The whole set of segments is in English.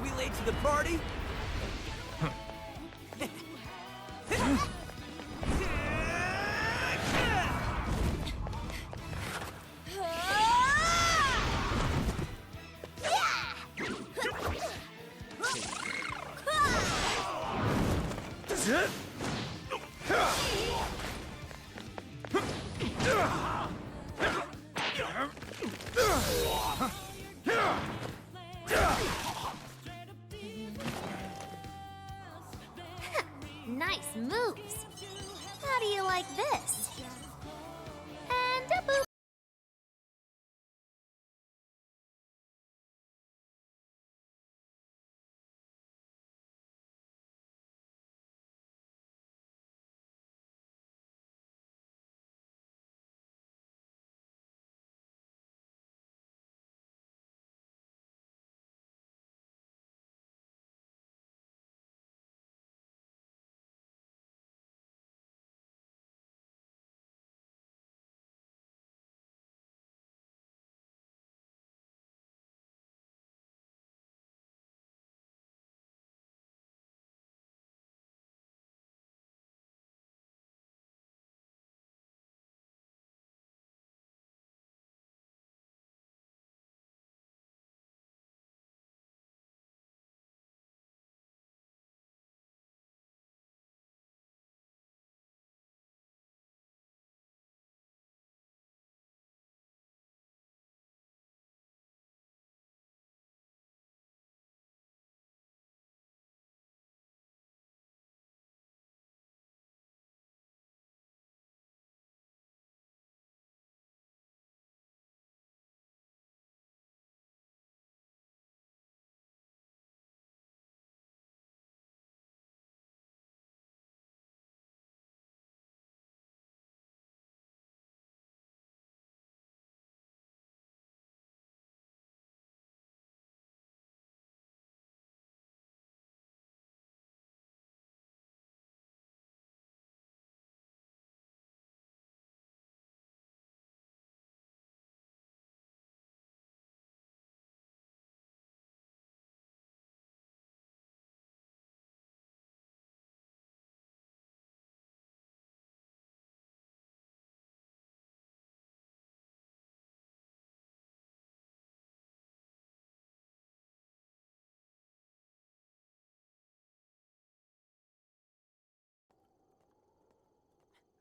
We late to the party? Nice moves. How do you like this? And a boop.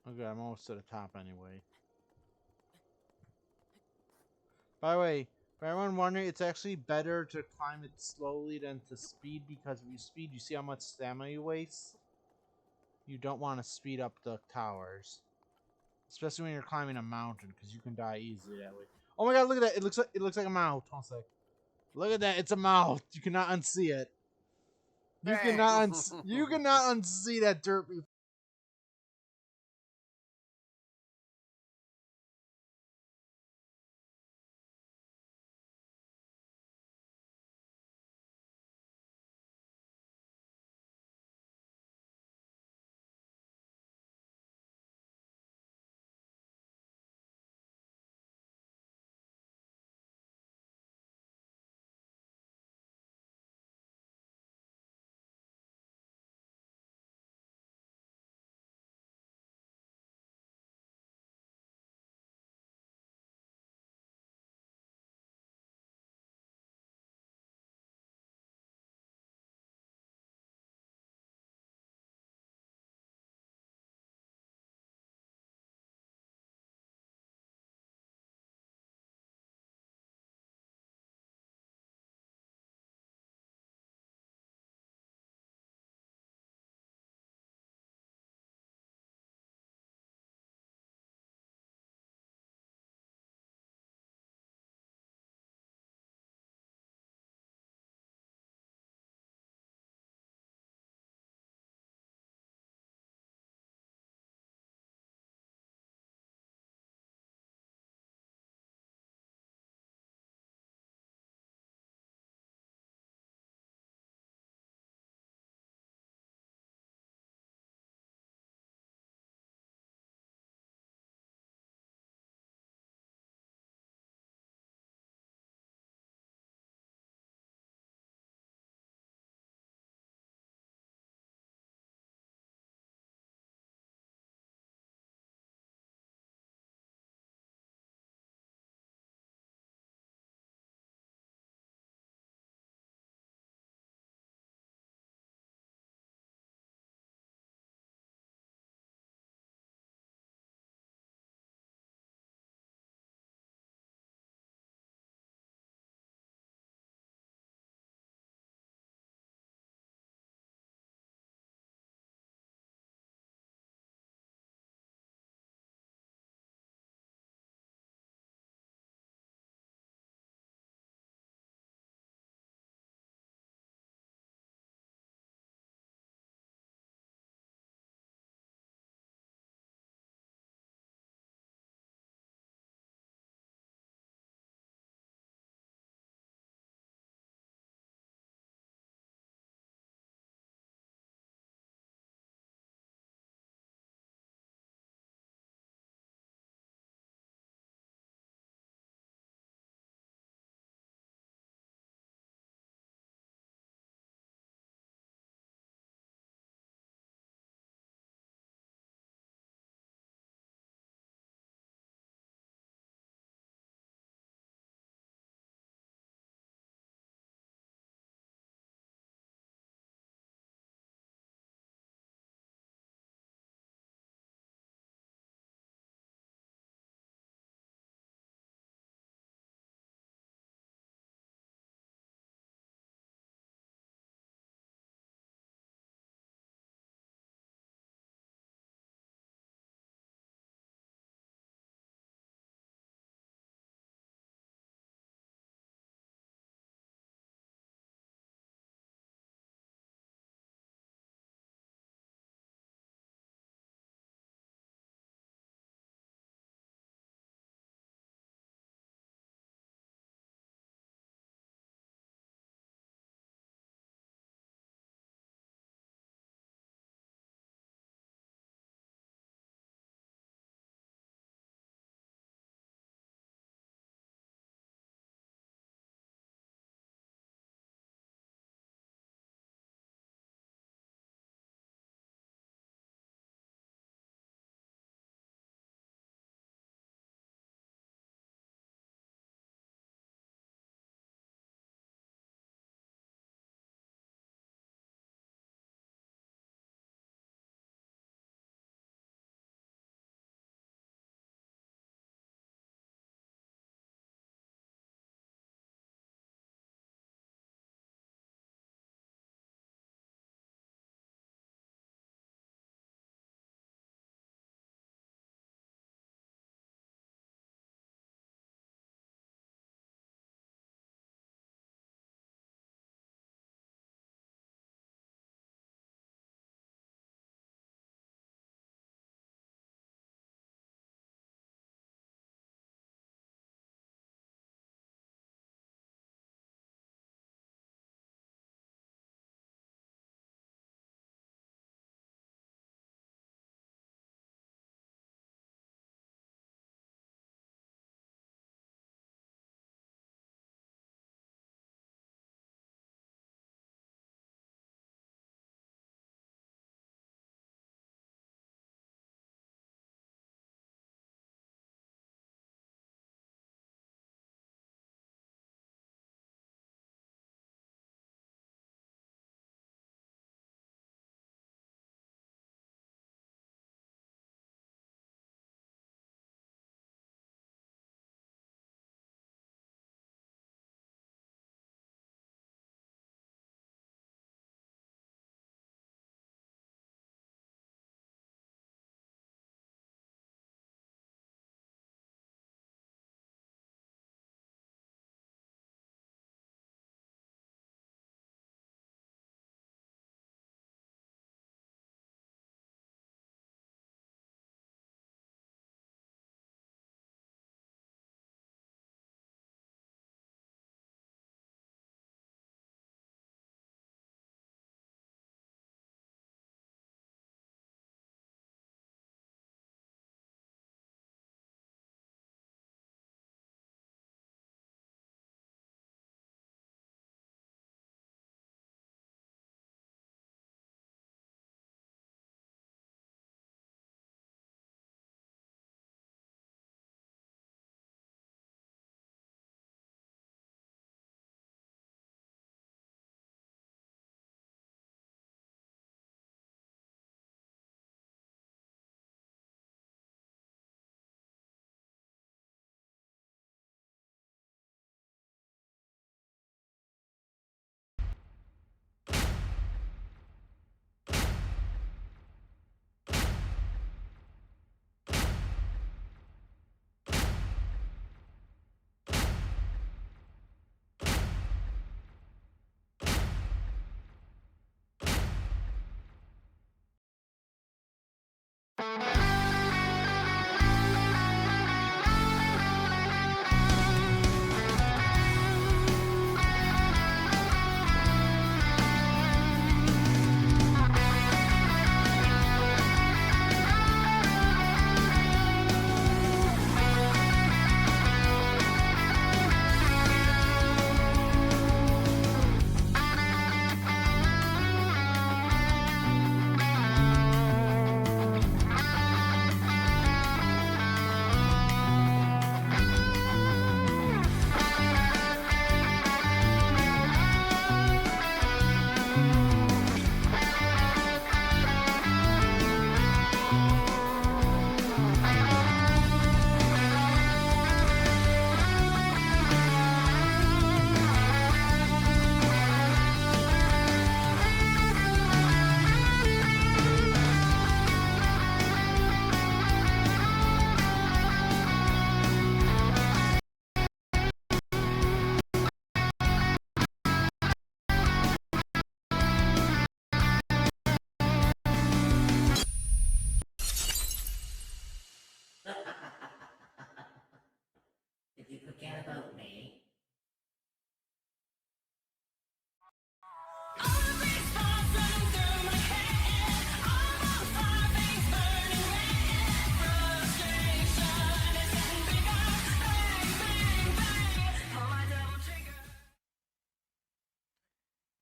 Okay, I'm almost to the top anyway. By the way, for everyone wondering, it's actually better to climb it slowly than to speed, because if you speed, you see how much stamina you waste? You don't want to speed up the towers. Especially when you're climbing a mountain, because you can die easily that way. Oh my god, look at that! It looks like a mouth. Hold on a sec. Look at that, it's a mouth. You cannot unsee it. You cannot unsee that dirt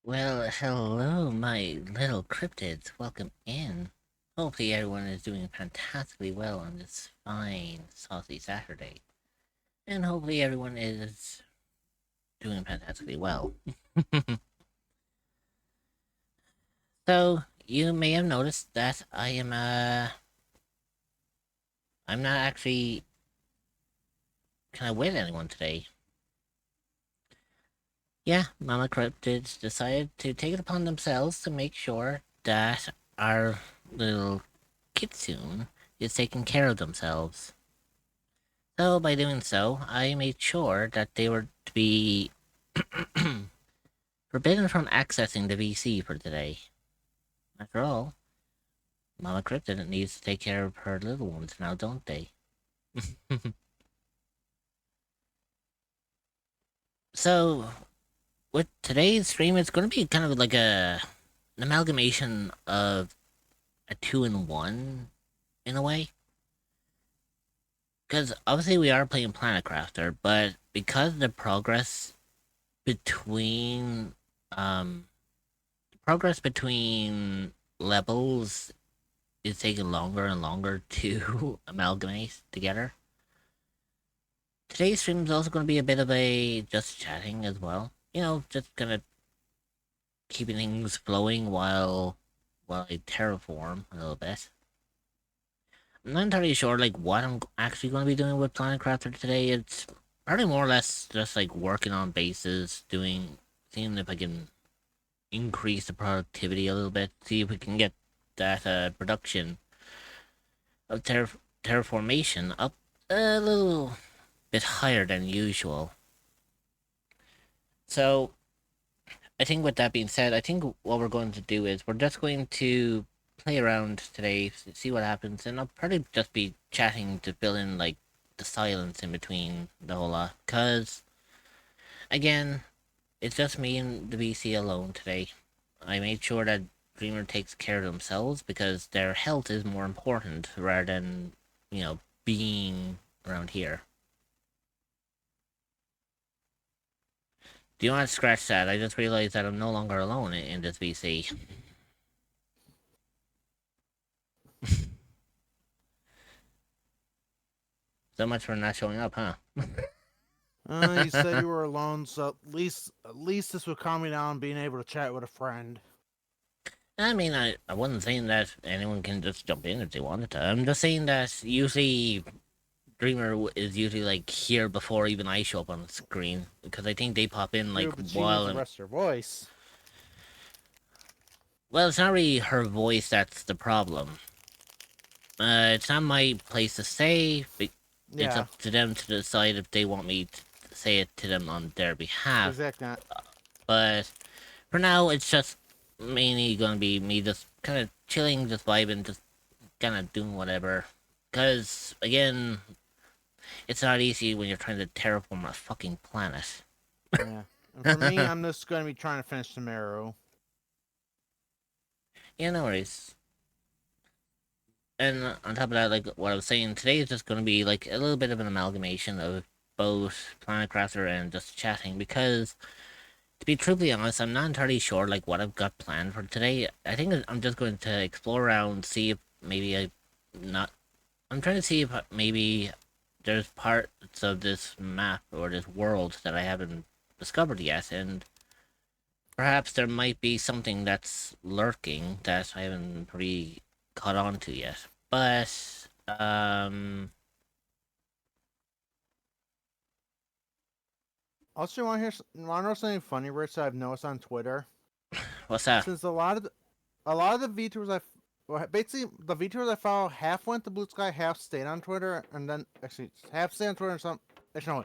Well, hello, my little cryptids. Welcome in. Hopefully, everyone is doing fantastically well on this fine, saucy Saturday. And hopefully, everyone is doing fantastically well. So, you may have noticed that I'm not actually kind of with anyone today. Yeah, Mama Cryptids decided to take it upon themselves to make sure that our little kitsune is taking care of themselves. So, by doing so, I made sure that they were to be forbidden from accessing the VC for today. After all, Mama Cryptid needs to take care of her little ones now, don't they? So, with today's stream, it's going to be kind of like an amalgamation of a two-in-one, in a way. Because obviously we are playing Planet Crafter, but because the between um progress between levels is taking longer and longer to amalgamate together. Today's stream is also going to be a bit of a just chatting as well. You know, just kind of keeping things flowing while I terraform a little bit. I'm not entirely sure like what I'm actually going to be doing with Planet Crafter today. It's probably more or less just like working on bases, seeing if I can increase the productivity a little bit, see if we can get that production of terraformation up a little bit higher than usual. So, I think with that being said, I think what we're going to do is we're just going to play around today, see what happens, and I'll probably just be chatting to fill in like the silence in between the whole lot. Cause again, it's just me and the VC alone today. I made sure that Dreamer takes care of themselves because their health is more important rather than, being around here. Do you want to scratch that? I just realized that I'm no longer alone in this VC. So much for not showing up, huh? You said you were alone, so at least this would calm me down being able to chat with a friend. I mean, I wasn't saying that anyone can just jump in if they wanted to. I'm just saying that usually Dreamer is usually like here before even I show up on the screen because I think they pop in like True, but she needs while to I'm. rest her voice. Well, it's not really her voice that's the problem. It's not my place to say. It's Yeah, up to them to decide if they want me to say it to them on their behalf. exactly. But for now, it's just mainly gonna be me just kind of chilling, just vibing, just kind of doing whatever. Because, again, it's not easy when you're trying to terraform a fucking planet. Yeah. And for me, I'm just going to be trying to finish Sumeru. Yeah, no worries. And on top of that, like what I was saying, today is just going to be like a little bit of an amalgamation of both Planet Crafter and just chatting because, to be truthfully honest, I'm not entirely sure like what I've got planned for today. I think I'm just going to explore around, see if maybe not. I'm trying to see if maybe there's parts of this map or this world that I haven't discovered yet, and perhaps there might be something that's lurking that I haven't really caught on to yet. But Also, want to know something funny, Rich? That I've noticed on Twitter. what's that? Since a lot of the VTubers basically the VTubers I follow half went to Blue Sky, half stayed on Twitter, and then actually half stayed on Twitter and some. Actually, no,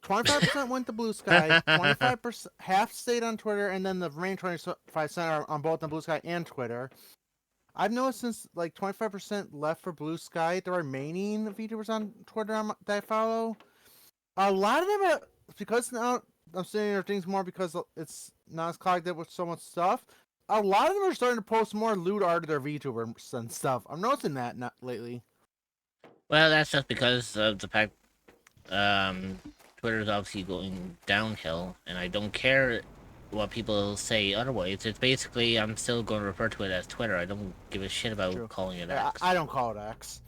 25% went to Blue Sky, 25% half stayed on Twitter, and then the remaining 25% are on both on Blue Sky and Twitter. I've noticed since like 25% left for Blue Sky, the remaining VTubers on Twitter that I follow, a lot of them are because now I'm seeing their things more because it's not as clogged up with so much stuff. A lot of them are starting to post more loot art of their VTubers and stuff. I'm noticing that not lately. Well, that's just because of the fact Twitter's obviously going downhill, and I don't care. what people say otherwise. It's basically I'm still going to refer to it as Twitter. I don't give a shit about True. calling it Yeah, X. I don't call it X.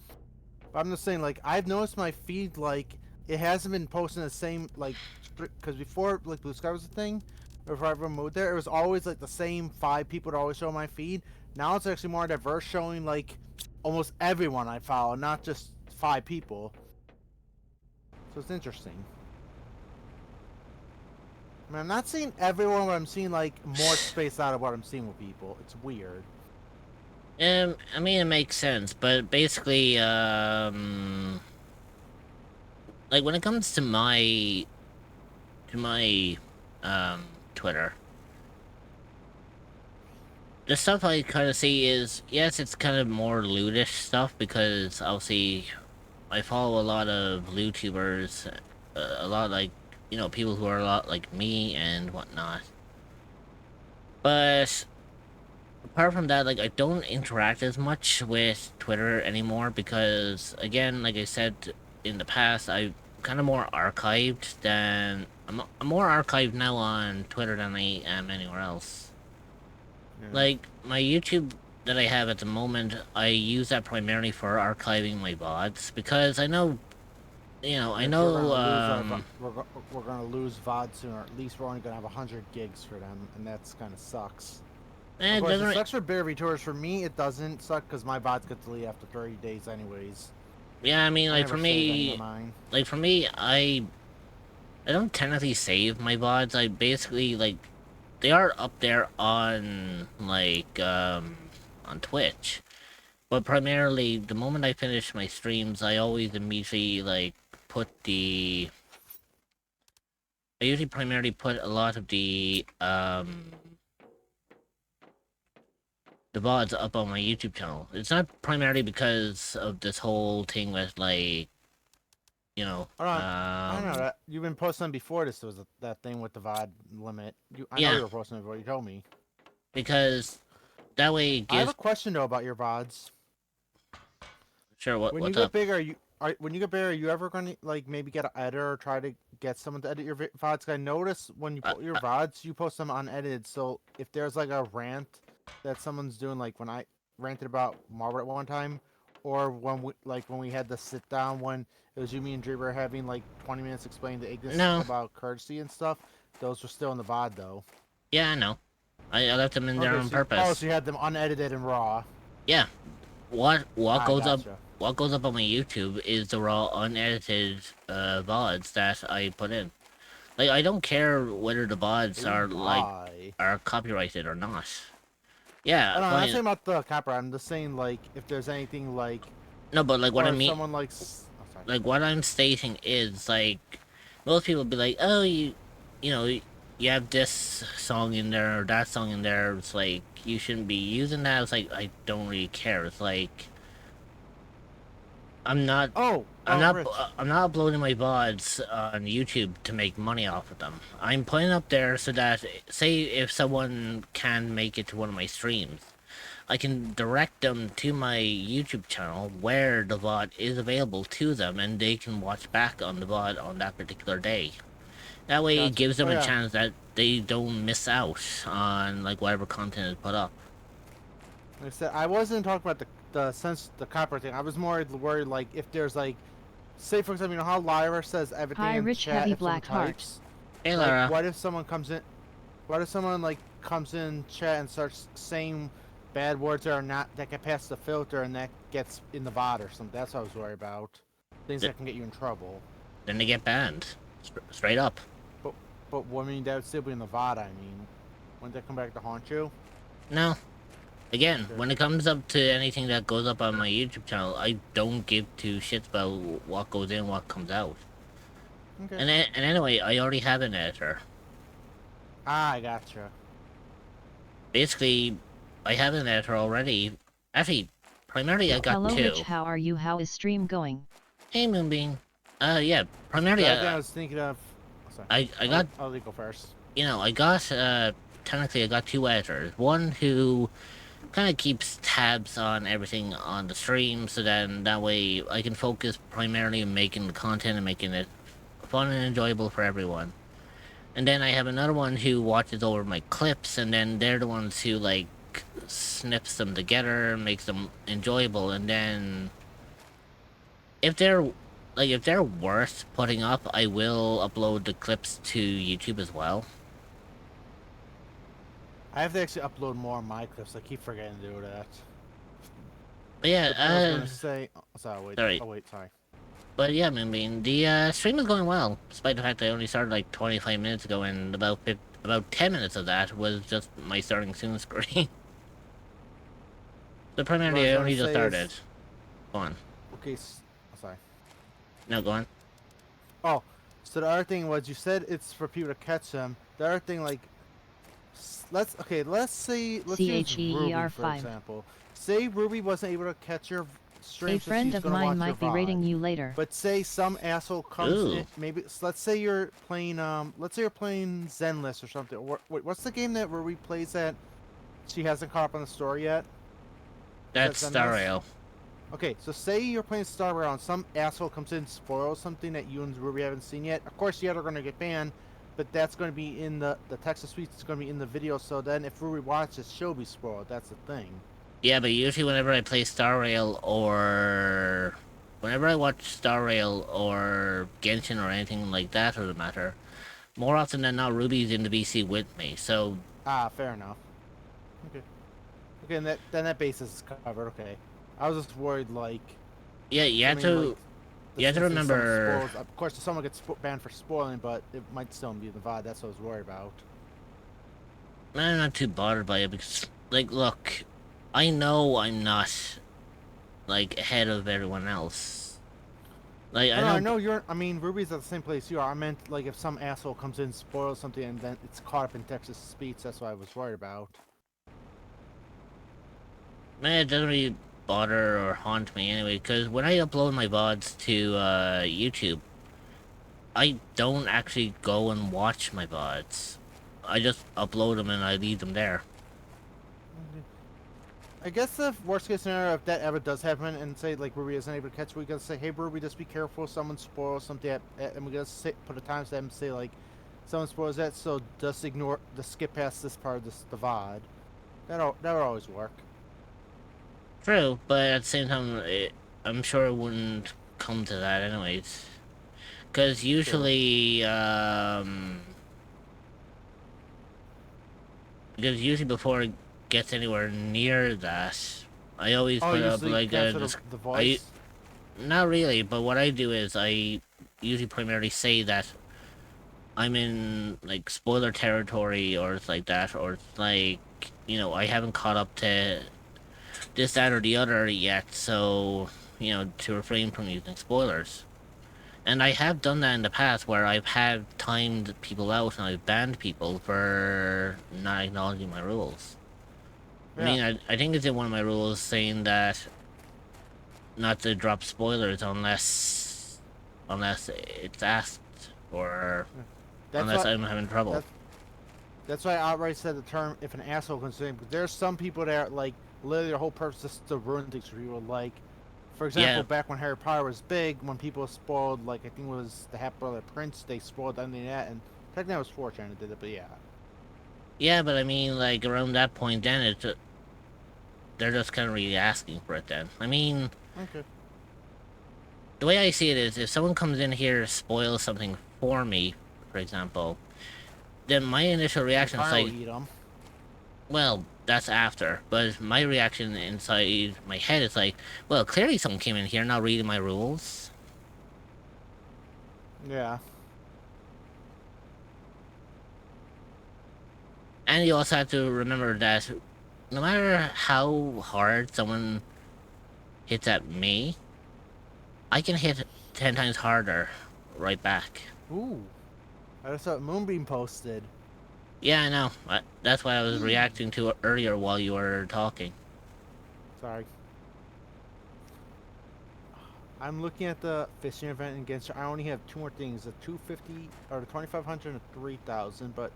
But I'm just saying, like, I've noticed my feed, like, it hasn't been posting the same, like, because before, like, Blue Sky was a thing, or if I ever moved there, it was always, like, the same 5 people that always show my feed. Now it's actually more diverse, showing, like, almost everyone I follow, not just 5 people. So it's interesting. I mean, I'm not seeing everyone, but I'm seeing, like, more space out of what I'm seeing with people. It's weird. I mean, it makes sense, but basically, like when it comes to my Twitter, the stuff I kind of see is, yes, it's kind of more lootish stuff because obviously I follow a lot of YouTubers, a lot like, people who are a lot like me and whatnot. But apart from that, like, I don't interact as much with Twitter anymore because, again, like I said in the past, I'm kind of more archived than I'm more archived now on Twitter than I am anywhere else. Yeah. Like my YouTube that I have at the moment, I use that primarily for archiving my VODs because I know, I If know, we're gonna lose VOD soon, or at least we're only gonna have 100 gigs for them, and that's kind of sucks. Of it course, it doesn't. sucks for bigger viewers. For me, it doesn't suck because my VODs get deleted after 30 days, anyways. Yeah, I mean, I like never for save any of me, mine. I don't technically save my VODs. I basically like they are up there on on Twitch. But primarily the moment I finish my streams, I always immediately put the I usually primarily put a lot of the VODs up on my YouTube channel. It's not primarily because of this whole thing with Hold on. I know that you've been posting before. This was that thing with the VOD limit. I know yeah, you were posting before. You told me. because that way it I have a gives. question though about your VODs. Sure, When you what's get up? bigger, when you get bigger, are you ever going to maybe get an editor or try to get someone to edit your VODs? 'Cause I notice when you Uh, put your uh, VODs, you post them unedited. So if there's like a rant that someone's doing, like when I ranted about Margaret one time, or when we had the sit down when it was you, me, and Dreamer having like 20 minutes explaining to Ignis no, about courtesy and stuff, those were still in the VOD though. yeah, I know. I left them in there Okay, on so purpose. you had them unedited and raw. Yeah, what I goes up gotcha. what goes up on my YouTube is the raw unedited VODs that I put in. Like I don't care whether the VODs Oh, are why? are copyrighted or not. I Yeah, don't know. I'm not fine. saying about the copyright. I'm just saying like if there's anything like, No, but like what I or if mean, someone likes. Oh, sorry. like what I'm stating is like most people be like, oh, you know, you have this song in there or that song in there. It's like you shouldn't be using that. It's like I don't really care. It's like I'm not Oh, Rich. I'm not uploading my VODs on YouTube to make money off of them. I'm putting up there so that say if someone can make it to one of my streams, I can direct them to my YouTube channel where the VOD is available to them and they can watch back on the VOD on that particular day. That way it Gotcha. gives them Oh a yeah. chance that they don't miss out on like whatever content is put up. Like I said, I wasn't talking about the copyright thing. I was more worried like if there's like, say for example, you know how Lyra says everything Hi, in Rich chat Heavy if someone Black Heart. types. Hey Like, Lara. what if someone comes in? What if someone like comes in chat and starts saying bad words that are not that can pass the filter and that gets in the VOD or something? That's what I was worried about. Things Th- that can get you in trouble. Then they get banned. Straight up. But I mean, that would still be in the VOD. I mean, wouldn't that come back to haunt you? No. Again, Okay. when it comes up to anything that goes up on my YouTube channel, I don't give two shits about what goes in, what comes out. Okay. And anyway, I already have an editor. Ah, I gotcha. Basically, I have an editor already. Actually, primarily I got Hello, two. Rich. How are you? How is stream going? Hey Moonbeam. Yeah, primarily The other thing I was thinking of. Oh, sorry. I got I'll go first. I got technically I got two editors. One who kind of keeps tabs on everything on the stream, so then that way I can focus primarily on making the content and making it fun and enjoyable for everyone. And then I have another one who watches over my clips, and then they're the ones who like snips them together, makes them enjoyable, and then if they're worth putting up, I will upload the clips to YouTube as well. I have to actually upload more of my clips. I keep forgetting to do that. But yeah, But then I was gonna say, oh, sorry, wait. sorry. Oh wait, sorry. But yeah, I mean, the stream is going well, despite the fact I only started like 25 minutes ago, and about 10 minutes of that was just my starting soon screen. So primarily, I only just started. Go on. Okay, sorry. No, go on. Oh, so the other thing was you said it's for people to catch them. The other thing, like, let's use Ruby for 5. example. Say Ruby wasn't able to catch your stream. A friend of mine might be rating you later. But say some asshole comes Ooh. in, maybe let's say you're playing Zenless or something. Wait, what's the game that Ruby plays that she hasn't caught up on the story yet? That's Star Rail. Okay, so say you're playing Star Rail and some asshole comes in and spoils something that you and Ruby haven't seen yet. Of course, the other are going to get banned, but that's going to be in the text speech is going to be in the video. So then, if Ruby watches, she'll be spoiled. That's the thing. Yeah, but usually whenever I play Star Rail or whenever I watch Star Rail or Genshin or anything like that, for the matter, more often than not, Ruby's in the BC with me. So fair enough. Okay. Okay, and then that basis is covered. Okay. I was just worried, like. Yeah, you have to remember. Of course, someone gets banned for spoiling, but it might still be the VOD. That's what I was worried about. I'm not too bothered by it because, like, look, I know I'm not like ahead of everyone else. Like, I know you're. I mean, Ruby's at the same place you are. I meant like if some asshole comes in, spoils something, and then it's caught up in Texas speech. That's what I was worried about. Man, it doesn't really bother or haunt me anyway, because when I upload my VODs to YouTube, I don't actually go and watch my VODs. I just upload them and I leave them there. I guess the worst case scenario, if that ever does happen, and say like Ruby isn't able to catch, we gotta say, hey Ruby, just be careful. Someone spoils something, and we gotta put a timestamp and say like, someone spoils that, so just skip past this part of the VOD. That would always work. True, but at the same time, I'm sure it wouldn't come to that anyways. Because usually, before it gets anywhere near that, I always put up like the voice? Not really, but what I do is I usually primarily say that I'm in like spoiler territory, or it's like that, or it's like, you know, I haven't caught up to this, that, or the other yet, so, you know, to refrain from using spoilers. And I have done that in the past where I've had timed people out and I've banned people for not acknowledging my rules. Yeah. I mean, I think it's in one of my rules saying that not to drop spoilers unless it's asked, or unless I'm having trouble. That's why I outright said the term, if an asshole comes in, because there's some people that, like, literally their whole purpose is to ruin things for people. Like, for example, back when Harry Potter was big, when people spoiled, like, I think it was the Half-Brother Prince, they spoiled anything that, and technically it was 4chan that did it, but yeah. Yeah, but I mean, like, around that point then, they're just kind of really asking for it then. I mean, okay. The way I see it is, if someone comes in here to spoil something for me, for example, then my initial reaction is like, well, that's after, but my reaction inside my head is like, well, clearly someone came in here not reading my rules. Yeah. And you also have to remember that no matter how hard someone hits at me, I can hit 10 times harder right back. Ooh. I just saw Moonbeam posted. Yeah, I know. That's why I was reacting to it earlier while you were talking. Sorry. I'm looking at the fishing event in Genshin. I only have 2 more things: the 250 or the 2500 and 3000. But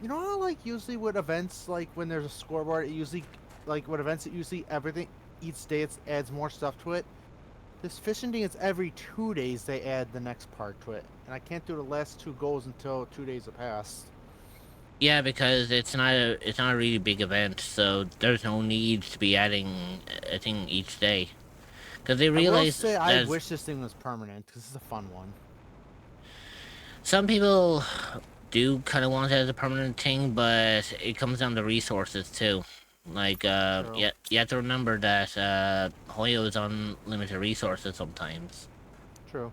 you know how, like, usually with events, like when there's a scoreboard, it usually, like with events, it usually everything each day it adds more stuff to it. This fishing thing is every 2 days they add the next part to it, and I can't do the last 2 goals until 2 days have passed. Yeah, because it's not a really big event, so there's no need to be adding a thing each day. Because they I will realize say I that wish this thing was permanent, because it's a fun one. some people do kind of want it as a permanent thing, but it comes down to resources too. Like, True. you have to remember that Hoyo is on limited resources sometimes. True.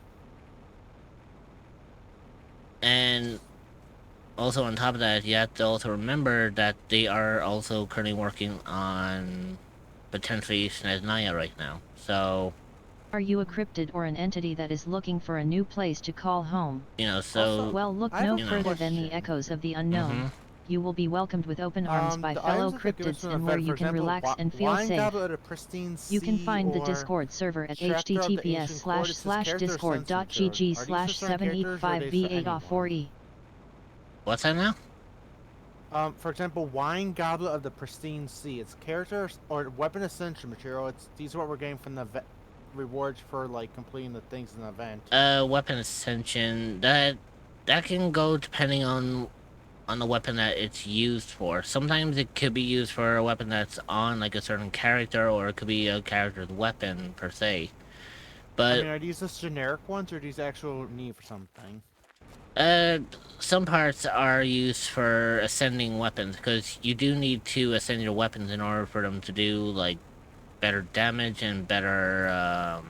And also on top of that, you have to also remember that they are also currently working on potentially Snezhnaya right now. So, Are you a cryptid or an entity that is looking for a new place to call home? you know, Also, Well, look I have no a further than the question. echoes of the unknown. Mm-hmm. You will be welcomed with open arms by The fellow items that they give us cryptids from the and where event, you for can example, relax and feel Wine safe. Goblet of the Pristine Sea, You can find the or Discord server at Chapter of the Ancient Court. It says character sense materials. Are these for certain characters, or are they for anyone? discord.gg/785v8off4e. What's that now? For example, Wine Goblet of the Pristine Sea. It's characters or weapon essential material. These are what we're getting from the rewards for like completing the things in the event. Weapon ascension. That can go depending on the weapon that it's used for. Sometimes it could be used for a weapon that's on like a certain character, or it could be a character's weapon per se. I But mean, are these just generic ones, or are these actual need for something? some parts are used for ascending weapons, because you do need to ascend your weapons in order for them to do like better damage and better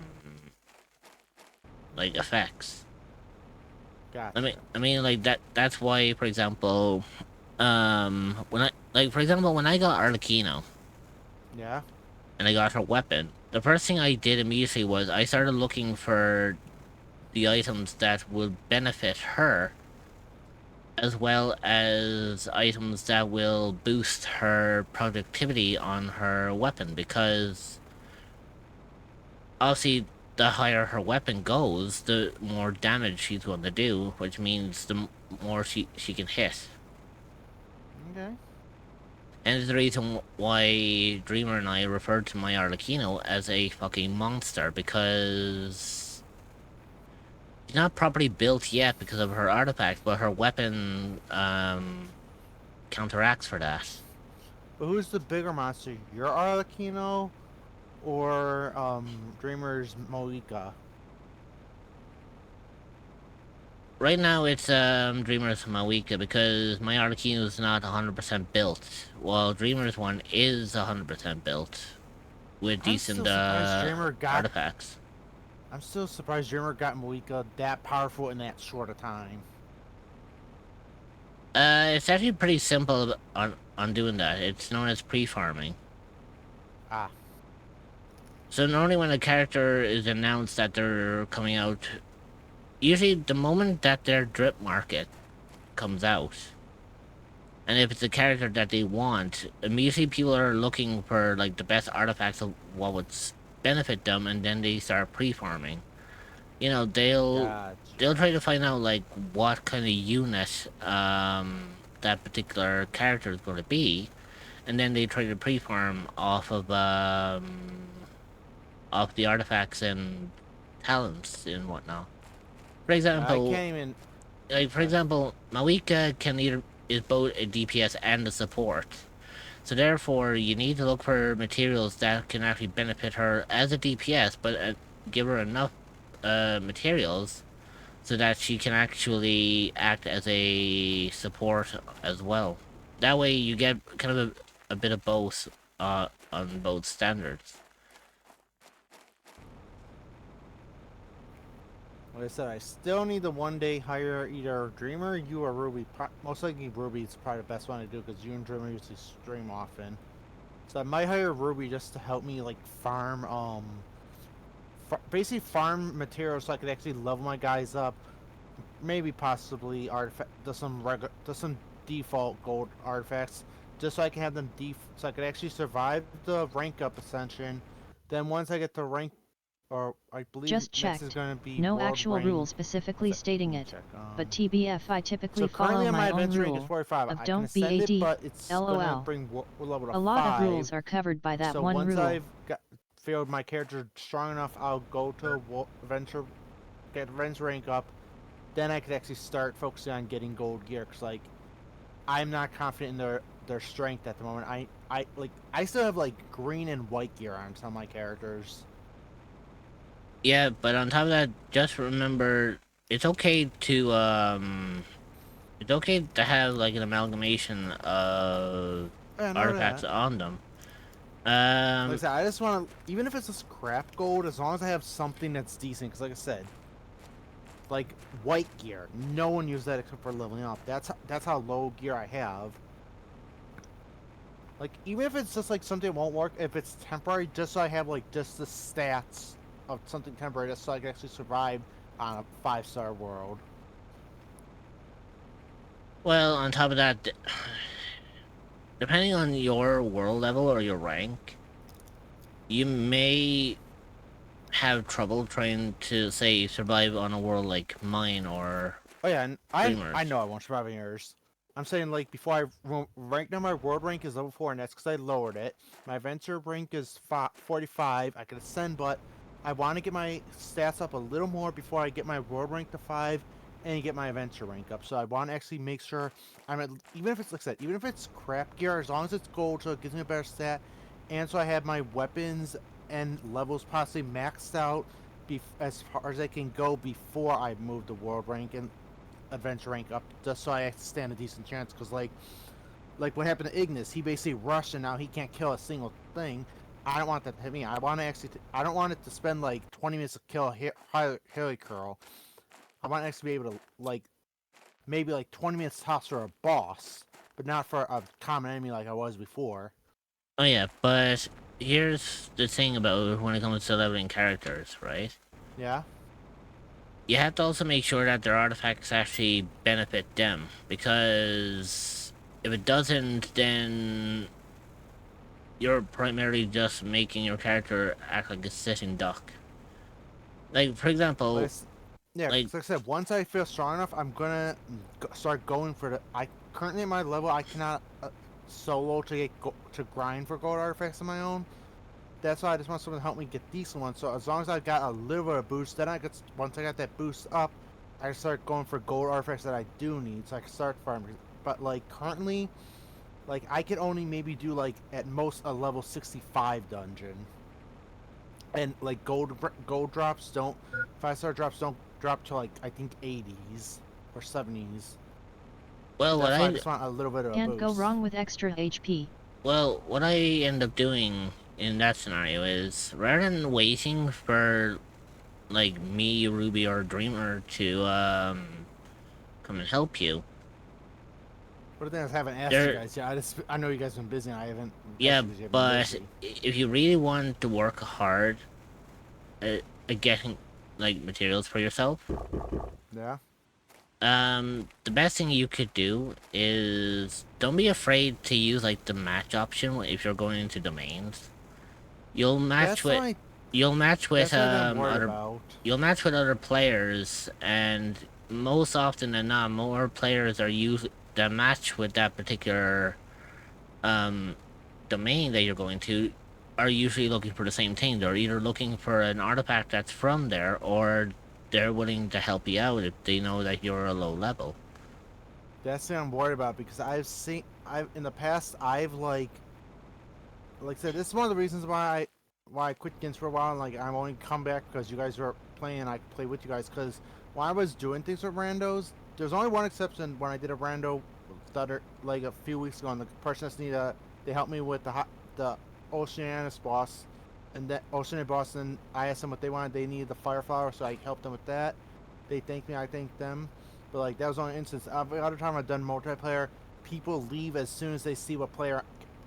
like effects. Gotcha. I mean like that's why, for example, when I got Arlecchino Yeah. and I got her weapon, the first thing I did immediately was I started looking for the items that would benefit her, as well as items that will boost her productivity on her weapon, because obviously the higher her weapon goes, the more damage she's going to do, which means the more she can hit. Okay. And it's the reason why Dreamer and I referred to my Arlecchino as a fucking monster, because she's not properly built yet because of her artifact, but her weapon counteracts for that. But who's the bigger monster? Your Arlecchino or Dreamer's Moika? Right now it's Dreamer's Mawika, because my Arlecchino is not 100% built, while Dreamer's one is 100% built with decent artifacts. I'm still surprised Dreamer got Moika that powerful in that short a time. It's actually pretty simple on doing that. It's known as pre-farming. Ah. So normally when a character is announced that they're coming out, usually the moment that their drip market comes out, and if it's a character that they want, immediately people are looking for like the best artifacts of what would benefit them, and then they start pre-farming. You know, they'll try to find out like what kind of unit that particular character is going to be, and then they try to pre-farm off of the artifacts and talents and whatnot. For example, Mawika is both a DPS and a support. So therefore, you need to look for materials that can actually benefit her as a DPS, but give her enough materials so that she can actually act as a support as well. That way, you get kind of a bit of both on both standards. Like I said, I still need to one day hire either Dreamer, you, or Ruby. Most likely Ruby is probably the best one to do, because you and Dreamer usually stream often. So I might hire Ruby just to help me like farm, basically farm materials so I could actually level my guys up. Maybe possibly some default gold artifacts, just so I can have them so I could actually survive the rank up ascension. Then once I get the rank, or I believe Just next is checked. going to be No world actual rank. rule specifically stating it, but TBF I typically So currently follow my my own adventure rank is rule 45. of I can don't ascend be it, AD. but it's going to LOL. bring level to A lot 5. of rules are covered by that So one once rule. I've got feel my character strong enough, I'll go to adventure, get adventure rank up. Then I could actually start focusing on getting gold gear. Cause like, I'm not confident in their strength at the moment. I still have like green and white gear on some of my characters. Yeah, but on top of that, just remember it's okay to have like an amalgamation of I know artifacts that. on them. Like I said, I just want to, even if it's just crap gold, as long as I have something that's decent. Because like I said, like white gear, no one uses that except for leveling up. That's how low gear I have. Like even if it's just like something that won't work, if it's temporary, just so I have like just the stats of something temporary, just so I can actually survive on a 5-star world. Well, on top of that, depending on your world level or your rank, you may have trouble trying to say survive on a world like mine or Oh yeah, and I Dreamers. know I won't survive in yours. I'm saying like before right now my world rank is level 4 and that's because I lowered it. My adventure rank is 45. I can ascend, but I want to get my stats up a little more before I get my world rank to 5 and get my adventure rank up. So I want to actually make sure I'm at, even if it's like I said, even if it's crap gear, as long as it's gold, so it gives me a better stat, and so I have my weapons and levels possibly maxed out as far as I can go before I move the world rank and adventure rank up, just so I stand a decent chance. Because like what happened to Ignis, he basically rushed and now he can't kill a single thing. I don't want that to hit me. I want to actually. I don't want it to spend like 20 minutes to kill a Harry Curl. I want to actually be able to like maybe like 20 minutes tops for a boss, but not for a common enemy like I was before. Oh yeah, but here's the thing about when it comes to leveling characters, right? Yeah. You have to also make sure that their artifacts actually benefit them, because if it doesn't, then you're primarily just making your character act like a sitting duck. Like, for Like, example, yeah, like, like I said, once I feel strong enough, I'm gonna start going for the. I currently at my level, I cannot solo to to grind for gold artifacts on my own. That's why I just want someone to help me get decent ones. So as long as I got a little bit of boost, then I get once I got that boost up, I start going for gold artifacts that I do need, so I can start farming. But like currently, like I can only maybe do like at most a level 65 dungeon, and like gold drops don't 5-star drops don't drop to like I think 80s or 70s. well, what That's why I I just want a little bit of a Can't go boost. wrong with extra HP. what I end up doing in that scenario is, rather than waiting for like me, Ruby, or Dreamer to come and help you, But the thing is, I haven't asked you there, guys. Yeah, I know you guys have been busy. And I haven't yeah, asked you because you've been but busy. if you really want to work hard at getting like materials for yourself, Yeah. the best thing you could do is don't be afraid to use like the match option if you're going into domains. You'll match That's with why. you'll match with That's what I'm worried other about. you'll match with other players, and most often than not, more players are usually that match with that particular um domain that you're going to are usually looking for the same thing. They're either looking for an artifact that's from there, or they're willing to help you out if they know that you're a low level. That's what I'm worried about because I've in the past I've like I said, this is one of the reasons why I quit games for a while and like I'm only come back because you guys were playing and I could play with you guys. Because when I was doing things with randos, there's only one exception when I did a rando the other like a few weeks ago, and the person that's needed they helped me with the Oceanus boss, and that Oceanus boss, and I asked them what they wanted. They needed the fire flower, so I helped them with that. They thanked me, I thanked them. But like that was only an instance. The other time I've done multiplayer, people leave as soon as they see what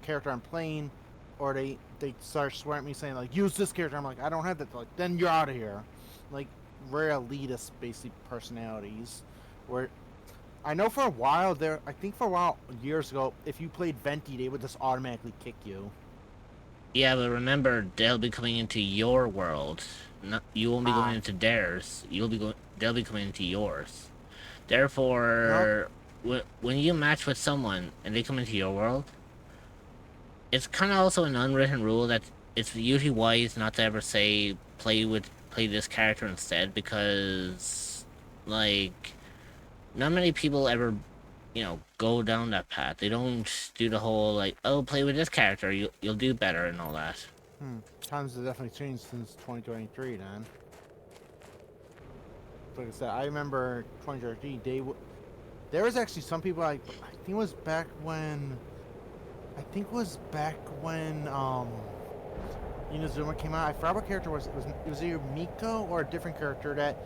character I'm playing, or they start swearing at me saying like use this character. I'm like I don't have that. Like then you're out of here. Like very elitist basic personalities. Where I know for a while there, I think for a while years ago, if you played Venti, they would just automatically kick you. Yeah, but remember, they'll be coming into your world. Not, you won't be going Ah, into theirs. They'll be coming into yours. no, Therefore, when you match with someone and they come into your world, it's kind of also an unwritten rule that it's usually wise not to ever say play this character instead, because like not many people ever go down that path. They don't do the whole like, oh, play with this character, you'll do better and all that. Times have definitely changed since 2023. Then, like I said, I remember 2013. There was actually some people like I think it was back when. I think it was back when Inazuma came out. I forgot what character it was. It was either Miko or a different character that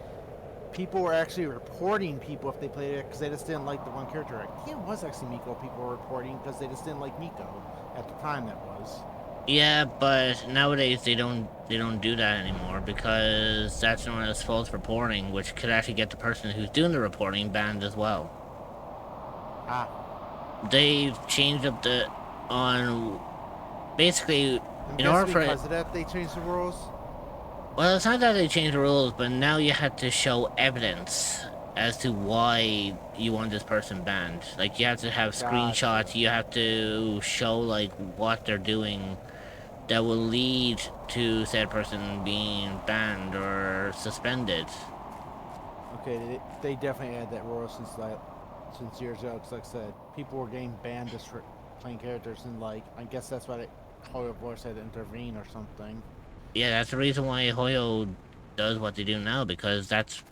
people were actually reporting people if they played it because they just didn't like the one character. I think it was actually Miko people were reporting because they just didn't like Miko at the time. That was. Yeah, but nowadays they don't do that anymore, because that's known as false reporting, which could actually get the person who's doing the reporting banned as well. Ah. They've changed up the on basically I'm in order guessing for because of that they changed the rules. well, it's not that they changed the rules, but now you have to show evidence as to why you want this person banned. Like, you have to have screenshots, Gotcha. you have to show like what they're doing that will lead to said person being banned or suspended. Okay, they definitely had that rule since years ago. Cause like I said, people were getting banned just for playing characters, and like I guess that's why Hollywood Voice had to intervene or something. Yeah, that's the reason why Hoyo does what they do now, because that's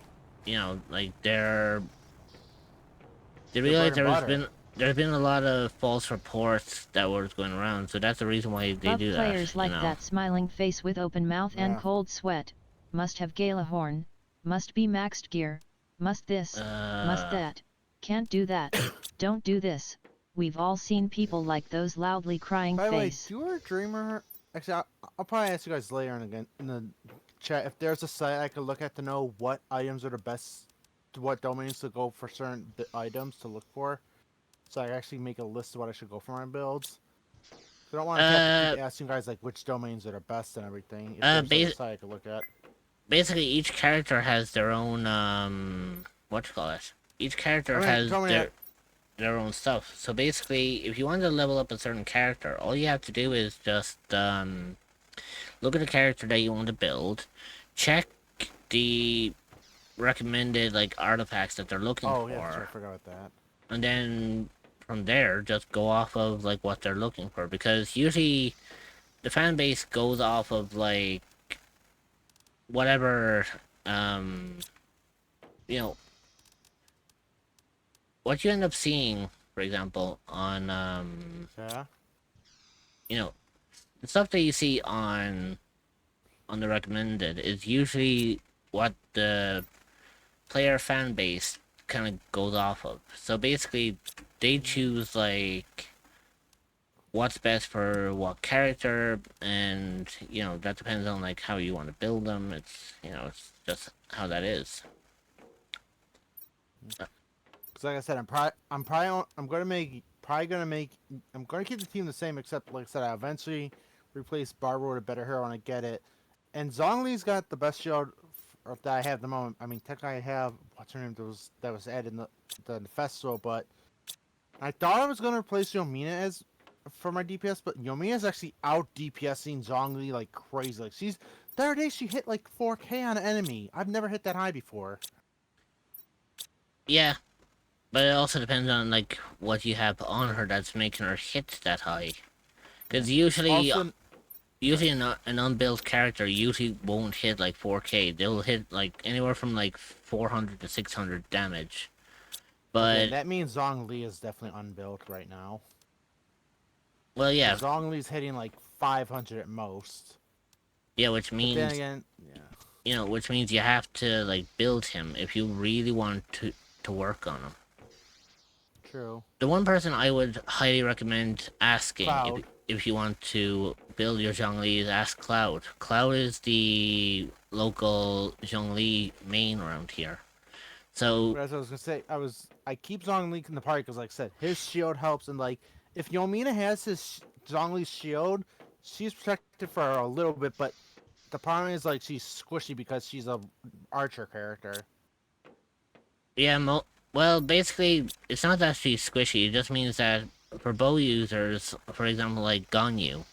like they Their bread realize and butter. there's been a lot of false reports that was going around, so that's the reason why they Love do that. players like that smiling face with open mouth and Yeah. cold sweat. Must have Gala horn. Must be maxed gear. Must this. Must that. Can't do that. Don't do this. We've all seen people like those loudly crying By the way, face. do you Dreamer? Actually, I'll probably ask you guys later and again in the chat if there's a site I could look at to know what items are the best, what domains to go for certain items to look for, so I actually make a list of what I should go for my builds. I don't want to have to keep asking you guys like which domains are the best and everything. If there's like a site I could look at. Basically each character has their own what you call it. Each character has their own stuff. So basically, if you want to level up a certain character, all you have to do is just look at the character that you want to build, check the recommended like artifacts that they're looking for. Oh yeah, sure, I forgot about that. And then from there, just go off of like what they're looking for, because usually the fan base goes off of like whatever you know what you end up seeing, for example, on Yeah. The stuff that you see on the recommended is usually what the player fan base kind of goes off of. So basically, they choose like what's best for what character, and that depends on like how you want to build them. It's just how that is. Because like I said, I'm gonna keep the team the same, except like I said, I eventually replace Barbara with a better hero when I get it. And Zhongli's got the best shield that I have at the moment. I mean, technically I have what's her name that was added in the festival, but I thought I was gonna replace Yomina for my DPS, but Yomina's actually out DPSing Zhongli like crazy. Like the other day she hit like 4K on an enemy. I've never hit that high before. Yeah, but it also depends on like what you have on her that's making her hit that high. Because usually an unbuilt character usually won't hit like 4K. They'll hit like anywhere from like 400 to 600 damage. But okay, that means Zhongli is definitely unbuilt right now. Well, yeah. Zhongli's hitting like 500 at most. Yeah, which means but then again, yeah. Which means you have to like build him if you really want to work on him. True. The one person I would highly recommend asking if you want to build your Zhongli is ask Cloud. Cloud is the local Zhongli main around here. So as I was gonna say, I keep Zhongli in the party because, like I said, his shield helps, and like if Yomina has his Zhongli's shield, she's protected for a little bit, but the problem is like she's squishy because she's a archer character. Yeah, well, basically, it's not that she's squishy. It just means that for bow users, for example, like Ganyu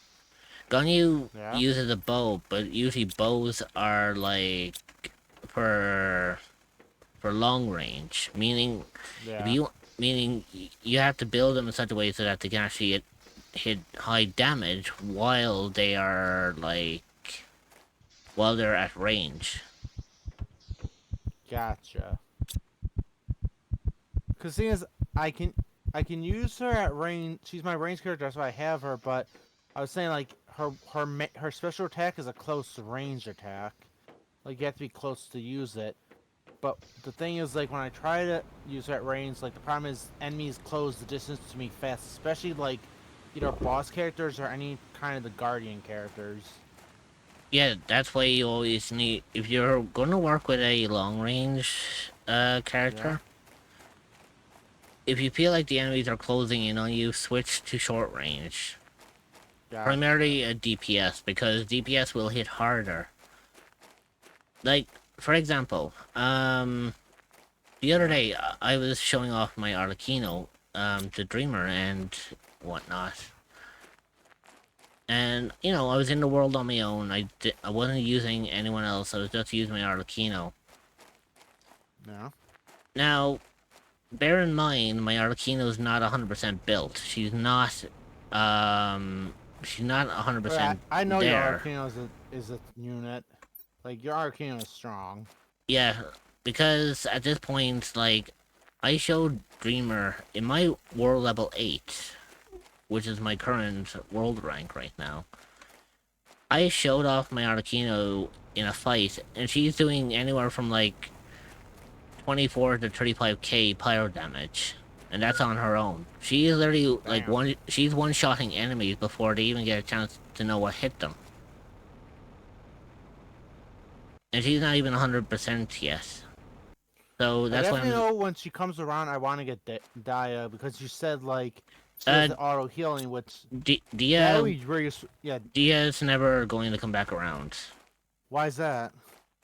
Ganyu Yeah. uses a bow, but usually bows are like for long range, meaning if Yeah. you meaning you have to build them in such a way so that they can actually hit high damage while they are like while they're at range. Gotcha. Cause the thing is, I can use her at range. She's my range character, so I have her. But I was saying like her special attack is a close range attack. Like you have to be close to use it. But the thing is, like when I try to use her at range, like the problem is enemies close the distance to me fast, especially like either boss characters or any kind of the guardian characters. Yeah, that's why you always need if you're gonna work with a long range Yeah. character. If you feel like the enemies are closing in on you, switch to short range. Gotcha. Primarily a DPS, because DPS will hit harder. Like, for example, the other day I was showing off my Arlecchino, to Dreamer and whatnot. And, you know, I was in the world on my own. I wasn't using anyone else, I was just using my Arlecchino. Yeah. Now, bear in mind, my Arlecchino is not 100% built. She's not But 100% I know your there. Arcano is a unit. Like your Arcano is strong. Yeah, because at this point, like, I showed Dreamer in my world level 8, which is my current world rank right now. I showed off my Arlecchino in a fight, and she's doing anywhere from like 24 to 35k pyro damage. And that's on her own. She is literally like Damn. she's one-shotting enemies before they even get a chance to know what hit them. And she's not even 100% yet. So I that's why definitely I'm know when she comes around, I want to get Dia because you said like she has uh the auto healing, which that Dia would be very yeah. Dia's never going to come back around. Why is that?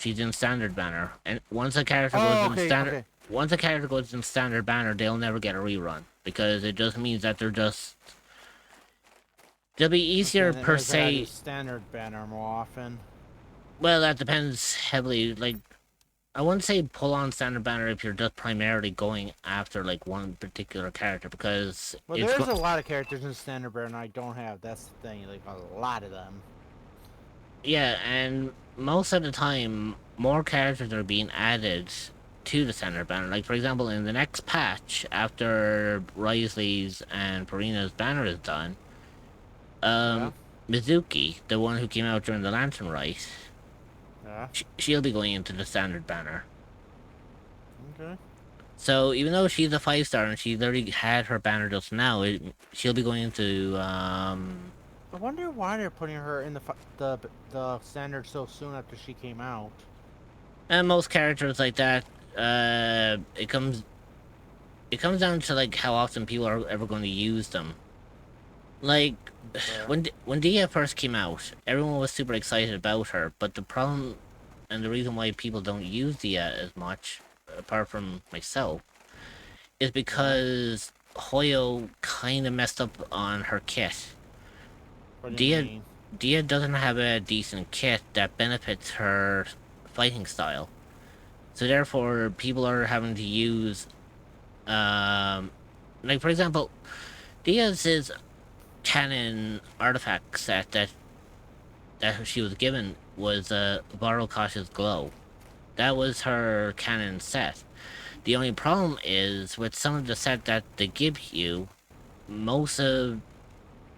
She's in standard banner, and once a character goes Oh, in okay, standard, okay. once a character goes in standard banner, they'll never get a rerun because it just means that they'll be Okay, easier that per means I gotta do se. standard banner more often. Well, that depends heavily. Like I wouldn't say pull on standard banner if you're just primarily going after like one particular character because Well, it's there's a lot of characters in standard banner I don't have. That's the thing, like a lot of them. yeah, and most of the time, more characters are being added to the center banner. Like, for example, in the next patch, after Risley's and Farina's banner is done, Yeah, Mizuki, the one who came out during the Lantern Rite, yeah. she'll be going into the standard banner. Okay. So, even though she's a 5-star and she literally had her banner just now, she'll be going into, I wonder why they're putting her in the standard so soon after she came out. and most characters like that, it comes down to like how often people are ever going to use them. Like Fair. when Dia first came out, everyone was super excited about her, but the problem and the reason why people don't use Dia as much, apart from myself, is because Hoyo kind of messed up on her kit. What do you Dia mean? Dia doesn't have a decent kit that benefits her fighting style, so therefore people are having to use like for example, Diaz's canon artifact set that she was given was Varokash's Glow. That was her canon set. The only problem is with some of the set that they give you, most of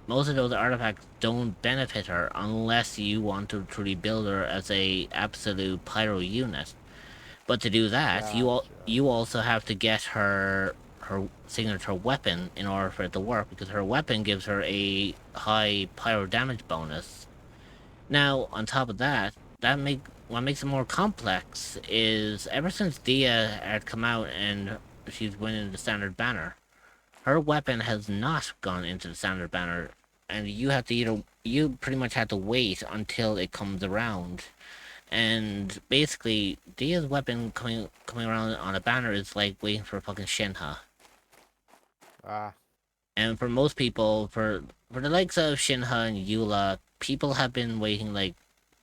those artifacts don't benefit her unless you want to truly build her as a absolute pyro unit. But to do that, Gotcha. you also have to get her signature weapon in order for it to work, because her weapon gives her a high pyro damage bonus. Now, on top of that, what makes it more complex is ever since Dia had come out and she's winning the standard banner, her weapon has not gone into the standard banner, and you pretty much have to wait until it comes around. And basically, Dia's weapon coming around on a banner is like waiting for a fucking Shinha. Ah. And for most people, for the likes of Shinha and Eula, people have been waiting like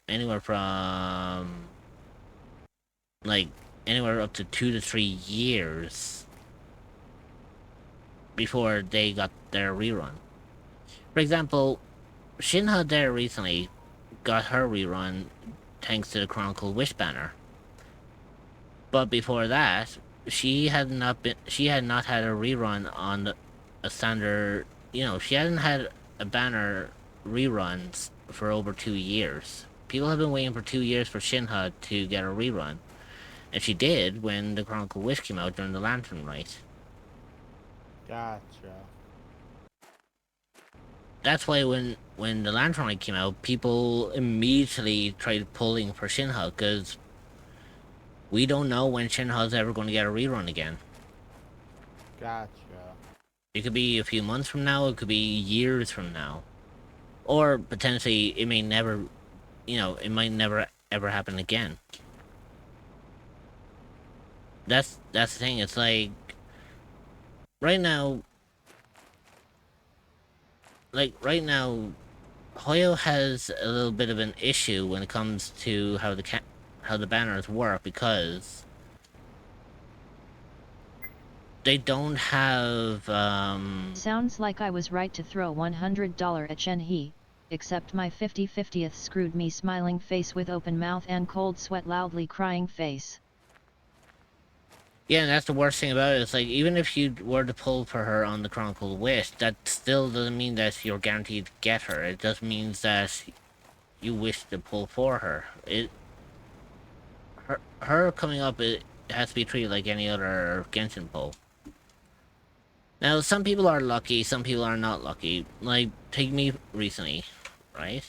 anywhere from like anywhere up to 2 to 3 years before they got their rerun. For example, Shinha there recently got her rerun thanks to the Chronicle Wish banner. But before that, she had not had a rerun on a standard. She hadn't had a banner reruns for over 2 years. People have been waiting for 2 years for Shinha to get a rerun, and she did when the Chronicle Wish came out during the Lantern Rite. Gotcha. That's why when the Lantern Rite came out, people immediately tried pulling for Shinha because we don't know when Shinha's ever going to get a rerun again. Gotcha. It could be a few months from now, it could be years from now. Or potentially it may never, it might never ever happen again. That's the thing. It's like right now Hoyo has a little bit of an issue when it comes to how the banners work because they don't have Sounds like I was right to throw $100 at Chen He, except my 50/50th screwed me smiling face with open mouth and cold sweat loudly crying face. Yeah, and that's the worst thing about it. It's like, even if you were to pull for her on the Chronicle Wish, that still doesn't mean that you're guaranteed to get her. It just means that you wish to pull for her. Her coming up, it has to be treated like any other Genshin pull. Now, some people are lucky, some people are not lucky. Like, take me recently, right?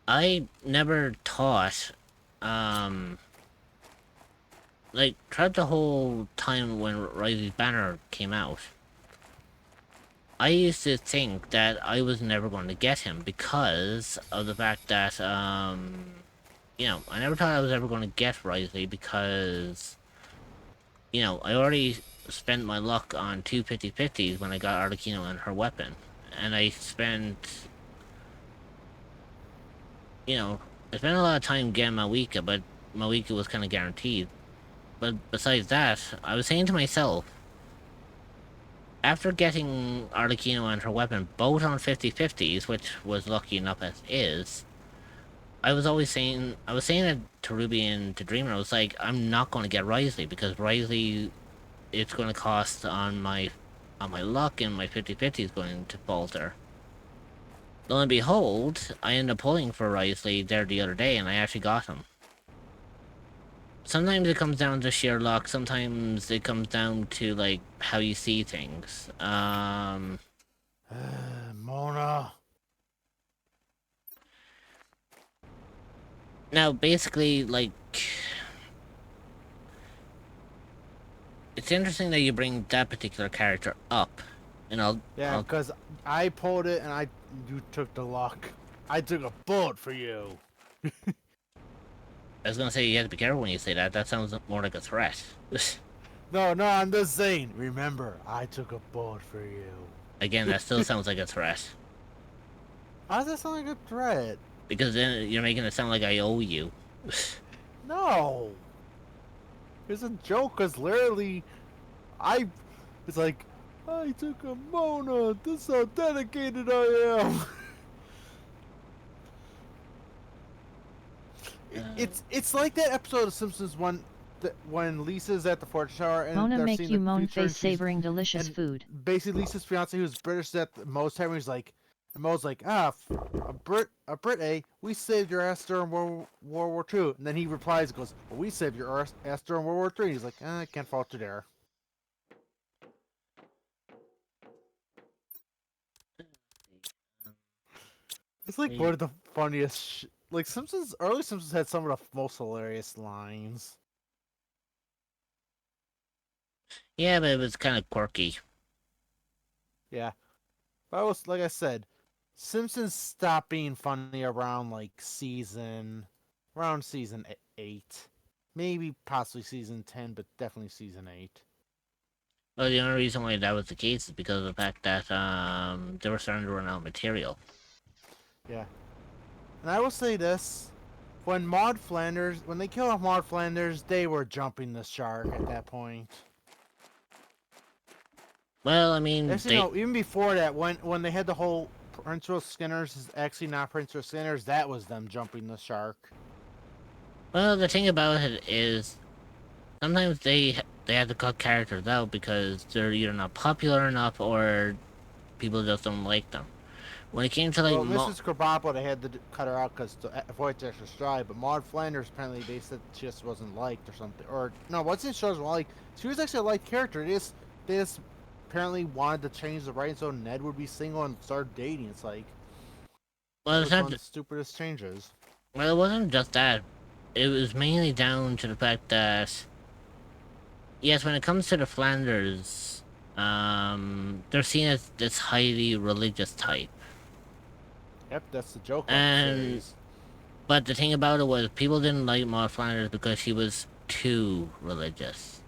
I never thought, throughout the whole time when Rising's Banner came out, I used to think that I was never going to get him because of the fact that, I never thought I was ever going to get Risley because, I already spent my luck on two 50/50s when I got Arlecchino and her weapon. And I spent a lot of time getting Mawika, but Mawika was kind of guaranteed. But besides that, I was saying to myself, after getting Arlecchino and her weapon both on 50/50s, which was lucky enough as is, I was saying it to Ruby and to Dreamer, I was like, I'm not going to get Risley because Risley, it's going to cost on my luck, and my 50/50 is going to falter. Lo and behold, I ended up pulling for Risley there the other day, and I actually got him. Sometimes it comes down to sheer luck, sometimes it comes down to, like, how you see things. Mona. Now, basically, like, it's interesting that you bring that particular character up, and I'll... Yeah, because I pulled it and you took the luck. I took a bullet for you. I was gonna say, you have to be careful when you say that. That sounds more like a threat. No, I'm just saying. Remember, I took a bullet for you. Again, that still sounds like a threat. How does that sound like a threat? Because then you're making it sound like I owe you. No. It's a joke, because literally, it's like, I took a Mona. This is how dedicated I am. It's like that episode of Simpsons when Lisa's at the fortune tower and Mona they're make seeing you the moan future face and she's- savoring delicious and food. basically Lisa's fiance, who's British, at Mo's tavern. He's like, and Mo's like, a Brit, eh? We saved your ass during World War II. And then he replies, goes, well, we saved your ass during World War III. He's like, I can't fault you there. It's like one of the funniest. Like early Simpsons had some of the most hilarious lines. Yeah, but it was kind of quirky. Yeah, but like I said, Simpsons stopped being funny around season 8, maybe possibly season 10, but definitely season 8. Well, the only reason why that was the case is because of the fact that they were starting to run out of material. Yeah. And I will say this. When Maud Flanders, when they killed off Maud Flanders, they were jumping the shark at that point. Well, I mean, Actually, no, even before that, when they had the whole Principal Skinner's is actually not Principal Skinner's, that was them jumping the shark. Well, the thing about it is, sometimes they have to cut characters out because they're either not popular enough or people just don't like them. When it came to like, Well, Mrs. Krabappel, they had to cut her out because to avoid the extra stride. But Maud Flanders, apparently, they said she just wasn't liked or something. Or no, wasn't she wasn't liked? She was actually a liked character. They just apparently wanted to change the writing so Ned would be single and start dating. It's like, well, it's one of the stupidest changes. Well, it wasn't just that. It was mainly down to the fact that, yes, when it comes to the Flanders, they're seen as this highly religious type. Yep, that's the joke. And but the thing about it was, people didn't like Maud Flanders because she was too religious.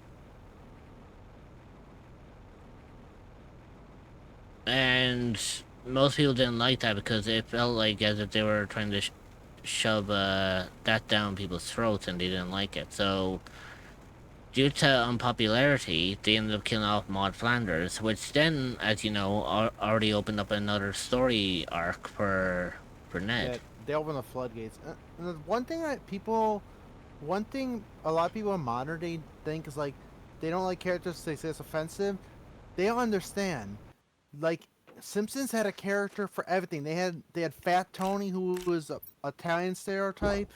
And most people didn't like that because it felt like as if they were trying to shove that down people's throats, and they didn't like it. So, due to unpopularity, they ended up killing off Maud Flanders, which then, as you know, already opened up another story arc for Ned. Yeah, they open the floodgates. And the one thing a lot of people in modern day think is like they don't like characters. They say it's offensive. They don't understand. Like Simpsons had a character for everything. They had Fat Tony, who was a Italian stereotype.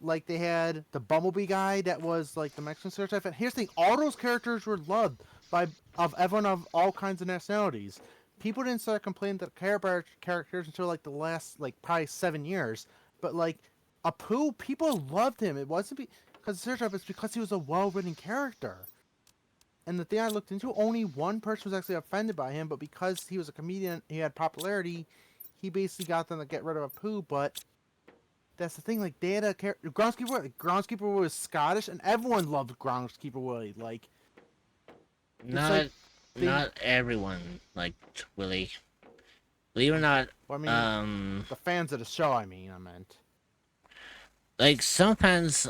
Like they had the Bumblebee guy that was like the Mexican stereotype. And here's the thing: all those characters were loved of everyone of all kinds of nationalities. People didn't start complaining that characters until like the last like probably 7 years. But like Apu, people loved him. It wasn't because the stereotype; it's because he was a well-written character. And the thing I looked into, only one person was actually offended by him, but because he was a comedian, he had popularity, he basically got them to get rid of Apu. But that's the thing, like they had a character, Groundskeeper was Scottish, and everyone loved Groundskeeper Willie. Like, Not everyone liked Willie. Believe it or not, well, I mean, the fans of the show. I meant. Like some fans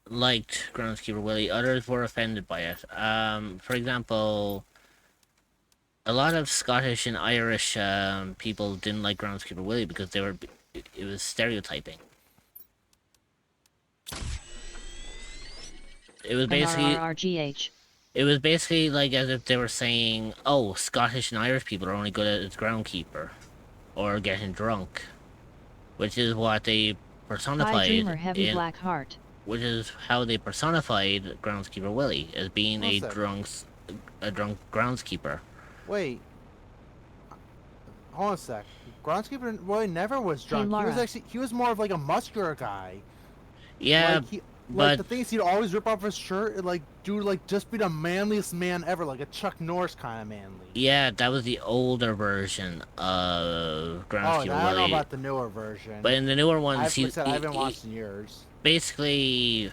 liked Groundskeeper Willie, others were offended by it. For example, a lot of Scottish and Irish people didn't like Groundskeeper Willie because it was stereotyping. It was basically RRRGH. It was basically like as if they were saying, "Oh, Scottish and Irish people are only good as groundkeeper, or getting drunk," which is what they personified. Dreamer Heavy Black Heart. Which is how they personified Groundskeeper Willie, as being a drunk groundskeeper. Wait. Hold on a sec. Groundskeeper Willie never was drunk. He was more of like a muscular guy. Yeah, but the thing is, he'd always rip off his shirt and like just be the manliest man ever, like a Chuck Norris kind of manly. Yeah, that was the older version of Groundskeeper Willie. I don't know about the newer version. But in the newer ones, I haven't watched in years. Basically,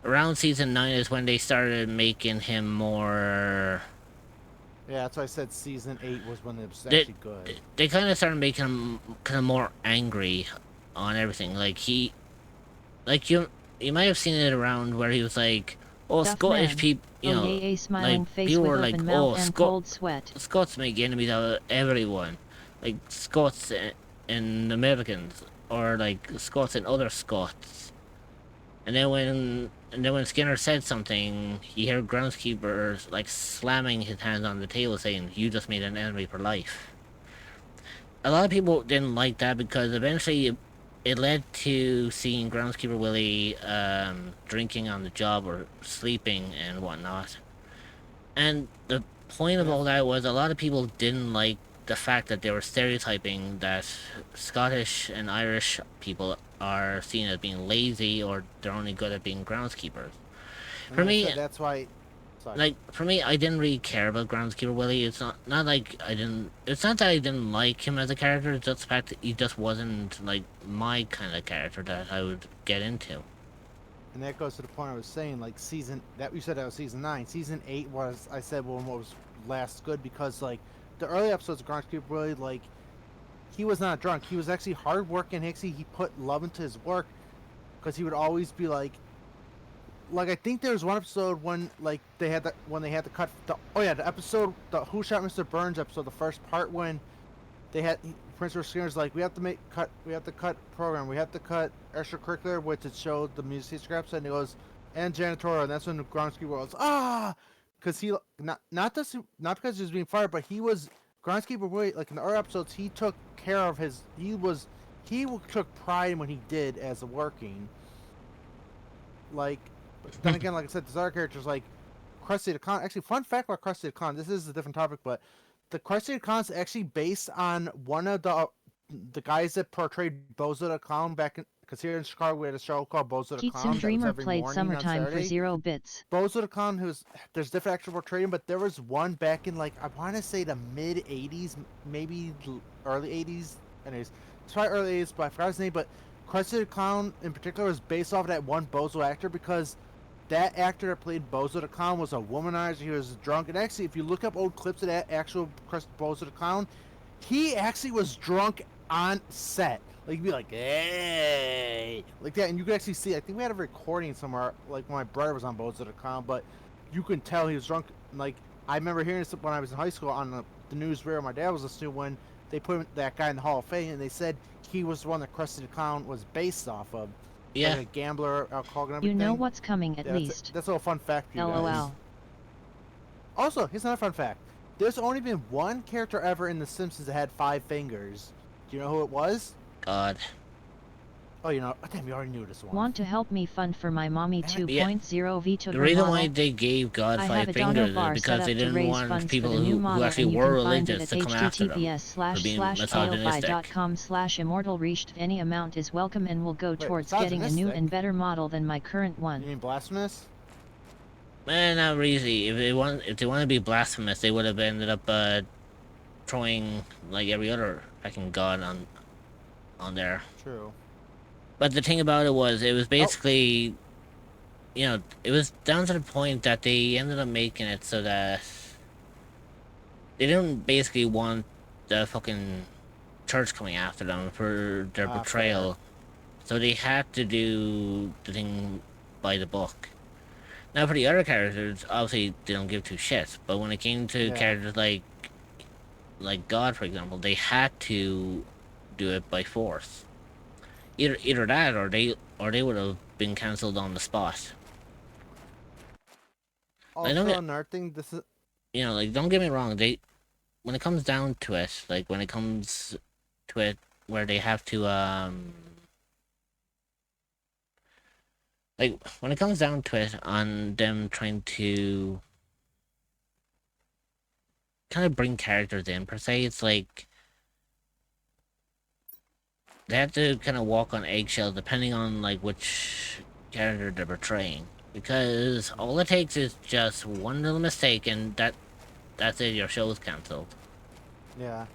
around season 9 is when they started making him more. Yeah, that's why I said season 8 was when it was actually good. They kind of started making him kind of more angry on everything. Like you might have seen it around where he was like, "Oh, Scottish people, you know, like people were like, oh, Scots make enemies out of everyone, like Scots and Americans, or like Scots and other Scots." And then when Skinner said something, you hear Groundskeeper like slamming his hands on the table, saying, "You just made an enemy for life." A lot of people didn't like that because eventually it led to seeing Groundskeeper Willie drinking on the job or sleeping and whatnot. And the point of all that was a lot of people didn't like the fact that they were stereotyping that Scottish and Irish people are seen as being lazy or they're only good at being groundskeepers. For me, that's why. Sorry. Like, for me, I didn't really care about Groundskeeper Willie. It's not like I didn't... It's not that I didn't like him as a character, it's just the fact that he just wasn't, like, my kind of character that I would get into. And that goes to the point I was saying, like season that you said that was season 9. Season 8 was I said well what was last good because like the early episodes of Gronkey really like he was not drunk. He was actually hardworking. Actually, he put love into his work because he would always be like I think there was one episode when like they had to cut the the episode the Who Shot Mr. Burns episode, the first part when they had Prince Skinner's like we have to cut program, we have to cut extracurricular, which it showed the music scraps, and he goes and janitorial, and that's when the Gronsky was because he not because he was being fired, but he was Gronsky really like in the early episodes he took care of he took pride in what he did as a working like. But then again, like I said, there's other characters like Krusty the Clown. Actually, fun fact about Krusty the Clown. This is a different topic, but the Krusty the Clown is actually based on one of the guys that portrayed Bozo the Clown back in. Because here in Chicago, we had a show called Bozo the Clown. Kitsune Dreamer played Summertime for 0 bits. Bozo the Clown, there's different actual portraying, but there was one back in like I want to say the mid '80s, maybe early '80s. Anyways, it's probably early '80s, but I forgot his name. But Krusty the Clown in particular was based off of that one Bozo actor because that actor that played Bozo the Clown was a womanizer. He was drunk. And actually, if you look up old clips of that actual Bozo the Clown, he actually was drunk on set. Like, he'd be like, hey, like that. And you could actually see, I think we had a recording somewhere, like when my brother was on Bozo the Clown, but you can tell he was drunk. Like, I remember hearing this when I was in high school on the news radio my dad was listening to when they put that guy in the Hall of Fame, and they said he was the one that Krusty the Clown was based off of. Yeah. Like a gambler, alcoholic, and everything. You know what's coming at least. That's a little fun fact for you guys. LOL. Also, here's another fun fact. There's only been one character ever in The Simpsons that had 5 fingers. Do you know who it was? God. Oh, you know, damn, you already knew this one. Want to help me fund for my mommy 2.0 V to The her reason model? why they gave God I 5 have a fingers dono is bar set because up they to didn't raise want funds people for the new who model, actually and you were can find it religious at to come after them for being misogynistic. https://aofi.com/immortal reached. Any amount is welcome and will go towards getting a new misogynistic? and better model than my current You one. mean blasphemous? Man, not really. If they want to be blasphemous, they would have ended up throwing like every other fucking god on there. True. But the thing about it was basically, you know, it was down to the point that they ended up making it so that they didn't basically want the fucking church coming after them for their betrayal. Fair. So they had to do the thing by the book. Now for the other characters, obviously they don't give two shits. But when it came to characters like God, for example, they had to do it by force. Either that, or they would have been cancelled on the spot. Also, another thing, this is... You know, like, don't get me wrong, when it comes down to it, where they have to, like, when it comes down to it, on them trying to kind of bring characters in, per se, it's like, they have to kind of walk on eggshells depending on, like, which character they're portraying. Because all it takes is just one little mistake, and that's it, your show's cancelled. Yeah.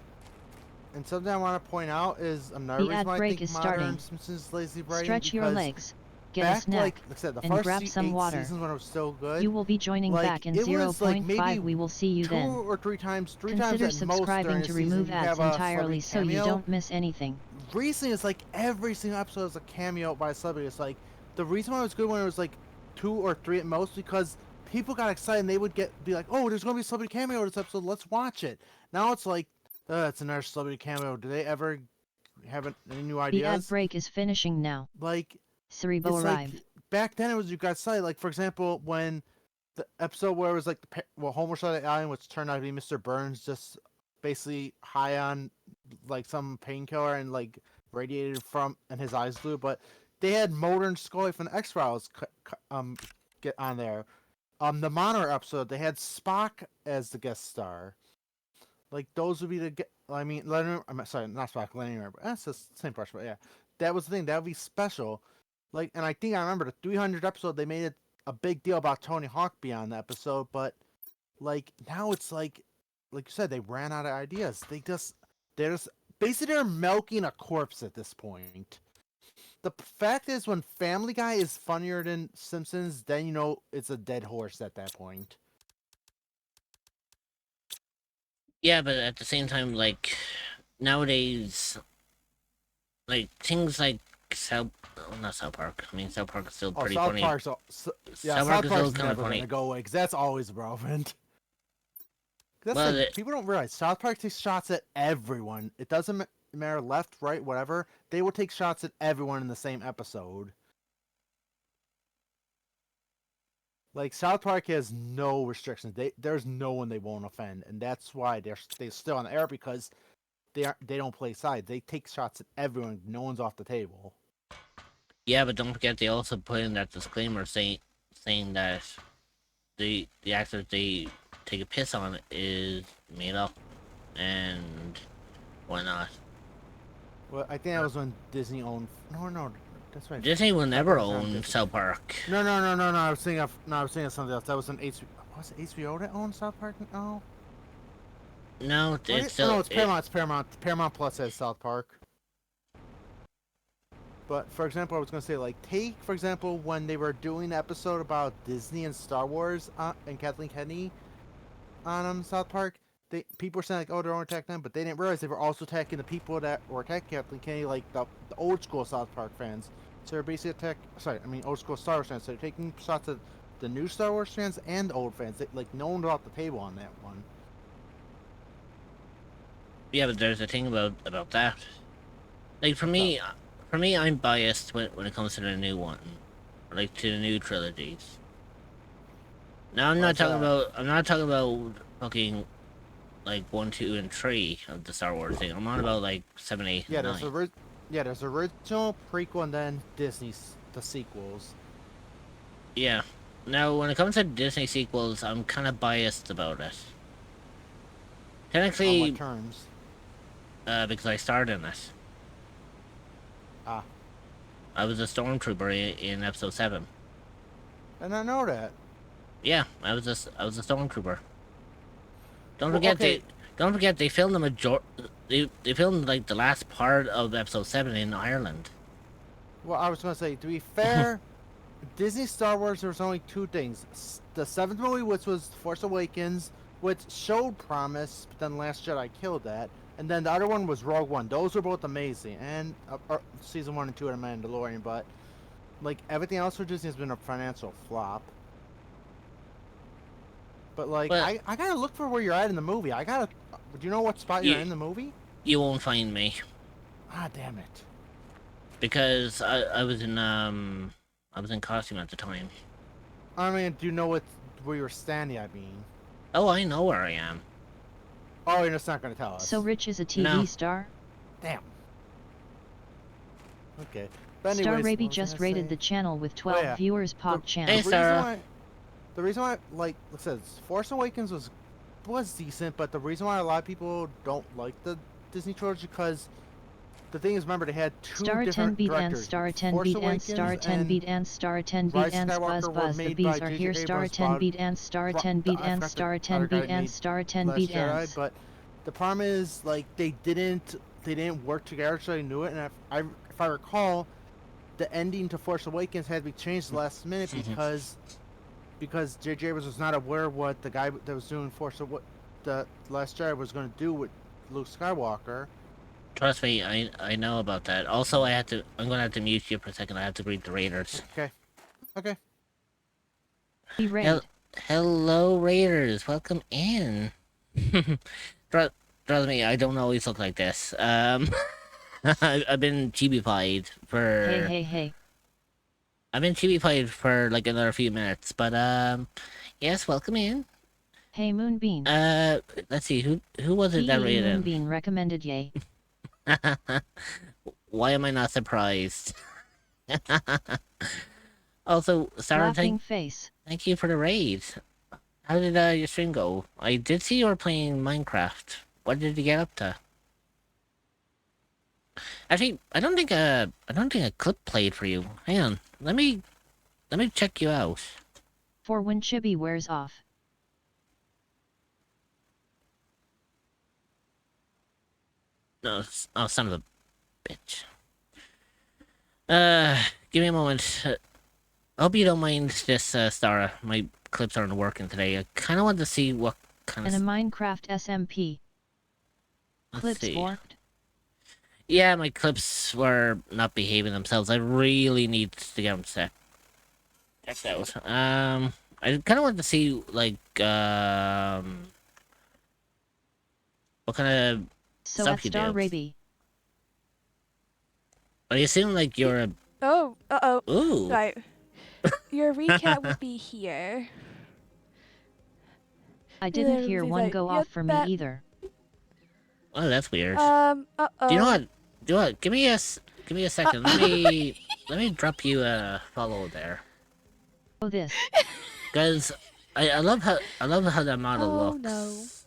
And something I want to point out is another reason why I think modern Simpsons lazy writing. Stretch your legs, get a snack, like I said, the and first grab some water. Seasons when it was so good. You will be joining back in 0.5. We will see you then. 2 or 3 times, Consider subscribing to remove ads entirely so you don't miss anything. Recently, it's like every single episode is a cameo by a celebrity. It's like the reason why it was good when it was like 2 or 3 at most, because people got excited and they would be like, oh, there's gonna be a celebrity cameo this episode, let's watch it. Now it's like, it's another celebrity cameo. Do they ever have any new ideas? The ad break is finishing now. Like, Cerebro arrived. Like, back then it was you got excited. Like, for example, when the episode where it was like Homer shot at the alien, which turned out to be Mr. Burns, just basically high on like some painkiller and like radiated from, and his eyes blew. But they had Mulder and Scully from the X-Files get on there. The Monitor episode, they had Spock as the guest star. Like, those would be Leonard, I'm sorry, not Spock, Leonard, but that's the same brush, but yeah. That was the thing, that would be special. Like, and I think I remember the 300th episode, they made it a big deal about Tony Hawk being on the episode, but, like, now it's like you said, they ran out of ideas. They're basically they're milking a corpse at this point. the fact is, when Family Guy is funnier than Simpsons, then you know it's a dead horse at that point. Yeah, but at the same time, like nowadays, like things like South, oh, not South Park. I mean, South Park is still Oh, pretty South funny. Park's yeah, South Park South is Park's still kind of never funny. gonna go away because that's always relevant. That's Well, like people don't realize South Park takes shots at everyone. It doesn't matter left, right, whatever. They will take shots at everyone in the same episode. Like South Park has no restrictions. There's no one they won't offend, and that's why they're still on the air because they don't play sides. They take shots at everyone. No one's off the table. yeah, but don't forget they also put in that disclaimer saying that the actors they take a piss on is made up and whatnot. Well, I think that was when Disney owned. No, that's right. Disney will South never Park's not own Disney. South Park. No. I was thinking of something else. That was an HBO. Was it HBO that owned South Park? No. No, it's still No, it's Paramount. It's Paramount. Paramount Plus has South Park. But for example, I was gonna say take for example when they were doing the episode about Disney and Star Wars and Kathleen Kennedy on South Park. People were saying like, oh, they're only attacking them, but they didn't realize they were also attacking the people that were attacking Kathleen Kennedy, like the old school South Park fans. So they're basically old school Star Wars fans. So they're taking shots at the new Star Wars fans and old fans. No one off the table on that one. yeah, but there's a thing about that. Like for me, I'm biased when it comes to the new one, like to the new trilogies. Now I'm not talking about fucking like 1, 2, and 3 of the Star Wars thing. I'm on about like 7, 8, Yeah, and 9. there's original, prequel, and then Disney's the sequels. Yeah. Now when it comes to Disney sequels, I'm kind of biased about it. On Technically, what terms? because I starred in it. Ah, I was a stormtrooper in episode 7. and I know that. Yeah, I was a stormtrooper. Don't Well, forget okay. don't forget they filmed they filmed like the last part of episode 7 in Ireland. Well, I was gonna say, to be fair, Disney Star Wars, there was only two things. The seventh movie, which was Force Awakens, which showed promise, but then Last Jedi killed that. And then the other one was Rogue One. Those were both amazing. And season 1 and 2 of The Mandalorian, but like everything else for Disney has been a financial flop. But like, Well, I gotta look for where you're at in the movie. Do you know what spot you're in the movie? You won't find me Ah, damn it. because I was in costume at the time. I mean, do you know where you're standing? I mean. Oh, I know where I am. Oh, you're just not gonna tell us. So Rich is a TV No. star? Damn. Okay. But Star anyways, Raby what was I just gonna rated say? the channel with 12 yeah. viewers. Pog The channel. Hey, Sarah. the reason why, like I said, Force Awakens was decent, but the reason why a lot of people don't like the Disney trilogy because the thing is, remember they had two Star 10 different beat and directors. star 10 Force beat and Awakens star 10 and beat and star 10 beat Rise and of buzz Skywalker were buzz. The made bees by are J.J. here. Star Abrams 10 about beat and star 10 beat I and forgot star the 10 other guy beat and made star 10 Last beat Jedi, ants. but the problem is like they didn't work together, so they knew it. And if I recall, the ending to Force Awakens had to be changed last minute because J.J. Abrams was not aware what the guy that was doing the Last Jedi was going to do with Luke Skywalker. Trust me, I know about that. Also, I'm gonna have to mute you for a second. I have to greet the Raiders. Okay. Be raid. Hello, Raiders. Welcome in. Trust me, I don't always look like this. I've been chibified for. Hey. I've been chibified for like another few minutes, but yes, welcome in. Hey Moonbean. Let's see who was it that rated? Moonbean recommended yay. Why am I not surprised? Also, Sarah, Laughing face. thank you for the raid. How did your stream go? I did see you were playing Minecraft. What did you get up to? Actually, I don't think a clip played for you. Hang on, let me check you out. For when chibi wears off. No, oh son of a bitch. Give me a moment. I hope you don't mind this, Stara. My clips aren't working today. I kind of want to see what kind And a of... Minecraft SMP. Let's Clips see. forked. Yeah, my clips were not behaving themselves. I really need to get them set. Checked out. I kind of want to see, like, what kind of So at stuff you Star do. Raby. I assume, like, you're a... Oh, uh-oh. Ooh. Right. Your recap would be here. I didn't hear He's one like, go off yep, for me that. either. Oh, that's weird. Do you know Uh-oh. what? Do you know what? Give me a second. Let me drop you a follow there. Oh this. Guys, I love how that model Oh, no. looks.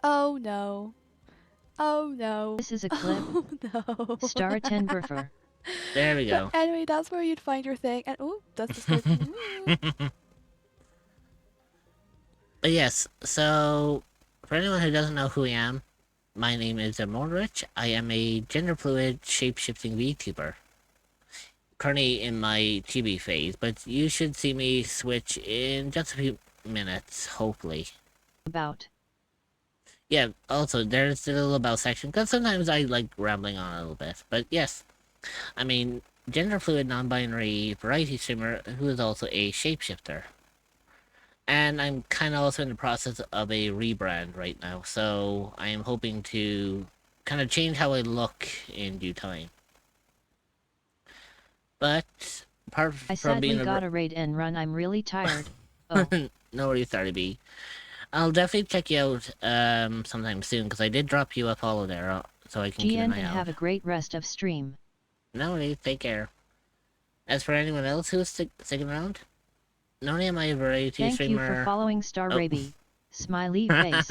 Oh, no. Oh, no. This is a clip. Oh, no. Star 10 Burfer. There we But go. anyway, that's where you'd find your thing. And, oh, that's the scope. But yes, so for anyone who doesn't know who I am, my name is Morrich. I am a gender fluid shape-shifting VTuber. Currently in my chibi phase, but you should see me switch in just a few minutes, hopefully. About. Yeah, also, there's a little about section, because sometimes I like rambling on a little bit. But yes, I mean, gender fluid, non-binary variety streamer who is also a shapeshifter. And I'm kind of also in the process of a rebrand right now, so I am hoping to kind of change how I look in due time. But apart I from being sadly got a raid and run. I'm really tired. Oh. No worries, Starty B. I'll definitely check you out sometime soon, because I did drop you a follow there, so I can keep an GN eye and out. have a great rest of stream. No worries, take care. As for anyone else who is sticking around, not only am I a variety Thank streamer... you for following Star Oh. Raby. Smiley face.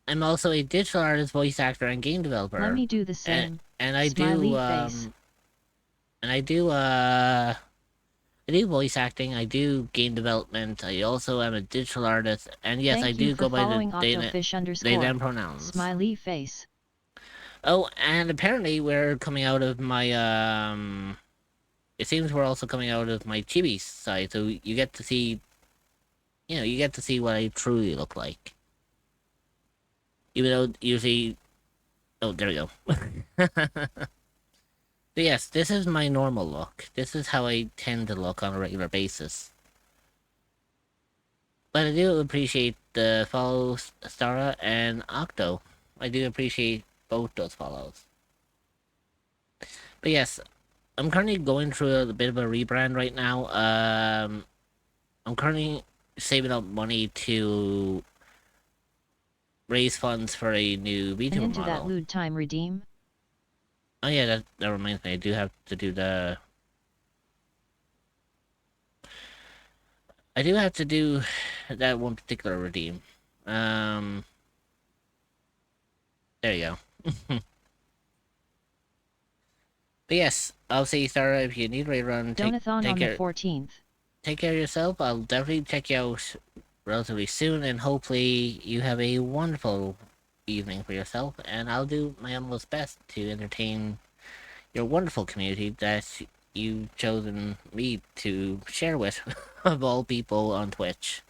I'm also a digital artist, voice actor, and game developer. Let me do the same. And I Smiley do, face. and I do voice acting, I do game development, I also am a digital artist, and yes, Thank I you do for go by the following they Octofish_. them pronouns. Smiley face. Oh, and apparently we're coming out of my, it seems we're also coming out of my chibi side, so you get to see, you get to see what I truly look like. Even though usually... Oh, there we go. But yes, this is my normal look. This is how I tend to look on a regular basis. But I do appreciate the follows, Stara and Octo. I do appreciate both those follows. But yes, I'm currently going through a bit of a rebrand right now. I'm currently saving up money to raise funds for a new And VTuber into that model. lewd time redeem. Oh yeah, that reminds me. I do have to do the... I do have to do that one particular redeem. There you go. But yes, I'll see you, Sarah, if you need a run. Donathon on the 14th. Take care of yourself. I'll definitely check you out relatively soon, and hopefully you have a wonderful evening for yourself, and I'll do my utmost best to entertain your wonderful community that you've chosen me to share with, of all people on Twitch.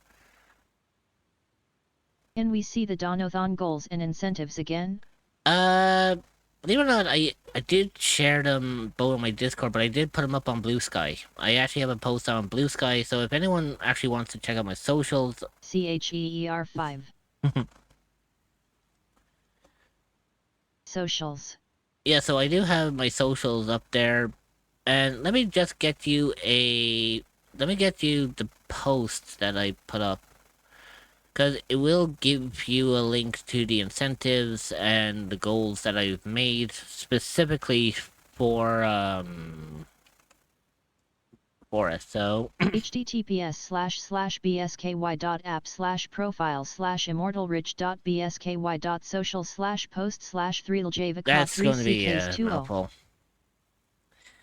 Can we see the Donathon goals and incentives again? Believe it or not, I did share them both on my Discord, but I did put them up on Blue Sky. I actually have a post on Blue Sky, so if anyone actually wants to check out my socials... CHEER 5. Socials. Yeah, so I do have my socials up there, and let me just get you a... Let me get you the post that I put up. Because it will give you a link to the incentives and the goals that I've made specifically for it. So https://bsky.app/profile/immortalrich.bsky.social/post/3ljavicot that's going to be 3ck20. helpful.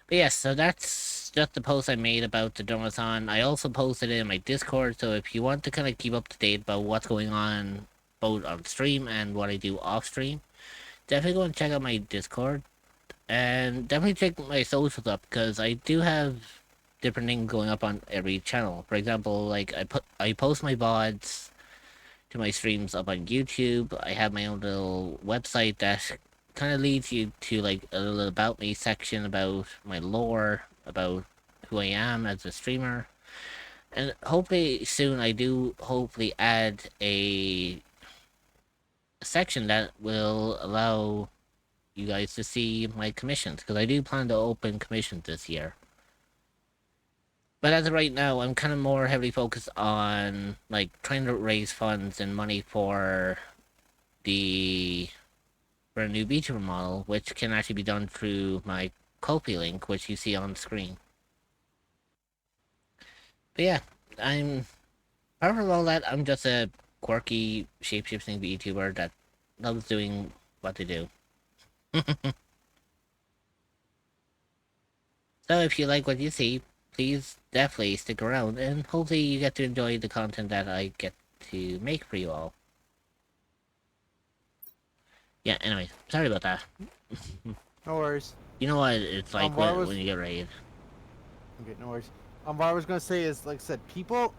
But yes, so that's just the post I made about the Donathon. I also posted it in my Discord, so if you want to kind of keep up to date about what's going on both on stream and what I do off stream, definitely go and check out my Discord. And definitely check my socials up because I do have different things going up on every channel. For example, like I post my VODs to my streams up on YouTube. I have my own little website that kind of leads you to like a little about me section about my lore, about who I am as a streamer. And hopefully soon I do hopefully add a section that will allow you guys to see my commissions because I do plan to open commissions this year. But as of right now, I'm kind of more heavily focused on like trying to raise funds and money for the for a new VTuber model, which can actually be done through my Ko-fi link, which you see on screen. But yeah, I'm apart from all that, I'm just a quirky shape-shifting VTuber that loves doing what they do. So if you like what you see, please definitely stick around, and hopefully you get to enjoy the content that I get to make for you all. Yeah, anyway, sorry about that. No worries. You know what it's like when you get raided. Okay, no worries. What I was gonna say is, like I said, people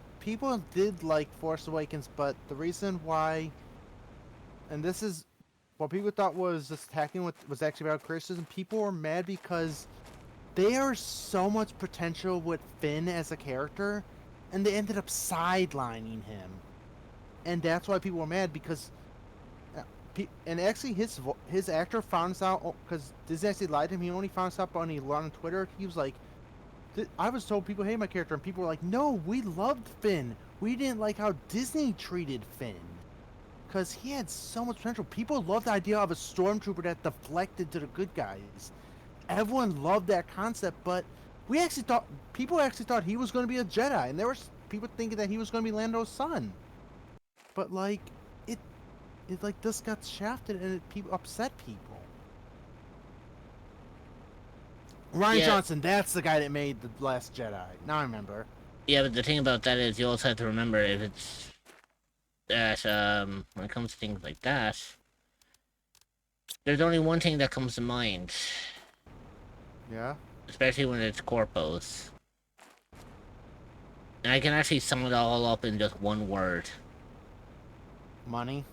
did like Force Awakens, but the reason why, and this is what people thought was just attacking what was actually about criticism. People were mad because there is so much potential with Finn as a character, and they ended up sidelining him, and that's why people were mad because. And actually, his actor found out because Disney actually lied to him. He only found out when he learned on Twitter. He was like, "I was told people hate my character," and people were like, "No, we loved Finn. We didn't like how Disney treated Finn, because he had so much potential. People loved the idea of a stormtrooper that deflected to the good guys. Everyone loved that concept, but people actually thought he was going to be a Jedi, and there were people thinking that he was going to be Lando's son. But like, it like this got shafted and people upset people. Ryan Johnson, that's the guy that made The Last Jedi. Now I remember. Yeah, but the thing about that is you also have to remember if it's that when it comes to things like that, there's only one thing that comes to mind. Yeah? Especially when it's corpos. And I can actually sum it all up in just one word. Money?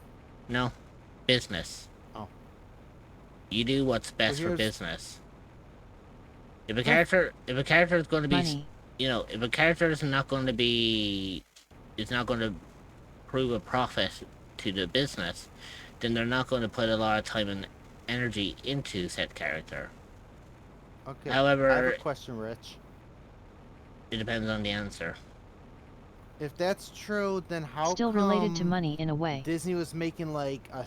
No. Business. Oh. You do what's best for business. If a character is going to be Money. You know, if a character is not going to prove a profit to the business, then they're not going to put a lot of time and energy into said character. Okay. However, I have a question, Rich. It depends on the answer. If that's true, then how Still come related to money in a way. Disney was making like a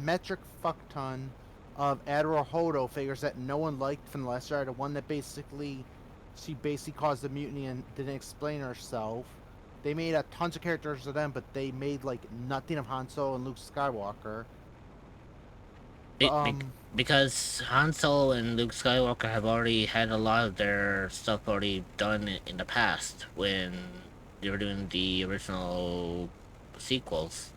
metric fuck ton of Admiral Hodo figures that no one liked from The Last Jedi, the one that she basically caused the mutiny and didn't explain herself. They made a tons of characters of them, but they made like nothing of Han Solo and Luke Skywalker. Because Han Solo and Luke Skywalker have already had a lot of their stuff already done in the past when they were doing the original sequels.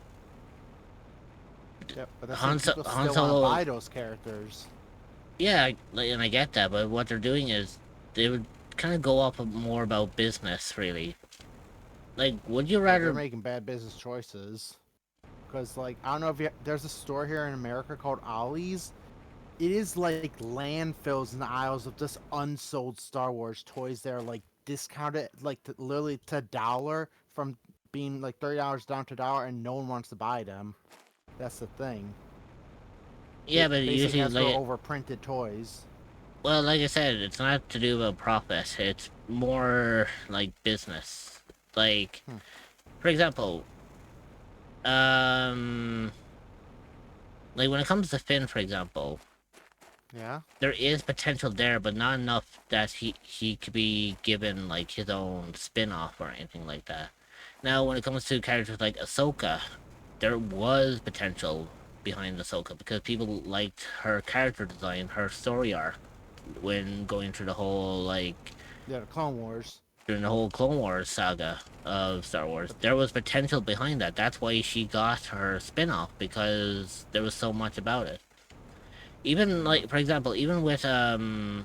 Yep, but that's Han Solo buy those characters. Yeah, and I get that, but what they're doing is they would kind of go off of more about business, really. Like, would you rather... They're making bad business choices. Because, like, I don't know if there's a store here in America called Ollie's. It is like landfills in the aisles of just unsold Star Wars toys that are, like, discounted, like, literally to $1 from being, like, $30 down to $1, and no one wants to buy them. That's the thing. Yeah, but usually, like, overprinted toys. Well, like I said, it's not to do about profit. It's more like business. Like, for example, like when it comes to Finn, for example, yeah, there is potential there, but not enough that he could be given like his own spin-off or anything like that. Now, when it comes to characters like Ahsoka, there was potential behind Ahsoka because people liked her character design, her story arc. When going through the whole, like... Yeah, the Clone Wars. During the whole Clone Wars saga of Star Wars. There was potential behind that. That's why she got her spin-off, because there was so much about it. Even like, for example, even with the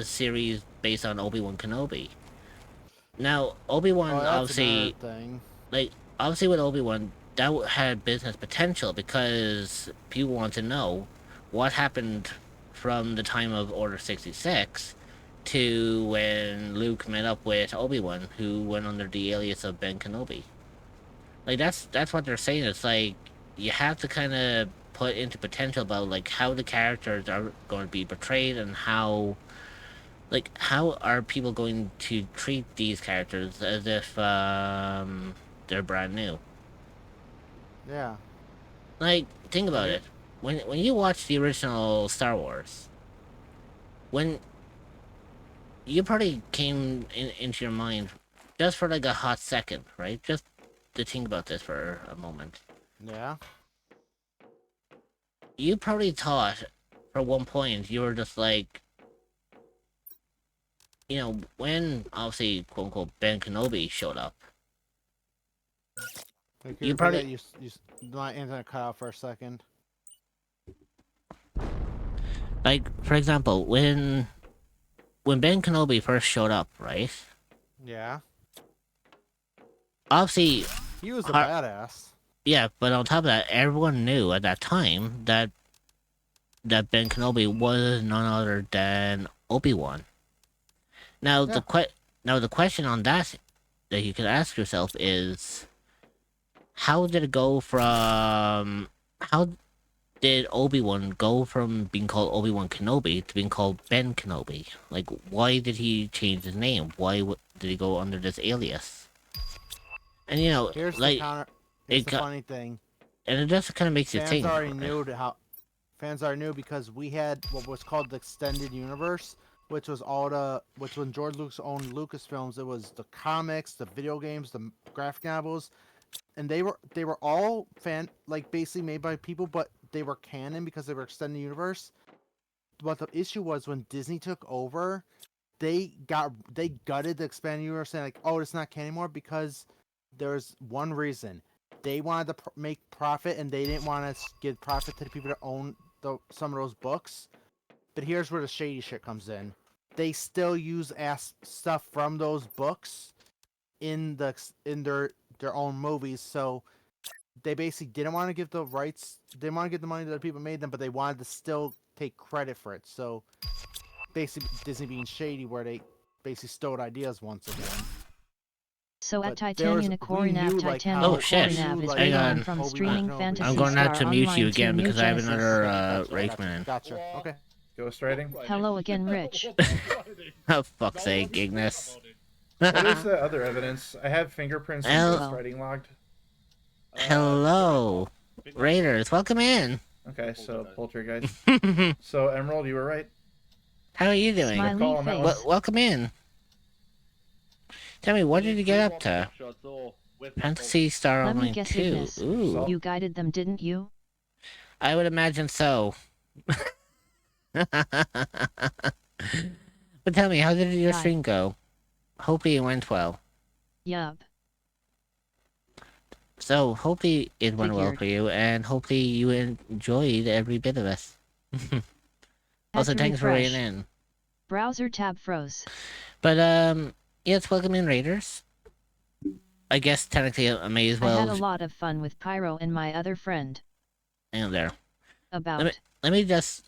series based on Obi-Wan Kenobi. Now, Obi-Wan Oh, that's another obviously, thing. like, obviously with Obi-Wan, that had business potential because people want to know what happened from the time of Order 66 to when Luke met up with Obi-Wan, who went under the alias of Ben Kenobi. Like, that's what they're saying. It's like, you have to kind of put into potential about, like, how the characters are going to be portrayed and how, like, how are people going to treat these characters as if they're brand new? Yeah. Like, think And about here, it. When you watch the original Star Wars, when you probably came into your mind just for like a hot second, right? Just to think about this for a moment. yeah. You probably thought for one point you were just like, when obviously quote unquote Ben Kenobi showed up, Like, you forget probably my internet cut out for a second. like, for example, when Ben Kenobi first showed up, right? Yeah. Obviously, He was a har- badass. yeah, but on top of that, everyone knew at that time that Ben Kenobi was none other than Obi-Wan. Now Yeah. now the question on that you could ask yourself is, how did it go from how did Obi-Wan go from being called Obi-Wan Kenobi to being called Ben Kenobi? Like, why did he change his name? Why did he go under this alias? And Here's the like, counter. Here's it the got, funny thing. and it just kind of makes you Fans think. already knew how. Fans already knew because we had what was called the extended universe, which was which when George Lucas owned Lucasfilms, it was the comics, the video games, the graphic novels, and they were all basically made by people, but they were canon because they were extended universe. But the issue was when Disney took over, they gutted the expanded universe, saying like, oh, it's not canon anymore because there's one reason. They wanted to make profit, and they didn't want to give profit to the people that own some of those books. But here's where the shady shit comes in. They still use ass stuff from those books in their own movies. So they basically didn't want to give the rights. They didn't want to give the money to the people who made them, but they wanted to still take credit for it. So basically, Disney being shady, where they basically stole ideas once again. So at But there was Titania we knew Coronab like Titania Oh how shit! Coronab is Hang reborn on. from Obi-Wan streaming Kenobi. I'm Fantasy going to have Star to mute you Online to again New because I have Genesis. another Gotcha, rage gotcha, man. gotcha. Okay. Ghostwriting? Hello again, Rich. Oh fuck's sake, Ignis. What is the other evidence? I have fingerprints and Hell- ghostwriting logged. Hello, Raiders. Welcome in. Okay, so poltergeist. So Emerald, you were right. How are you doing? Smiley call on that one. face. Welcome in. Tell me, what did you get up to? Fantasy Star Let me Online guess, 2. Ignis. Ooh, You guided them, didn't you? I would imagine so. But tell me, how did your Hi. stream go? Hopefully it went well. Yup. So, hopefully it went well Figured. for you, and hopefully you enjoyed every bit of it. Also, to thanks for refresh. weighing in. Browser tab froze. But, yes, welcome in, Raiders. I guess technically I may as I had a well lot of fun with Pyro and my other friend. hang on there. About. Let me just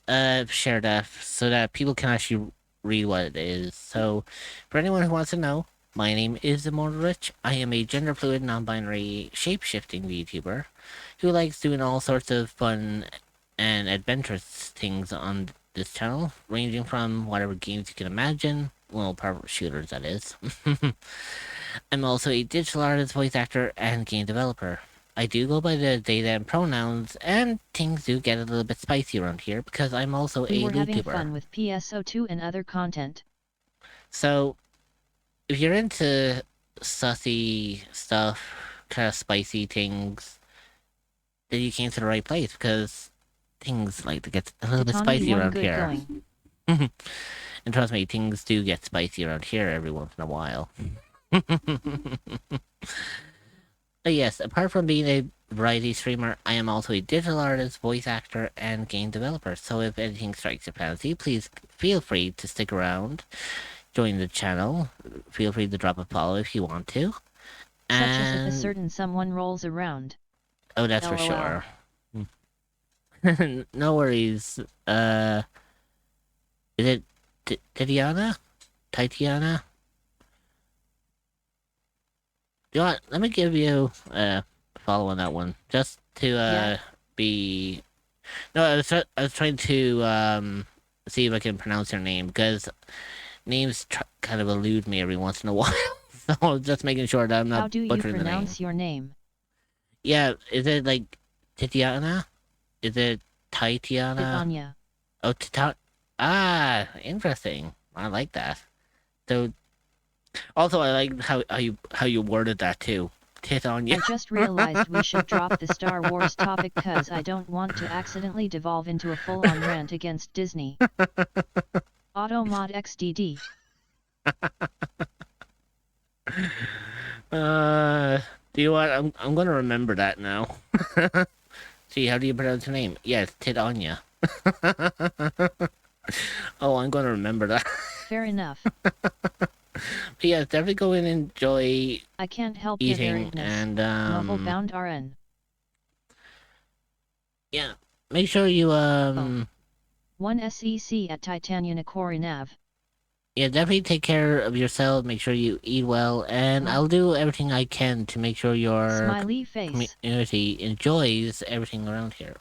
share that so that people can actually read what it is. So, for anyone who wants to know, my name is Immortal Rich. I am a gender fluid, non-binary, shape-shifting VTuber who likes doing all sorts of fun and adventurous things on this channel, ranging from whatever games you can imagine, well, power shooters that is. I'm also a digital artist, voice actor, and game developer. I do go by the they them pronouns, and things do get a little bit spicy around here because I'm also We a were having YouTuber. fun with PSO2 and other content. So, if you're into sussy stuff, kind of spicy things, then you came to the right place because things like to get a little bit Katana, spicy you won around good here. going. And trust me, things do get spicy around here every once in a while. But yes, apart from being a variety streamer, I am also a digital artist, voice actor, and game developer. So if anything strikes your fancy, please feel free to stick around, join the channel. Feel free to drop a follow if you want to. Such as if a And certain someone rolls around. oh, that's for LOL. sure. No worries. Is it Titiana? Titiana? You know what? Let me give you a follow on that one, just to Yeah. be. No, I was trying to see if I can pronounce your name because names kind of elude me every once in a while. So I was just making sure that I'm not How do you butchering the name. pronounce your name? Yeah, is it like Titiana? Is it Titiana? Titania. Oh, Tita. Ah, interesting. I like that. So, also I like how you worded that too. Titania. I just realized we should drop the Star Wars topic cause I don't want to accidentally devolve into a full-on rant against Disney. Automod XDD. Do you what? I'm gonna remember that now. See, how do you pronounce your name? Yes, Titania. Oh, I'm gonna remember that. Fair enough. But yeah, definitely go and enjoy I can't help your eating variedness. and Mobile bound RN. yeah. Make sure you 1 SEC at Titania Nakori Nav. yeah, definitely take care of yourself. Make sure you eat well, and I'll do everything I can to make sure your Smiley face. community enjoys everything around here.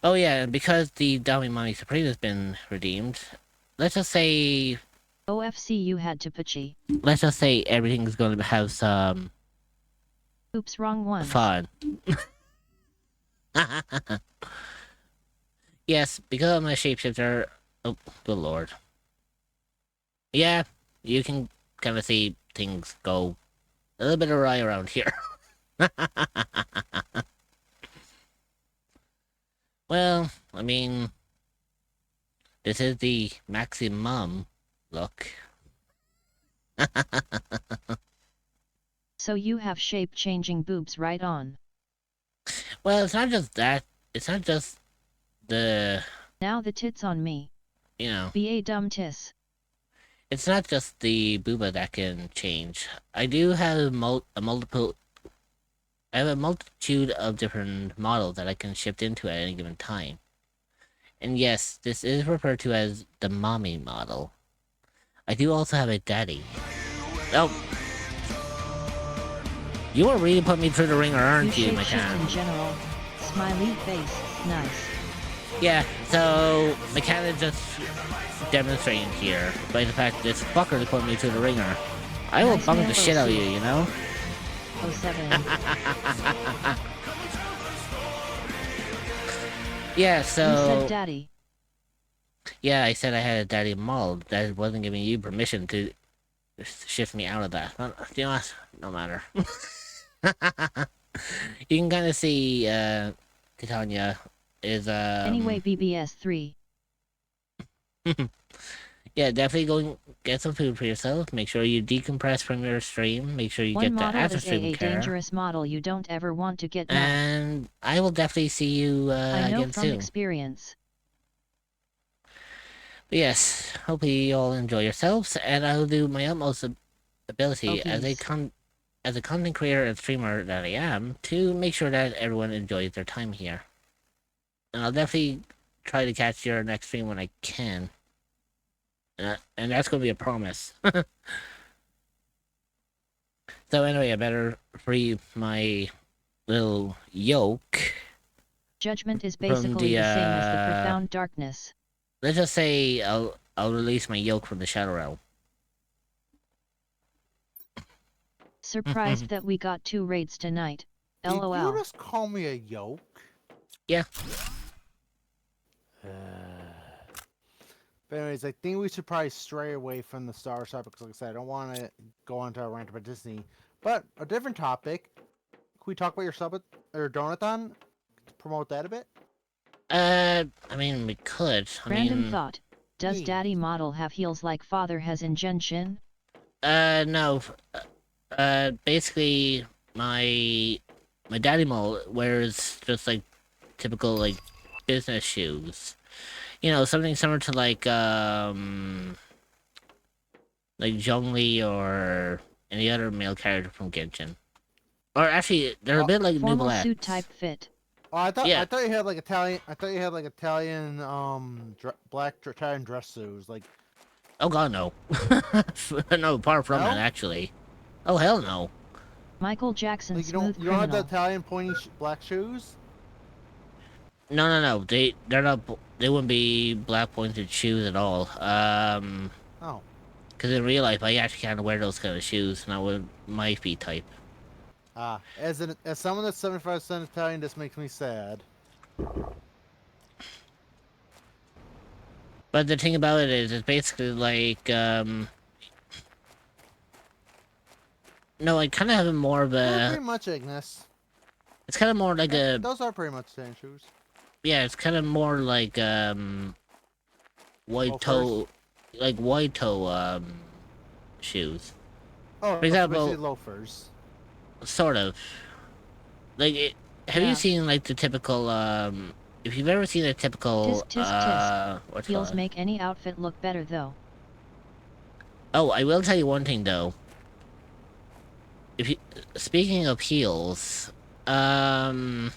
Oh yeah, and because the Dami Mommy Supreme has been redeemed, let's just say OFC you had to Pachi. everything's going to have some Oops, wrong ones. fun. Yes, because I'm a shapeshifter. Oh, good lord. Yeah, you can kind of see things go a little bit awry around here. Well, I mean, this is the maximum look. So you have shape-changing boobs right on. Well, it's not just that. It's not just the, Now the tits on me. you know, Be a dumb tis. it's not just the booba that can change. I do have I have a multitude of different models that I can shift into at any given time. And yes, this is referred to as the mommy model. I do also have a daddy. Oh! You are really putting me through the ringer, aren't you, shapeshift McCann? in general. Smiley face. Nice. Yeah, so McCann is just demonstrating here by the fact that this fucker is putting me through the ringer. I will Nice bunk man, the shit out of OC. you, you know? 07. Yeah, You so... said daddy. Yeah, I said I had a daddy model. That wasn't giving you permission to shift me out of that. But, you know what? No matter. You can kind of see, Titania is, Anyway BBS 3. yeah, definitely go and get some food for yourself. Make sure you decompress from your stream. Make sure you One get the model after is stream a care. dangerous model you don't ever want to get now. And I will definitely see you, I know again from soon. experience. But yes, hopefully you all enjoy yourselves, and I'll do my utmost ability as a Okies. as a content creator and streamer that I am to make sure that everyone enjoys their time here. And I'll definitely try to catch your next stream when I can. And that's going to be a promise. So anyway, I better free my little yoke. Judgment is From basically the, the same as the profound darkness. Let's just say I'll release my yoke from the Shadow Realm. Surprised that we got 2 raids tonight. Did LOL. you just call me a yoke? Yeah. But anyways, I think we should probably stray away from the Star Wars topic because, like I said, I don't want to go on to a rant about Disney. But a different topic. Can we talk about your sub or Donathon? Promote that a bit. I mean, we could. Random thought. Does Yeah. daddy model have heels like father has in Genshin? No. Basically, my my daddy mall wears just like typical like business shoes. You know, something similar to like Zhongli or any other male character from Genshin. Or actually, they're a Oh, bit like Formal Nooblettes. suit type fit. oh, I Yeah. thought you had like Italian. I thought you had like Italian black Italian dress suits. Like Oh god, no. No, apart from that, no, actually. Oh hell no. Michael Jackson like smooth you don't have the criminal. Italian pointy black shoes. No, no, no. They're not. They wouldn't be black pointed shoes at all. Oh, Because in real life, I actually can't wear those kind of shoes, and I would my feet type. as someone that's 75% Italian, this makes me sad. But the thing about it is, it's basically like no, I kind of have more of They're a. pretty much Ignis. It's kind of more like a. Those are pretty much Italian shoes. Yeah, it's kind of more like white toe, like white toe shoes. Oh, For example- basically loafers. Sort of. Like, have Yeah. you seen like the typical if you've ever seen a typical Tisk, tisk, tisk. what's it Heels called? make any outfit look better though. Oh, I will tell you one thing though. If you speaking of heels, my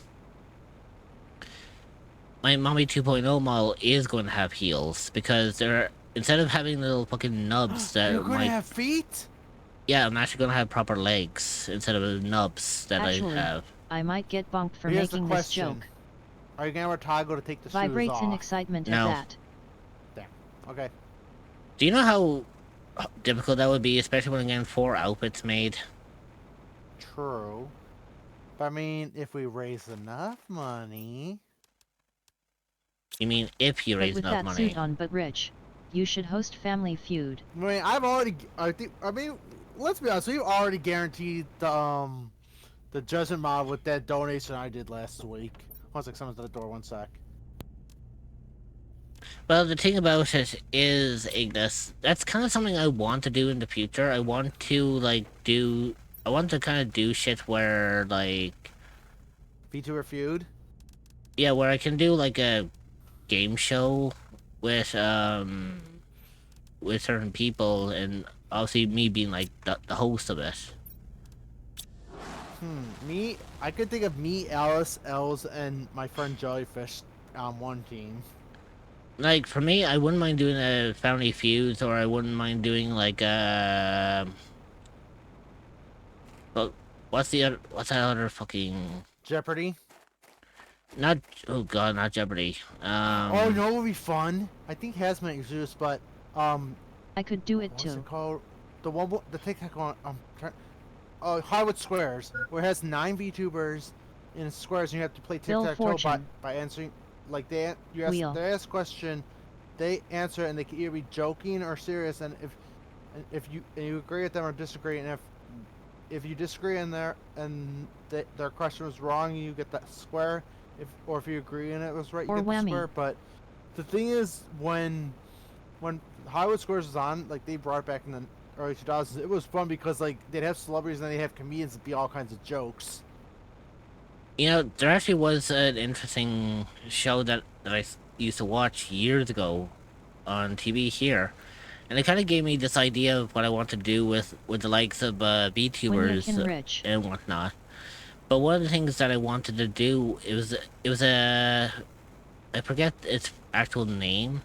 Mommy 2.0 model is going to have heels because they're instead of having little fucking nubs that You're gonna might have feet? yeah, I'm actually going to have proper legs instead of the nubs that Actually, I have. I might get bonked for Here's the making this question. joke. Are you gonna have a toggle to take the Vibrates shoes in off? excitement No. at that. Okay. Do you know how difficult that would be, especially when getting 4 outfits made? True. But I mean, if we raise enough money. You mean if you But raise with enough that money? suit on but rich. You should host Family Feud. I mean, I've already. I mean, let's be honest. We've already guaranteed the judgment mod with that donation I did last week. One sec, someone's at the door. One sec. Well, the thing about it is, Ignis, that's kind of something I want to do in the future. I want to, I want to kind of do shit where, like, VTuber feud. yeah, where I can do, like, a game show with certain people, and obviously me being, like, the host of it. Me. I could think of me, Alice, Els, and my friend Jellyfish on one team. Like, for me, I wouldn't mind doing a Family Feuds, or I wouldn't mind doing, like, but what's that other fucking... Jeopardy. Not, oh god, not Jeopardy. Oh no, it would be fun. I think Hazmat exists, but I could do it what's too. it called? The one, the TikTok one. Hollywood Squares, where it has 9 VTubers in squares, and you have to play Bill tic-tac-toe Fortune. by answering, like they Wheel. ask a question, they answer, and they can either be joking or serious. And if you agree with them or disagree, and if you disagree in there and their question was wrong, you get that square. If you agree and it was right, you Or get the whammy. square. But the thing is, when Hollywood Squares was on, like they brought it back in the early 2000s, it was fun because like they'd have celebrities and they'd have comedians and be all kinds of jokes. You know, there actually was an interesting show that I used to watch years ago on TV here, and it kind of gave me this idea of what I want to do with the likes of When VTubers Nick and Rich. and whatnot. But one of the things that I wanted to do, it was a, I forget its actual name,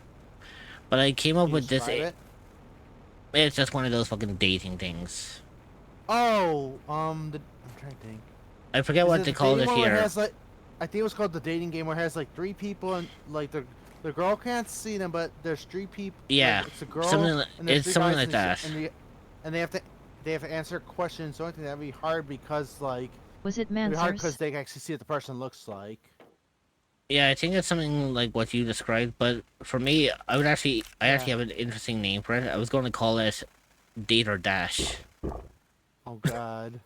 but I came up Can you with this. describe it? It's just one of those fucking dating things. Oh, I'm trying to think. I forget Is what it they the called dating it one where here. has, like, I think it was called the dating game, where it has like 3 people and like the girl can't see them, but there's 3 people. Yeah, like, it's a girl. something like- and there's it's 3 something guys like that. And they have to answer questions. So I think that'd be hard because like Was it it'd be hard because Mansers? they can actually see what the person looks like. Yeah, I think it's something like what you described, but for me, I actually have an interesting name for it. I was going to call it Date or Dash. Oh God.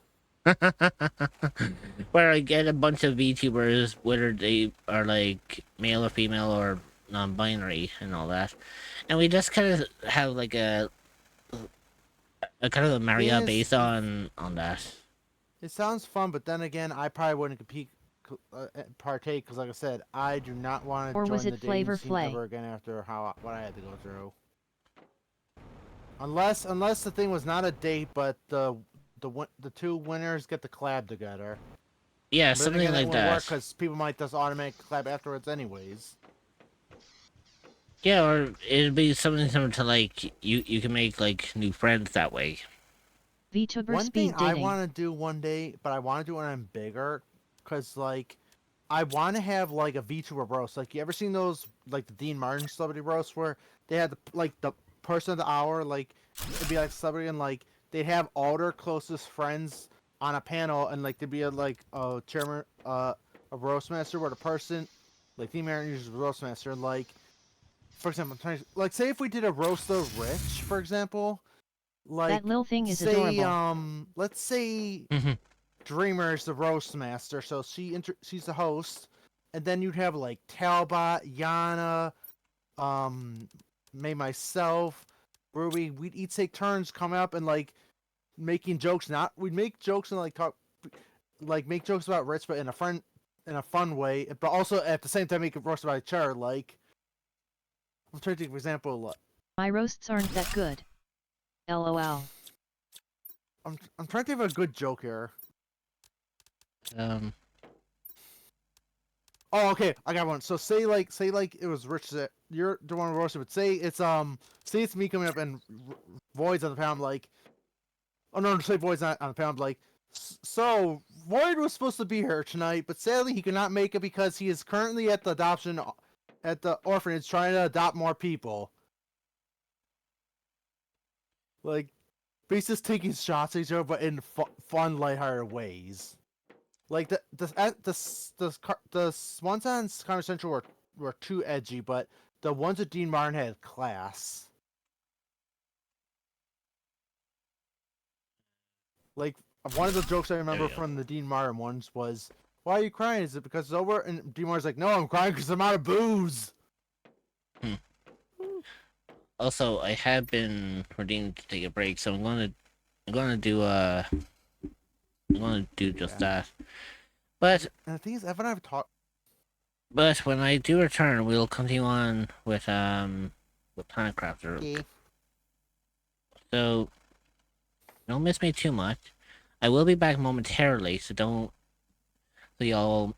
Where I get a bunch of VTubers, whether they are like male or female or non-binary and all that, and we just kind of have like a kind of a Maria Yes. based on that. It sounds fun, but then again, I probably wouldn't partake because, like I said, I do not want to Or was join it the dating Flavor scene Flay? ever again after what I had to go through. Unless the thing was not a date, but the two winners get to collab together. Yeah, But then something again, that like wouldn't work that. because people might just automatically collab afterwards, anyways. Yeah, or it'd be something similar to like you can make like new friends that way. VTuber One thing speed I dating. want to do one day, but I want to do it when I'm bigger, because like I want to have like a VTuber roast. Like, you ever seen those like the Dean Martin celebrity roast where they had the person of the hour, like it'd be like celebrity, and like they'd have all their closest friends on a panel, and like there'd be a chairman, a roast master, where the person like Dean Martin uses a roast master, and like, for example, like say if we did a roast the rich, for example, like That little thing is say adorable. let's say Dreamer is the roast master, so she's the host, and then you'd have like Talbot, Yana, um, May, myself, Ruby. We'd each take turns coming up and like making jokes. Not we'd make jokes and like talk, like make jokes about Rich, but in a fun way. But also at the same time make a roast about each other. Like, I'm trying to think, for example, My roasts aren't that good. LOL. I'm trying to think of a good joke here. Um, Oh, okay, I got one. So say like it was Rich that you're the one roasted, but say it's me coming up and Void's on the pound, like, oh no, say Void's not on the pound, like, so Void was supposed to be here tonight, but sadly he could not make it because he is currently at the orphanage trying to adopt more people. Like, but he's just taking shots at each other, but in fun, lighthearted ways. Like the ones on Comedy Central were too edgy, but the ones with Dean Martin had class. Like, one of the jokes I there remember we go. from the Dean Martin ones was, "Why are you crying? Is it because it's over?" And Dean Martin's like, "No, I'm crying because I'm out of booze." Also, I have been redeemed to take a break, so I'm gonna do just Yeah. that. But And the thing is, Evan and I've talked. when I do return, we'll continue on with Planet Crafter. Yeah. So don't miss me too much. I will be back momentarily, so y'all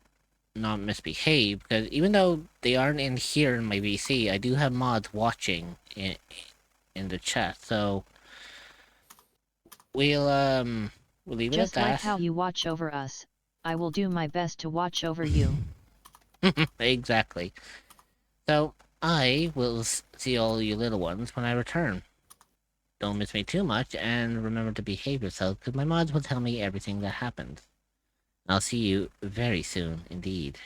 not misbehave, because even though they aren't in here in my VC, I do have mods watching in the chat. So we'll leave it at Just like that. how you watch over us, I will do my best to watch over you. Exactly. So I will see all you little ones when I return. Don't miss me too much, and remember to behave yourself, because my mods will tell me everything that happens. I'll see you very soon indeed.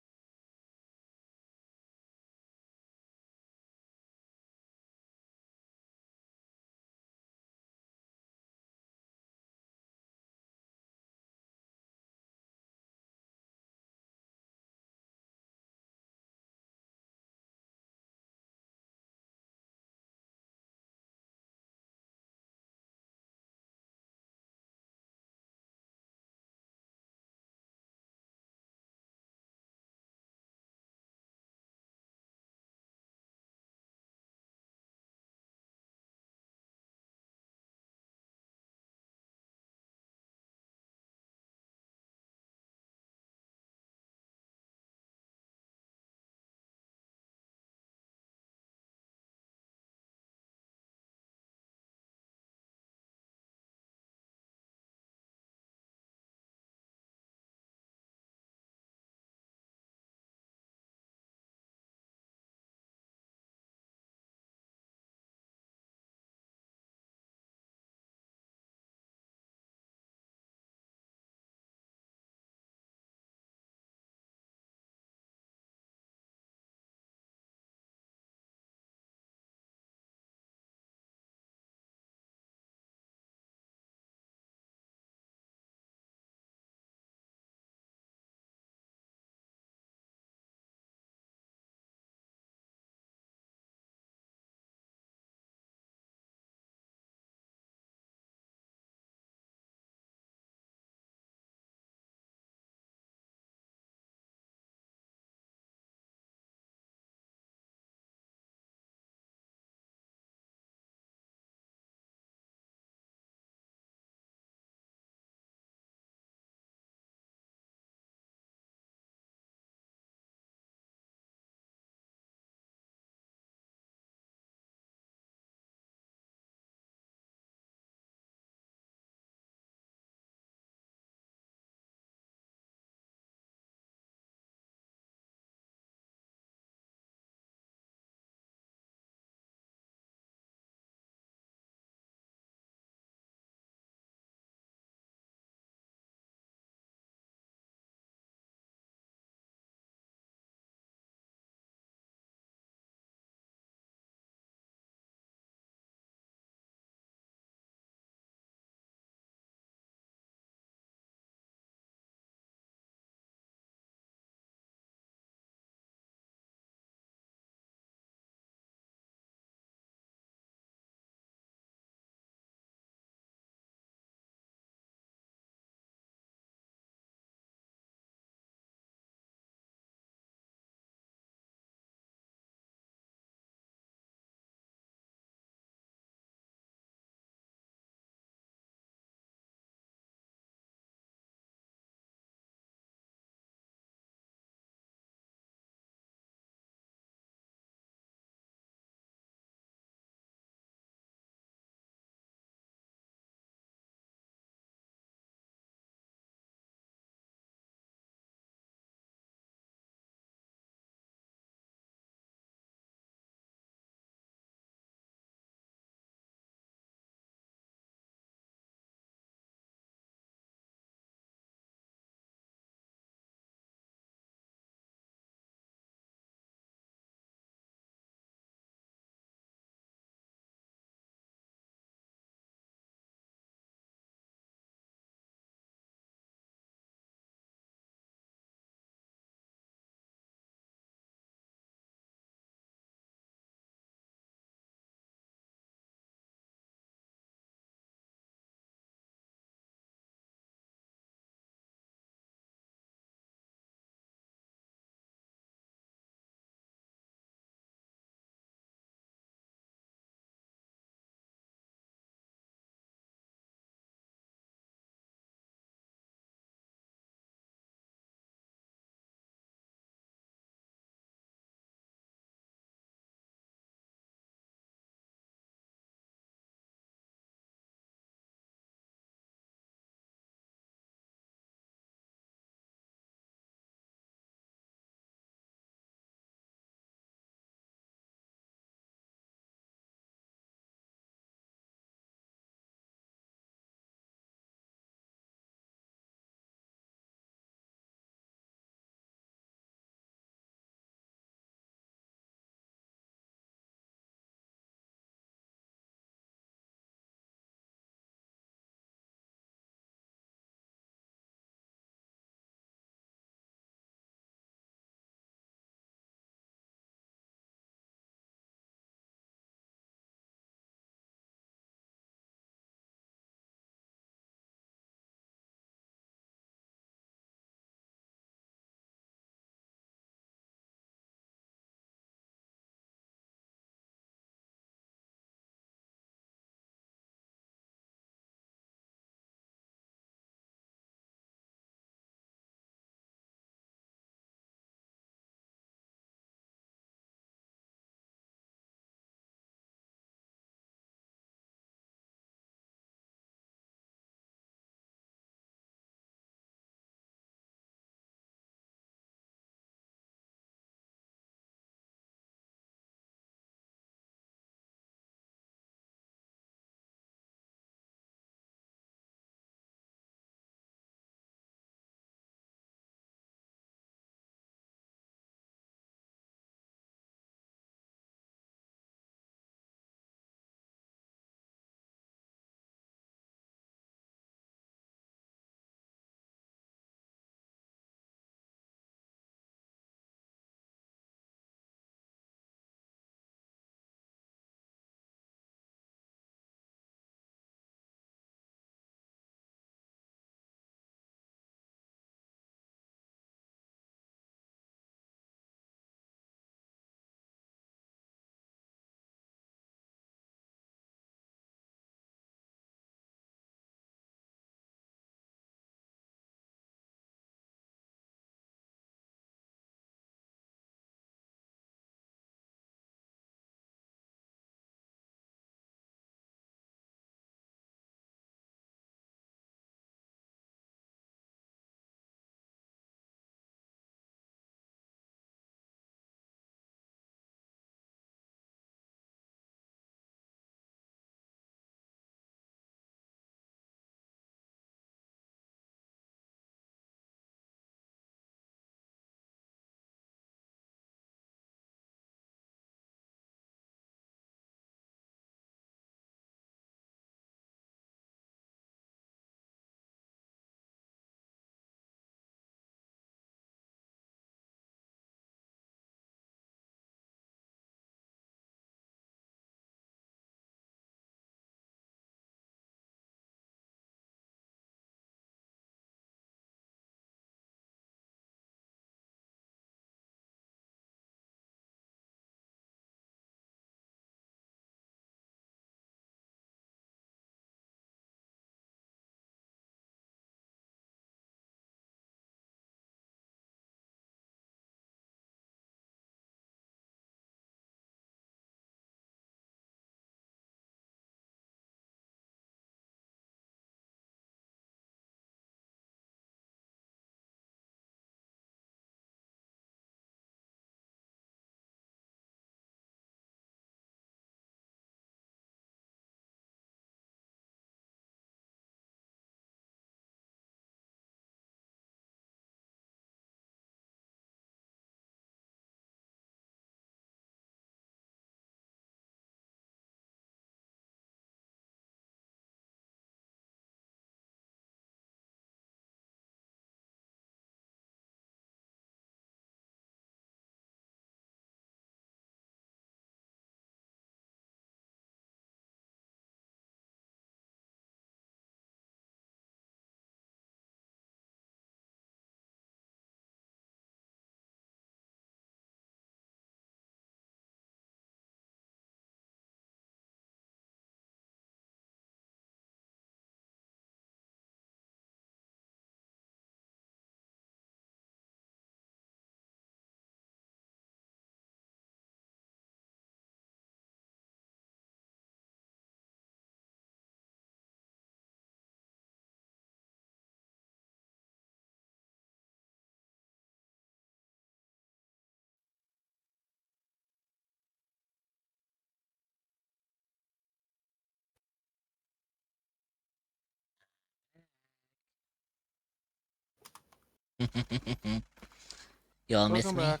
You all miss Welcome me? back.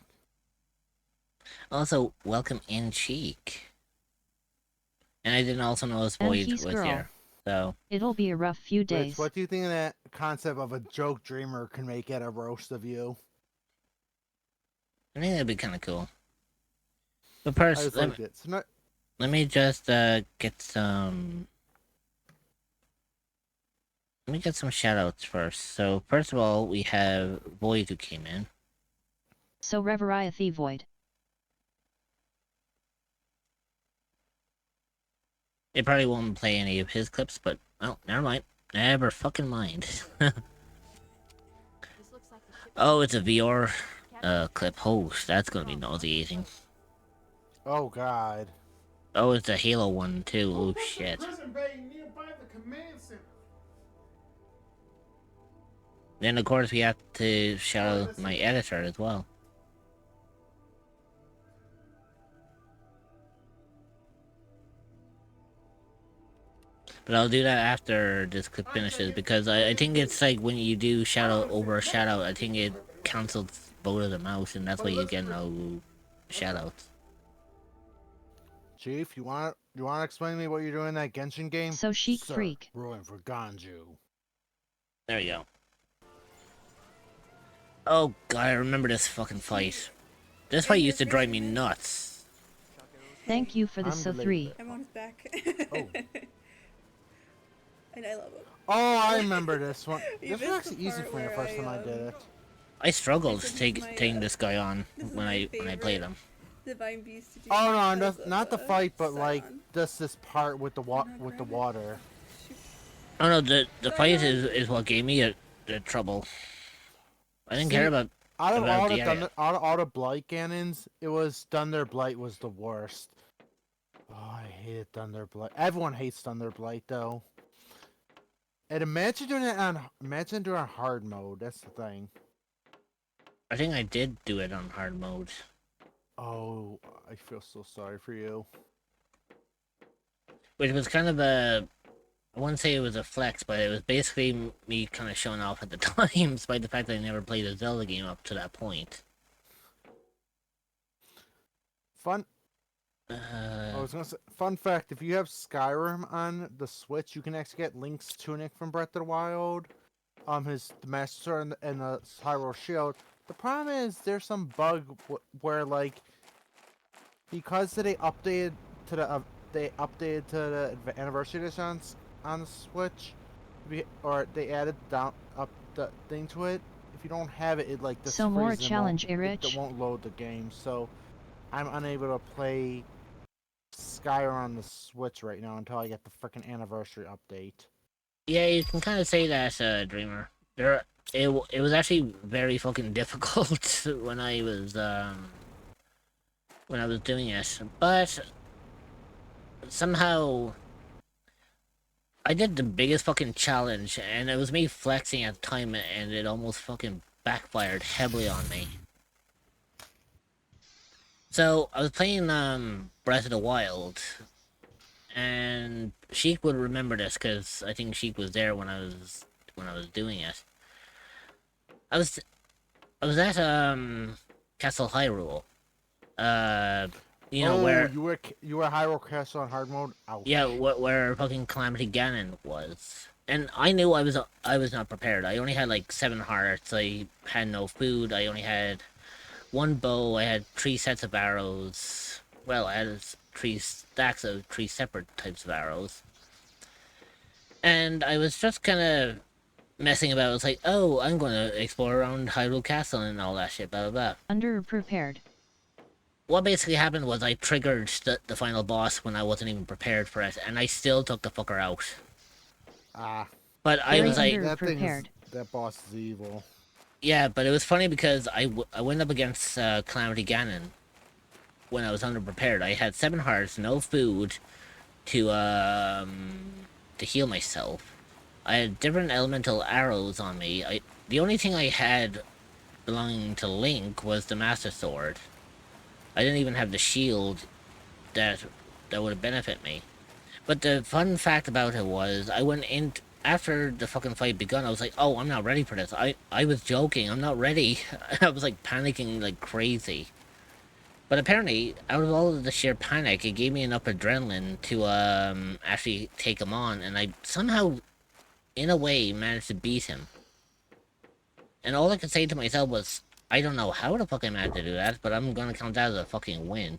Also, welcome in Cheek. And I didn't also notice And Void he's was girl. here. So, It'll be a rough few Rich, days. what do you think of that concept of a joke dreamer can make at a roast of you? I think that'd be kind of cool. But I first, just liked it. So not, let me just get some... Let me get some shoutouts first. So, first of all, we have Void who came in. So Reveriathi Void. It probably won't play any of his clips, but, oh, never mind. Never fucking mind. Oh, it's a VR clip. Oh, that's gonna be nauseating. oh god. Oh, it's a Halo one too. Oh shit. Then of course we have to shout out my editor as well. But I'll do that after this clip finishes because I think it's like when you do shout out over a shout out, I think it cancels both of them out and that's why you get no shout outs. Chief, you want to explain to me what you're doing in that Genshin game? So chic Sir, freak. Ruin for Ganju. There you go. Oh god, I remember this fucking fight. This fight used to drive me nuts. Thank you for the so 3. I'm on his back. Oh. And I love him. Oh, I remember this one. You This was missed actually the easy part for me the where first time I did it. I struggled I said he's my, taking this guy on this is when my I played him. Divine beast to do Oh no, because not of, the fight, but like Scion. just this part with the not with the grab it. water. Shoot. Oh no, the fight is what gave me the trouble. I didn't care about Out of all the area. out of all the blight cannons, it was Thunder Blight was the worst. Oh, I hated Thunder Blight. Everyone hates Thunder Blight though. And imagine doing hard mode. That's the thing. I think I did do it on hard mode. Oh, I feel so sorry for you. Which was kind of a... I wouldn't say it was a flex, but it was basically me kind of showing off at the time, despite the fact that I never played a Zelda game up to that point. Fun. I Uh, was gonna say, fun fact: if you have Skyrim on the Switch, you can actually get Link's tunic from Breath of the Wild, the Master Sword and the Hyrule Shield. The problem is there's some bug where like because they updated to the anniversary editions on the Switch, or they added down up the thing to it. If you don't have it, it like just So more freezes and challenge, it Erich. won't load the game. So I'm unable to play Skyrim on the Switch right now until I get the freaking anniversary update. yeah, you can kind of say that, Dreamer. It was actually very fucking difficult when I was doing it, but somehow I did the biggest fucking challenge, and it was me flexing at the time, and it almost fucking backfired heavily on me. So I was playing Breath of the Wild, and Sheik would remember this because I think Sheik was there when I was doing it. I was at Castle Hyrule. You know where you were Hyrule Castle on hard mode. Ouch. yeah where fucking Calamity Ganon was, and I knew I was not prepared. I only had like 7 hearts. I had no food. I only had 1 bow. I had 3 sets of arrows. Well, I had 3 stacks of 3 separate types of arrows. And I was just kind of messing about. I was like, oh, I'm going to explore around Hyrule Castle and all that shit, blah, blah, blah. Underprepared. What basically happened was I triggered the final boss when I wasn't even prepared for it, and I still took the fucker out. Ah. But I Very was like... That boss is evil. Yeah, but it was funny because I went up against Calamity Ganon when I was underprepared. I had 7 hearts, no food to heal myself. I had different elemental arrows on me. The only thing I had belonging to Link was the Master Sword. I didn't even have the shield that would benefit me. But the fun fact about it was I went after the fucking fight begun, I was like, oh, I'm not ready for this. I was joking. I'm not ready. I was like panicking like crazy. But apparently, out of all of the sheer panic, it gave me enough adrenaline to actually take him on, and I somehow, in a way, managed to beat him. And all I could say to myself was, I don't know how the fuck I managed to do that, but I'm gonna count that as a fucking win.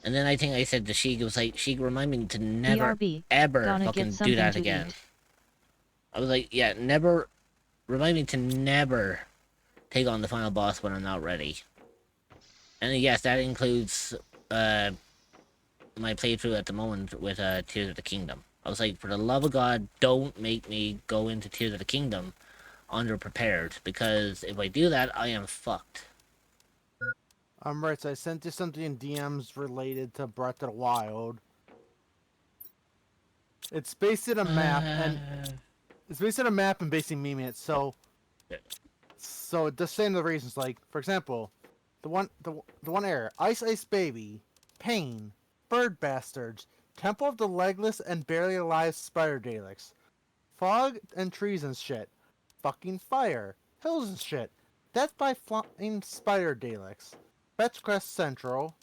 And then I think I said to Sheik, it was like, Sheik, remind me to never, BRB, ever gonna fucking get do something that to again. eat. I was like, yeah, never, remind me to never take on the final boss when I'm not ready. And yes, that includes, my playthrough at the moment with, Tears of the Kingdom. I was like, for the love of God, don't make me go into Tears of the Kingdom underprepared, because if I do that, I am fucked. Right, so I sent you something in DMs related to Breath of the Wild. It's based on a map, and basically memeing it. So just saying the reasons, like for example, the one error: Ice Ice Baby, Pain, Bird Bastards, Temple of the Legless and Barely Alive Spider Daleks, Fog and Trees and shit, fucking Fire, Hills and shit, Death by Flying Spider Daleks, Fetchcrest Central,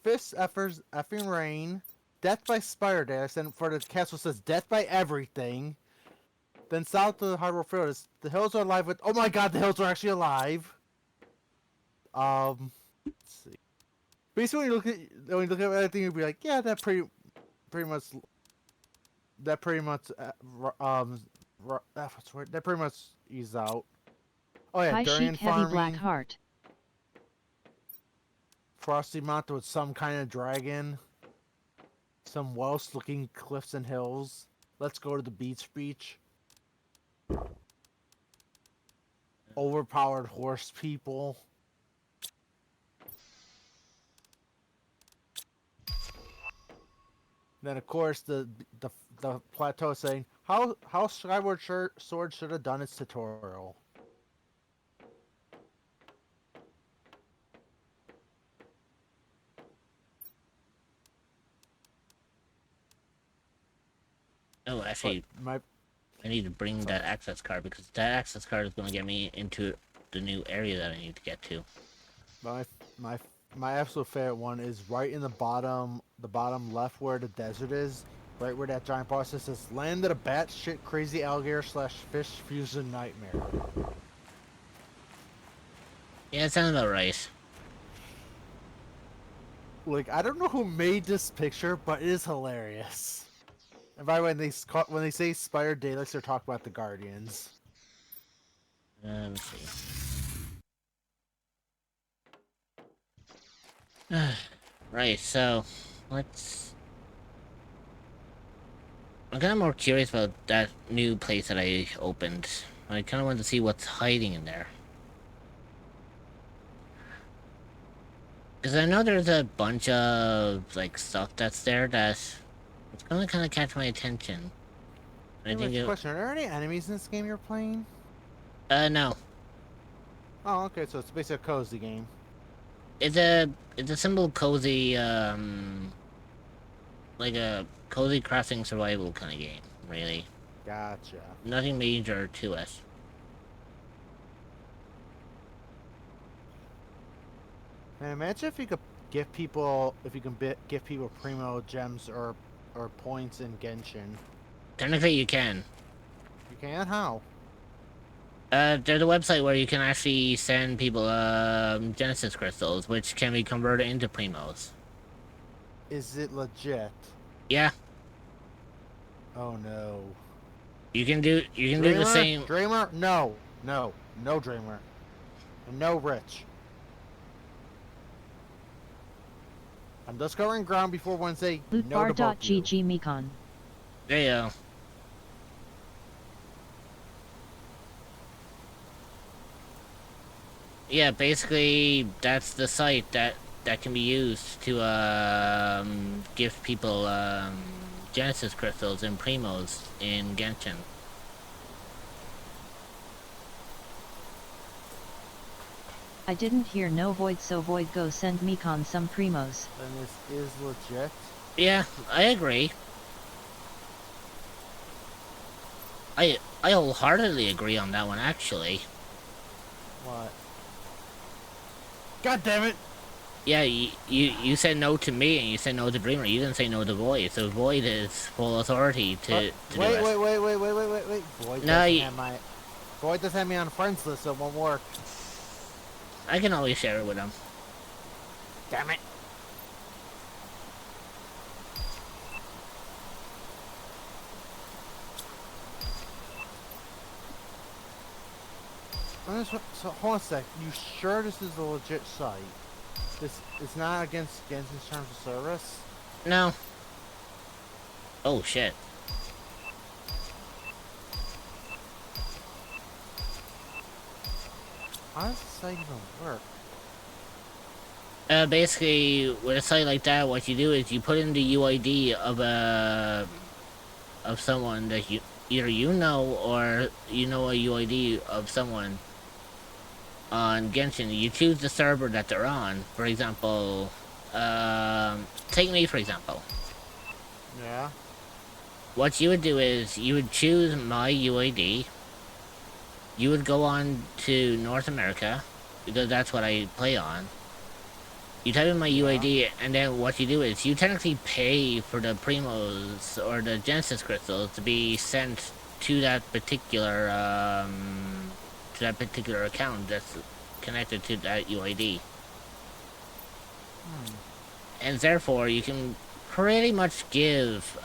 Fist effing Rain, Death by Spider Daleks, and for the castle says Death by Everything. Then south of the Harbor Field, the hills are alive with. Oh my God, the hills are actually alive. Let's see. Basically, when you look at everything, you'll be like, yeah, that pretty much that pretty much eases out. Oh yeah, High durian chic heavy farming, black heart. Frosty Mountain with some kind of dragon, some Welsh-looking cliffs and hills. Let's go to the beach. Overpowered horse people. Then of course the plateau saying how Skyward Sword should have done its tutorial. Oh, actually, I need to bring that access card, because that access card is going to get me into the new area that I need to get to. My absolute favorite one is right in the bottom left where the desert is, right where that giant boss is. Says land of the batshit crazy alligator / fish fusion nightmare. Yeah, it sounds about right. Like, I don't know who made this picture, but it is hilarious. And by the way, when they say Spider Daleks, they're talking about the Guardians. Let's see. Right, so let's. I'm kind of more curious about that new place that I opened. I kind of want to see what's hiding in there. Because I know there's a bunch of, like, stuff that's there that's gonna kind of catch my attention. I think Question, are there any enemies in this game you're playing? No. Oh, okay, so it's basically a cozy game. It's a simple cozy, like a cozy crafting survival kind of game, really. Gotcha. Nothing major to it. Man, imagine if you could give people, give people primo gems or points in Genshin. Technically, you can. You can? How? There's a website where you can actually send people Genesis crystals, which can be converted into primos. Is it legit? Yeah. Oh no. You can do the same. Dreamer? No, Dreamer, and no Rich. I'm just covering ground before Wednesday. Lootbar.gg Mekon. There you go. Yeah, basically that's the site that can be used to give people Genesis crystals and primos in Genshin. I didn't hear no Void, so Void go send Mekon some primos. Then this is legit. Yeah, I agree. I wholeheartedly agree on that one, actually. What? God damn it! Yeah, you said no to me, and you said no to Dreamer. You didn't say no to Void, so Void is full authority to do Wait, it. wait. No, Void doesn't have me on friends list, so it won't work. I can always share it with him. Damn it! So hold on a sec. You sure this is a legit site? This is not against Genshin's terms of service? No. Oh shit. How does the site even work? Basically, with a site like that, what you do is you put in the UID of someone that either you know or you know a UID of someone on Genshin. You choose the server that they're on. For example, take me for example. Yeah. What you would do is you would choose my UID. You would go on to North America because that's what I play on. You type in my UID, and then what you do is you technically pay for the Primos or the Genesis crystals to be sent to that particular account that's connected to that UID. And therefore you can pretty much give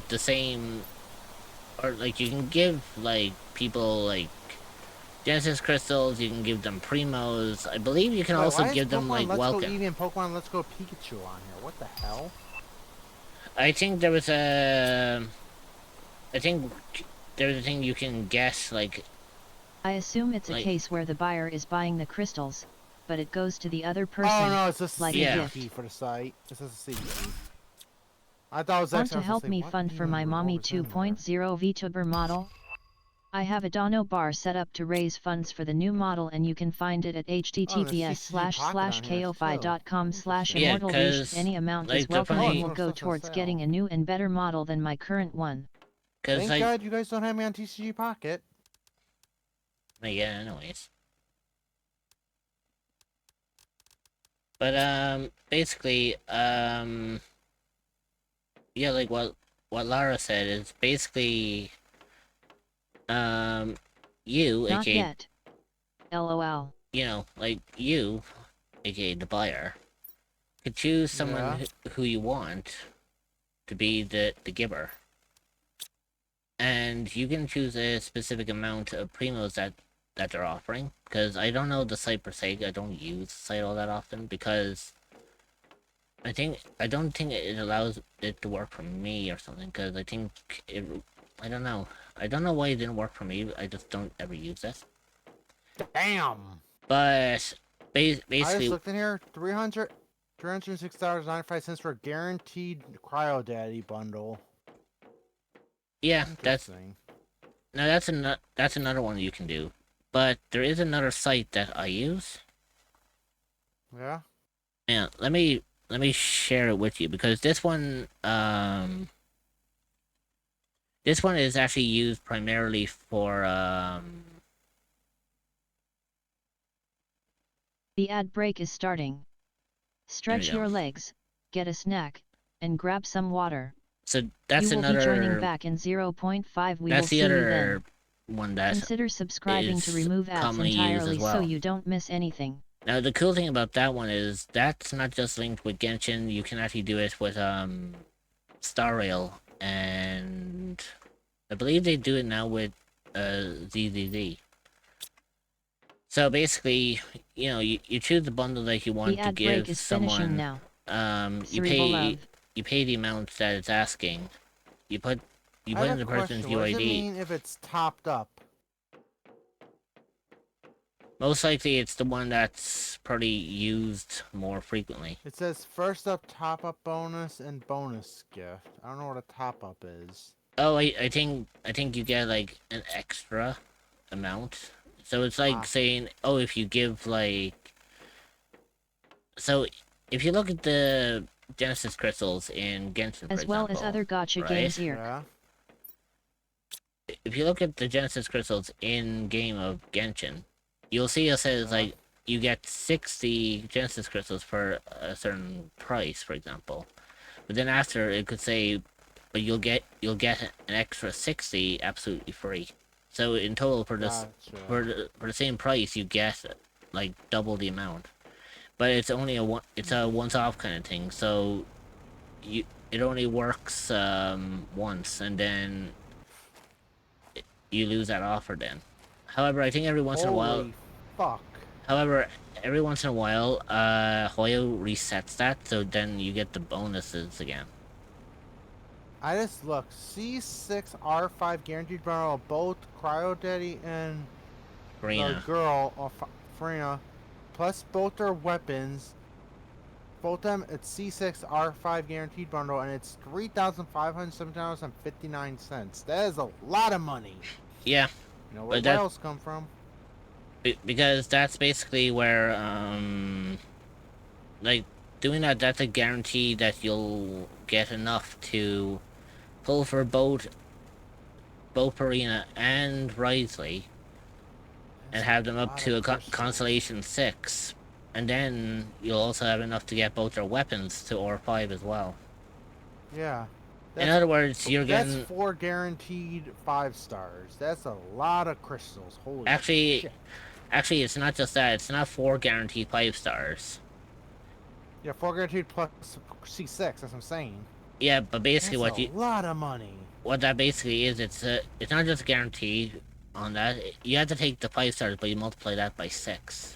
the same, or like you can give like people like Genesis crystals, you can give them primos. I believe you can also give them like welcome. Let's Go Eevee and Pokemon Let's Go Pikachu on here. What the hell? I think there was a thing you can guess, like... I assume it's a case where the buyer is buying the crystals, but it goes to the other person. Oh no, it's just like a a gift. key for the site. It's just a secret key. I thought it was Want actually to help me fund for my mommy 2.0 VTuber model? I have a Dono bar set up to raise funds for the new model, and you can find it at https://ko-fi.com/immortalreach. Any amount is welcome and will go towards getting a new and better model than my current one. Thank God you guys don't have me on TCG Pocket. Yeah, anyways. But basically, yeah, like what Lara said is basically, you, Not aka, yet. LOL. You know, like you, aka the buyer, could choose someone who you want to be the giver. And you can choose a specific amount of primos that they're offering, because I don't know the site per se. I don't use the site all that often because I don't think it allows it to work for me or something, because I think I don't know why it didn't work for me. I just don't ever use this. Damn. But basically, I just looked in here. $306.95 for a guaranteed Cryo Daddy bundle. Yeah, that's another one you can do. But there is another site that I use. Yeah. Yeah, let me share it with you, because this one is actually used primarily for The ad break is starting. Stretch your legs, get a snack, and grab some water. So that's you will another. Be joining back in 0.5. We that's will the see other you then. one that Consider subscribing to remove ads entirely so you don't miss anything. Now the cool thing about that one is that's not just linked with Genshin. You can actually do it with Star Rail, and I believe they do it now with ZZZ. So basically, you know, you choose the bundle that you want to give someone. Now. You pay the amount that it's asking. You put in the person's UID. What does it mean if it's topped up? Most likely, it's the one that's probably used more frequently. It says first up top-up bonus and bonus gift. I don't know what a top-up is. Oh, I think you get like an extra amount. So it's like saying, oh, if you give like, so if you look at the Genesis crystals in Genshin, for As well example, as other gotcha right? games here. Yeah. If you look at the Genesis crystals in game of Genshin, you'll see it says like you get 60 Genesis crystals for a certain price, for example. But then after it could say, but you'll get an extra 60 absolutely free. So in total for this Gotcha. for the same price you get like double the amount. But it's only it's a once off kind of thing. So it only works once and then you lose that offer then. However, I think every once in a while, Holy fuck. however, every once in a while, Hoyo resets that, so then you get the bonuses again. I just look. C6 R5 guaranteed bundle of both Cryo Daddy and the Karina. girl of Frina, plus both their weapons. Both them it's C6 R5 guaranteed bundle, and it's $3,507.59. That is a lot of money. Yeah, You know where but else come from? because that's basically where like doing that. That's a guarantee that you'll get enough to pull for both Arena and Risley, and have them up to a Constellation 6. And then you'll also have enough to get both their weapons to R5 as well. Yeah. In other words, you're getting... That's 4 guaranteed 5 stars. That's a lot of crystals. Holy shit. Actually, it's not just that. It's not 4 guaranteed 5 stars. Yeah, 4 guaranteed plus C6. That's what I'm saying. Yeah, but basically that's a lot of money. What that basically is, it's not just a guarantee on that. You have to take the 5 stars, but you multiply that by 6.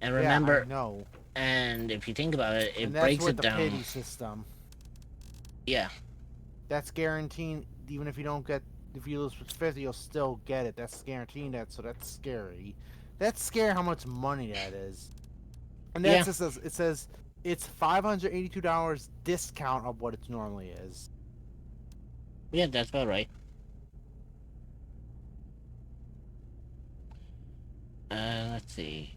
And remember, no. And if you think about it, it and breaks with it the down. Pity system. Yeah. That's guaranteeing, even if you don't get, if you lose with 50, you'll still get it. That's guaranteeing that, so that's scary. That's scary how much money that is. And that's it says it's $582 discount of what it normally is. Yeah, that's about right. Let's see.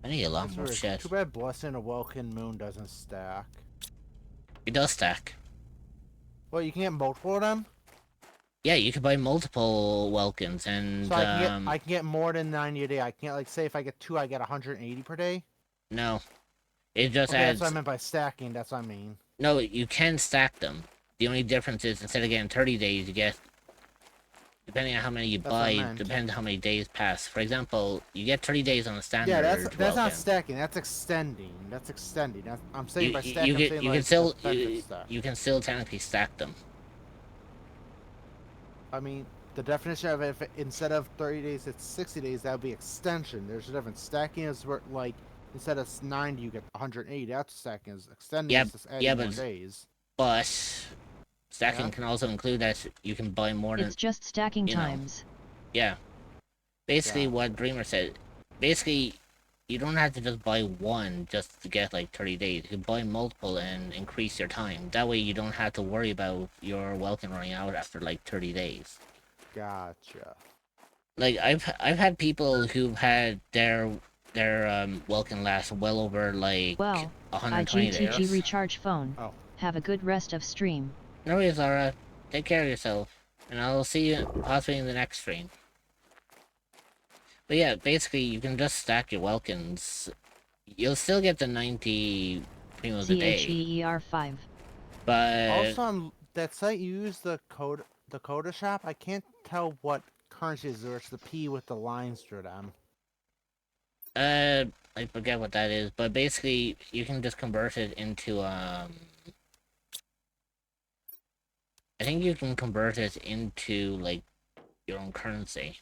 I need a lot more shit. Too bad Blessing of Welkin Moon doesn't stack. It does stack. Well, you can get multiple of them? Yeah, you can buy multiple Welkins, and so I can get more than 90 a day. I can't, like, say if I get 2, I get 180 per day? No. It just That's adds... what I meant by stacking, that's what I mean. No, you can stack them. The only difference is instead of getting 30 days, you get... Depending on how many you buy, depends how many days pass. For example, you get 30 days on the standard. Yeah, that's not stacking. That's extending. I'm saying by stacking, you can still technically stack them. I mean, the definition of it, if instead of 30 days, it's 60 days. That would be extension. There's a difference. Stacking is where, like, instead of 90, you get 180. That's stacking. Is extending. Is just adding more days. But stacking can also include that you can buy more than... It's just stacking times. Yeah. Basically what Dreamer said. Basically, you don't have to just buy one just to get like 30 days. You can buy multiple and increase your time. That way you don't have to worry about your Welkin running out after like 30 days. Gotcha. Like, I've had people who've had their Welkin last well over like 120 days. IGTG recharge phone. Oh. Have a good rest of stream. No worries, Laura. Take care of yourself. And I'll see you possibly in the next stream. But yeah, basically, you can just stack your Welkins. You'll still get the 90 primos a day. CHEER5. But... Also, on that site, you use the Coda shop. I can't tell what currency is there. It's the P with the lines through them. I forget what that is. But basically, you can just convert it into, I think you can convert it into, like, your own currency.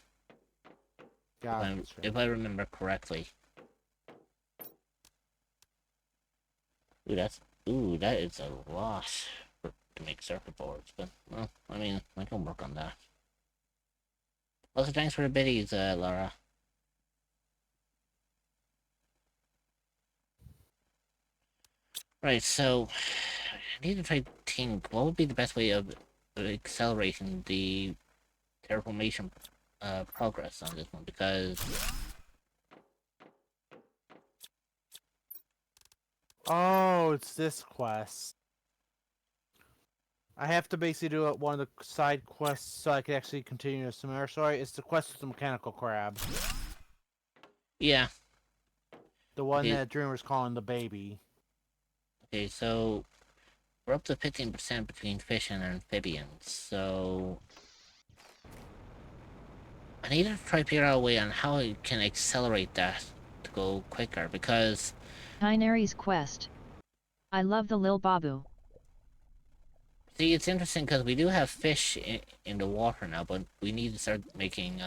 Gotcha. If I remember correctly. Ooh, that is a lot to make circuit boards, but, well, I mean, I can work on that. Also, thanks for the biddies, Laura. Right, so, I need to try to think, what would be the best way of accelerating the terraformation progress on this one, because Oh, it's this quest. I have to basically do one of the side quests so I can actually continue the Samara story. It's the quest with the mechanical crab. Yeah. The one Okay. that Dreamer's calling the baby. Okay, so we're up to 15% between fish and amphibians, so I need to try to figure out a way on how I can accelerate that to go quicker, because Inary's quest. I love the Lil Babu. see, it's interesting because we do have fish in the water now, but we need to start making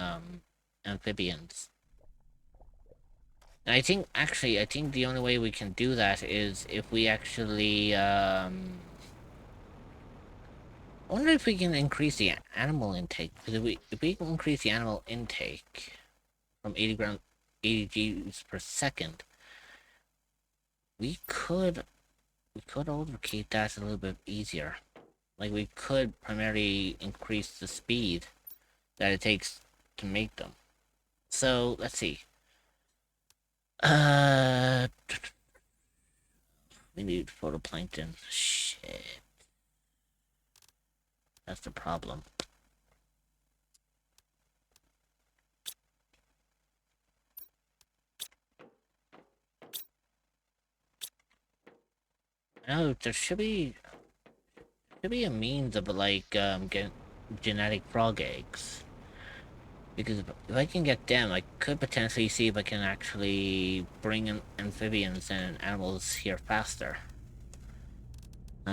amphibians. And I think the only way we can do that is if we actually I wonder if we can increase the animal intake, because if we can increase the animal intake from 80 Gs per second, we could overcate that a little bit easier. Like, we could primarily increase the speed that it takes to make them. So let's see. We need photoplankton. Shit, that's the problem. No, there should be a means of like get genetic frog eggs, because if I can get them, I could potentially see if I can actually bring in amphibians and animals here faster. Do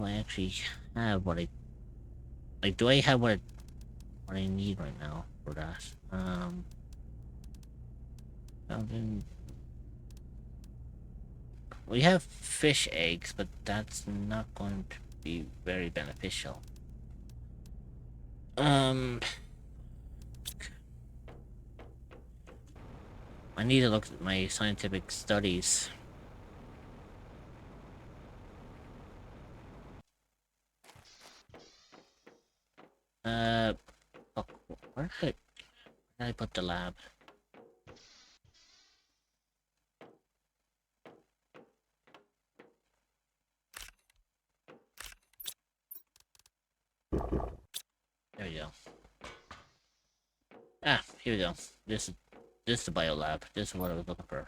I actually have what I like? Do I have what I need right now for that? Fountain. We have fish eggs, but that's not going to be very beneficial. I need to look at my scientific studies. Fuck, where did I put the lab? There you go. Ah, here we go. This is the biolab. This is what I was looking for.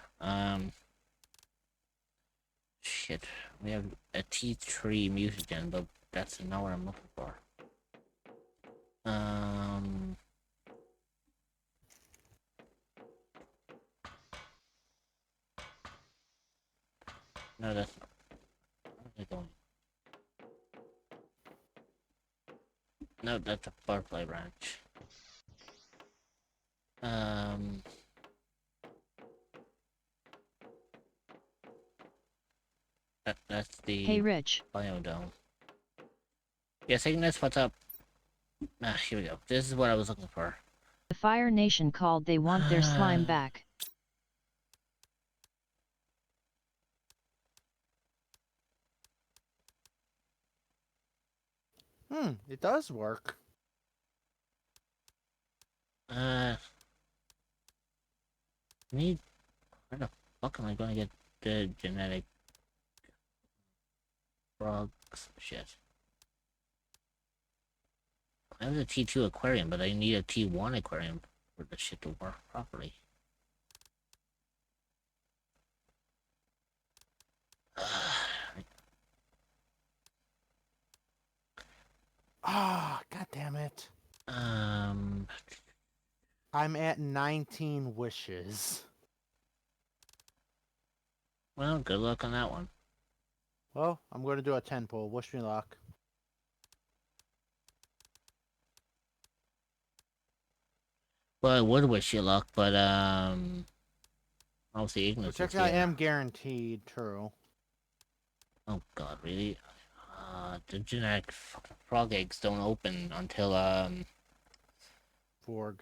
Shit. We have a T3 mutagen, but that's not what I'm looking for. No, that's not. Where am I going? No, that's a butterfly branch. That's the Hey Rich. biodome. Yes, Ignis, what's up? Ah, here we go. This is what I was looking for. The Fire Nation called, they want their slime back. It does work. Need. Where the fuck am I gonna get the genetic frogs? Shit. I have a T2 aquarium, but I need a T1 aquarium for the shit to work properly. Ah, god damn it. I'm at 19 wishes. Well, good luck on that one. Well, I'm going to do a 10 pull. Wish me luck. Well, I would wish you luck, but obviously Ignis is Technically, I here. am guaranteed true. Oh god, really? The genetic frog eggs don't open until Forg.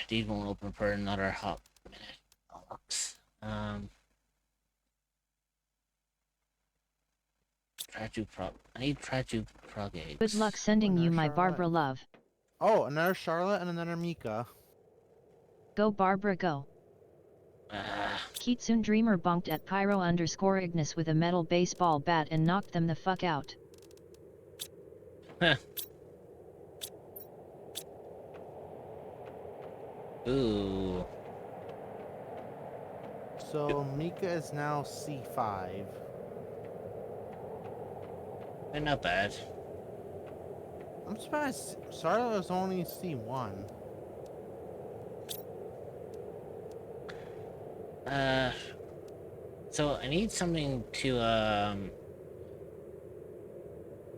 these won't open for another hot minute. Bollocks. I need Traju frog eggs. Good luck sending you my Charlotte. Barbara love. Oh, another Charlotte and another Mika. Go Barbara go. Kitsune Dreamer bonked at Pyro_Ignis with a metal baseball bat and knocked them the fuck out. Ooh. So Mika is now C5. Not bad. I'm surprised Sarla is only C1. So I need something to,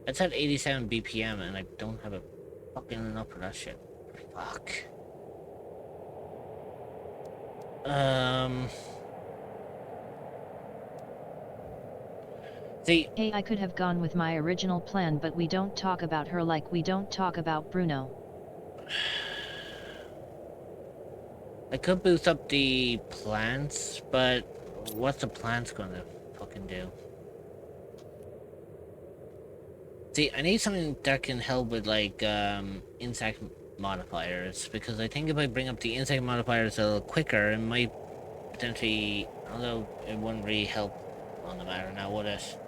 it's at 87 BPM and I don't have a fucking enough for that shit. Fuck. See, Hey, I could have gone with my original plan, but we don't talk about her like we don't talk about Bruno. I could boost up the plants, but what's the plants gonna fucking do? See, I need something that can help with, like, insect modifiers, because I think if I bring up the insect modifiers a little quicker, it might potentially, although it wouldn't really help on the matter now, would it?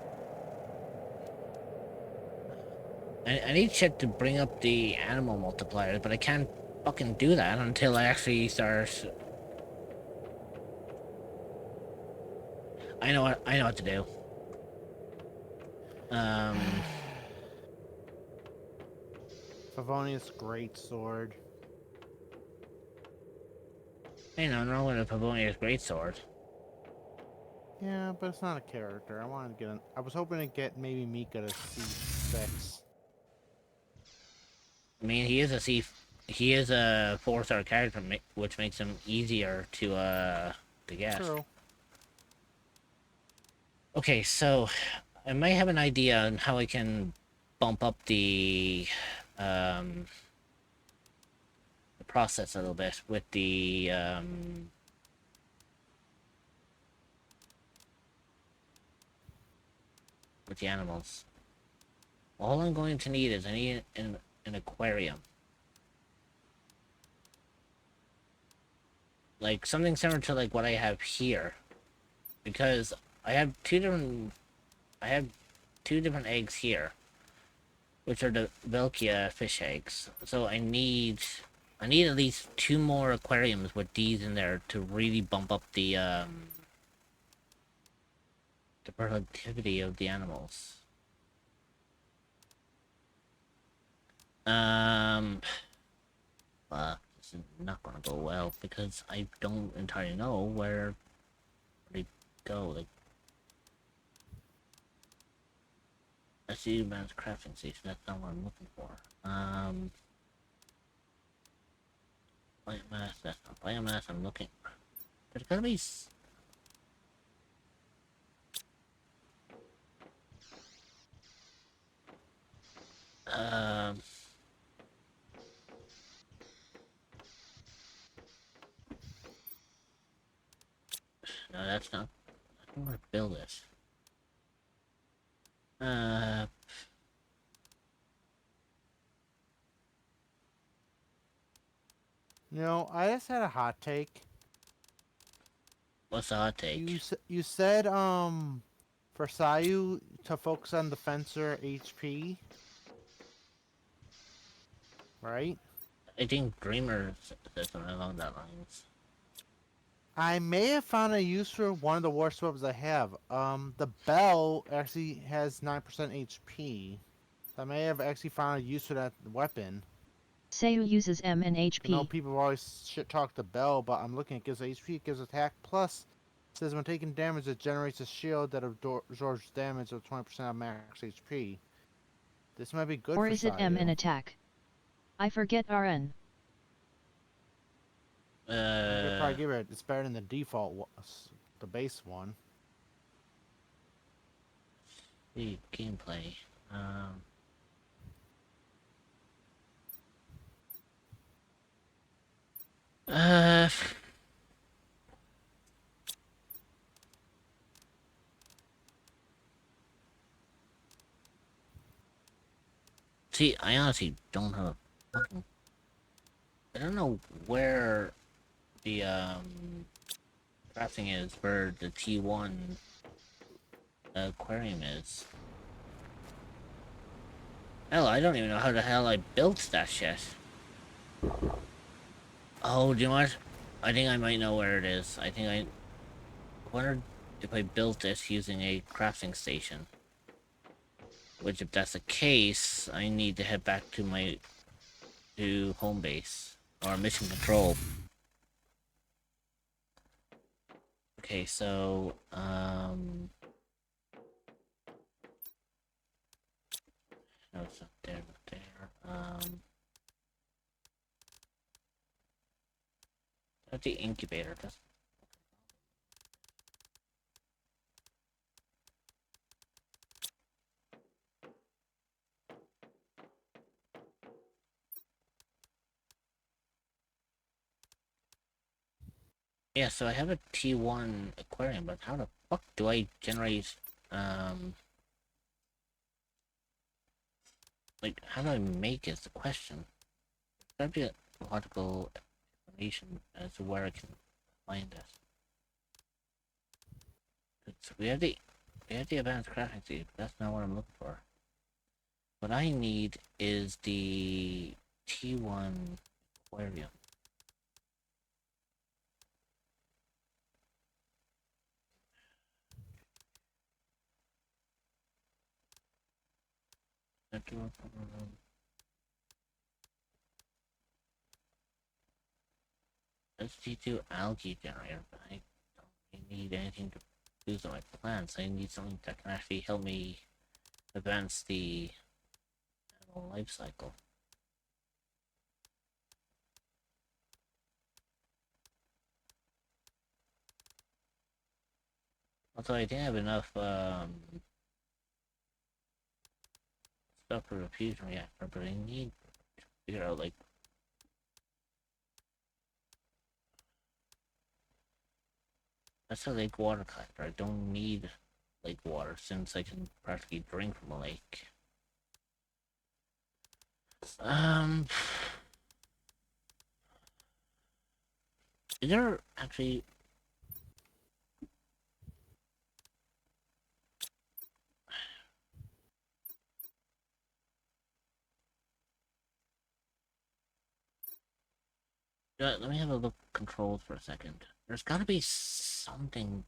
I need shit to bring up the animal multipliers, but I can't fucking do that until I actually start. I know what to do. Favonius Greatsword. I know, not with a Pavonia's greatsword. Yeah, but it's not a character. I wanted to get I was hoping to get maybe Mika to C6. I mean, he is a 4-star character, which makes him easier to get. True. Okay, so I might have an idea on how I can bump up the process a little bit with the animals. All I'm going to need is I need an aquarium. Like something similar to like what I have here. Because I have two different eggs here, which are the Velkia fish eggs. So I need at least 2 more aquariums with these in there to really bump up the productivity of the animals. This is not gonna go well because I don't entirely know where they go. Like, I see advanced crafting station. That's not what I'm looking for. Biomass. That's not biomass. I'm looking for. There's gotta be. No, that's not. I don't want to build this. You know, I just had a hot take. What's the hot take? You said for Sayu to focus on the fencer HP, right? I think Dreamer said something along that lines. I may have found a use for one of the war weapons I have. The bell actually has 9% HP. So I may have actually found a use for that weapon. Sayu uses M and I know HP. people always shit talk the bell, but I'm looking. It gives HP, it gives attack plus. It says when taking damage, it generates a shield that absorbs damage of 20% of max HP. This might be good Or for is it M and Sayu. attack? I forget RN. I'm gonna probably give it. It's better than the default, the base one. The gameplay. See, I honestly don't have a fucking. I don't know where the crafting is, where the T1 aquarium is. Hell, I don't even know how the hell I built that shit. Oh, do you know what? I think I might know where it is. I wondered if I built this using a crafting station. Which, if that's the case, I need to head back to my home base or mission control. Okay, so no, it's not there, not there. That's the incubator. That's yeah. So I have a T1 aquarium, but how the fuck do I generate like how do I make is the question. There's gotta be a logical explanation as to where I can find this. We have the advanced crafting seed, but that's not what I'm looking for. What I need is the T1 aquarium. Let's T2 algae generator, but I don't really need anything to use on my plants. I need something that can actually help me advance the animal life cycle. Also, I think I have enough stuff for a fusion reactor, but I need to figure out like that's a lake water collector. I don't need lake water since I can practically drink from a lake. Is there actually let me have a look controls for a second. There's gotta be something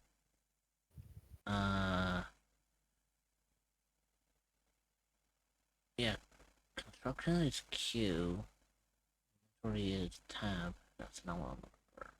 yeah, construction is Q. Inventory is tab. That's not what I'm looking for.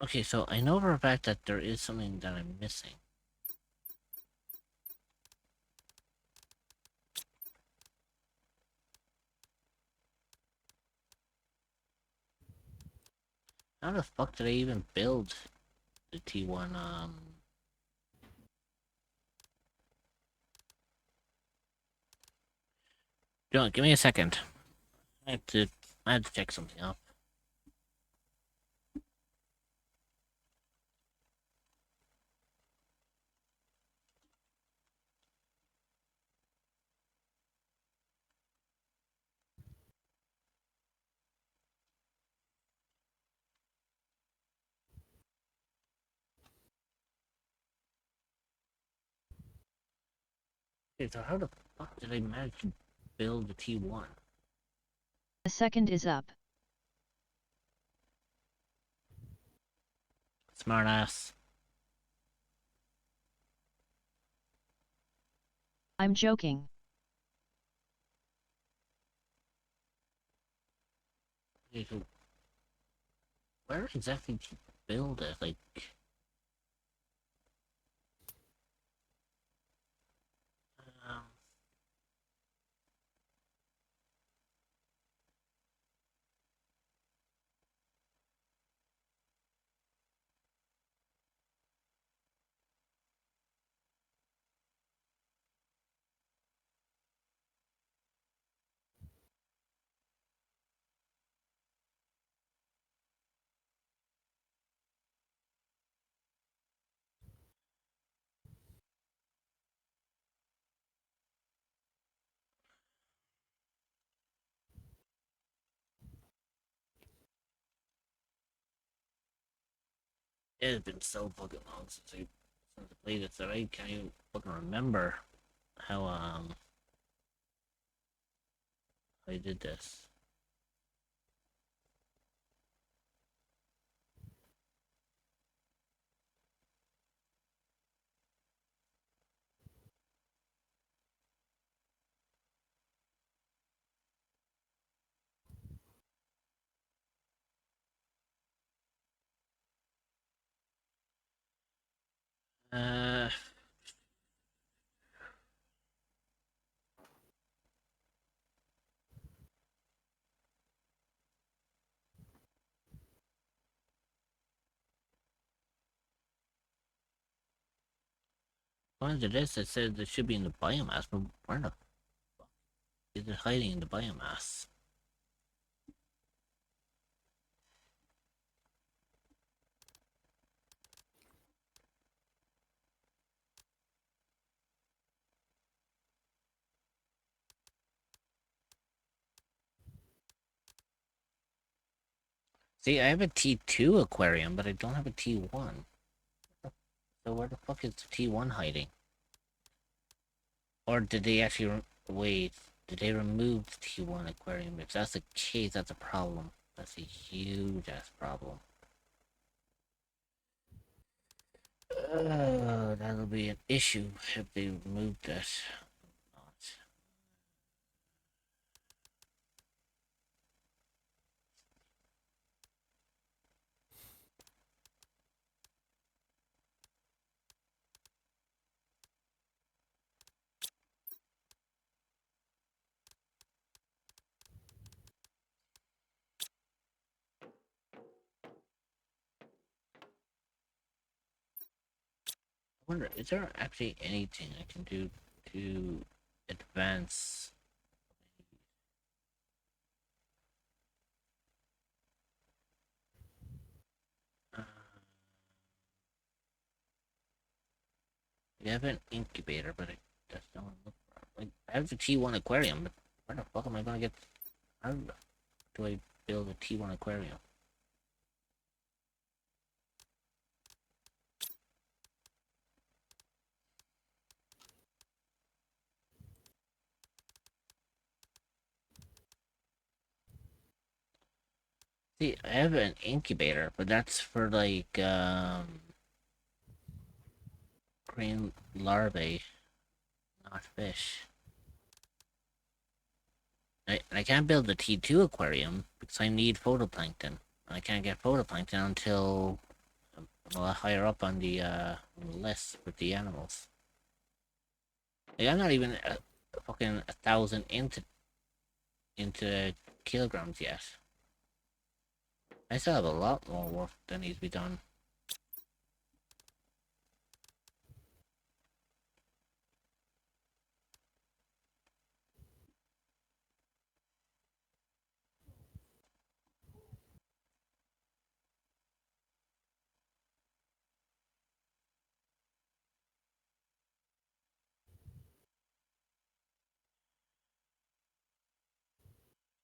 Okay, so I know for a fact that there is something that I'm missing. How the fuck did I even build the T1, John, give me a second. I have to check something up. Okay, so how the fuck did I manage to build the T1? A second is up. Smartass. I'm joking. Okay, so where exactly did you build it? Like, um, It has been so fucking long since I played it that I can't even fucking remember how I did this. Uh, According to this, it said it should be in the biomass, but where the fuck is it hiding in the biomass? See, I have a T2 aquarium, but I don't have a T1. So where the fuck is the T1 hiding? Or did they actually wait? Did they remove the T1 aquarium? If that's the case, that's a problem. That's a huge ass problem. That'll be an issue if they removed that. I wonder, is there actually anything I can do to advance? Uh, we have an incubator, but that's not what I'm looking for. Like, I have the T1 aquarium, but where the fuck am I gonna get? How do I build a T1 aquarium? See, I have an incubator, but that's for like green larvae, not fish. I can't build a T2 aquarium because I need photoplankton. I can't get photoplankton until a lot higher up on the list with the animals. Like, I'm not even fucking 1,000 into kilograms yet. I still have a lot more work that needs to be done.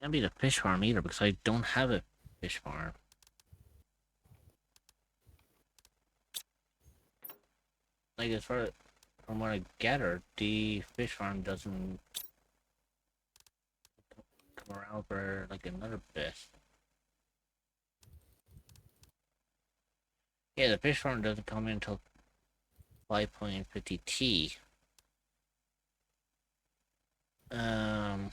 Can't be the fish farm either because I don't have a fish farm. Like, as far from what I gathered, the fish farm doesn't come around for like another bit. Yeah, the fish farm doesn't come in until 5.50 T. Um,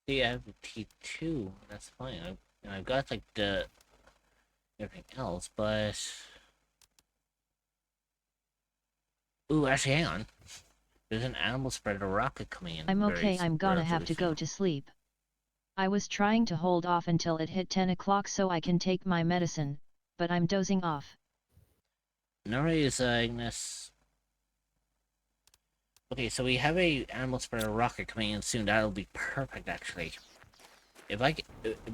See, I have the T2. That's fine. I've got like the everything else, but ooh, actually, hang on. There's an animal spreader rocket coming in. I'm okay, I'm gonna have to go soon. to sleep. I was trying to hold off until it hit 10 o'clock so I can take my medicine, but I'm dozing off. No worries, Ignis. Okay, so we have a animal spreader rocket coming in soon. That'll be perfect, actually. If I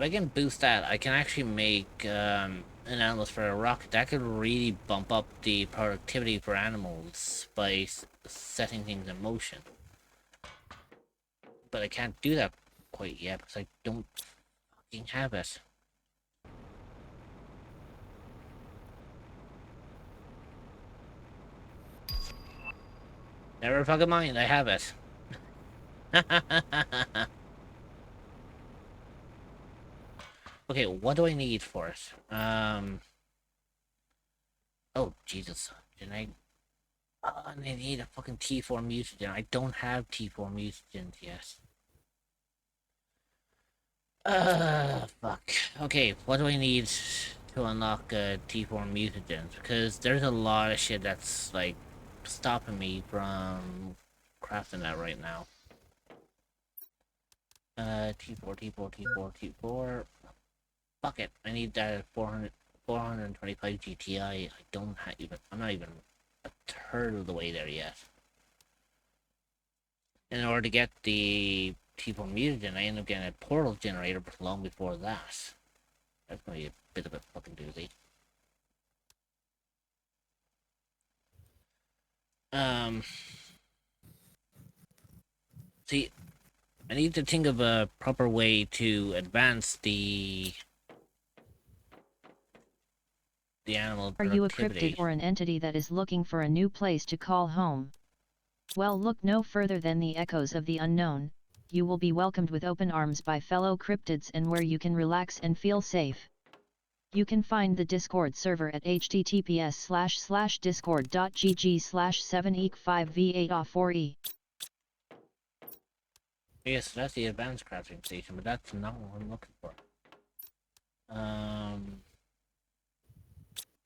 can boost that, I can actually make an animal spreader rocket. That could really bump up the productivity for animals by setting things in motion. But I can't do that quite yet because I don't fucking have it. Never fucking mind, I have it. Okay, what do I need for it? Oh, Jesus. Did I... I need a fucking T4 mutagen. I don't have T4 mutagens yet. Fuck. Okay, what do I need to unlock T4 mutagens? Because there's a lot of shit that's, like, stopping me from crafting that right now. T4, T4, T4, T4. Fuck it. I need that 425 GTI. I don't have even... I'm not even a third of the way there yet. In order to get the T4 mutagen, I end up getting a portal generator long before that. That's gonna be a bit of a fucking doozy. See, I need to think of a proper way to advance the animal Are you a cryptid productivity. or an entity that is looking for a new place to call home? Well, look no further than the echoes of the unknown. You will be welcomed with open arms by fellow cryptids and where you can relax and feel safe. You can find the Discord server at https://discord.gg/7eek5v8off4e. Yes, that's the advanced crafting station, but that's not what I'm looking for.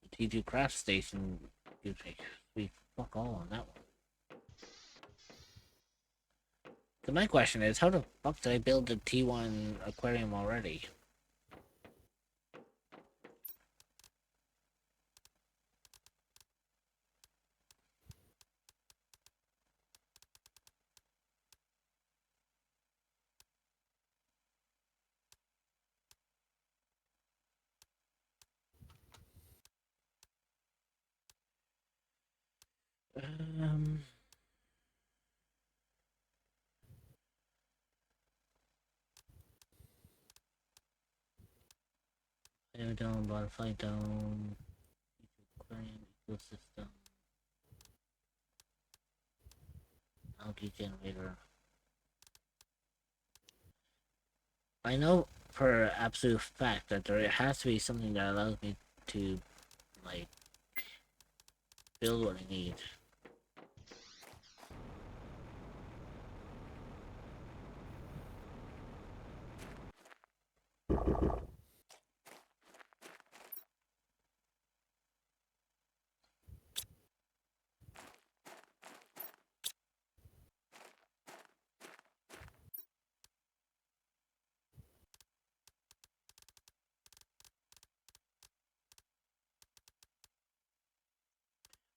The T2 craft station gives me sweet fuck all on that one. So my question is, how the fuck did I build the T1 aquarium already? Um... Dome, butterfly dome, aquarium ecosystem, algae generator. I know for absolute fact that there has to be something that allows me to, like, build what I need.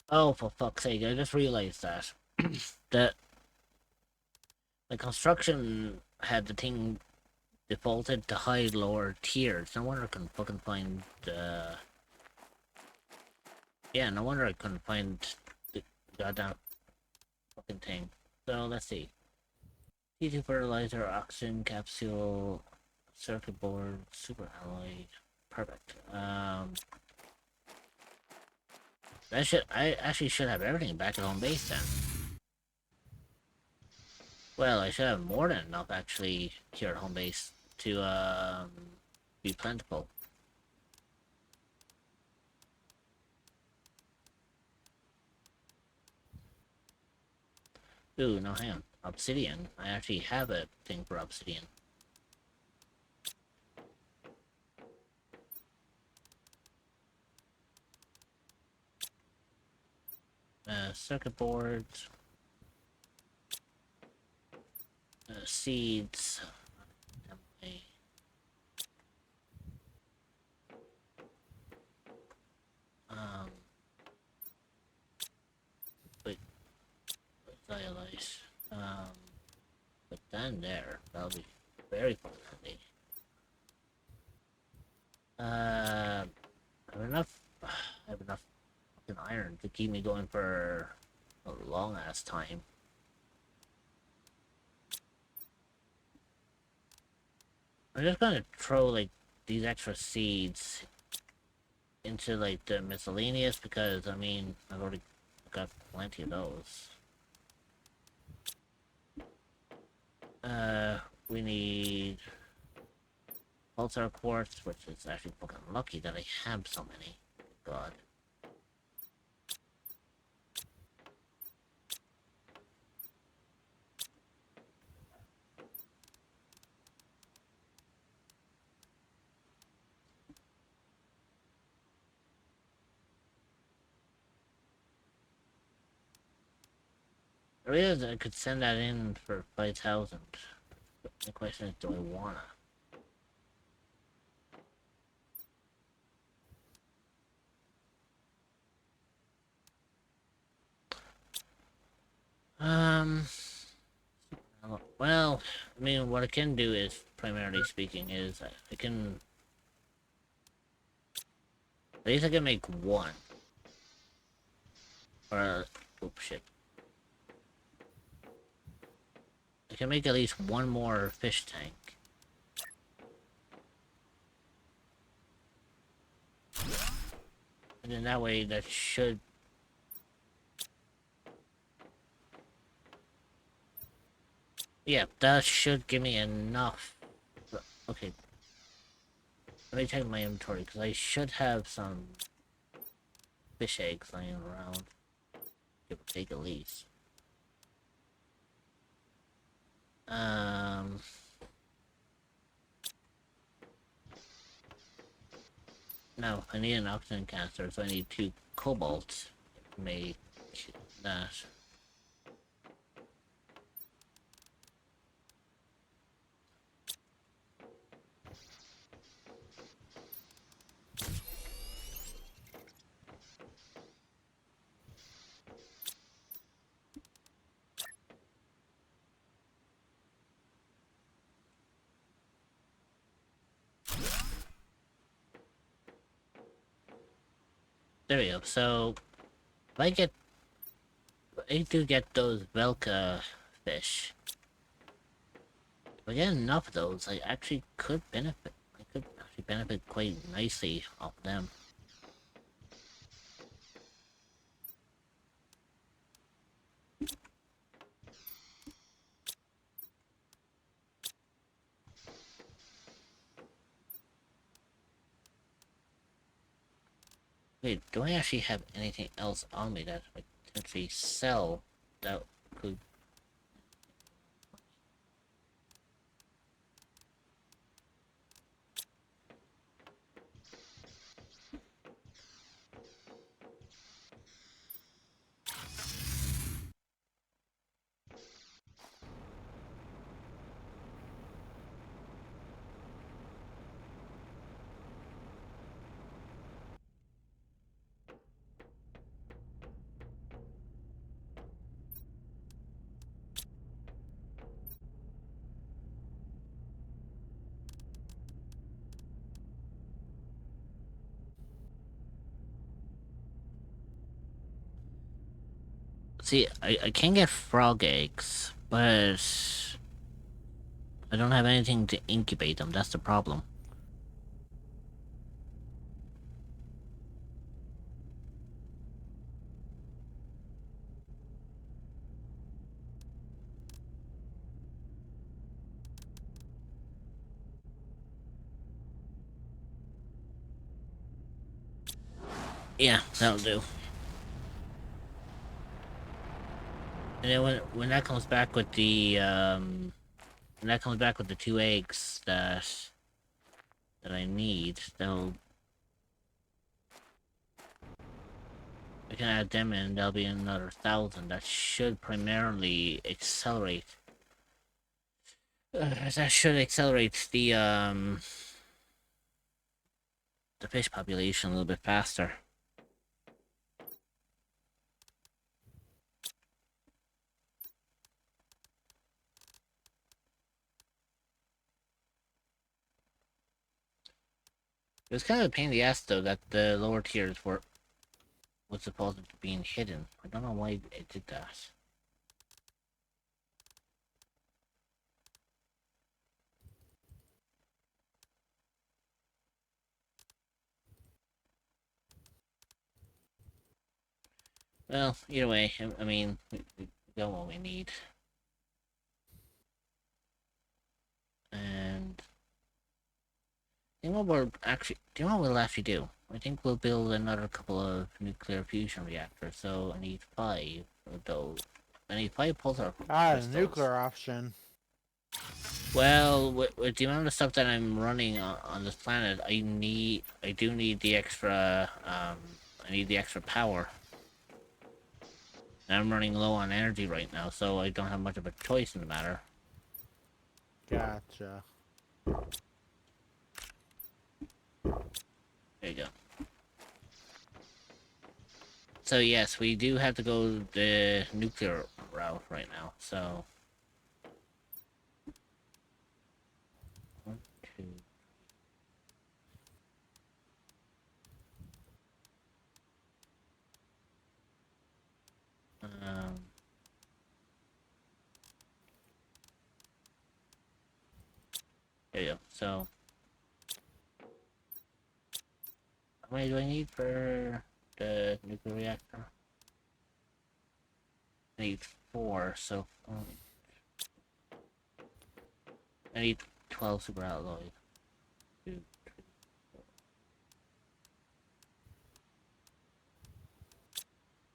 Oh, for fuck's sake, I just realized that. that the construction had the thing defaulted to high lower tiers. No wonder I couldn't fucking find, yeah, no wonder I couldn't find the goddamn fucking thing. So, let's see. T2 fertilizer, oxygen capsule, circuit board, super alloy. Perfect. I actually should have everything back at home base then. Well, I should have more than enough actually here at home base to be plentiful. Ooh, no, hang on. Obsidian. I actually have a thing for obsidian. Circuit boards. Seeds. Um, cellulite. Put that in there. That'll be very handy. I have enough. I have enough fucking iron to keep me going for a long ass time. I'm just gonna throw like these extra seeds into like the miscellaneous because I mean I've already got plenty of those. We need pulsar quartz, which is actually fucking lucky that I have so many. God. I realize I could send that in for 5,000. The question is, do I wanna? Well, I mean, what I can do is, primarily speaking, is I can... At least I can make one. Or, oops, shit. I can make at least one more fish tank. And then that way, that should... Yeah, that should give me enough. Okay. Let me check my inventory, because I should have some fish eggs laying around. Give or take at least. No, I need an oxygen canister, so I need 2 cobalt to make that. There we go. So, if I do get those Velka fish. If I get enough of those, I actually could benefit. I could actually benefit quite nicely off them. Wait, do I actually have anything else on me that I could potentially sell that could... See, I can get frog eggs, but I don't have anything to incubate them. That's the problem. Yeah, that'll do. And then when that comes back with the when that comes back with the 2 eggs that I need, they'll... I can add them in, that'll be another 1,000. That should primarily accelerate... that should accelerate the fish population a little bit faster. It was kind of a pain in the ass though that the lower tiers was supposed to be being hidden. I don't know why it did that. Well, either way, I mean, we got what we need. And you know what do you know what we'll actually do? I think we'll build another couple of nuclear fusion reactors, so I need 5 of those. I need 5 pulsar crystals. Nuclear option. Well, with the amount of stuff that I'm running on this planet, I do need the extra, I need the extra power. And I'm running low on energy right now, so I don't have much of a choice in the matter. Gotcha. There you go. So yes, we do have to go the nuclear route right now, so... 1, 2... There you go, so... How many do I need for the nuclear reactor? I need 4, so... I need 12 super alloy. 2, 3, 4.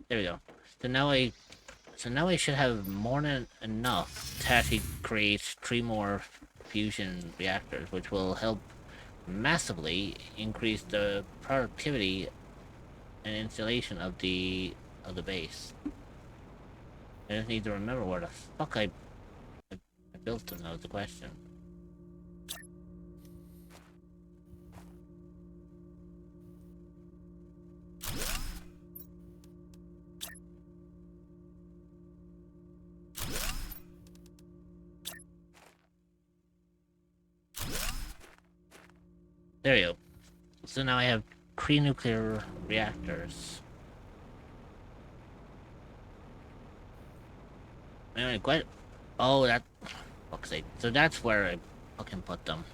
There we go. So now I should have more than enough to actually create 3 more fusion reactors, which will help massively increase the productivity and installation of the base. I just need to remember where the fuck I built them. That was the question. There you go. So now I have 3 nuclear reactors. Anyway, quite. Oh, that. Fuck's sake. So that's where I fucking put them.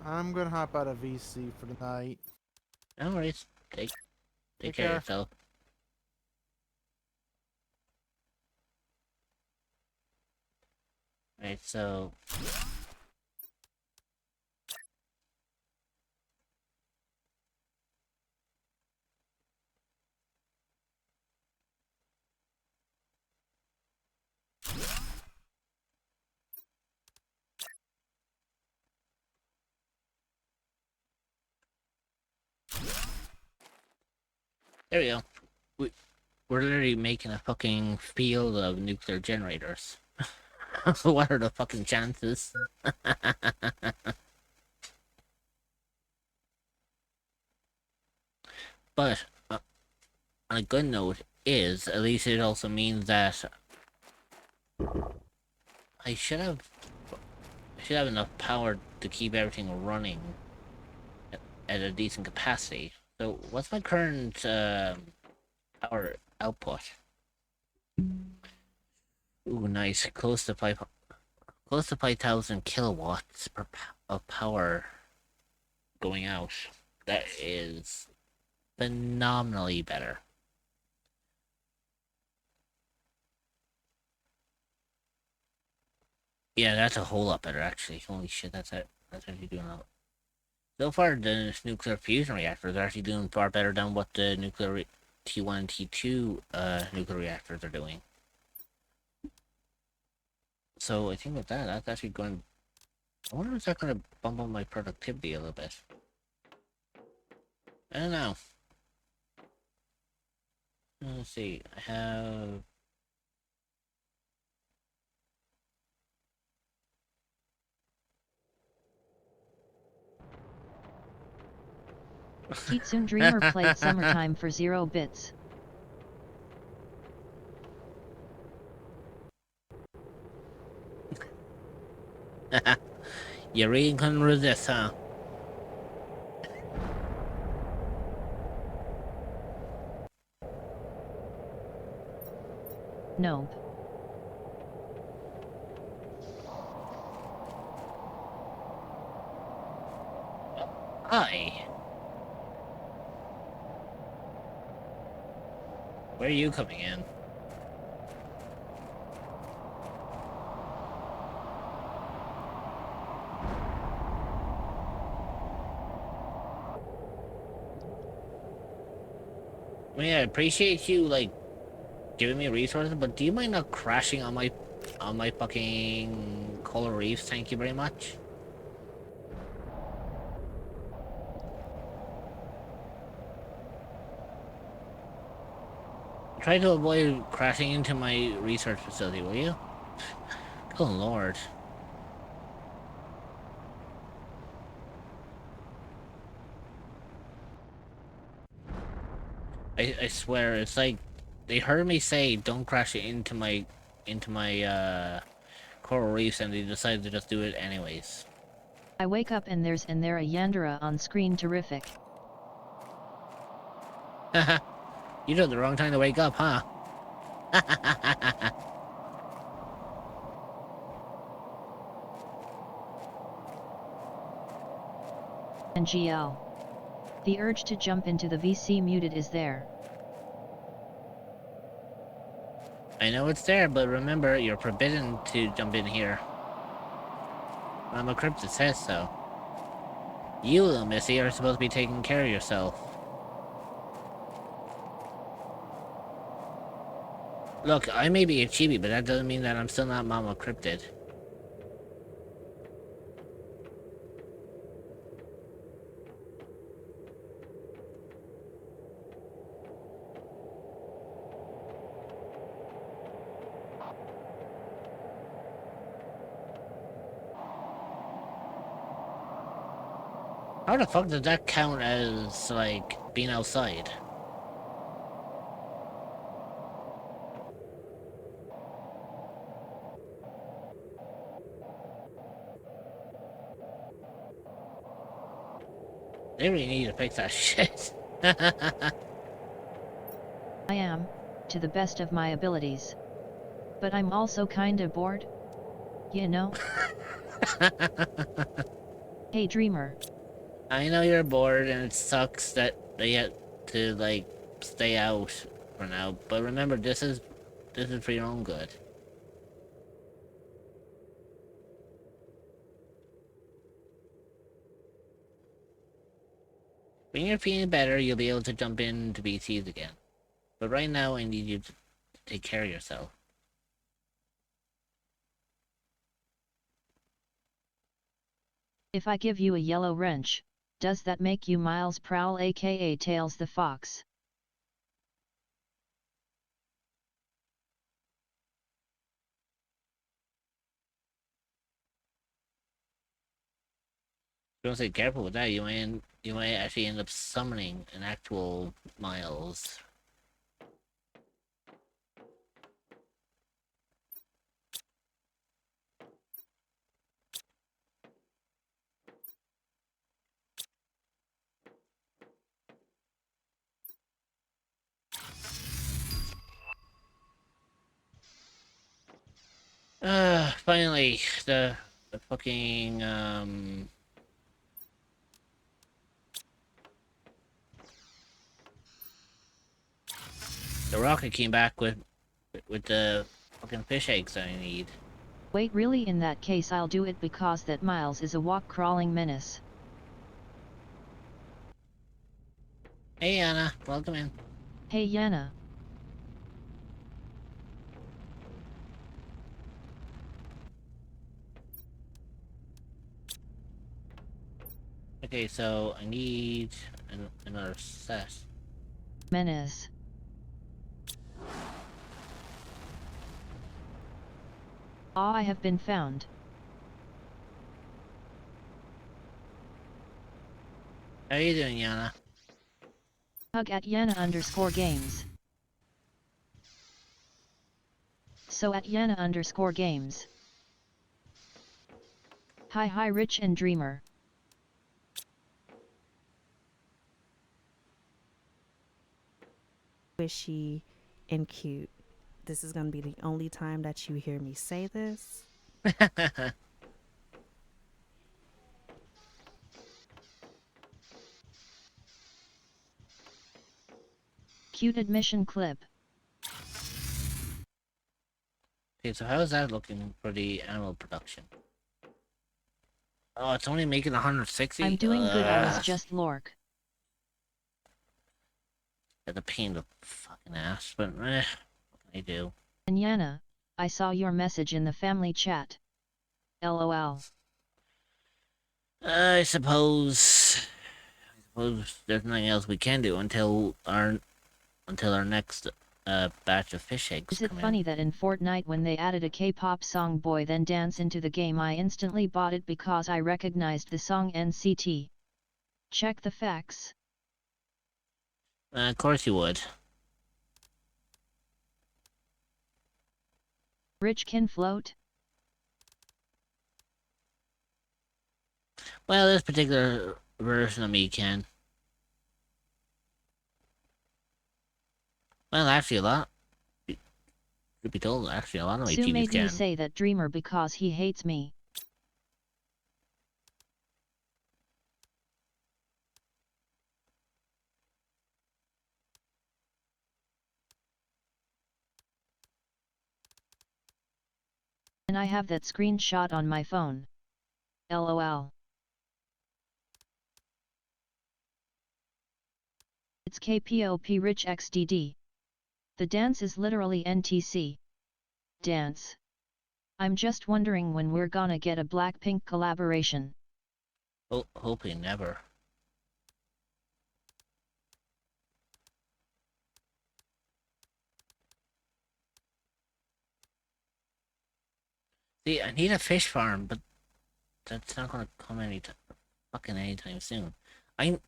I'm gonna hop out of VC for the night. No worries. Take care of yourself. Right, so... There we go. We're literally making a fucking field of nuclear generators. What are the fucking chances? But on a good note is, at least it also means that I should have enough power to keep everything running at a decent capacity. So what's my current power output? Ooh, nice. Close to 5,000 kilowatts of power going out. That is phenomenally better. Yeah, that's a whole lot better, actually. Holy shit, that's actually doing a lot. So far, the nuclear fusion reactors are actually doing far better than what the nuclear T1 and T2 nuclear reactors are doing. So I think with that, that's actually going... I wonder if that's going to bump up my productivity a little bit. I don't know. Let's see, I have... Kitsune Dreamer played Summertime for 0 bits. You really couldn't resist, huh? Nope. Hi. Where are you coming in? I mean, I appreciate you, like, giving me resources, but do you mind not crashing on my fucking coral reefs? Thank you very much. Try to avoid crashing into my research facility, will you? Good lord. I swear, it's like they heard me say don't crash it into my coral reefs, and they decided to just do it anyways. I wake up and there's a Yandere on screen. Terrific. Haha, you chose the wrong time to wake up, huh? And GL. The urge to jump into the VC muted is there. I know it's there, but remember, you're forbidden to jump in here. Mama Cryptid says so. You, little missy, are supposed to be taking care of yourself. Look, I may be a chibi, but that doesn't mean that I'm still not Mama Cryptid. How the fuck does that count as, like, being outside? They really need to fix that shit. I am, to the best of my abilities. But I'm also kinda bored. You know? Hey Dreamer. I know you're bored and it sucks that they had to, like, stay out for now, but remember, this is for your own good. When you're feeling better, you'll be able to jump into BTs again. But right now, I need you to take care of yourself. If I give you a yellow wrench, does that make you Miles Prowl aka Tails the Fox? Don't say careful with that. You might actually end up summoning an actual Miles. Finally, the fucking the rocket came back with the fucking fish eggs that I need. Wait, really? In that case I'll do it because that Miles is a walk-crawling menace. Hey Anna, welcome in. Hey Yana. Okay, so I need another set. Menace. Ah, I have been found. How are you doing, Yana? Hug at Yana_games. So at Yana_games. Hi Rich and Dreamer. Squishy and cute. This is gonna be the only time that you hear me say this. Cute admission clip. Okay, so how's that looking for the animal production? Oh, it's only making 160? I'm doing good, I was just Lork. At the pain in the fucking ass, but what can I do? And Yana, I saw your message in the family chat. LOL. I suppose there's nothing else we can do until our next batch of fish eggs Is it come funny in. that in Fortnite when they added a K-pop song Boy Then Dance into the game I instantly bought it because I recognized the song NCT. Check the facts. Of course you would. Rich can float? Well, this particular version of me can. Well, actually a lot. To be told, actually a lot of my Sue TVs made me can. say that Dreamer because he hates me. And I have that screenshot on my phone. LOL. It's KPOP Rich XDD. The dance is literally NTC. Dance. I'm just wondering when we're gonna get a Blackpink collaboration. Oh, hopefully never. See, I need a fish farm, but that's not gonna come anytime soon. I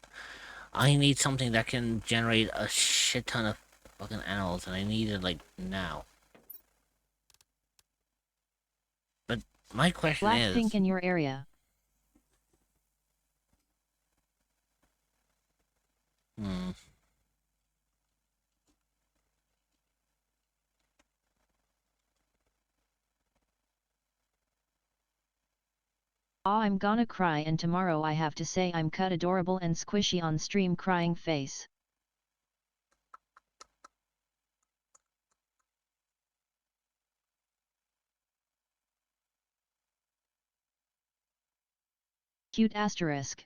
need something that can generate a shit ton of fucking animals, and I need it like now. But my question Blackpink is, in your area. hmm, Aw, I'm gonna cry and tomorrow I have to say I'm cut adorable and squishy on stream crying face. Cute asterisk.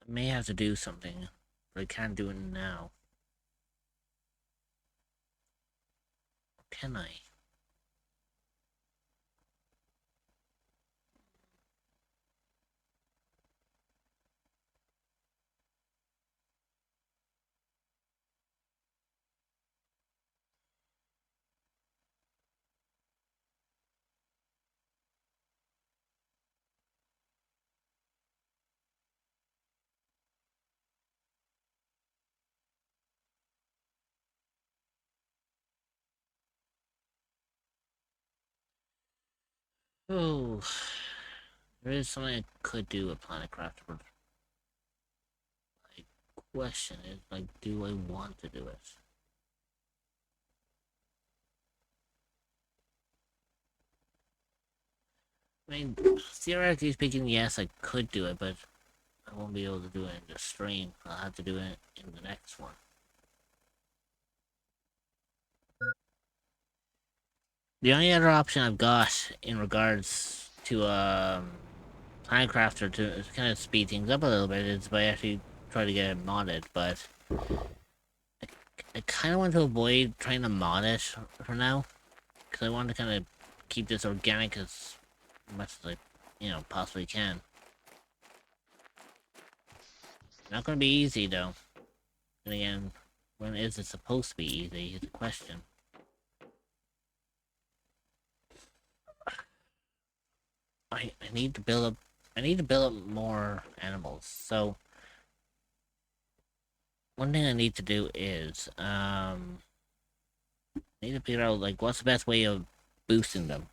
I may have to do something, but I can't do it now. Can I? Oh, there is something I could do with Planet Craft, but my question is, like, do I want to do it? I mean, theoretically speaking, yes, I could do it, but I won't be able to do it in the stream. I'll have to do it in the next one. The only other option I've got in regards to Minecraft to kind of speed things up a little bit is by actually try to get it modded, but I kind of want to avoid trying to mod it for now, because I want to kind of keep this organic as much as I, possibly can. Not going to be easy though. And again, when is it supposed to be easy is the question. I need to build up I need to build up more animals. So one thing I need to do is I need to figure out like what's the best way of boosting them.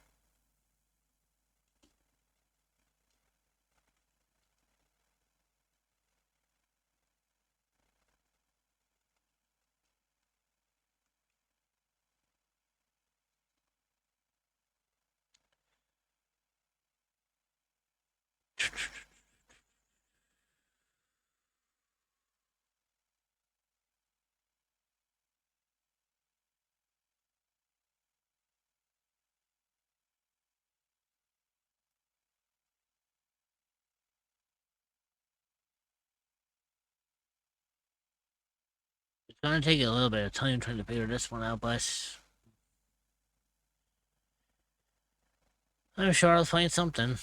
It's gonna take a little bit of time trying to figure this one out, but I'm sure I'll find something.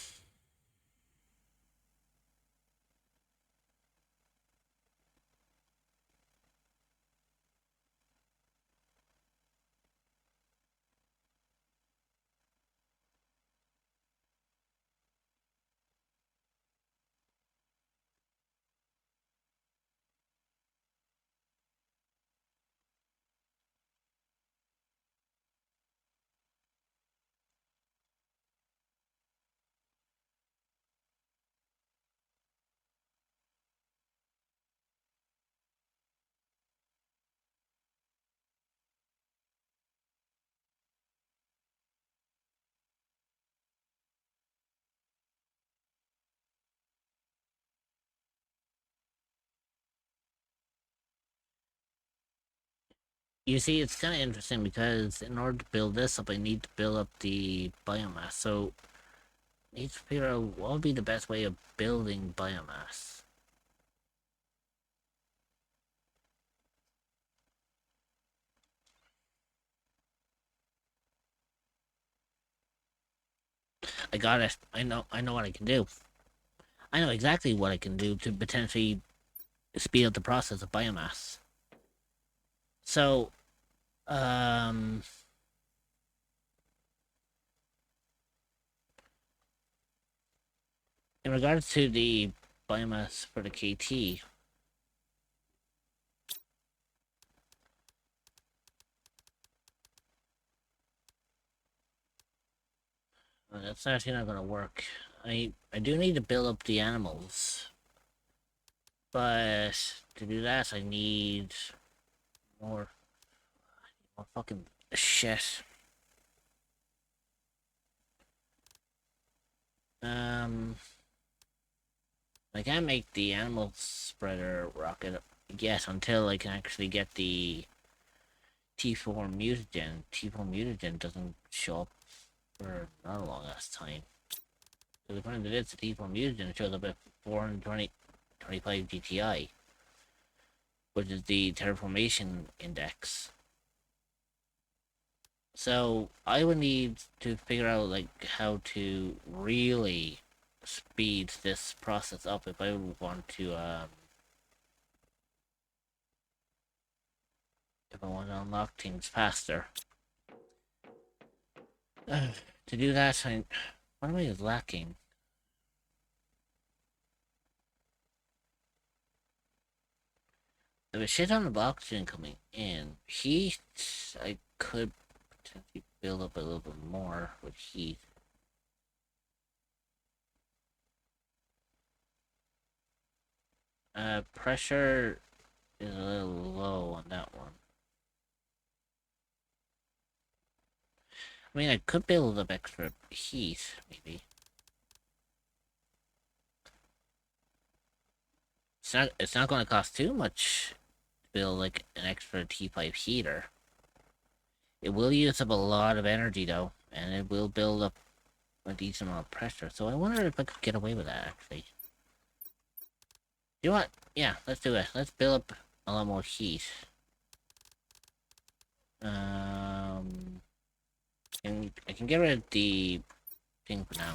You see, it's kind of interesting because in order to build this up, I need to build up the biomass. So I need to figure out what would be the best way of building biomass. I got it. I know what I can do. I know exactly what I can do to potentially speed up the process of biomass. So, um, in regards to the biomass for the KT, that's actually not going to work. I do need to build up the animals, but to do that, I need more, more fucking shit. Um, I can't make the animal spreader rocket yet until I can actually get the T4 mutagen. T4 mutagen doesn't show up for not a long ass time. So according to this, the T4 mutagen shows up at 425 GTI, which is the terraformation index. So I would need to figure out like how to really speed this process up if I would want to if I want to unlock things faster. To do that, what am I lacking? There was shit on the oxygen coming in. Heat, I could potentially build up a little bit more with heat. Pressure is a little low on that one. I mean, I could build up extra heat, maybe. It's not going to cost too much to build like an extra T5 heater. It will use up a lot of energy though, and it will build up a decent amount of pressure. So I wonder if I could get away with that actually. You know what? Yeah, let's do it. Let's build up a lot more heat. I can get rid of the thing for now.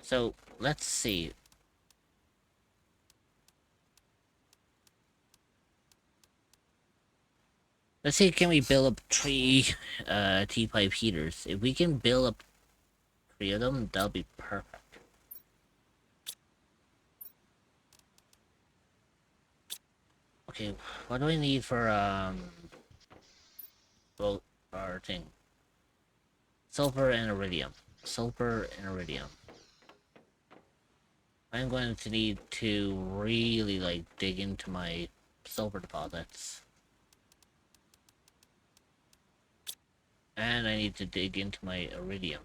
So let's see. Let's see, can we build up 3 T5 heaters? If we can build up 3 of them, that'll be perfect. Okay, what do I need for, well, our thing? Sulfur and iridium. Sulfur and iridium. I'm going to need to really, like, dig into my sulfur deposits. And I need to dig into my iridium.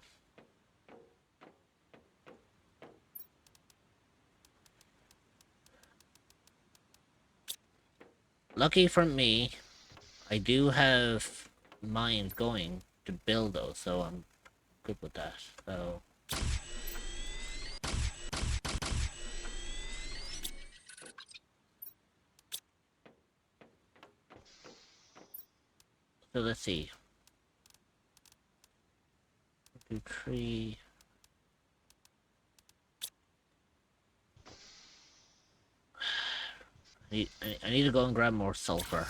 Lucky for me, I do have mines going to build those, so I'm good with that. So let's see. 1, 2, 3. I need to go and grab more sulfur.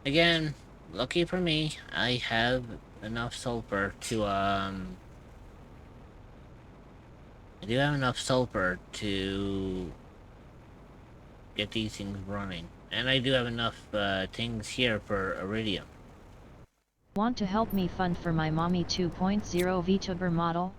Again, lucky for me, I have enough sulfur to I do have enough sulfur to get these things running. And I do have enough things here for iridium. Want to help me fund for my Mommy 2.0 VTuber model?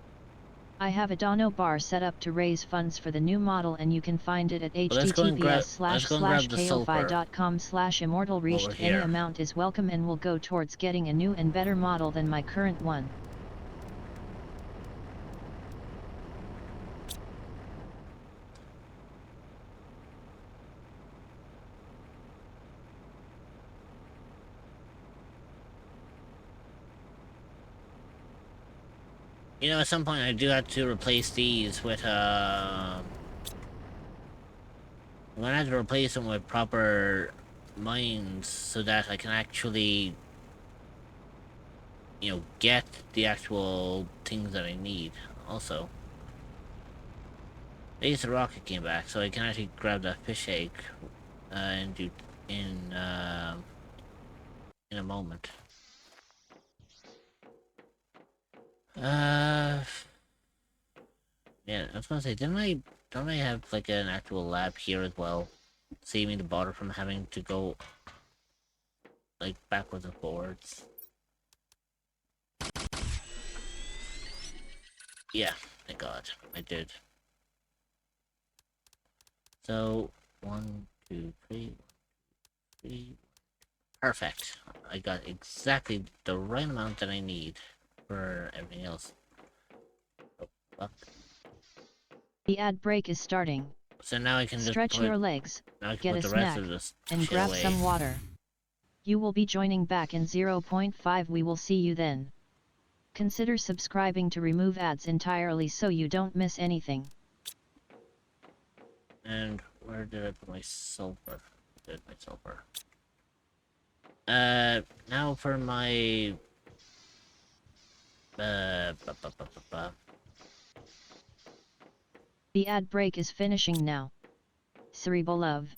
I have a Dono bar set up to raise funds for the new model, and you can find it at https://ko-fi.com/immortalreached. Any amount is welcome and will go towards getting a new and better model than my current one. You know, at some point I do have to replace these with, I'm gonna have to replace them with proper mines so that I can actually, you know, get the actual things that I need. Also, at least the rocket came back, so I can actually grab that fish egg, and do, in a moment. Yeah, I was gonna say, don't I have, like, an actual lab here as well? Saving the bother from having to go, like, backwards and forwards. Yeah, thank God, I did. So, 1, 2, 3, 3. Perfect. I got exactly the right amount that I need for everything else. Oh, fuck. The ad break is starting. So now I can just stretch your legs, now I can get put a the snack, rest of this and shit grab away. some water. You will be joining back in 0.5. We will see you then. Consider subscribing to remove ads entirely so you don't miss anything. And where did I put my sulfur? Did my sulfur? Now for my The ad break is finishing now. Cerebral love.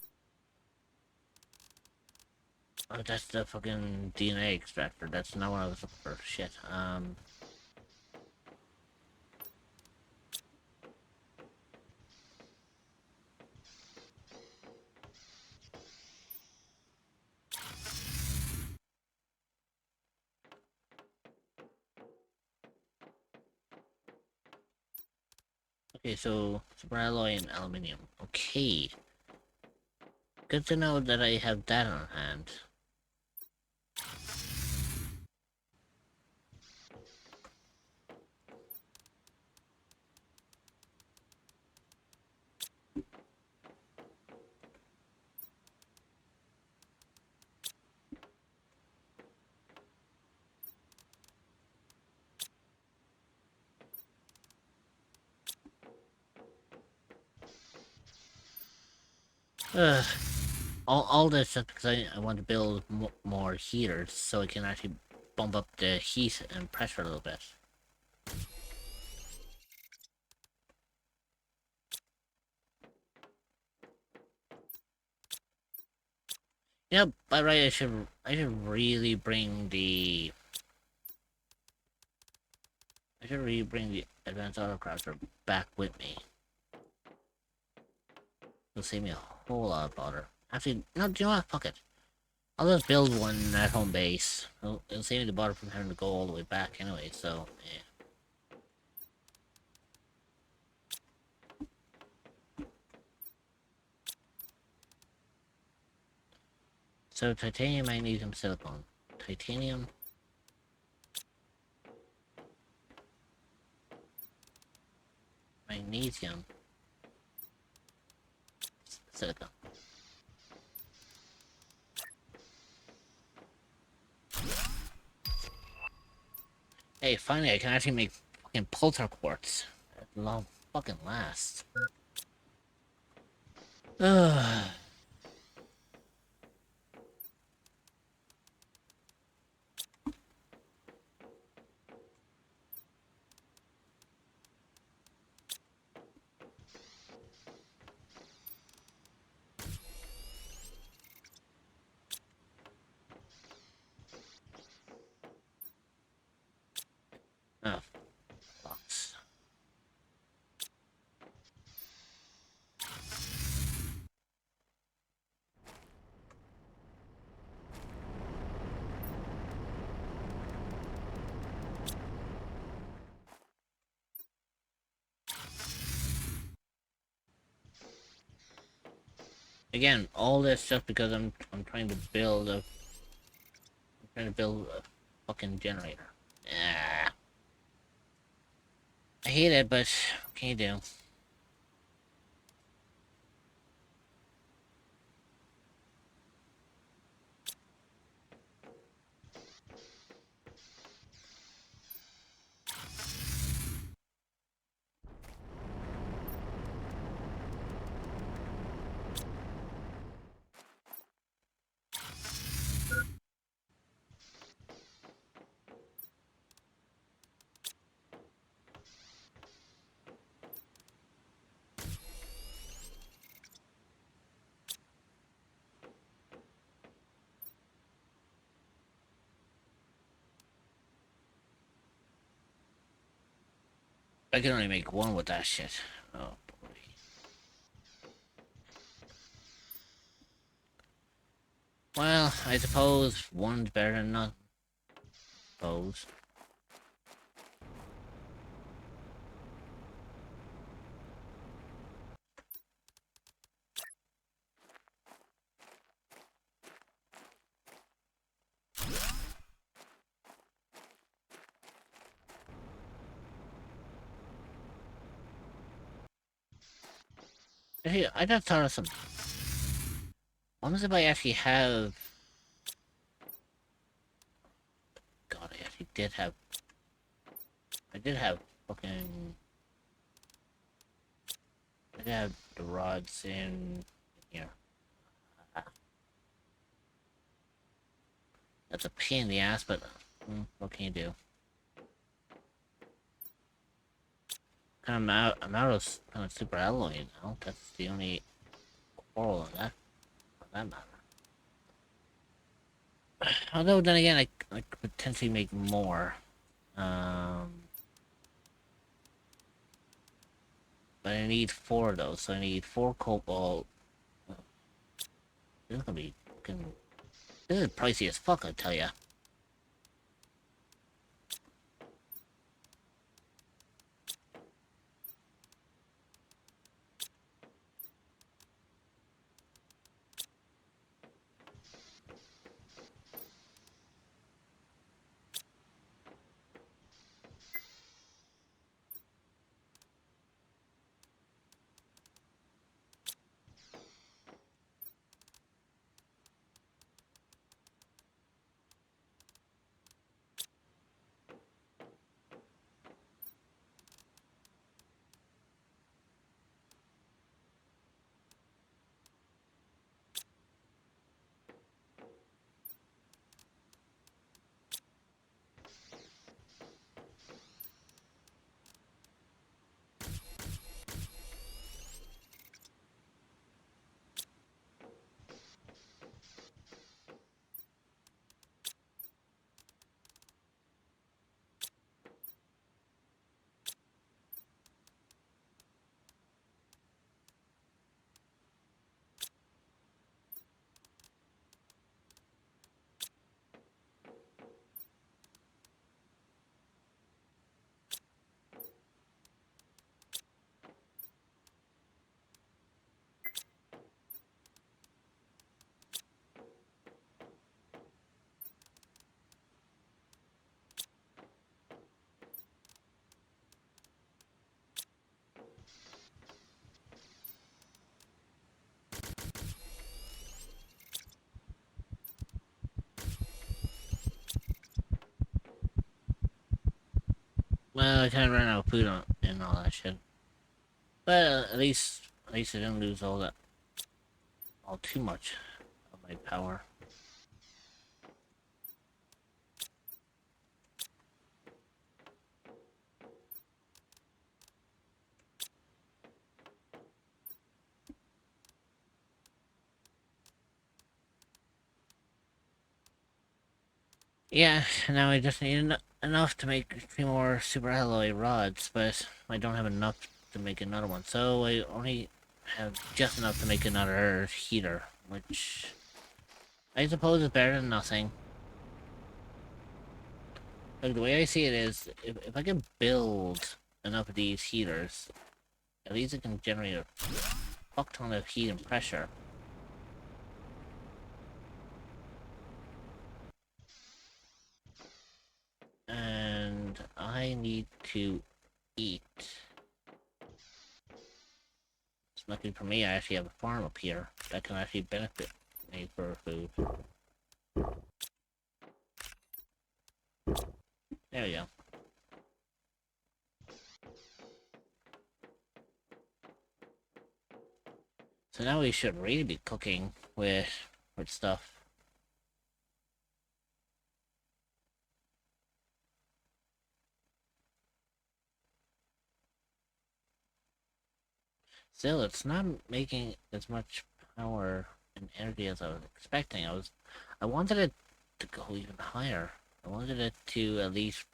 Oh, that's the fucking DNA extractor. That's not what I was looking for. Shit. Okay, so superalloy and aluminium. Okay. Good to know that I have that on hand. Ugh. All this just because I want to build more heaters so I can actually bump up the heat and pressure a little bit. Yep, by right, I should really bring the advanced autocrafter back with me. It'll save me a whole lot of bother. Actually, no, do you know what? Fuck it. I'll just build one at home base. It'll save me the bother from having to go all the way back anyway, so, yeah. So, titanium, magnesium, silicone. Titanium. Magnesium. Silicone. Hey, finally, I can actually make fucking pulsar quartz. At long fucking last. Ugh. Oh, fucks. Again, all this just because I'm trying to build a fucking generator. Ah. I hate it, but what can you do? I can only make one with that shit. Oh boy. Well, I suppose one's better than none. Suppose. Actually, I just thought of something. What if I actually have... God, I actually did have... I did have fucking... I did have the rods in here. That's a pain in the ass, but what can you do? I'm out of kind of super alloy now. That's the only quarrel on that, for that matter. Although then again, I could potentially make more. But I need 4 of those, so I need 4 cobalt. This is gonna be fucking... This is pricey as fuck, I tell ya. Well, I kind of ran out of food and all that shit. But at least I didn't lose all too much of my power. Yeah, now I just need enough to make 3 more super alloy rods, but I don't have enough to make another one, so I only have just enough to make another heater, which I suppose is better than nothing. Like, the way I see it is, if I can build enough of these heaters, at least it can generate a fuck ton of heat and pressure. And I need to eat. It's lucky for me, I actually have a farm up here that can actually benefit me for food. There we go. So now we should really be cooking with stuff. Still, it's not making as much power and energy as I was expecting. I wanted it to go even higher. I wanted it to at least,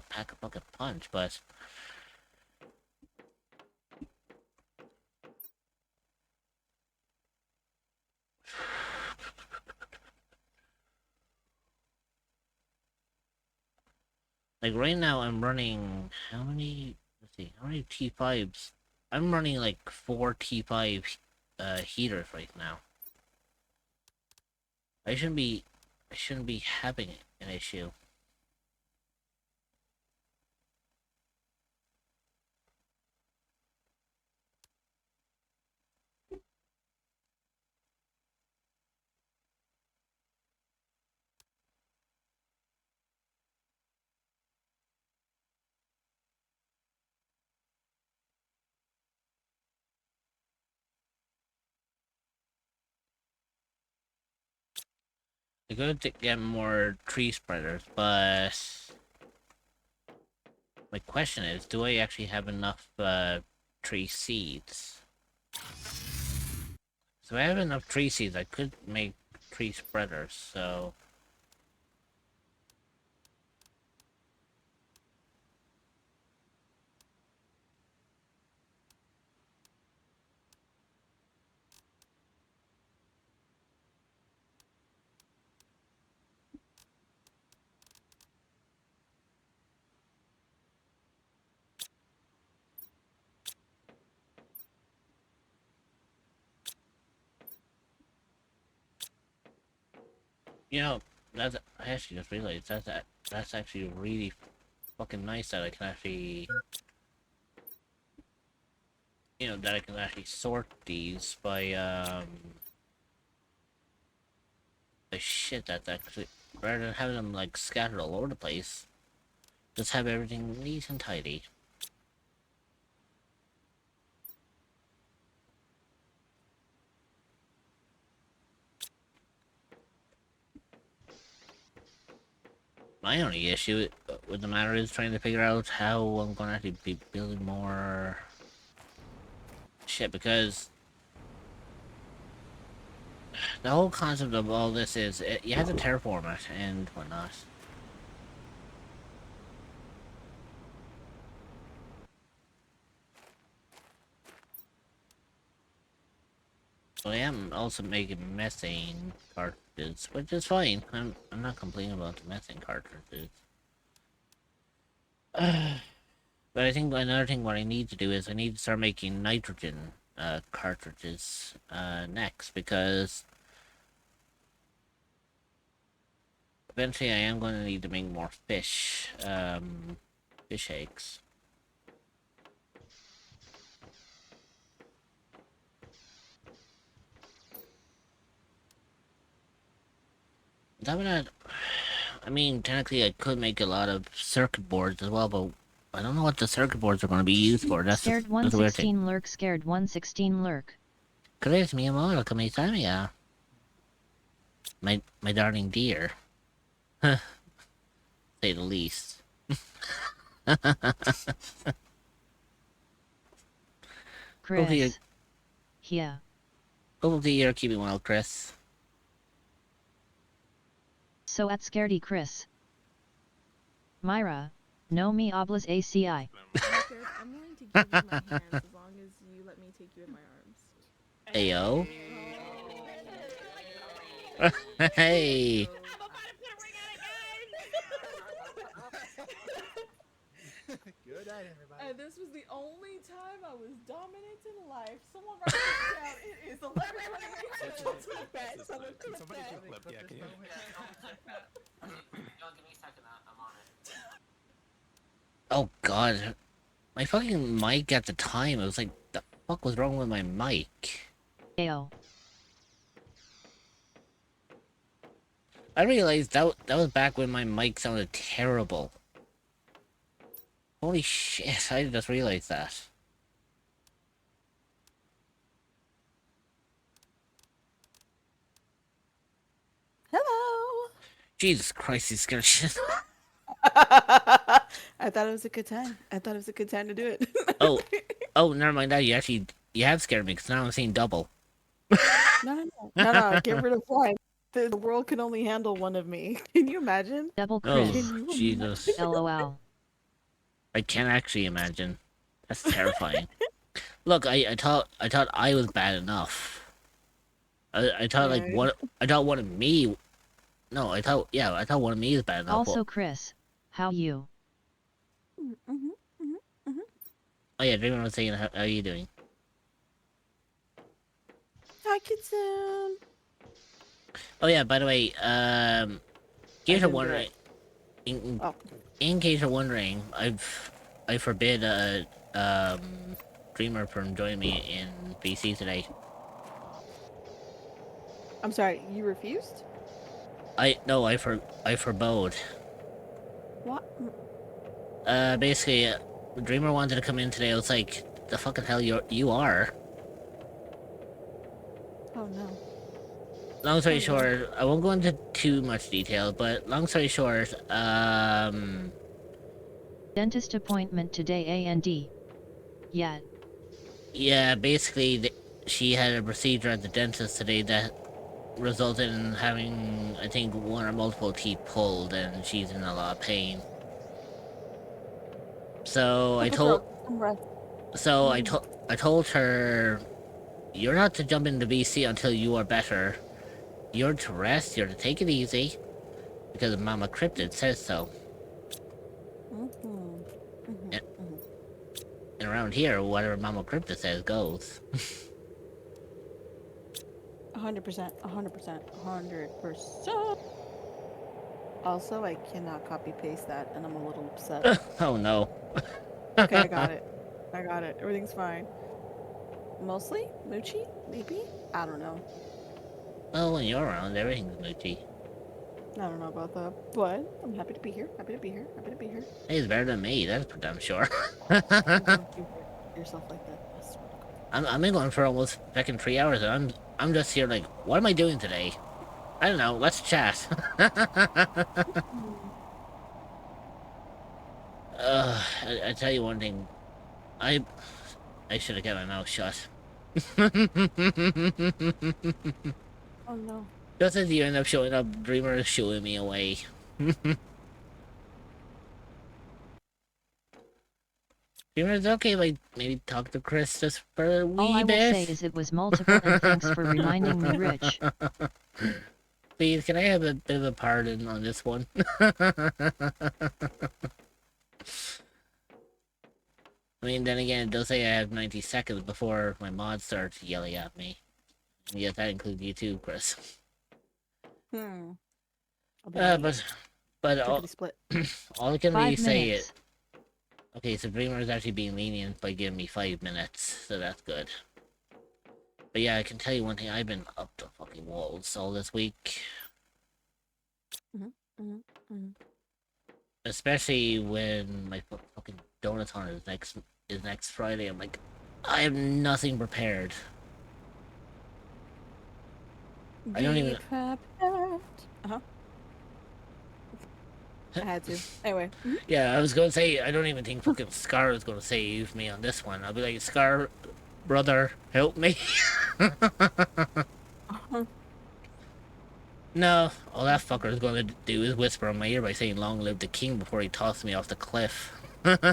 pack a fucking punch, but like right now I'm running how many? Let's see, how many T5s? I'm running like 4 T5 heaters right now. I shouldn't be having an issue. I could get more tree spreaders, but my question is, do I actually have enough tree seeds? So if I have enough tree seeds, I could make tree spreaders, so... You know, I actually just realized that's actually really fucking nice that I can actually... that I can actually sort these by shit that's actually... Rather than having them, like, scattered all over the place, just have everything neat and tidy. My only issue with the matter is trying to figure out how I'm gonna actually be building more shit, because the whole concept of all this is you have to terraform it and whatnot. So I am also making methane cartridges, which is fine. I'm not complaining about the methane cartridges. But I think another thing what I need to do is I need to start making nitrogen cartridges next, because eventually I am going to need to make more fish eggs. that would add... I mean, technically I could make a lot of circuit boards as well, but I don't know what the circuit boards are going to be used for. That's Scared the weird thing. 116 lurk, scared 116 lurk. Gracias, mi amor, come ya. My darling dear. Say the least. Chris. Yeah. Hopefully you're keeping well, Chris. So at scaredy Chris. Myra. No me hablas ACI. I'm willing to give you my hands as long as you let me take you in my arms. Ayo. Hey. Good night, everybody. And this was the only time I was dominant in life. Someone write this down. It is 11:28. Somebody should clip. Yeah, can you? Oh god. My fucking mic at the time, it was like, the fuck was wrong with my mic? Ayo. I realized that was back when my mic sounded terrible. Holy shit, I just realized that. Hello. Jesus Christ, he's scared shit. I thought it was a good time. I thought it was a good time to do it. Oh, never mind that. You have scared me, because now I'm seeing double. No. Get rid of one. The world can only handle one of me. Can you imagine? Double Chris. Oh, Jesus. LOL. I can't actually imagine. That's terrifying. Look, I thought I was bad enough. I thought like one of me. No, I thought one of me is bad enough. Also Chris, how you? Oh yeah, Dreamer was saying, how are you doing? Hi, Kitsune. Oh yeah, by the way, in case you're wondering, in case you're wondering, I forbid Dreamer from joining me in BC today. I'm sorry, you refused? I forbode. What? Basically, Dreamer wanted to come in today. I was like, the fucking hell you are. Oh no. Long story short, I won't go into too much detail, but long story short, Dentist appointment today A&D. Yeah. Yeah, basically, she had a procedure at the dentist today that resulted in having, I think, one or multiple teeth pulled, and she's in a lot of pain. So I told her, you're not to jump into BC until you are better. You're to rest, you're to take it easy, because Mama Cryptid says so. And around here, whatever Mama Cryptid says goes. 100%. 100%. Also, I cannot copy paste that, and I'm a little upset. Oh no. Okay, I got it. Everything's fine. Mostly? Moochie? Maybe? I don't know. Well, when you're around, everything's moochy. I don't know about that, but I'm happy to be here. Happy to be here. Hey, it's better than me, that's for damn sure. Don't you hurt yourself like that. I swear to God. I'm in going for almost fucking 3 hours, and I'm just here like, what am I doing today? I don't know, let's chat. I tell you one thing. I should have kept my mouth shut. Oh no. Just as you end up showing up, Dreamer is shooing me away. Dreamer, is it okay if I maybe talk to Chris just for a wee bit? All I will say is it was multiple, and thanks for reminding me, Rich. Please, can I have a bit of a pardon on this one? I mean, then again, it does say I have 90 seconds before my mod starts yelling at me. And yes, that includes you too, Chris. But all, all I can really say is... Okay, so Dreamer is actually being lenient by giving me 5 minutes, so that's good. But yeah, I can tell you one thing, I've been up the fucking walls all this week. Especially when my fucking donathon is next Friday. I'm like, I have nothing prepared. I don't even. Prepared. I had to. Anyway. Yeah, I was gonna say I don't even think fucking Scar is gonna save me on this one. I'll be like, Scar, brother, help me. No, all that fucker is gonna do is whisper in my ear by saying "Long live the king" before he tosses me off the cliff. But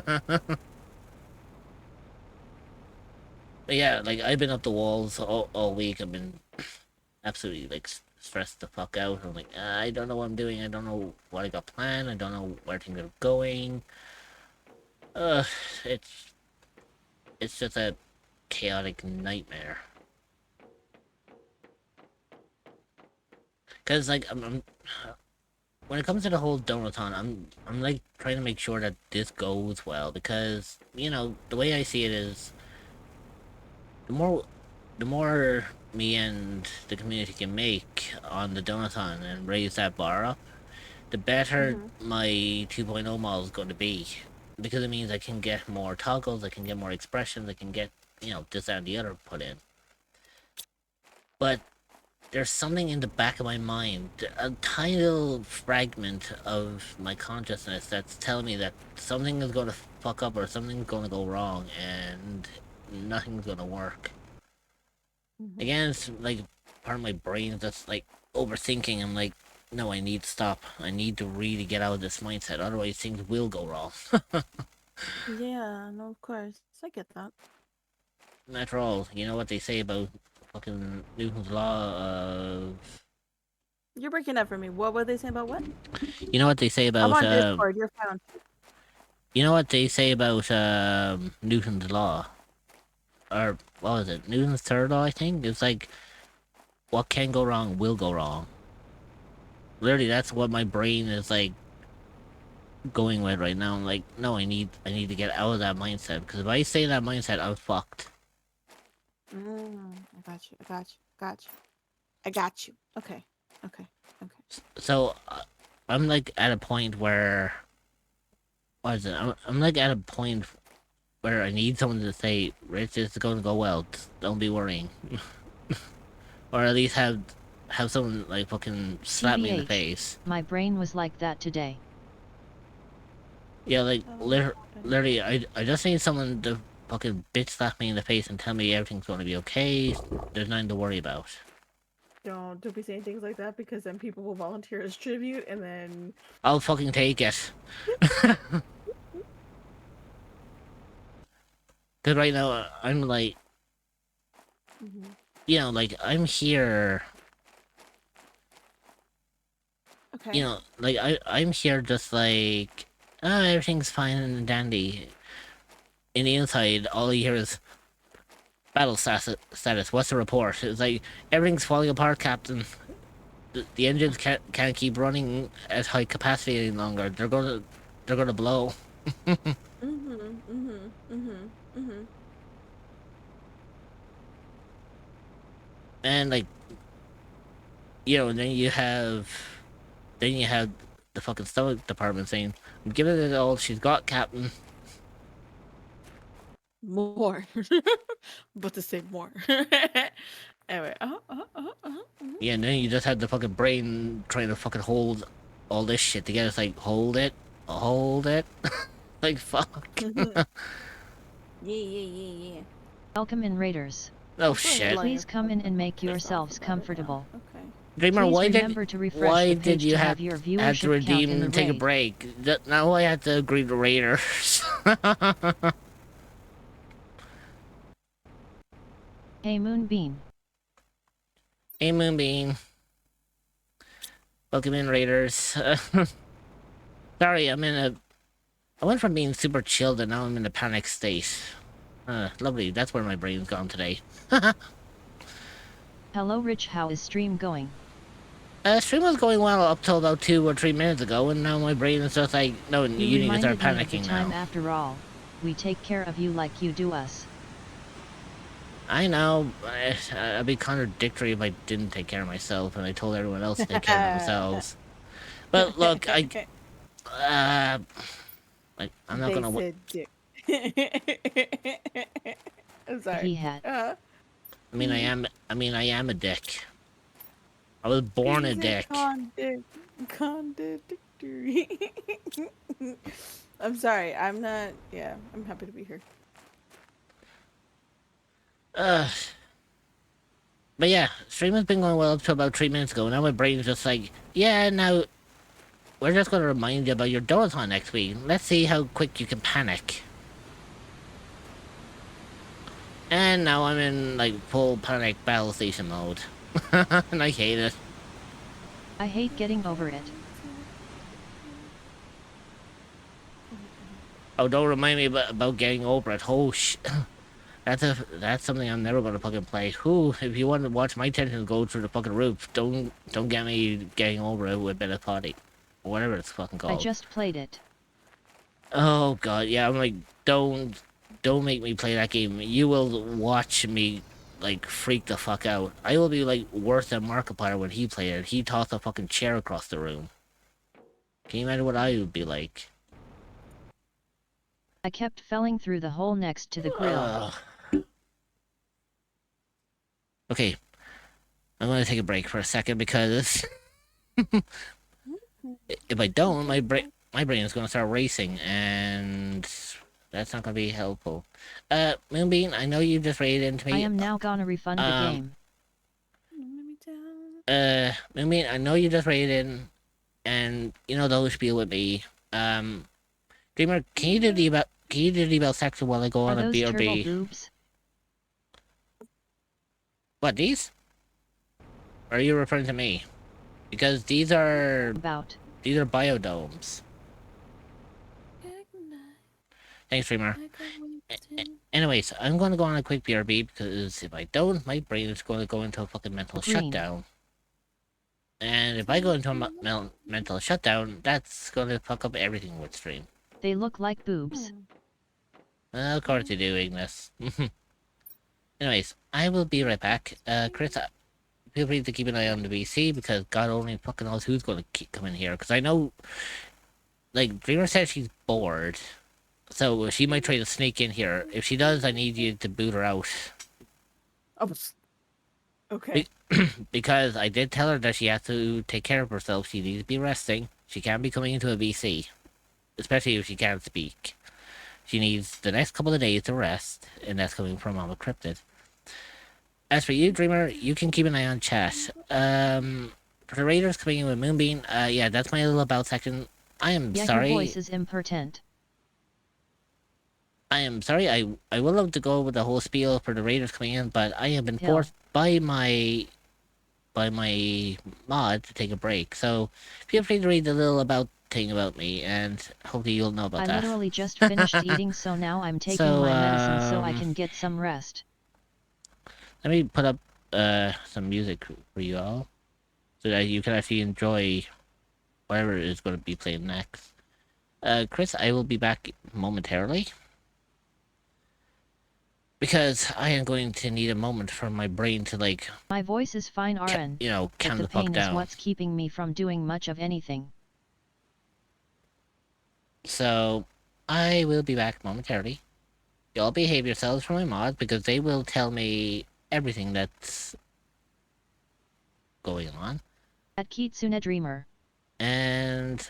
yeah, like I've been up the walls all week. I've been absolutely like stressed the fuck out. I'm like, I don't know what I'm doing. I don't know what I got planned. I don't know where things are going. It's just a chaotic nightmare. Cause like I'm when it comes to the whole donathon, I'm like trying to make sure that this goes well because you know the way I see it is the more me and the community can make on the donathon and raise that bar up, the better my 2.0 model is going to be because it means I can get more toggles, I can get more expressions, I can get this and the other put in. But there's something in the back of my mind, a tiny little fragment of my consciousness that's telling me that something is going to fuck up or something's going to go wrong and nothing's going to work. Again, it's like part of my brain that's like overthinking. I'm like, no, I need to stop. I need to really get out of this mindset, otherwise things will go wrong. Yeah, no, of course. I get that. After all, you know what they say about fucking Newton's law of... You're breaking up for me. What were they saying about what? You know what they say about... I'm on Discord. You're found. You know what they say about Newton's law? Or, what was it? Newton's third law, I think? It's like, what can go wrong will go wrong. Literally, that's what my brain is, like, going with right now. I'm like, no, I need to get out of that mindset. Because if I stay in that mindset, I'm fucked. I got you. Okay. So, I'm, like, at a point where... What is it? I'm like, at a point where I need someone to say, Rich, it's going to go well. Don't be worrying. Or at least have someone, like, fucking slap me in the face. My brain was like that today. Yeah, like, literally, I just need someone to fucking bitch slap me in the face and tell me everything's going to be okay. There's nothing to worry about. Don't be saying things like that because then people will volunteer as tribute and then... I'll fucking take it. Because right now, I'm like... You know, like, I'm here... Okay. You know, like, I'm here just like... everything's fine and dandy. In the inside, all you hear is... Battle status, what's the report? It's like, everything's falling apart, Captain. The engines can't keep running at high capacity any longer. They're gonna blow. And like, you know, and then you have the fucking stomach department saying, "I'm giving it all she's got, Captain." More. But to say more. Anyway, Yeah, and then you just had the fucking brain trying to fucking hold all this shit together. It's like, hold it. Like, fuck. Yeah. Welcome in, Raiders. Oh shit. Please come in and make yourselves comfortable. Okay. Dreamer, Please why remember to refresh why the did page you to have your to viewership redeem count in the and take a raid. break? Now I had to agree to Raiders. Hey Moonbeam. Hey Moonbeam. Welcome in, Raiders. Sorry, I went from being super chilled and now I'm in a panic state. Lovely, that's where my brain's gone today. Hello Rich, how is stream going? Stream was going well up till about 2 or 3 minutes ago, and now my brain is just like, no, you need to start reminded me of the panicking time now. after all. We take care of you like you do us. I know, I'd be contradictory if I didn't take care of myself and I told everyone else to take care of themselves. But look, I'm not They gonna. said dick. I'm sorry. He had. I mean, I am a dick. I was Because born you a said dick. contradictory. I'm sorry. I'm not. Yeah, I'm happy to be here. But yeah, stream has been going well up to about 3 minutes ago. Now my brain's just like, yeah, now we're just gonna remind you about your Donathon next week. Let's see how quick you can panic. And now I'm in like full panic battle station mode. And I hate it. I hate getting over it. Oh, don't remind me about getting over it. Oh, that's something I'm never gonna fucking play. Who, if you want to watch my tensions go through the fucking roof, don't get me getting over it with a bit of potty. Or whatever it's fucking I called. just played it. Oh god, yeah, I'm like, don't make me play that game. You will watch me like freak the fuck out. I will be like worse than Markiplier when he played it. He tossed a fucking chair across the room. Can you imagine what I would be like? I kept falling through the hole next to the grill. Okay, I'm gonna take a break for a second because if I don't, my brain is gonna start racing, and that's not gonna be helpful. Moonbeam, I know you just raided into me. I am now gonna refund the game. Moonbeam, I know you just raided in, and you know the whole spiel with me. Dreamer, can you do the about section while I go on Are a those turtle BRB? boobs? What, these? Or are you referring to me? Because these are biodomes. Thanks, Dreamer. Anyways, I'm going to go on a quick BRB because if I don't, my brain is going to go into a fucking mental shutdown. And if I go into a mental shutdown, that's going to fuck up everything with stream. They look like boobs. Of course you do, Ignis. Anyways, I will be right back. Chris, feel free to keep an eye on the VC because God only fucking knows who's going to come in here. Because I know, like, Dreamer says she's bored. So she might try to sneak in here. If she does, I need you to boot her out. Oh, okay. Because I did tell her that she has to take care of herself. She needs to be resting. She can't be coming into a VC. Especially if she can't speak. She needs the next couple of days to rest. And that's coming from Mama Cryptid. As for you, Dreamer, you can keep an eye on chat. For the Raiders coming in with Moonbeam, yeah, that's my little about section. I am sorry. Your voice is impertinent. I am sorry, I would love to go with the whole spiel for the Raiders coming in, but I have been forced by my mod to take a break. So feel free to read the little about thing about me, and hopefully you'll know about that. I literally just finished eating, so now I'm taking my medicine so I can get some rest. Let me put up some music for you all, so that you can actually enjoy whatever is going to be playing next. Chris, I will be back momentarily. Because I am going to need a moment for my brain to, like... My voice is fine, RN. You know, calm the fuck pain down. Is what's keeping me from doing much of anything. So, I will be back momentarily. Y'all behave yourselves for my mods, because they will tell me everything that's going on. At Kitsune Dreamer. And...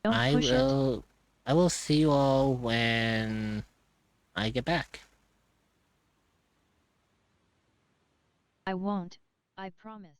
Don't push it. I will see you all when I get back. I won't. I promise.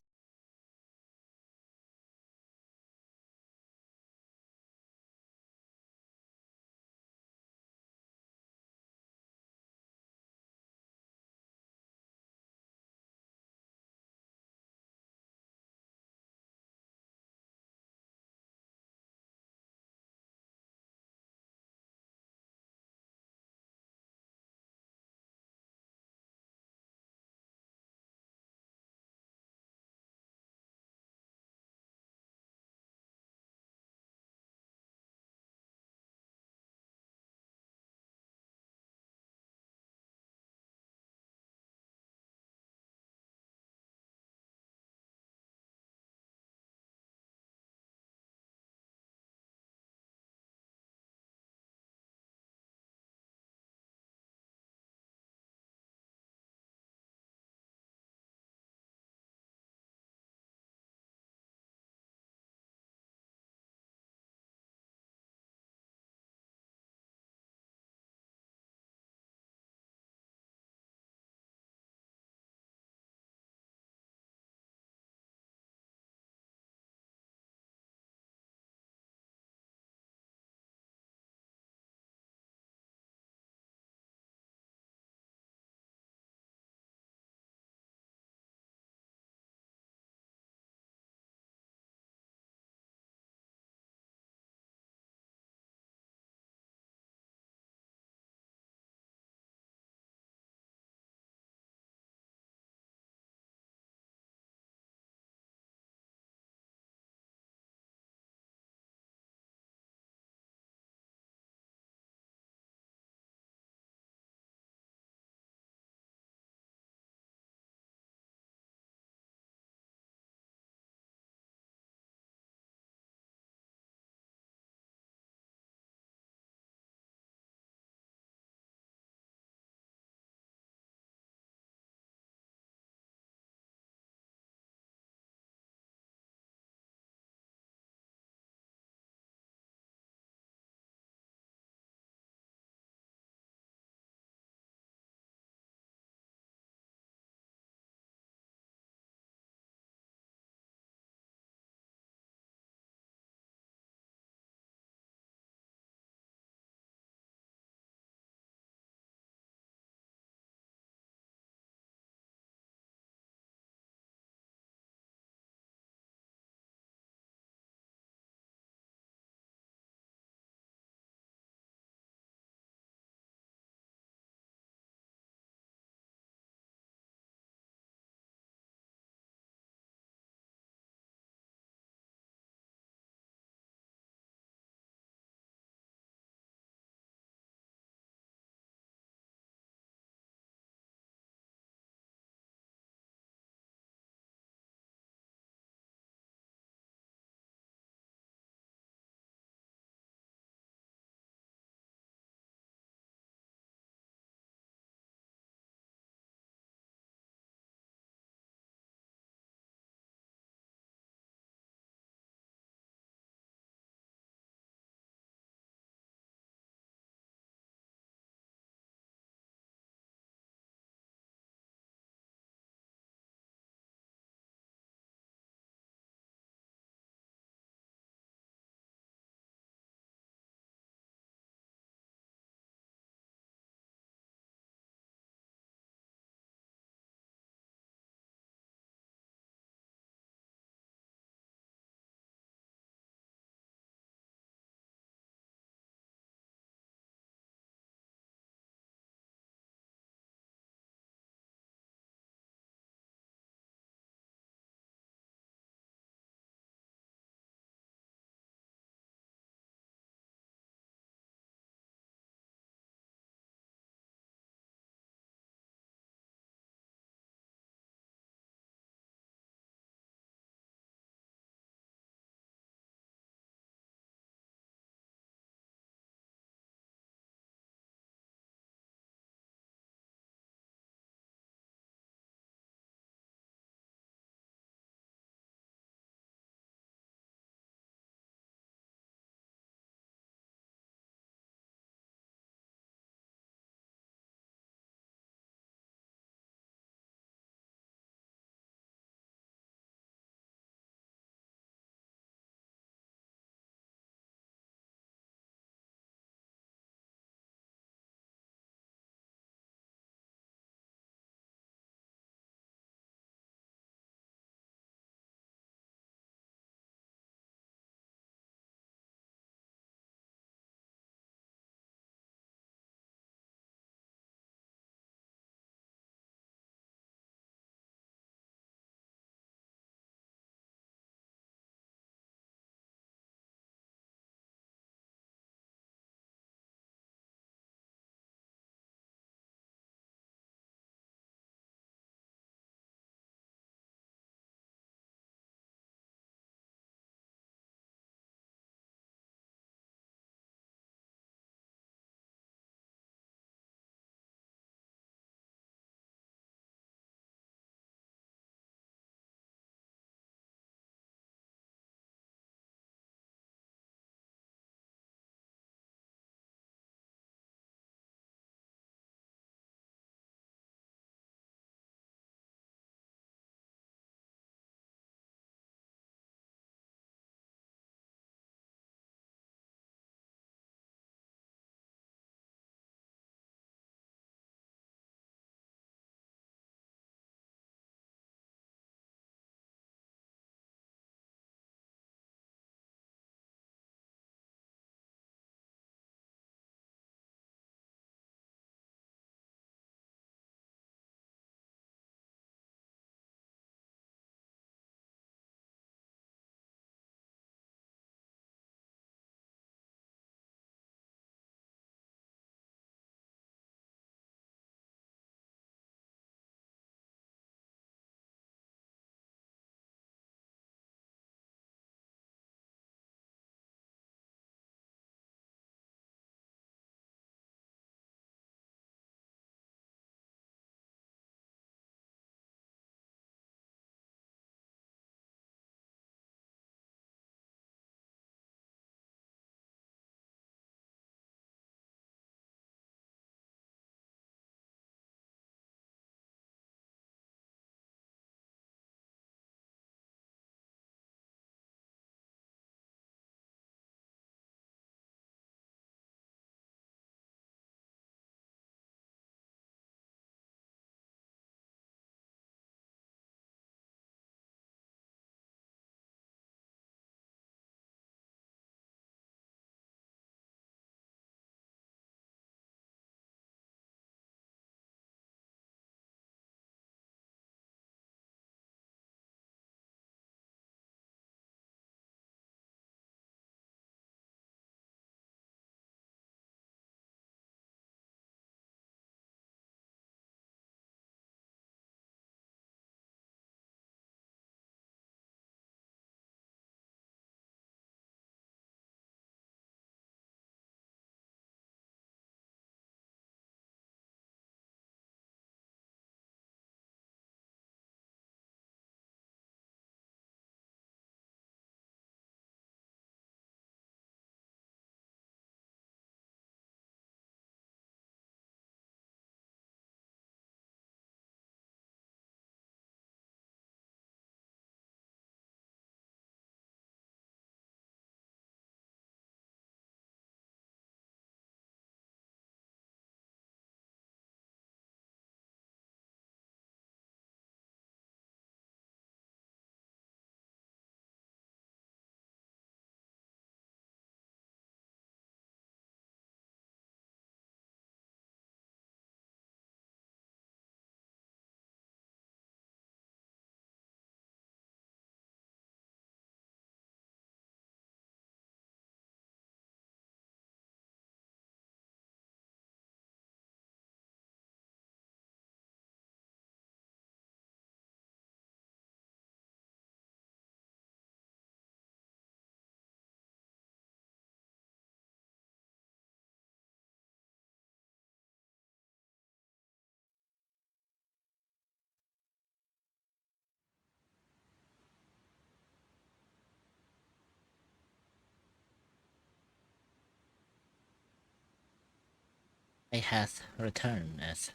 I hath returned as.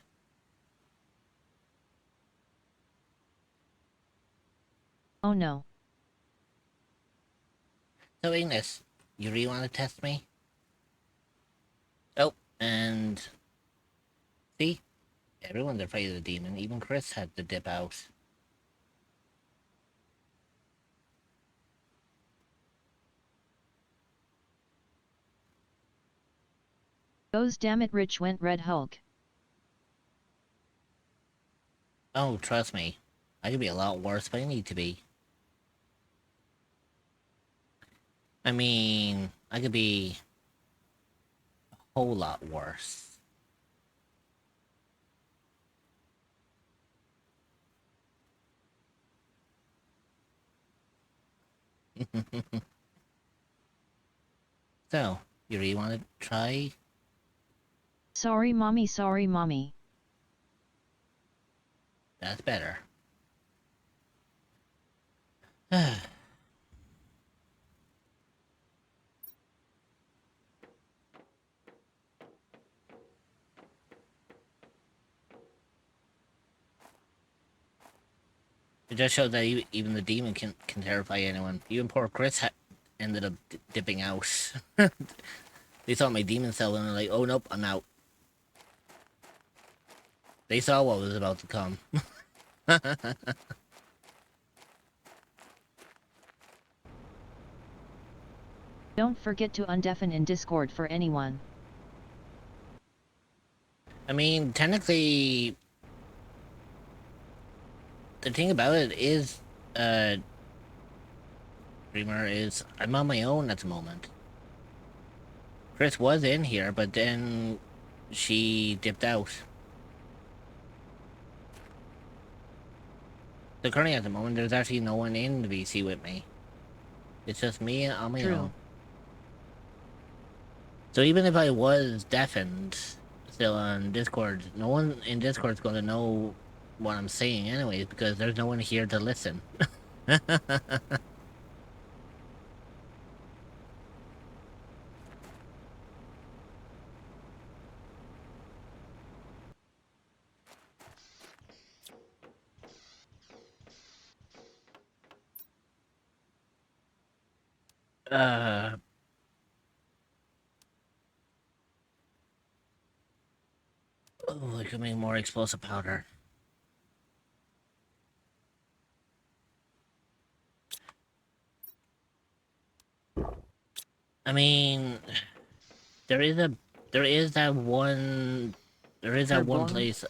Oh no. So Ignis, you really want to test me? Oh, and see? Everyone's afraid of the demon, even Chris had to dip out. Goes damn it, Rich went Red Hulk. Oh, trust me. I could be a lot worse, but I need to be. I mean, I could be a whole lot worse. So, you really want to try? Sorry mommy, sorry mommy. That's better. It just shows that even the demon can terrify anyone. Even poor Chris ended up dipping out. They saw my demon cell and they're like, oh nope, I'm out. They saw what was about to come. Don't forget to undeafen in Discord for anyone. I mean, technically, the thing about it is, Dreamer, is I'm on my own at the moment. Chris was in here, but then she dipped out. So currently at the moment, there's actually no one in the VC with me. It's just me on my own. So even if I was deafened still on Discord, no one in Discord's gonna know what I'm saying anyways, because there's no one here to listen. Oh, I could make more explosive powder. I mean, there is that one place.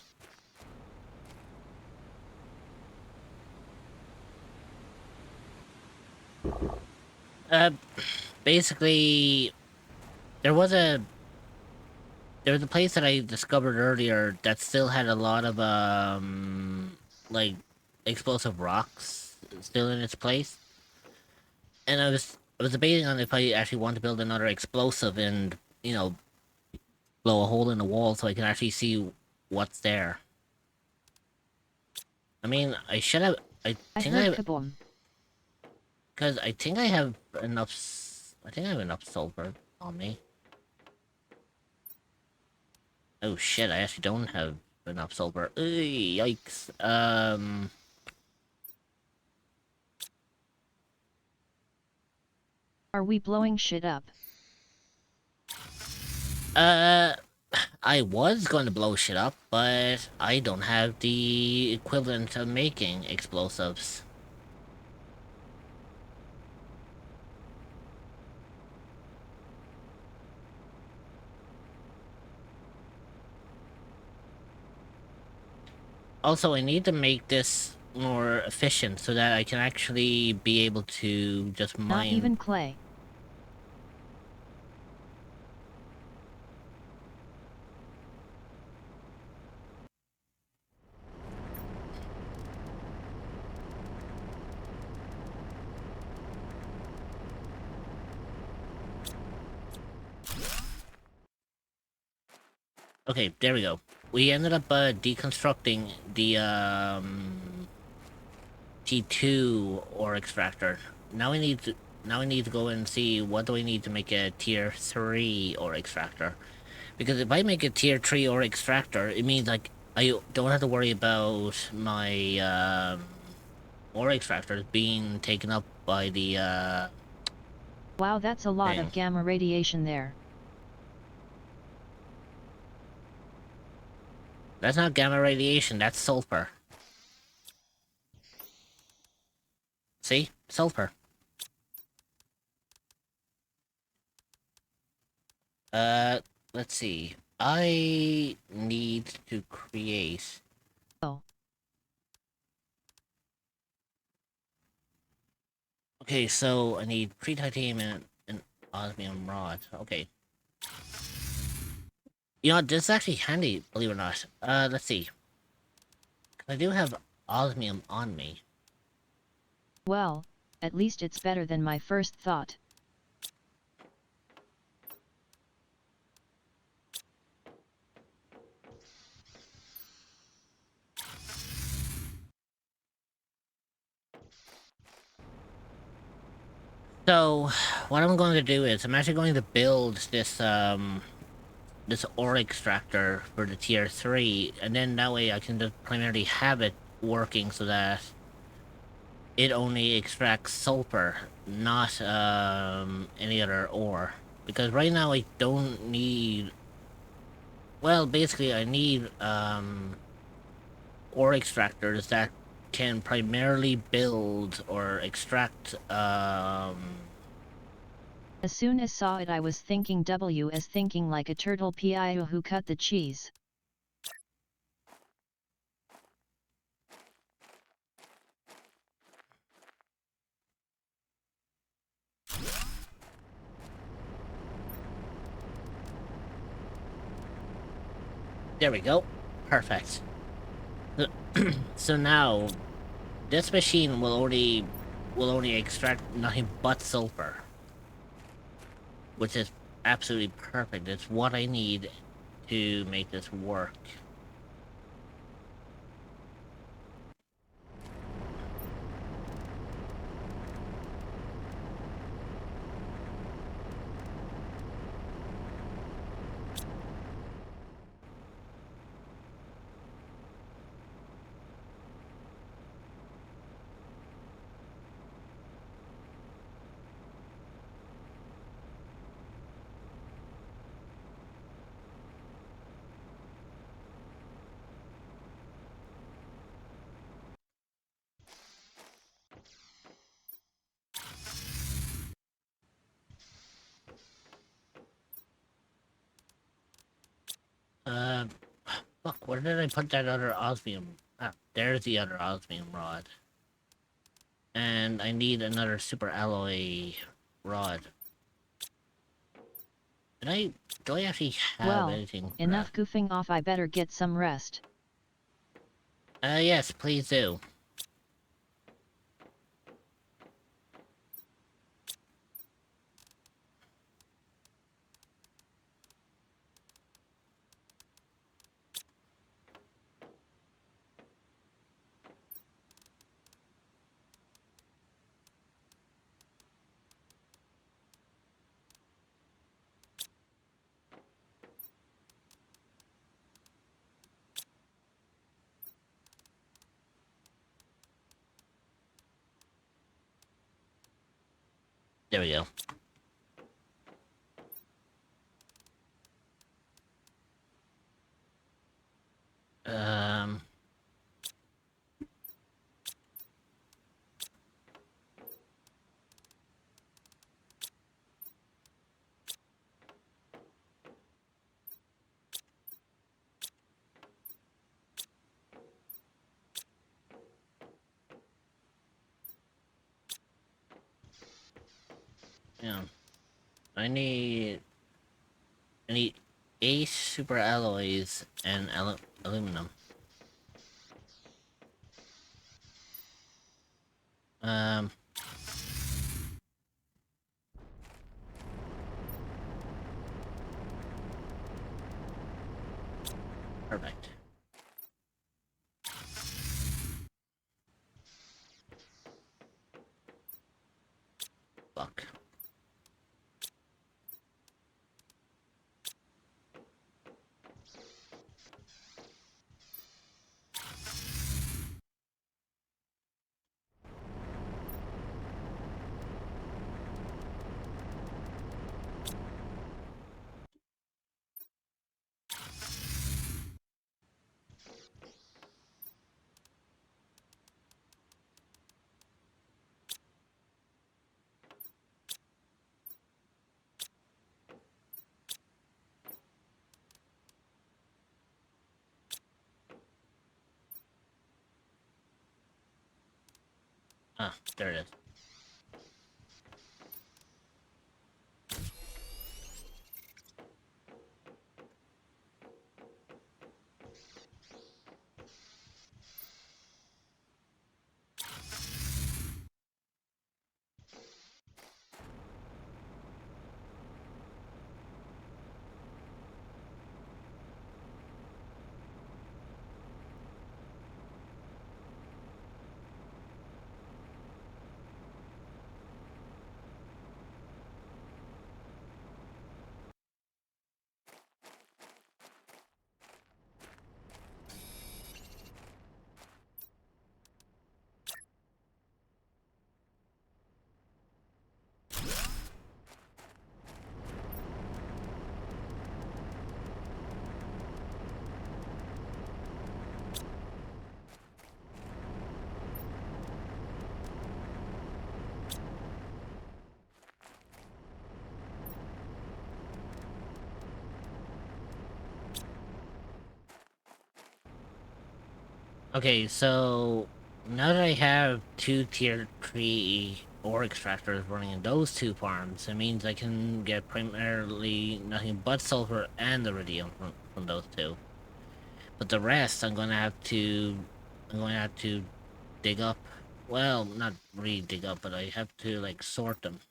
Basically, there was a place that I discovered earlier that still had a lot of like explosive rocks still in its place, and I was debating on if I actually want to build another explosive and blow a hole in the wall so I can actually see what's there. I mean, I should have. I think I kaboom. Because I think I have enough. I think I have enough sulfur on me. Oh shit! I actually don't have enough sulfur. Ugh, yikes. Are we blowing shit up? I was going to blow shit up, but I don't have the equivalent of making explosives. Also, I need to make this more efficient so that I can actually be able to just mine. Not even clay. Okay, there we go. We ended up deconstructing the T2 ore extractor. Now we need to go and see what do we need to make a tier 3 ore extractor. Because if I make a tier 3 ore extractor, it means like I don't have to worry about my ore extractors being taken up by the Wow, that's a lot thing. of gamma radiation there. That's not gamma radiation, that's sulfur. See? Sulfur. Let's see. I need to create... Oh. Okay, so I need pre-titanium and osmium rod. Okay. You know, this is actually handy, believe it or not. Let's see. I do have osmium on me. Well, at least it's better than my first thought. So, what I'm going to do is, I'm actually going to build this, this ore extractor for the tier 3, and then that way I can just primarily have it working so that it only extracts sulfur, not, any other ore. Because right now I don't need... Well, basically I need, ore extractors that can primarily build or extract, As soon as saw it I was thinking W as thinking like a turtle Pio who cut the cheese. There we go. Perfect. So now, this machine will only extract nothing but sulfur. Which is absolutely perfect. It's what I need to make this work. Uh, Fuck, where did I put that other osmium? Ah, there's the other osmium rod. And I need another super alloy rod. Do I actually have Well, anything for enough goofing off, I better get some rest. that? Yes, please do. There we go. Um... Yeah. I need 8 super alloys and aluminum. Um... Perfect. Fuck. Ah, there it is. Okay, so now that I have 2 tier 3 ore extractors running in those 2 farms, it means I can get primarily nothing but sulfur and iridium from those 2. But the rest I'm going to have to dig up. Well, not really dig up, but I have to like sort them.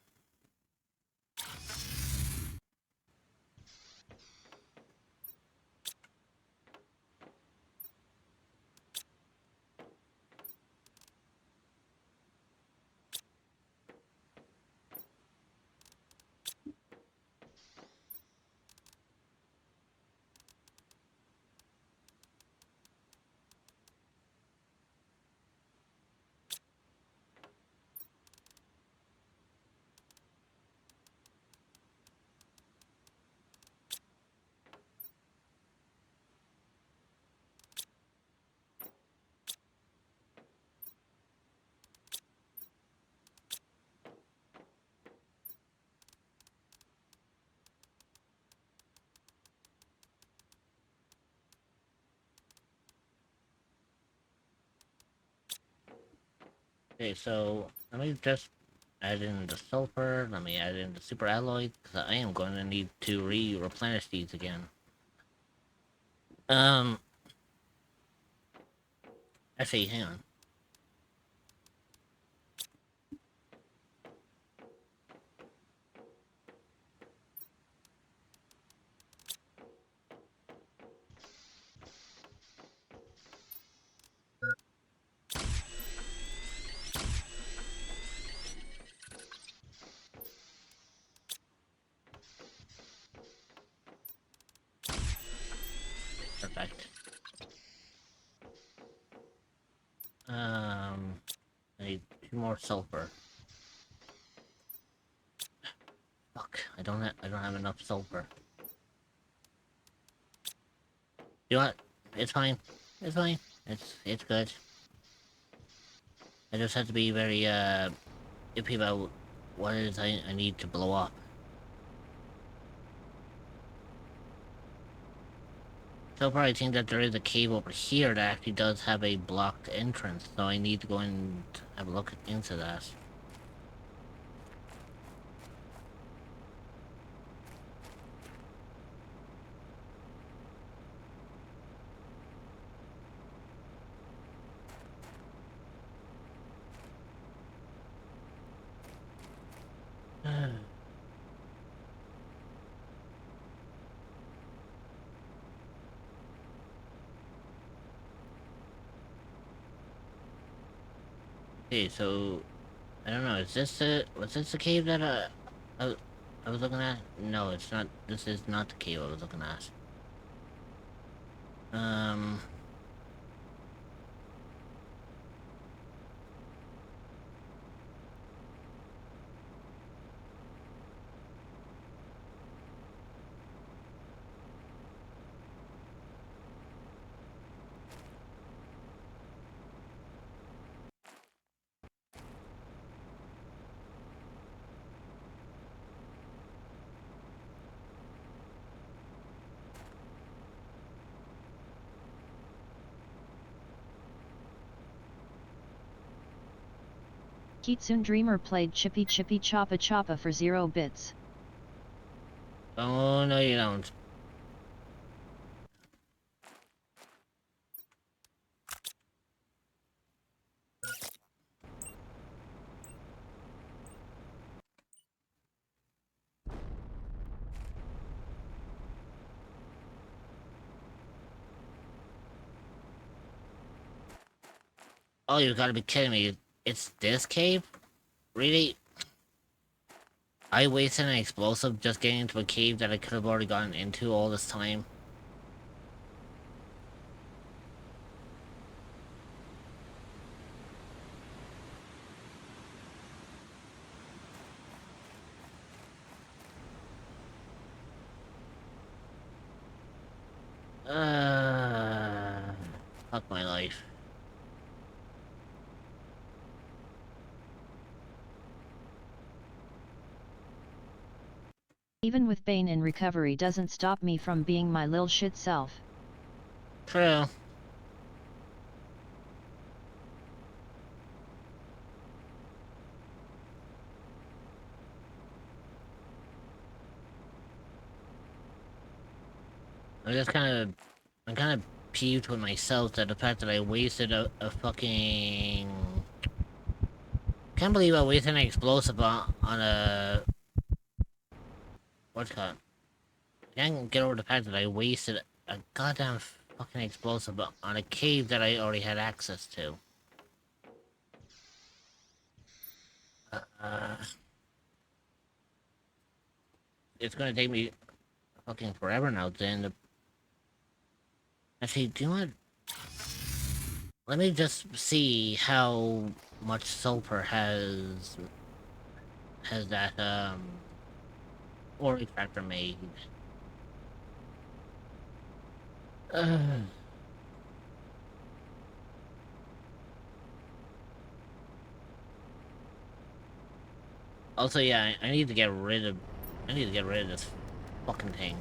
Okay, so let me just add in the sulfur, let me add in the super alloy, because I am going to need to replenish these again. Um, actually, hang on. Perfect. I need 2 more sulfur. Fuck, I don't have enough sulfur. You know what? It's fine. It's fine. It's good. I just have to be very iffy about what it is I need to blow up. So far, I think that there is a cave over here that actually does have a blocked entrance, so I need to go and have a look into that. Okay, so I don't know. Was this the cave that I was looking at? No, it's not. This is not the cave I was looking at. Um. Kitsune Dreamer played Chippy Chippy Choppa Choppa for 0 bits. Oh, no you don't. Oh, you gotta be kidding me. It's this cave? Really? I wasted an explosive just getting into a cave that I could have already gotten into all this time. Fuck my life. Even with Bane in recovery doesn't stop me from being my lil shit self. True. I'm kind of peeved with myself that the fact that I wasted a fucking... Can't believe I wasted an explosive on a... What's it called? I can't get over the fact that I wasted a goddamn fucking explosive on a cave that I already had access to. It's gonna take me fucking forever now to end up... Actually, do you know what? Let me just see how much sulfur has that ore extractor made. Also, yeah, I need to get rid of this fucking thing.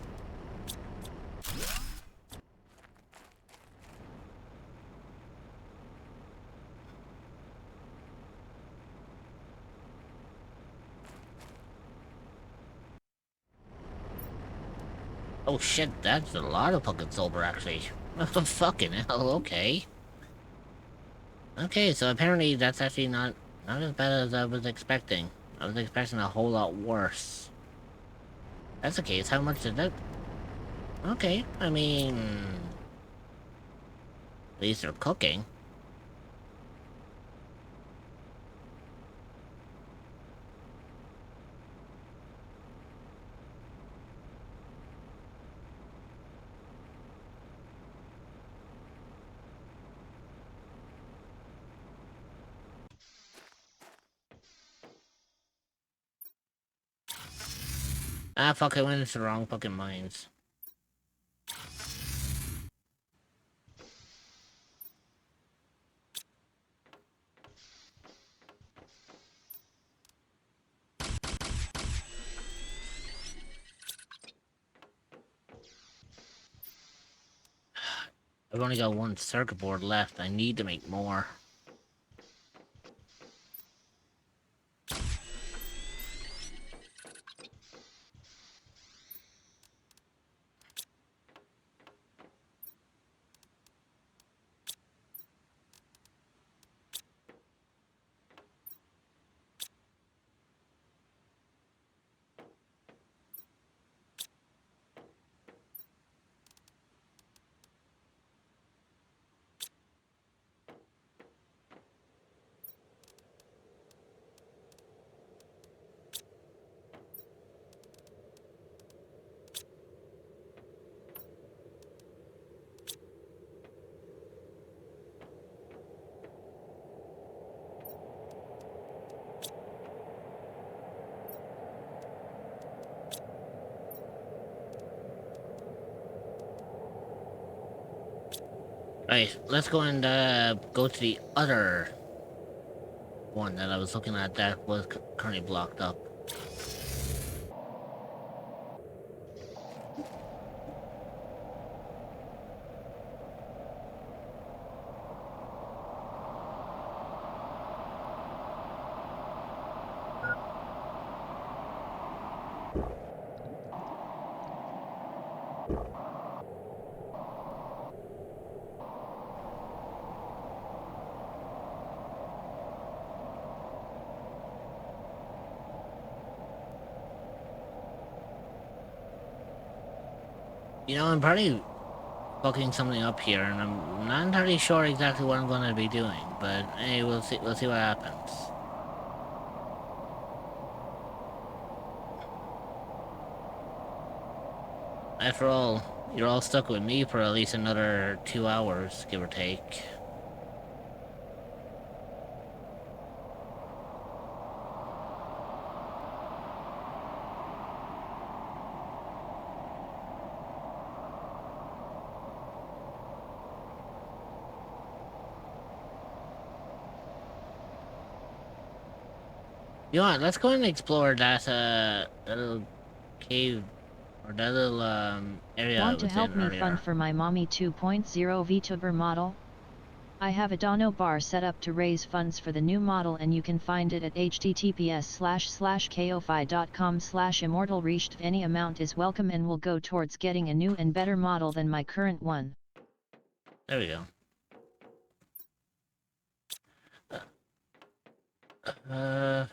Oh shit, that's a lot of fucking silver, actually. Fucking hell, okay. Okay, so apparently that's actually not as bad as I was expecting. I was expecting a whole lot worse. That's the case, how much did that... Okay, I mean... At least they're cooking. Ah, fuck, I went into the wrong fucking mines. I've only got one circuit board left. I need to make more. Right, let's go and go to the other one that I was looking at that was currently blocked up. You know, I'm probably fucking something up here, and I'm not entirely sure exactly what I'm gonna be doing. But hey, we'll see. We'll see what happens. After all, you're all stuck with me for at least another 2 hours, give or take. You know what? Let's go and explore that little cave or that little area I Want to was help in me earlier. fund for my mommy 2.0 VTuber model? I have a Dono bar set up to raise funds for the new model, and you can find it at https://ko-fi.com/immortalreached. Any amount is welcome and will go towards getting a new and better model than my current one. There we go. Uh...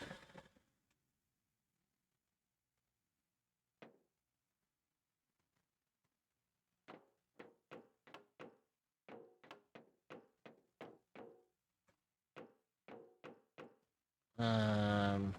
Um...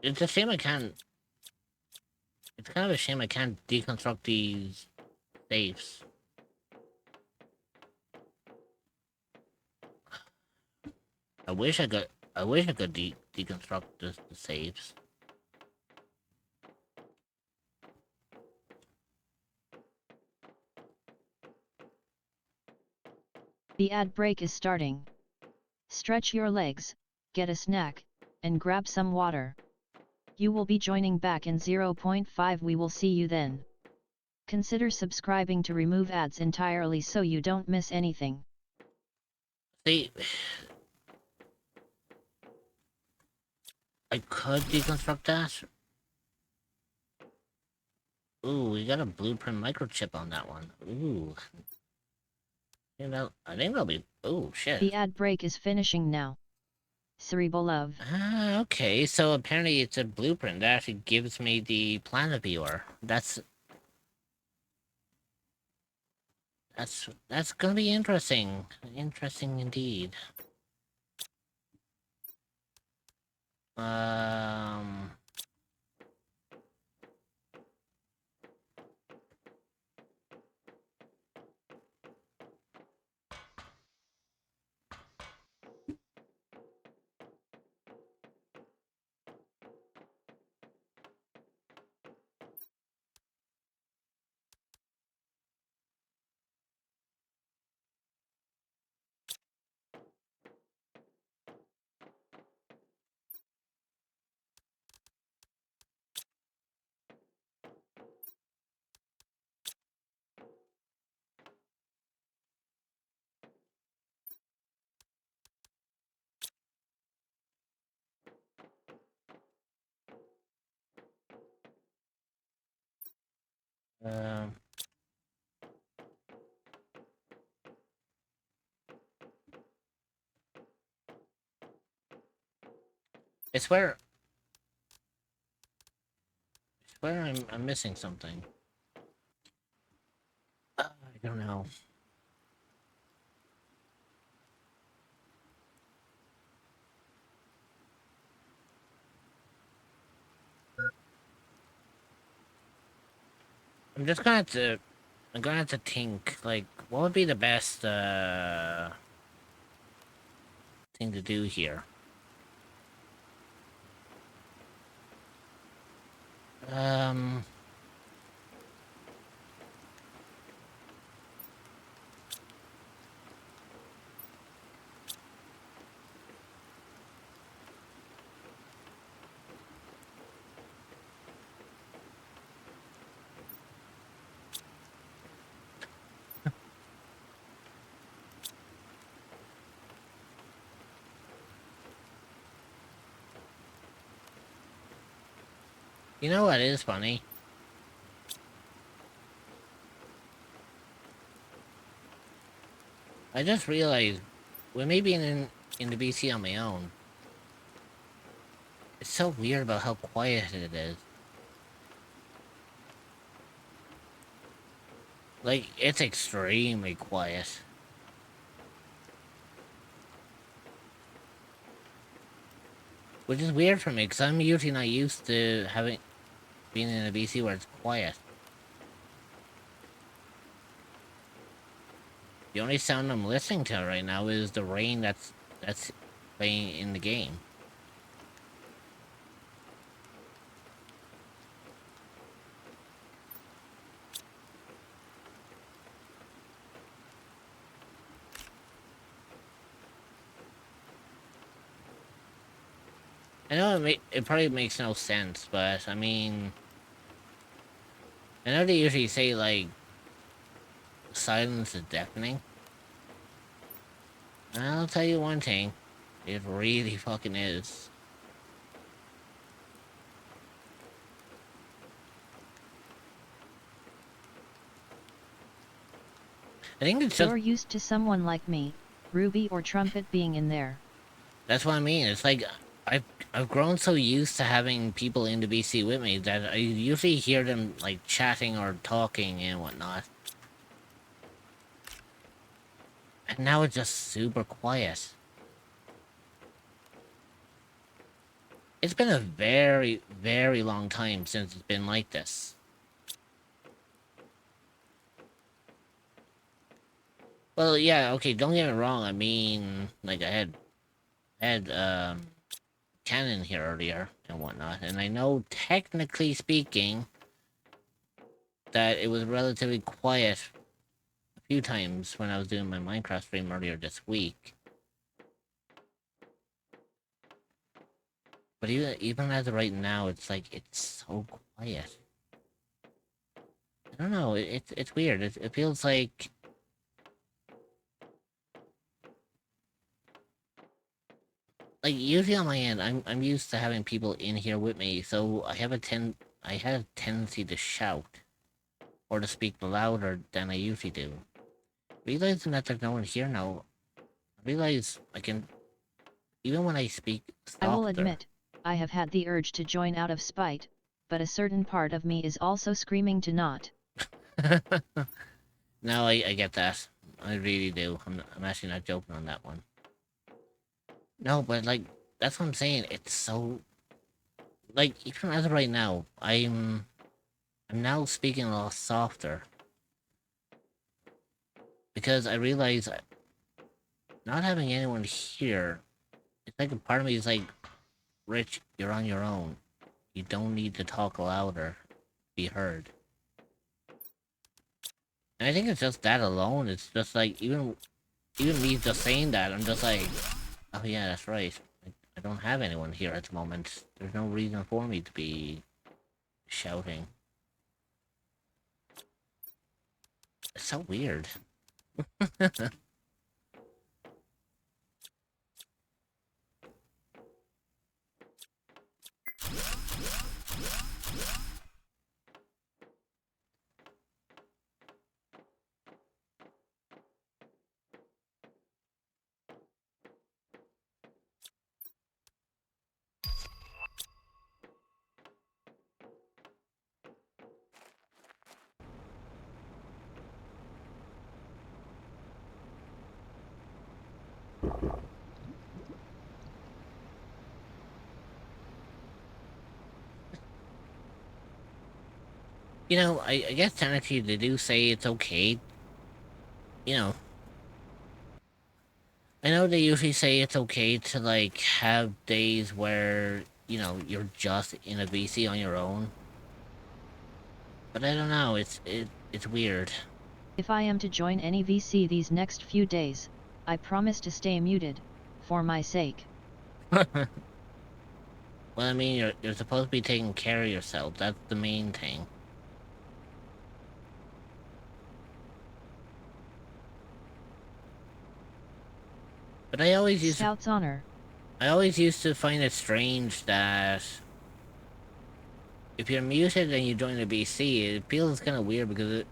It's a shame I can't... It's kind of a shame I can't deconstruct these safes. I wish I could deconstruct the safes. The ad break is starting. Stretch your legs, get a snack, and grab some water. You will be joining back in 0.5. We will see you then. Consider subscribing to remove ads entirely so you don't miss anything. See... I could deconstruct that. Ooh, we got a blueprint microchip on that one. Ooh. You know, I think that'll be... Ooh, shit. The ad break is finishing now. Cerebral love. Ah, okay, so apparently it's a blueprint that actually gives me the planet viewer. That's gonna be interesting. Interesting indeed. Um... Um... It's where... It's where I'm missing something. I don't know. I'm just gonna have to... I'm gonna have to think, like, what would be the best, thing to do here? Um... You know what is funny? I just realized, with me being in the BC on my own, it's so weird about how quiet it is. Like, it's extremely quiet. Which is weird for me, because I'm usually not used to being in a BC where it's quiet. The only sound I'm listening to right now is the rain that's playing in the game. I know it probably makes no sense, but I mean, I know they usually say like silence is deafening. And I'll tell you one thing, it really fucking is. I think it's just... You're used to someone like me, Ruby or Trumpet being in there. That's what I mean. It's like I've grown so used to having people in the BC with me that I usually hear them like chatting or talking and whatnot. And now it's just super quiet. It's been a very, very long time since it's been like this. Well, yeah, okay, don't get me wrong. I mean, like, I had Canon here earlier and whatnot, and I know, technically speaking, that it was relatively quiet a few times when I was doing my Minecraft stream earlier this week. But even as of right now, it's like, it's so quiet. I don't know, it's weird. It feels like... Like, usually on my end, I'm used to having people in here with me, so I have a tendency to shout. Or to speak louder than I usually do. Realizing that there's no one here now, I realize I can... Even when I speak softer... I will admit, I have had the urge to join out of spite, but a certain part of me is also screaming to not. No, I get that. I really do. I'm actually not joking on that one. No, but like, that's what I'm saying. It's so... Like, even as of right now, I'm now speaking a lot softer. Because I realize not having anyone here, it's like a part of me is like, Rich, you're on your own. You don't need to talk louder to be heard. And I think it's just that alone. It's just like, even me just saying that, I'm just like, oh yeah, that's right. I don't have anyone here at the moment. There's no reason for me to be shouting. It's so weird. You know, I guess technically they do say it's okay. You know, I know they usually say it's okay to, like, have days where, you know, you're just in a VC on your own. But I don't know, it's weird. If I am to join any VC these next few days, I promise to stay muted, for my sake. Well, I mean, you're supposed to be taking care of yourself. That's the main thing. But I always used Scout's honor. I always used to find it strange that if you're muted and you join the BC, it feels kind of weird because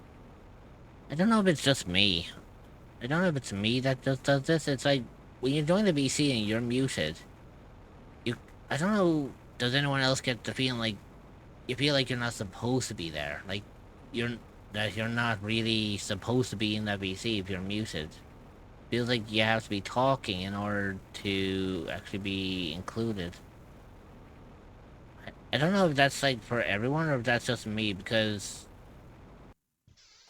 I don't know if it's just me. I don't know if it's me that just does this. It's like when you join the BC and you're muted, I don't know, does anyone else get the feeling like you feel like you're not supposed to be there? Like you're not really supposed to be in that BC if you're muted. Feels like you have to be talking in order to actually be included. I don't know if that's like for everyone or if that's just me, because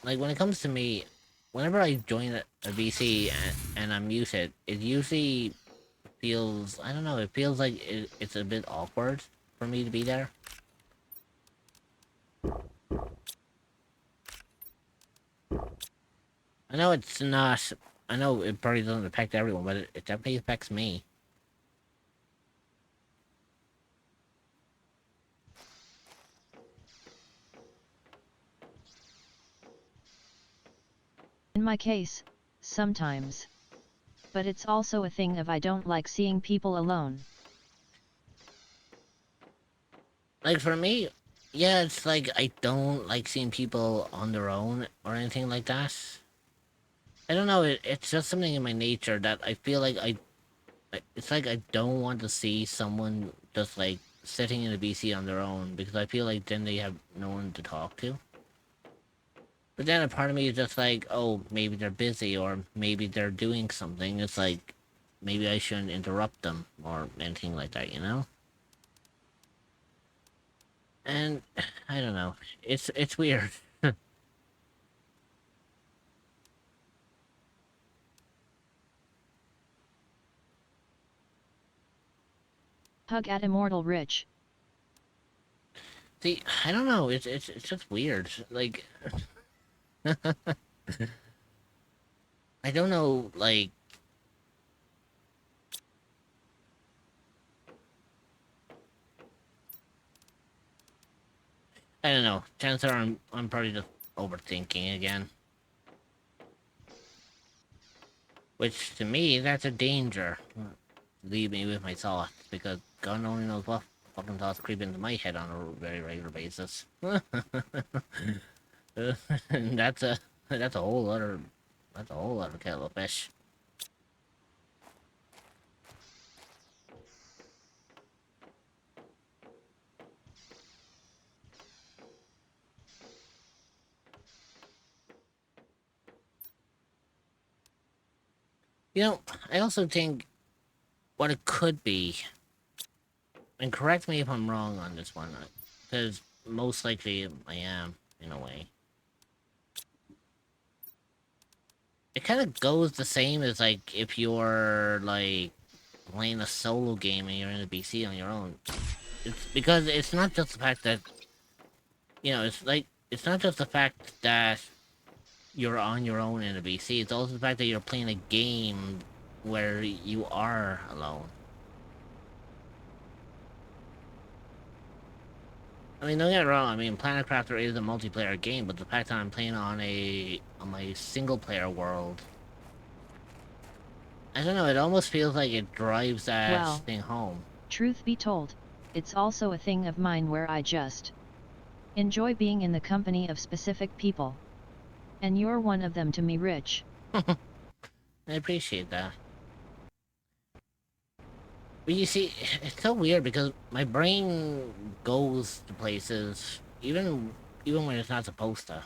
like when it comes to me, whenever I join a VC and I'm muted, it usually feels, I don't know, it feels like it's a bit awkward for me to be there. I know it's not, I know it probably doesn't affect everyone, but it definitely affects me. In my case, sometimes. But it's also a thing of I don't like seeing people alone. Like for me, yeah, it's like I don't like seeing people on their own or anything like that. I don't know, it's just something in my nature that I feel like it's like I don't want to see someone just like sitting in a BC on their own, because I feel like then they have no one to talk to. But then a part of me is just like, oh, maybe they're busy or maybe they're doing something. It's like, maybe I shouldn't interrupt them or anything like that, you know? And I don't know. It's weird. Hug at Immortal Rich. See, I don't know. It's just weird. Like, I don't know. Like, I don't know. Chances are I'm probably just overthinking again. Which to me, that's a danger. Leave me with my thoughts, because God only knows what fucking thoughts creep into my head on a very regular basis. that's a that's a whole other kettle of fish. You know, I also think what it could be, and correct me if I'm wrong on this one, because most likely I am, in a way. It kind of goes the same as, like, if you're, like, playing a solo game and you're in a BC on your own. It's because it's not just the fact that, you know, it's like, it's not just the fact that you're on your own in a BC, it's also the fact that you're playing a game where you are alone. I mean, don't get me wrong, I mean, Planet Crafter is a multiplayer game, but the fact that I'm playing on my single-player world, I don't know, it almost feels like it drives that thing home. Truth be told, it's also a thing of mine where I just enjoy being in the company of specific people. And you're one of them to me, Rich. I appreciate that. But you see, it's so weird because my brain goes to places even when it's not supposed to.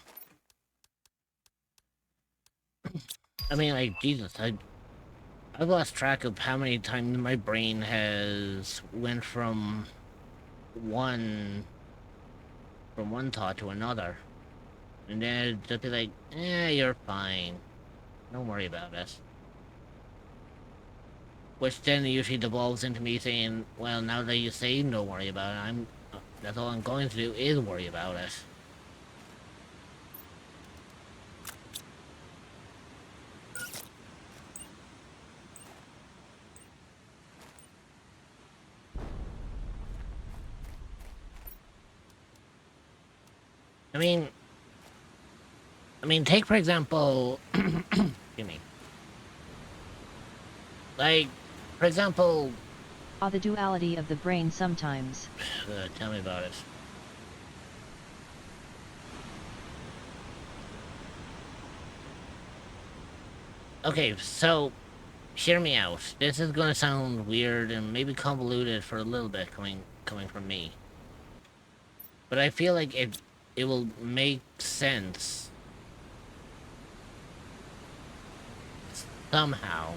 I mean, like, Jesus, I've lost track of how many times my brain has went from one thought to another, and then it'd just be like, you're fine, don't worry about it. Which then usually devolves into me saying, well, now that you say don't worry about it, that's all I'm going to do is worry about it. I mean, take for example, excuse me. Like, for example... the duality of the brain sometimes. Tell me about it. Okay, so hear me out. This is gonna sound weird and maybe convoluted for a little bit coming from me. But I feel like it will make sense somehow.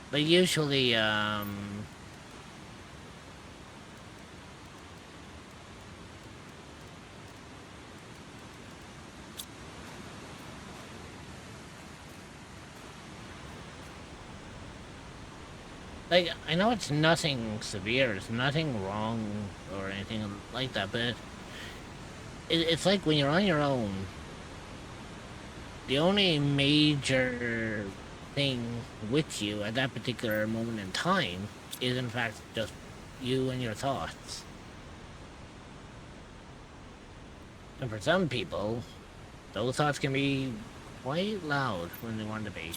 But usually, like, I know it's nothing severe, it's nothing wrong or anything like that, but it's like when you're on your own, the only major thing with you at that particular moment in time is, in fact, just you and your thoughts. And for some people, those thoughts can be quite loud when they want to be.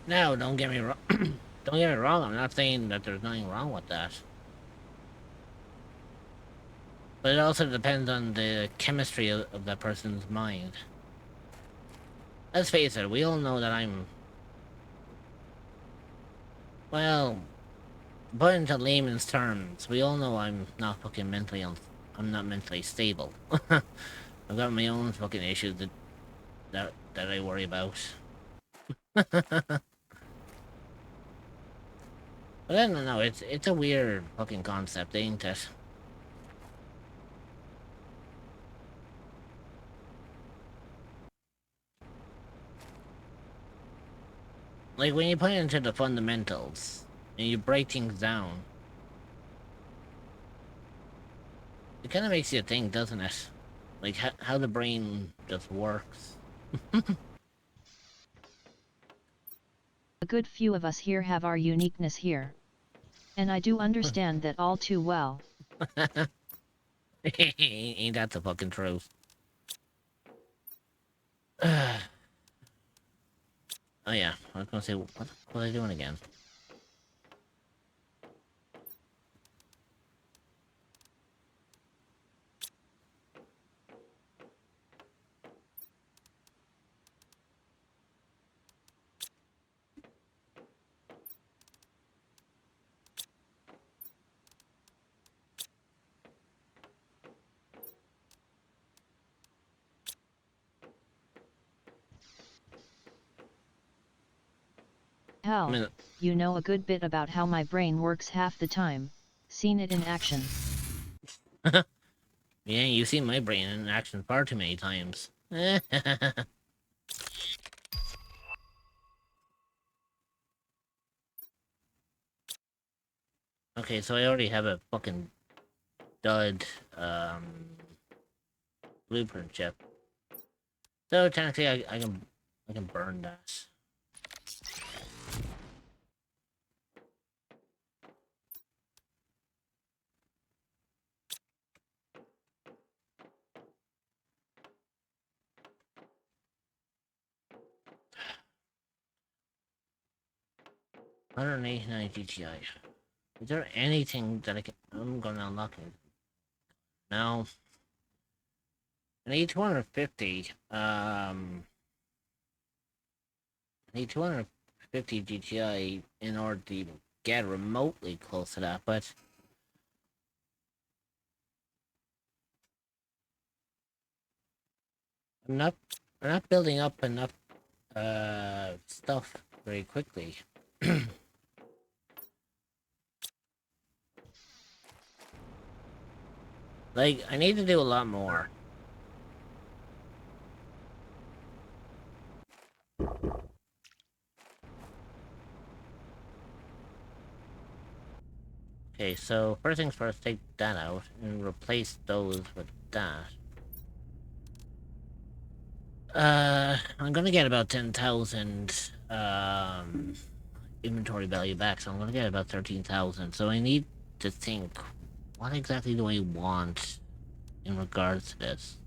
Now, don't get me wrong. Don't get me wrong. I'm not saying that there's nothing wrong with that. But it also depends on the chemistry of that person's mind. Let's face it, we all know that I'm... Well, put into layman's terms, we all know I'm not fucking mentally... I'm not mentally stable. I've got my own fucking issues that I worry about. But I don't know, it's a weird fucking concept, ain't it? Like, when you put it into the fundamentals, and you break things down, it kind of makes you think, doesn't it? Like, how the brain just works. A good few of us here have our uniqueness here. And I do understand that all too well. Ain't that the fucking truth? Oh yeah, I was gonna say, what was I doing again? Hell, you know a good bit about how my brain works half the time. Seen it in action. Yeah, you've seen my brain in action far too many times. Okay, so I already have a fucking dud, blueprint chip. So technically I can burn that. $189 GTI. Is there anything that I'm gonna unlock it? No. I need 250. I need 250 GTI in order to even get remotely close to that, but I'm not building up enough stuff very quickly. Like, I need to do a lot more. Okay, so first things first, take that out and replace those with that. I'm gonna get about 10,000 inventory value back, so I'm gonna get about 13,000. So I need to think, what exactly do I want in regards to this?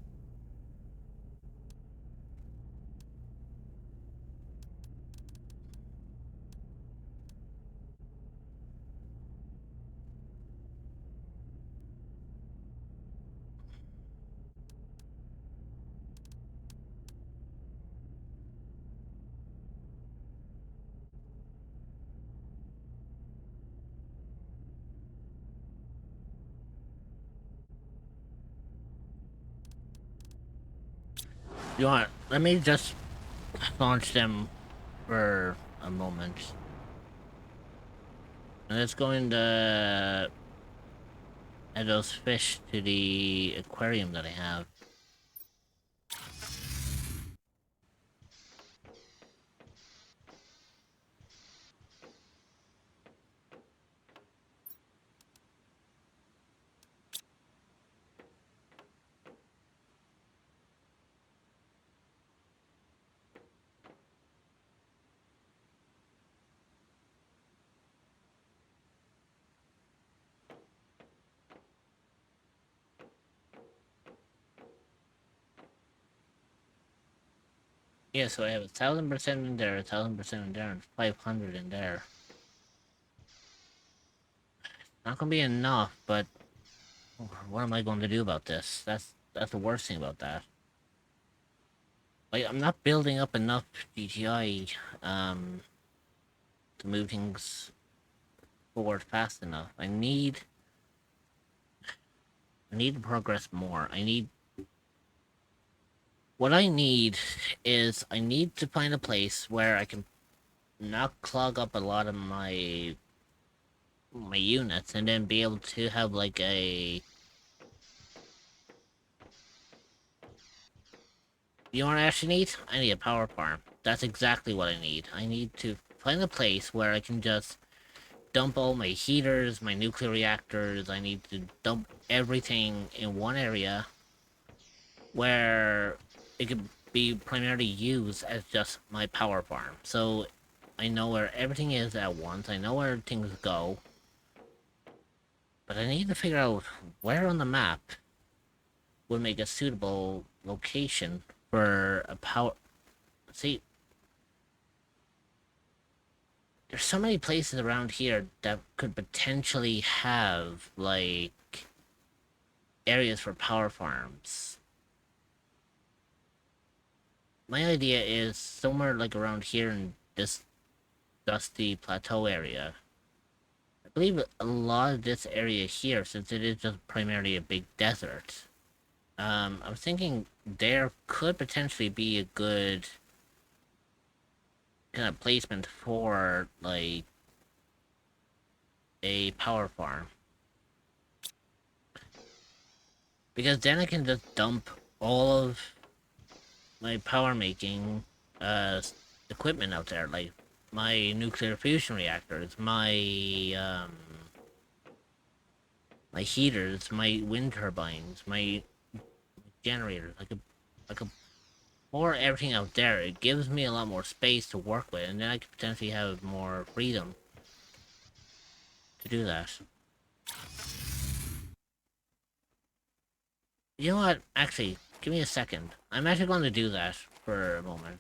You want? Let me just launch them for a moment. And let's go and add those fish to the aquarium that I have. Yeah, so I have 1,000% in there, 1,000% in there, and 500 in there. Not gonna be enough, but what am I going to do about this? That's the worst thing about that. Like, I'm not building up enough GTI, to move things forward fast enough. I need to progress more. What I need is I need to find a place where I can not clog up a lot of my units, and then be able to have like a... You know what I actually need? I need a power farm. That's exactly what I need. I need to find a place where I can just dump all my heaters, my nuclear reactors. I need to dump everything in one area where it could be primarily used as just my power farm. So I know where everything is at once. I know where things go. But I need to figure out where on the map would make a suitable location for a power... See, there's so many places around here that could potentially have, like, areas for power farms. My idea is somewhere, like, around here in this dusty plateau area. I believe a lot of this area here, since it is just primarily a big desert, I was thinking there could potentially be a good kind of placement for, like, a power farm. Because then I can just dump all of my power making equipment out there, like my nuclear fusion reactors, my my heaters, my wind turbines, my generators. I could pour everything out there. It gives me a lot more space to work with, and then I could potentially have more freedom to do that. You know what? Actually, give me a second. I'm actually going to do that for a moment.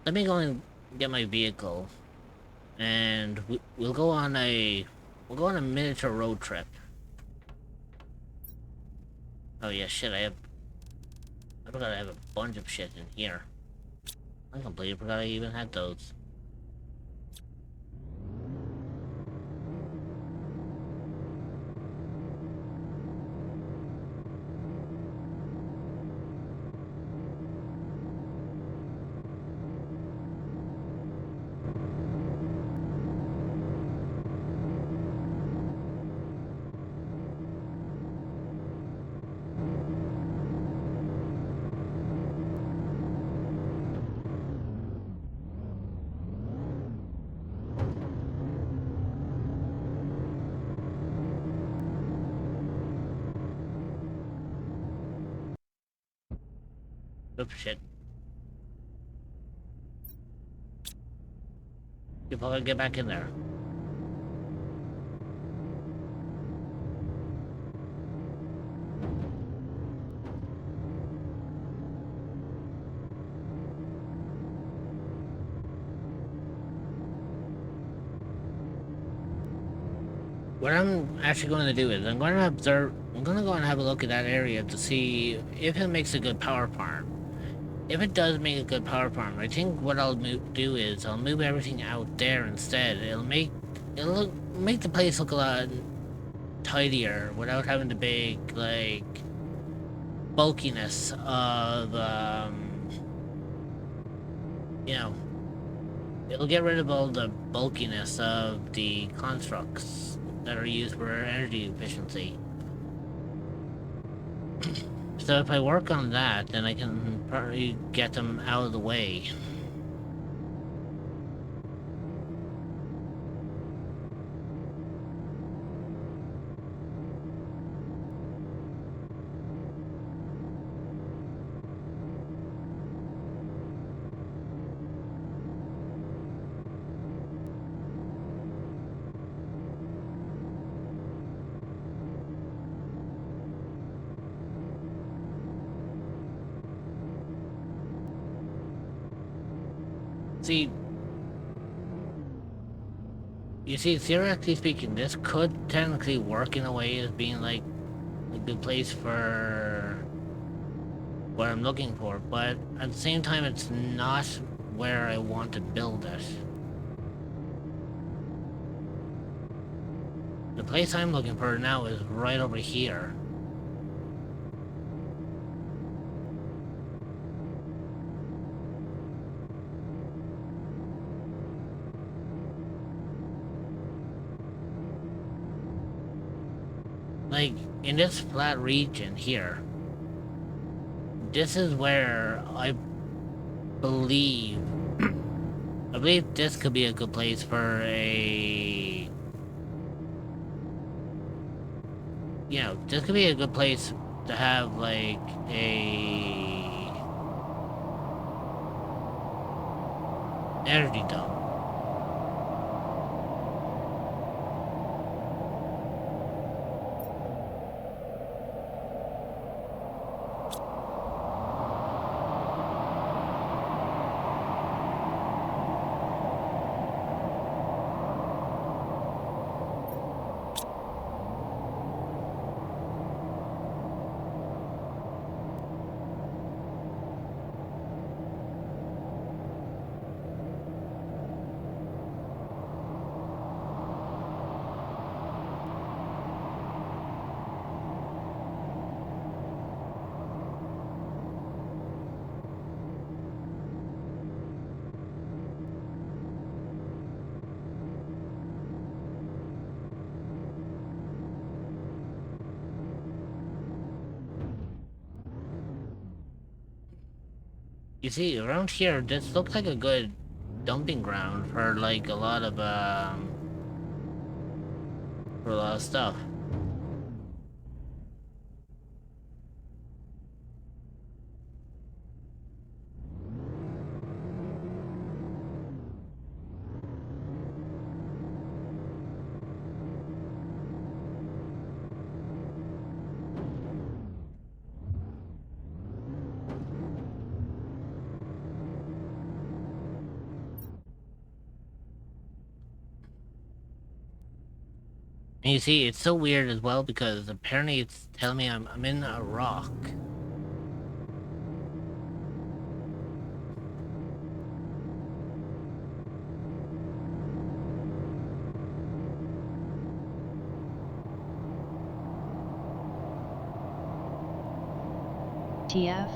Let me go and get my vehicle, and we'll go on a miniature road trip. Oh yeah, shit! I forgot I have a bunch of shit in here. I completely forgot I even had those. Oops, shit. You probably get back in there. What I'm actually going to do is I'm going to go and have a look at that area to see if it makes a good power farm. If it does make a good power farm, I think what I'll do is I'll move everything out there instead. It'll make the place look a lot tidier without having the big, like, bulkiness of, you know, it'll get rid of all the bulkiness of the constructs that are used for energy efficiency. So if I work on that, then I can probably get them out of the way. See, you see, theoretically speaking, this could technically work in a way as being like a good place for what I'm looking for, but at the same time, it's not where I want to build it. The place I'm looking for now is right over here. Like, in this flat region here, this is where I believe this could be a good place for a, you know, this could be a good place to have like a energy dome. You see, around here, this looks like a good dumping ground for like a lot of stuff. And you see, it's so weird as well because apparently it's telling me I'm in a rock. TF?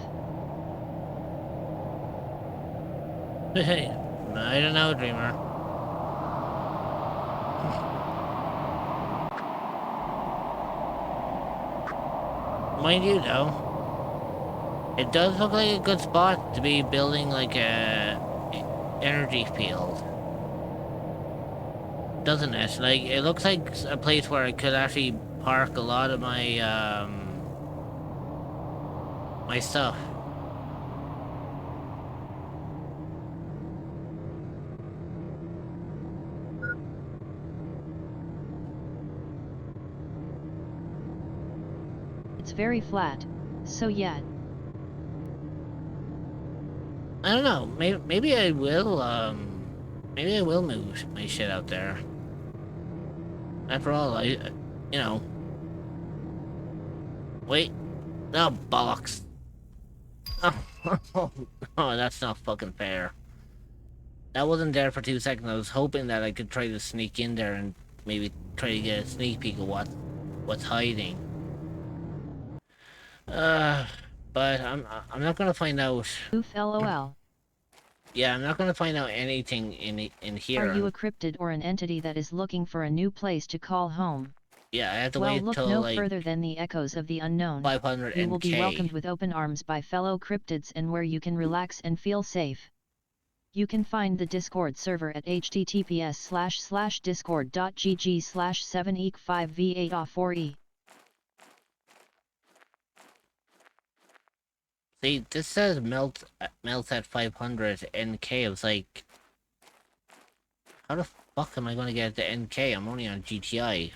Hey, I don't know, Dreamer. Mind you, though, it does look like a good spot to be building like a energy field, doesn't it? Like, it looks like a place where I could actually park a lot of my my stuff. It's very flat, so yeah. I don't know. Maybe I will. Maybe I will move my shit out there. After all, you know. Wait. No, bollocks. Oh, that's not fucking fair. That wasn't there for 2 seconds. I was hoping that I could try to sneak in there and maybe try to get a sneak peek of what's hiding. But I'm not gonna find out. Oof lol. Yeah, I'm not gonna find out anything in here. Are you a cryptid or an entity that is looking for a new place to call home? Yeah, I have to Well, wait look till no like further than the echoes of the unknown. 500 You will be NK. welcomed with open arms by fellow cryptids and where you can relax and feel safe. You can find the Discord server at https://discord.gg/7eek5v8off4e. See, this says melts at 500 NK. I was like, how the fuck am I gonna get the NK? I'm only on GTI.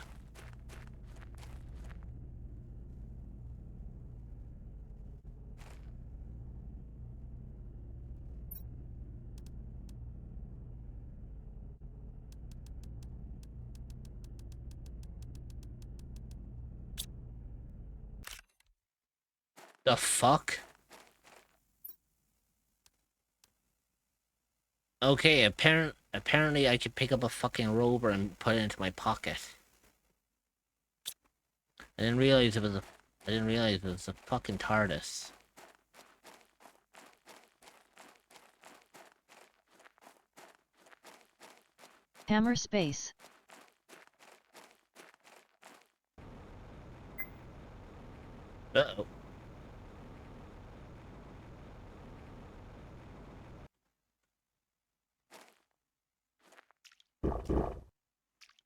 The fuck? Okay, apparently I could pick up a fucking rover and put it into my pocket. I didn't realize it was a fucking TARDIS. Hammer space. Uh-oh.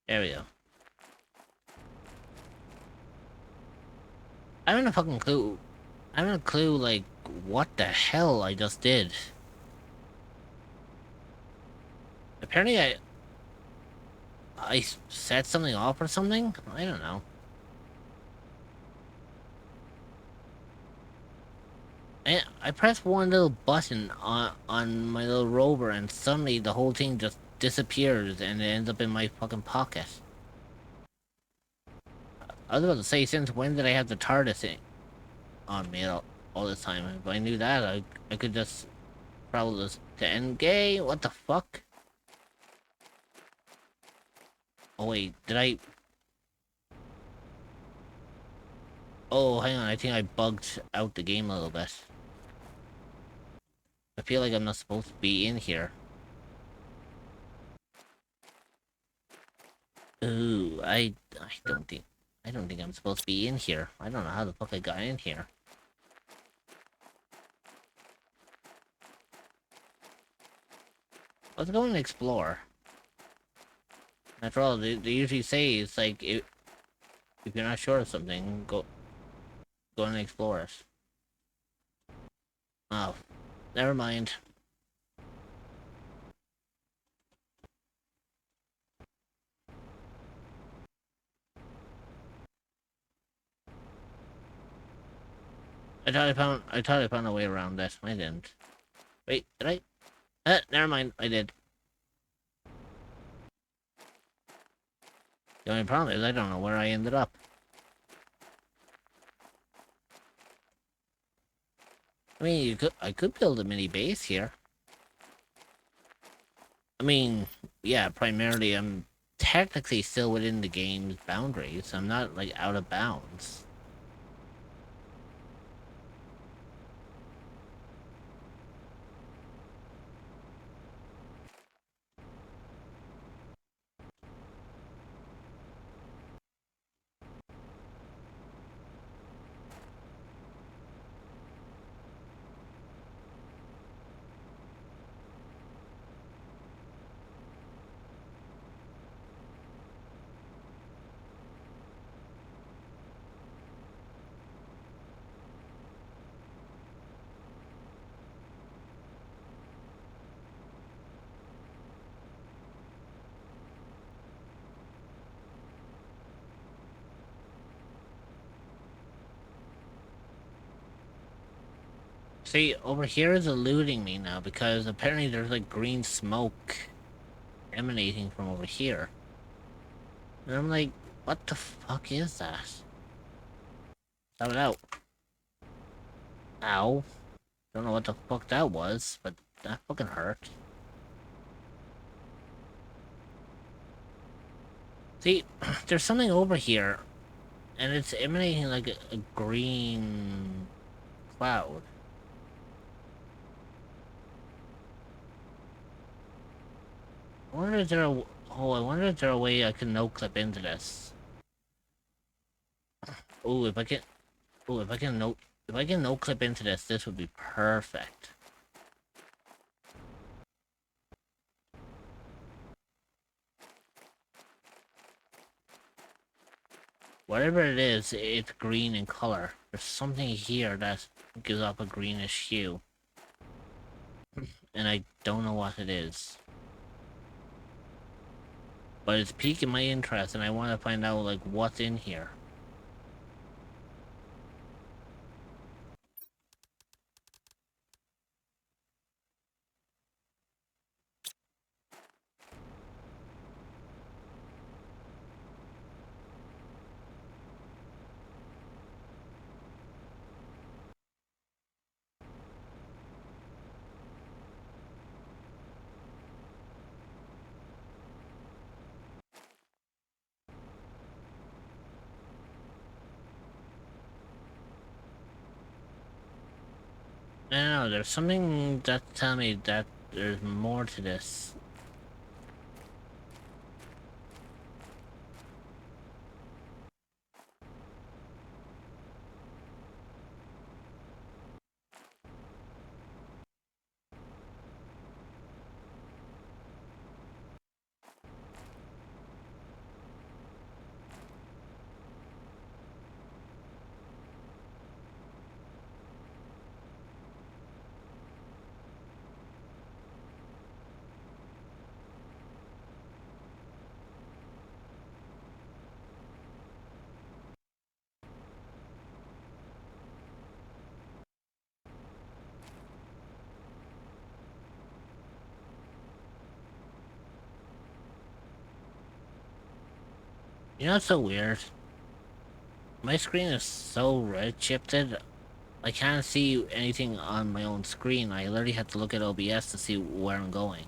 There we go. I haven't a fucking clue. I haven't a clue, like, what the hell I just did. Apparently I set something off or something? I don't know. I pressed one little button on my little rover and suddenly the whole thing just disappears and it ends up in my fucking pocket. I was about to say, since when did I have the TARDIS on me all this time? If I knew that, I could just travel this to end game. What the fuck? Oh wait, did I... Oh, hang on, I think I bugged out the game a little bit. I feel like I'm not supposed to be in here. Ooh, I don't think I'm supposed to be in here. I don't know how the fuck I got in here. Let's go and explore. After all, they usually say it's like if you're not sure of something, go and explore it. Oh, never mind. I thought I found a way around this. I didn't. Wait, did I? Never mind. I did. The only problem is I don't know where I ended up. I mean, I could build a mini base here. I mean, yeah, primarily I'm technically still within the game's boundaries. I'm not like out of bounds. See, over here is eluding me now because apparently there's like green smoke emanating from over here. And I'm like, what the fuck is that? Stop it out. Ow. Don't know what the fuck that was, but that fucking hurt. See, there's something over here, and it's emanating like a green cloud. I wonder if there a... Oh, I wonder if there a way I can no-clip into this. Oh, if I can... Oh, if I can no-clip into this, this would be perfect. Whatever it is, it's green in color. There's something here that gives off a greenish hue. And I don't know what it is. But it's piquing my interest and I want to find out, like, what's in here. I don't know, there's something that tells me that there's more to this. You know what's so weird? My screen is so red shifted, I can't see anything on my own screen. I literally have to look at OBS to see where I'm going.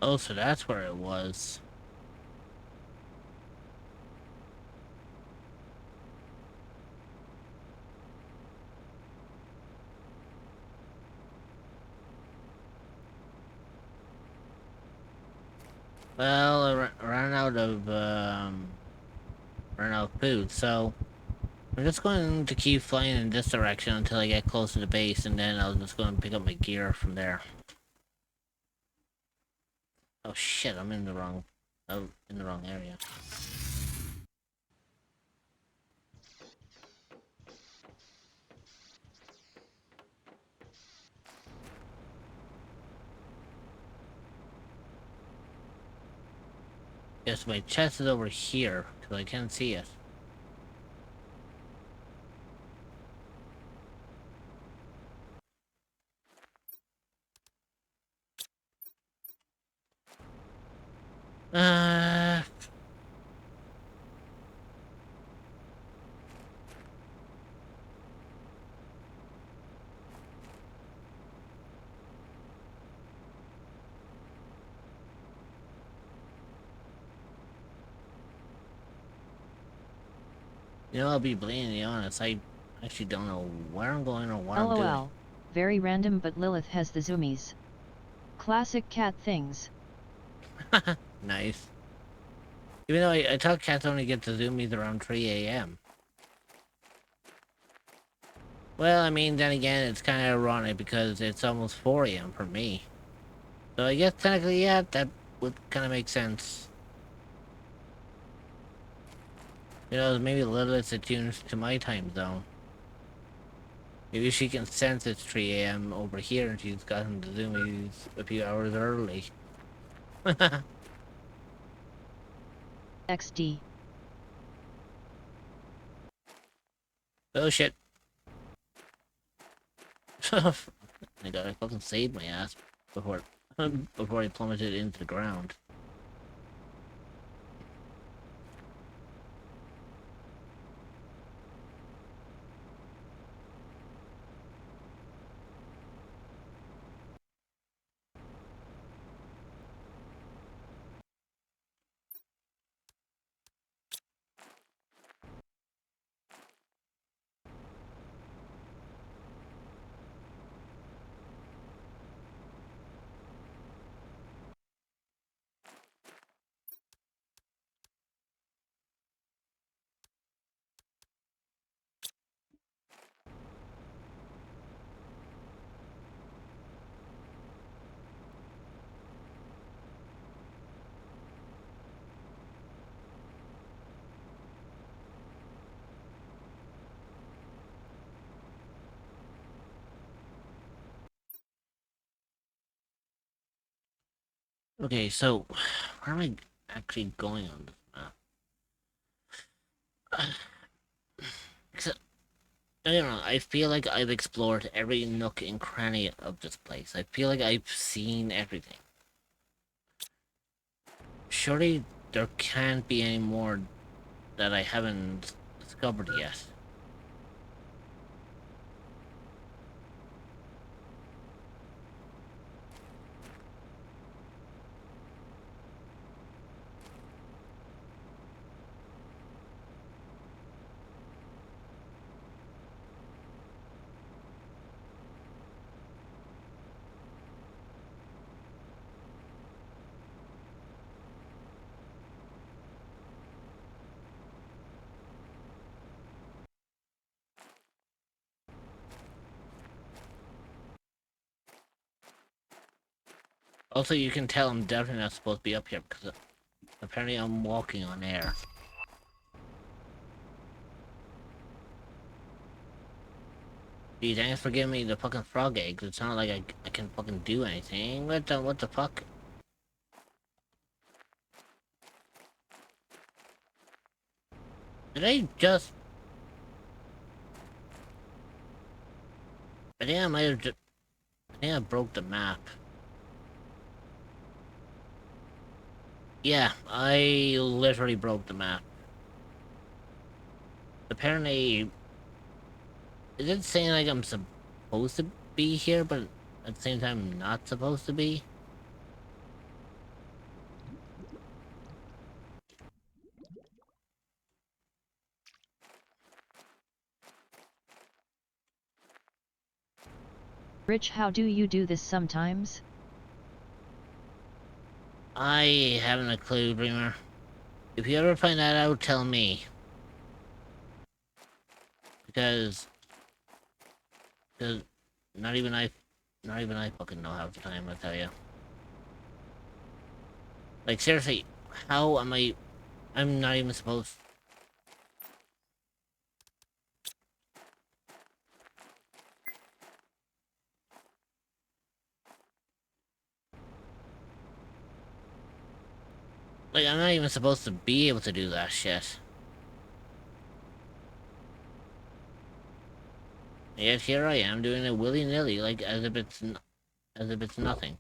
Oh, so that's where it was. Well, ran out of food, so I'm just going to keep flying in this direction until I get close to the base, and then I'll just go and pick up my gear from there. Oh shit, I'm in the wrong area. Yes, my chest is over here, because I can't see it. You know, I'll be blatantly honest, I actually don't know where I'm going or what I'm doing. LOL. Very random, but Lilith has the zoomies. Classic cat things. Nice. Even though I thought cats only get the zoomies around 3 AM. Well, I mean, then again, it's kind of ironic because it's almost 4 a.m. for me. So I guess technically, yeah, that would kind of make sense. You know, maybe a little bit attuned to my time zone. Maybe she can sense it's 3 a.m. over here and she's gotten the zoomies a few hours early. XD. Oh shit. I gotta fucking save my ass before before I plummeted into the ground. Okay, so where am I actually going on this map? 'Cause, I don't know, I feel like I've explored every nook and cranny of this place. I feel like I've seen everything. Surely there can't be any more that I haven't discovered yet. Also, you can tell I'm definitely not supposed to be up here because apparently I'm walking on air. Gee, thanks for giving me the fucking frog eggs. It's not like I can fucking do anything. What the fuck? Did I just... I think I might have just... I think I broke the map. Yeah, I literally broke the map. Apparently... Is it saying like I'm supposed to be here, but at the same time I'm not supposed to be? Rich, how do you do this sometimes? I haven't a clue, Dreamer. If you ever find that out, tell me. Because... Because not even I fucking know half the time, I tell you. Like, seriously, how am I... I'm not even supposed... Like, I'm not even supposed to be able to do that shit. Yet here I am doing it willy-nilly, like, as if it's nothing.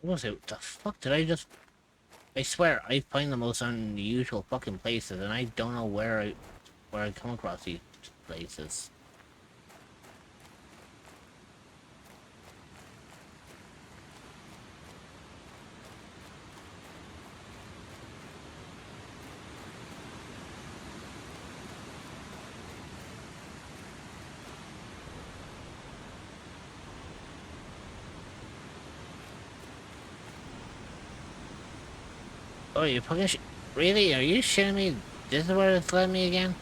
What was it? The fuck did I just... I swear, I find the most unusual fucking places, and I don't know where I... where I come across these places. Oh, you fucking really? Are you shitting me? This is where it's led me again?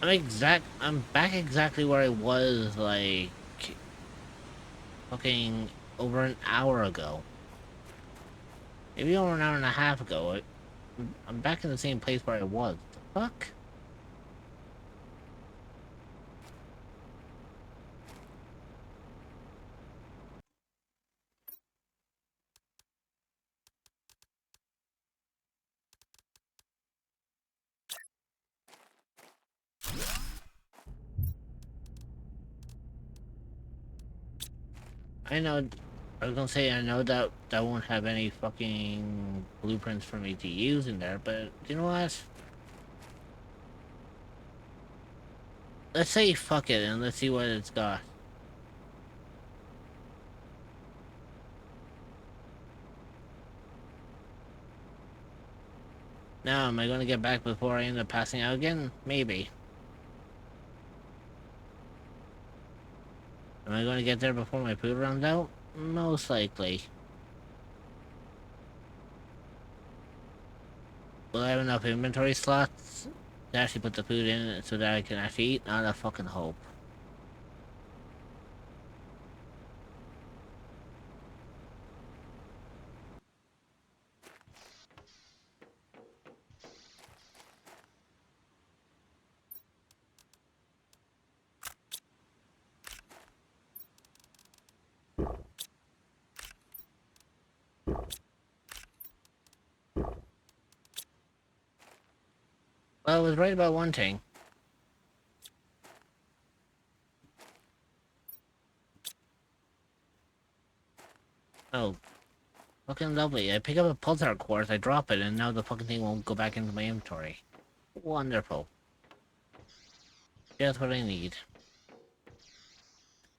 I'm back exactly where I was, like, fucking over an hour ago. Maybe over an hour and a half ago. I'm back in the same place where I was. The fuck? I know, I was gonna say, I know that that won't have any fucking blueprints for me to use in there, but you know what? Let's say fuck it and let's see what it's got. Now, am I gonna get back before I end up passing out again? Maybe. Am I gonna get there before my food runs out? Most likely. Will I have enough inventory slots to actually put the food in so that I can actually eat? Not a fucking hope. Well, I was right about one thing. Oh, fucking lovely. I pick up a pulsar quartz, I drop it, and now the fucking thing won't go back into my inventory. Wonderful. Just what I need.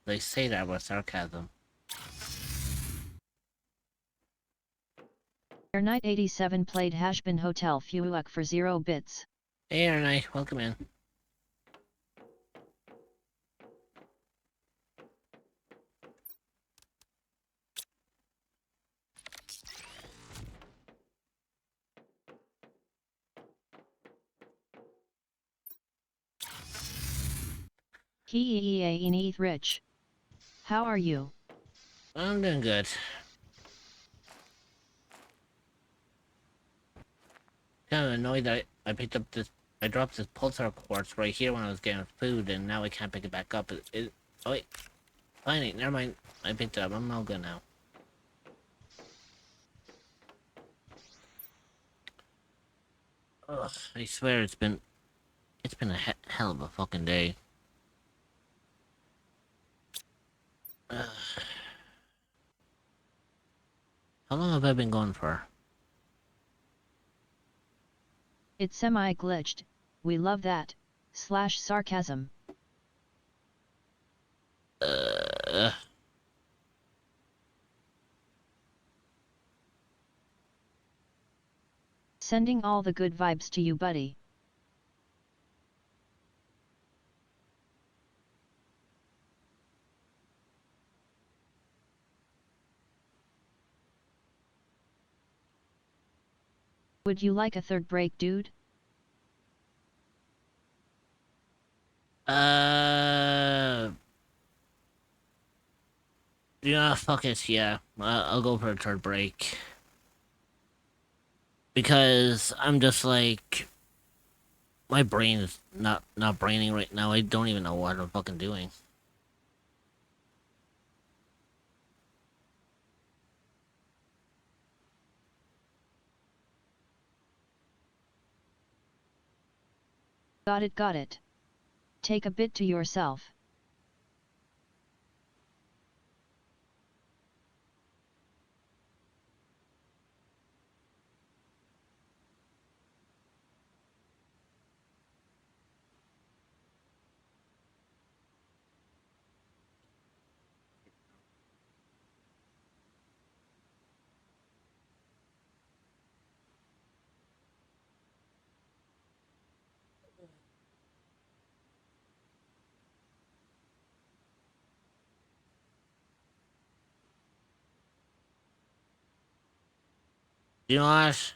They say that with sarcasm. Air Knight 87 played Hashbin Hotel Fuuak for 0 bits. Hey, Air Knight, welcome in. He Rich. How are you? I'm doing good. Kind of annoyed that I picked up this. I dropped this pulsar quartz right here when I was getting food, and now I can't pick it back up. Oh wait, fine, never mind. I picked it up. I'm all good now. Ugh, I swear it's been a hell of a fucking day. Ugh. How long have I been going for? It's semi-glitched, we love that, /sarcasm. Sending all the good vibes to you, buddy. Would you like a third break, dude? Yeah, fuck it, yeah. I'll go for a third break. Because I'm just like... My brain is not braining right now. I don't even know what I'm fucking doing. Got it. Take a bit to yourself. You know what?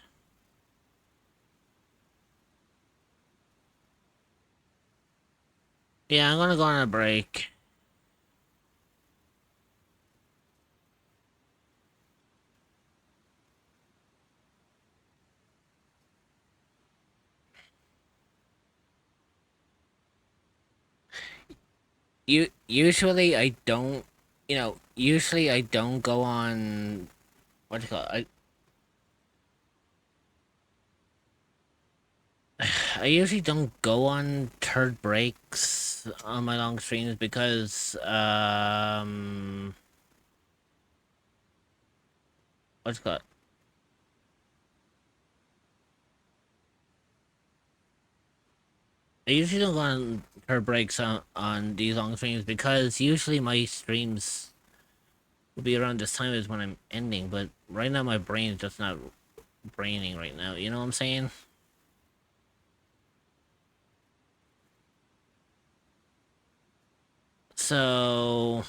Yeah, I'm gonna go on a break. Usually I don't, usually I don't go on, what do you call it? I usually don't go on third breaks on my long streams because, what's it called? I usually don't go on third breaks on these long streams because usually my streams will be around this time is when I'm ending, but right now my brain is just not braining right now, you know what I'm saying? So,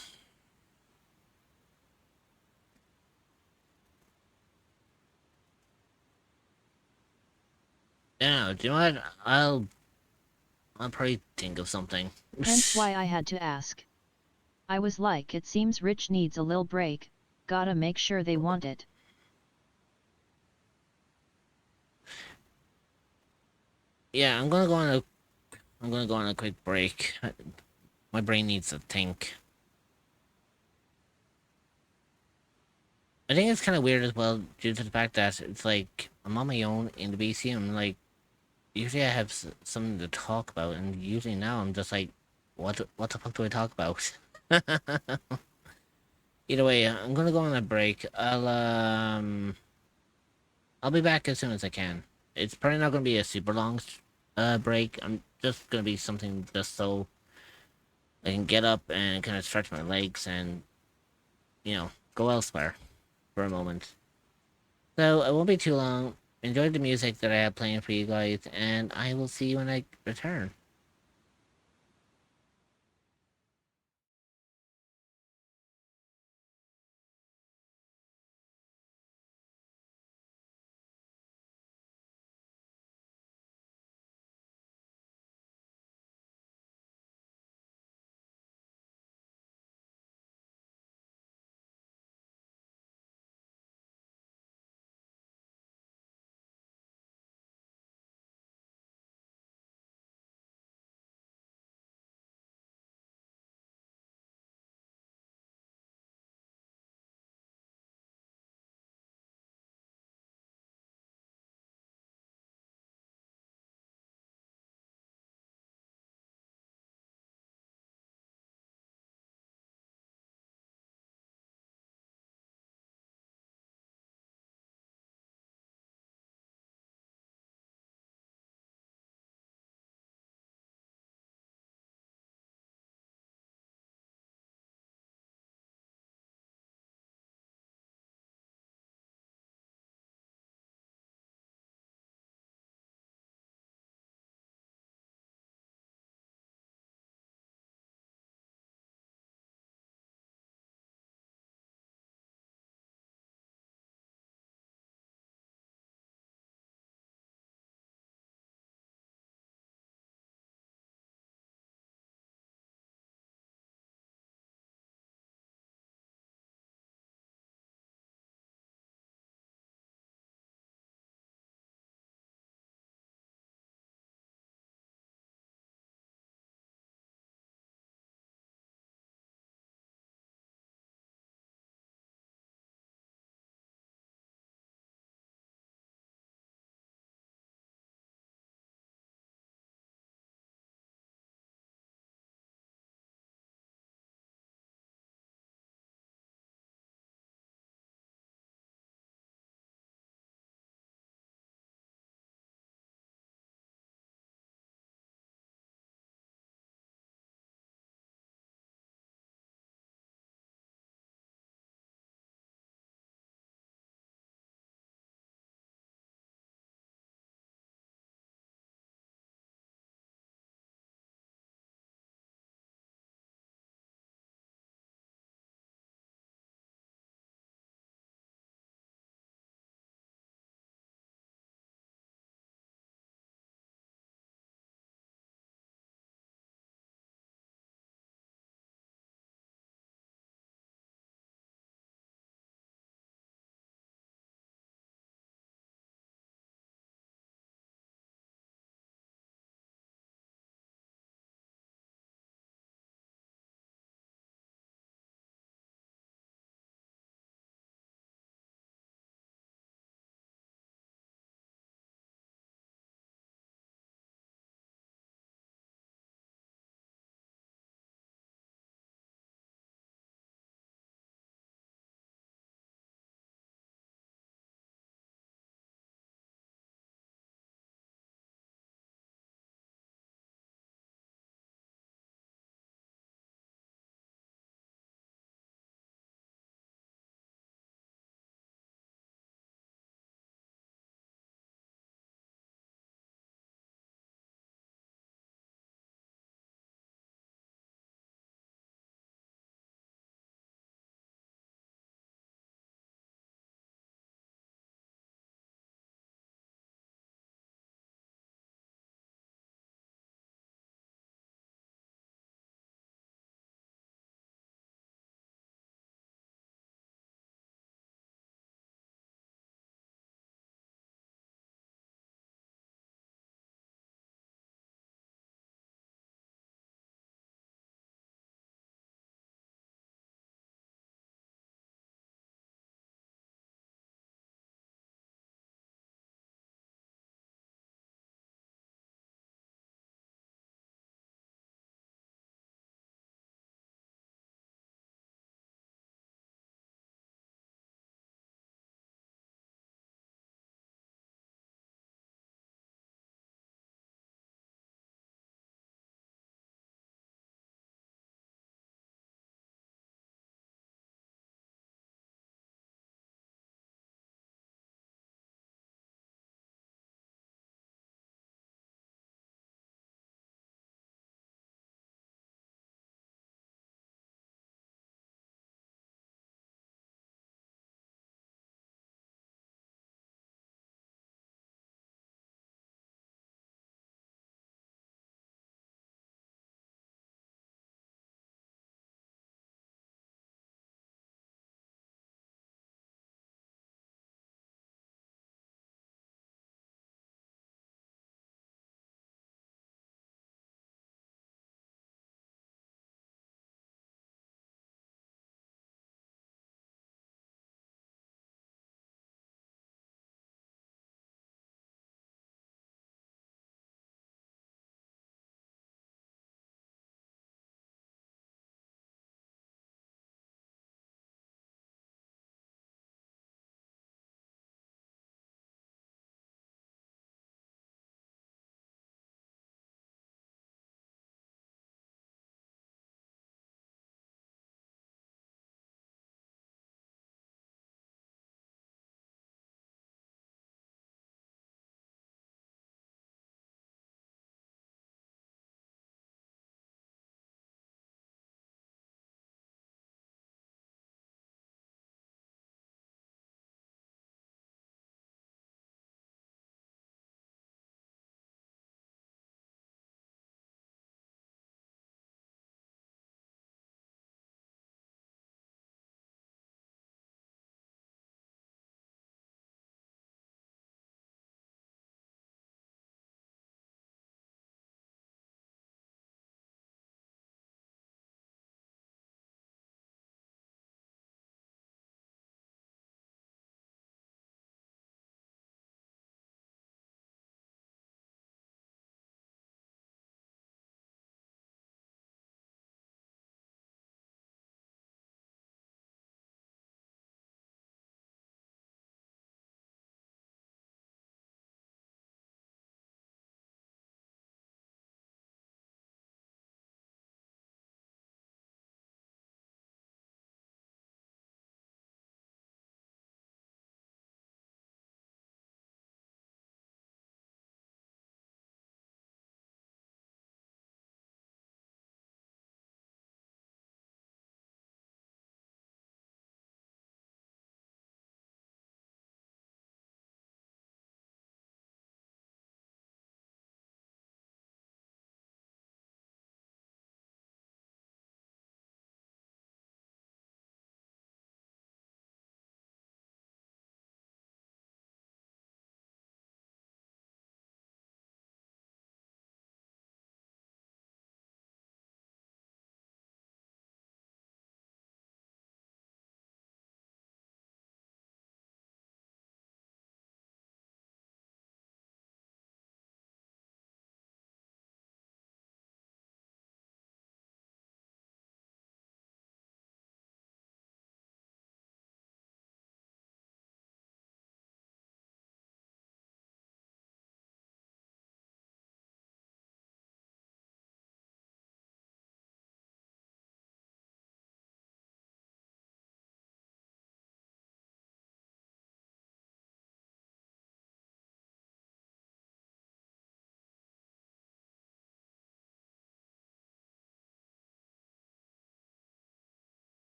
yeah, do you know what? I'll probably think of something. Hence why I had to ask. I was like, it seems Rich needs a lil break, gotta make sure they want it. Yeah, I'm gonna go on a quick break. My brain needs to think. I think it's kind of weird as well, due to the fact that it's like I'm on my own in the BC. I'm like, usually I have something to talk about, and usually now I'm just like, what the fuck do I talk about? Either way, I'm gonna go on a break. I'll be back as soon as I can. It's probably not gonna be a super long break. I'm just gonna be something just so I can get up and kind of stretch my legs and go elsewhere for a moment. So it won't be too long. Enjoy the music that I have playing for you guys, and I will see you when I return.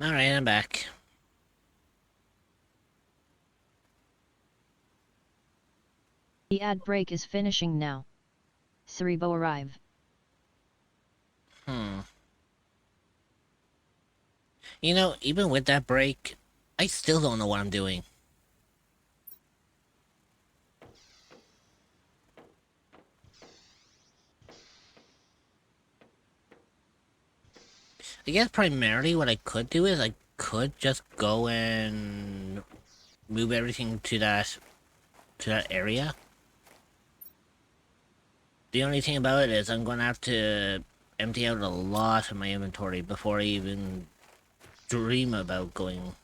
Alright, I'm back. The ad break is finishing now. Cerebro arrive. You know, even with that break, I still don't know what I'm doing. I guess primarily what I could do is I could just go and move everything to that area. The only thing about it is I'm going to have to empty out a lot of my inventory before I even dream about going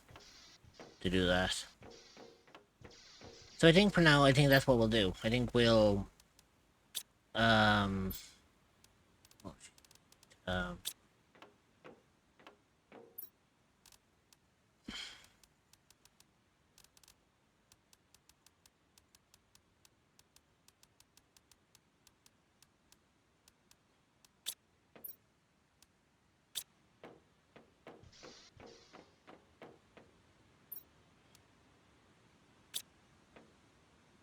to do that. So I think for now, I think that's what we'll do. I think we'll, um, oh,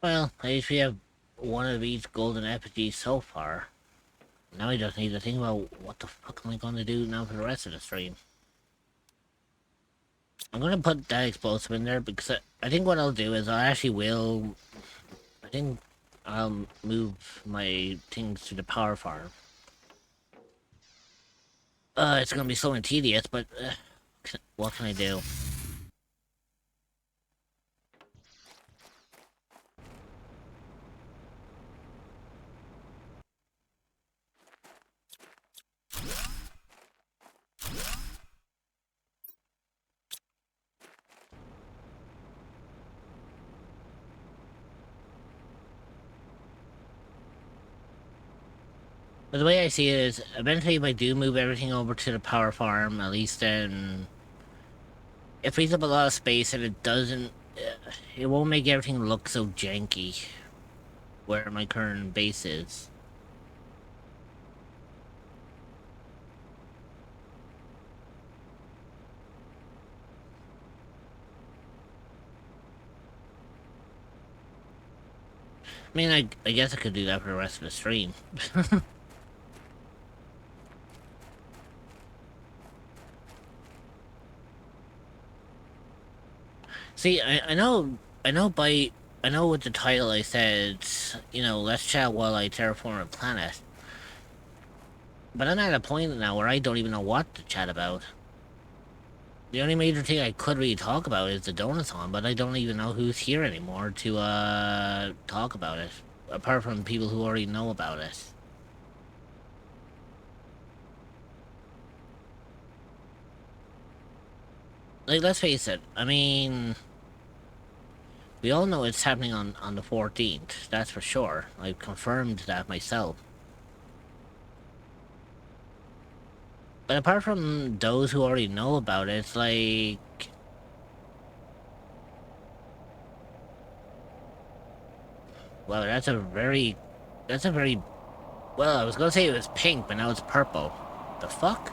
well, at least we have one of each golden effigy so far. Now I just need to think about what the fuck am I going to do now for the rest of the stream. I'm going to put that explosive in there because I think what I'll do is I think I'll move my things to the power farm. It's going to be slow and tedious, but what can I do? But the way I see it is, eventually if I do move everything over to the power farm, at least then it frees up a lot of space and it doesn't... it won't make everything look so janky where my current base is. I mean, I guess I could do that for the rest of the stream. See, I know with the title I said, you know, let's chat while I terraform a planet. But I'm at a point now where I don't even know what to chat about. The only major thing I could really talk about is the Donathon, but I don't even know who's here anymore to, talk about it. Apart from people who already know about it. Like, let's face it, I mean... we all know it's happening on the 14th, that's for sure. I've confirmed that myself. But apart from those who already know about it, it's like... wow, that's a very... well, I was gonna say it was pink, but now it's purple. The fuck?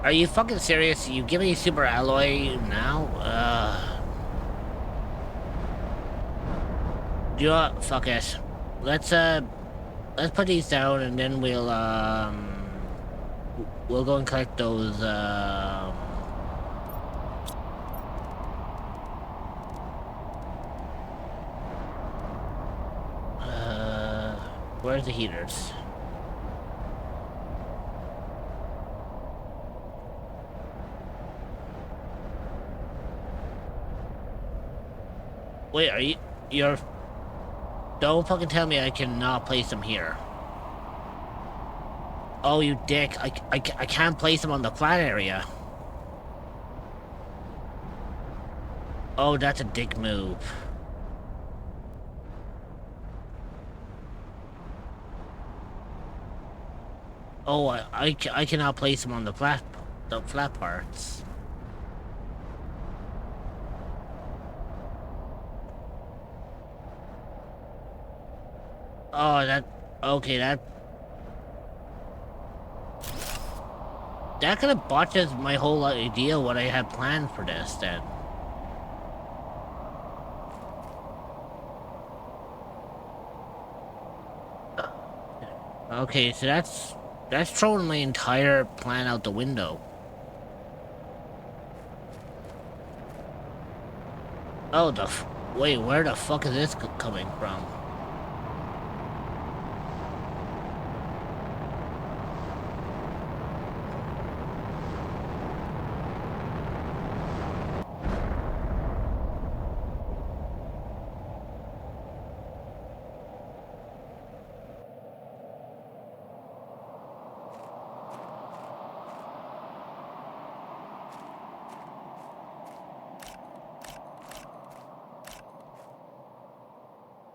Are you fucking serious? You give me super alloy now? Do you know what? Fuck it. Let's put these down and then we'll go and collect those, where's the heaters? Wait, you're... don't fucking tell me I cannot place them here. Oh, you dick. I can't place them on the flat area. Oh, that's a dick move. Oh, I cannot place them on the flat parts. Oh, okay, that... that kind of botches my whole idea what I had planned for this then. Okay, so that's throwing my entire plan out the window. Oh, wait, where the fuck is this coming from?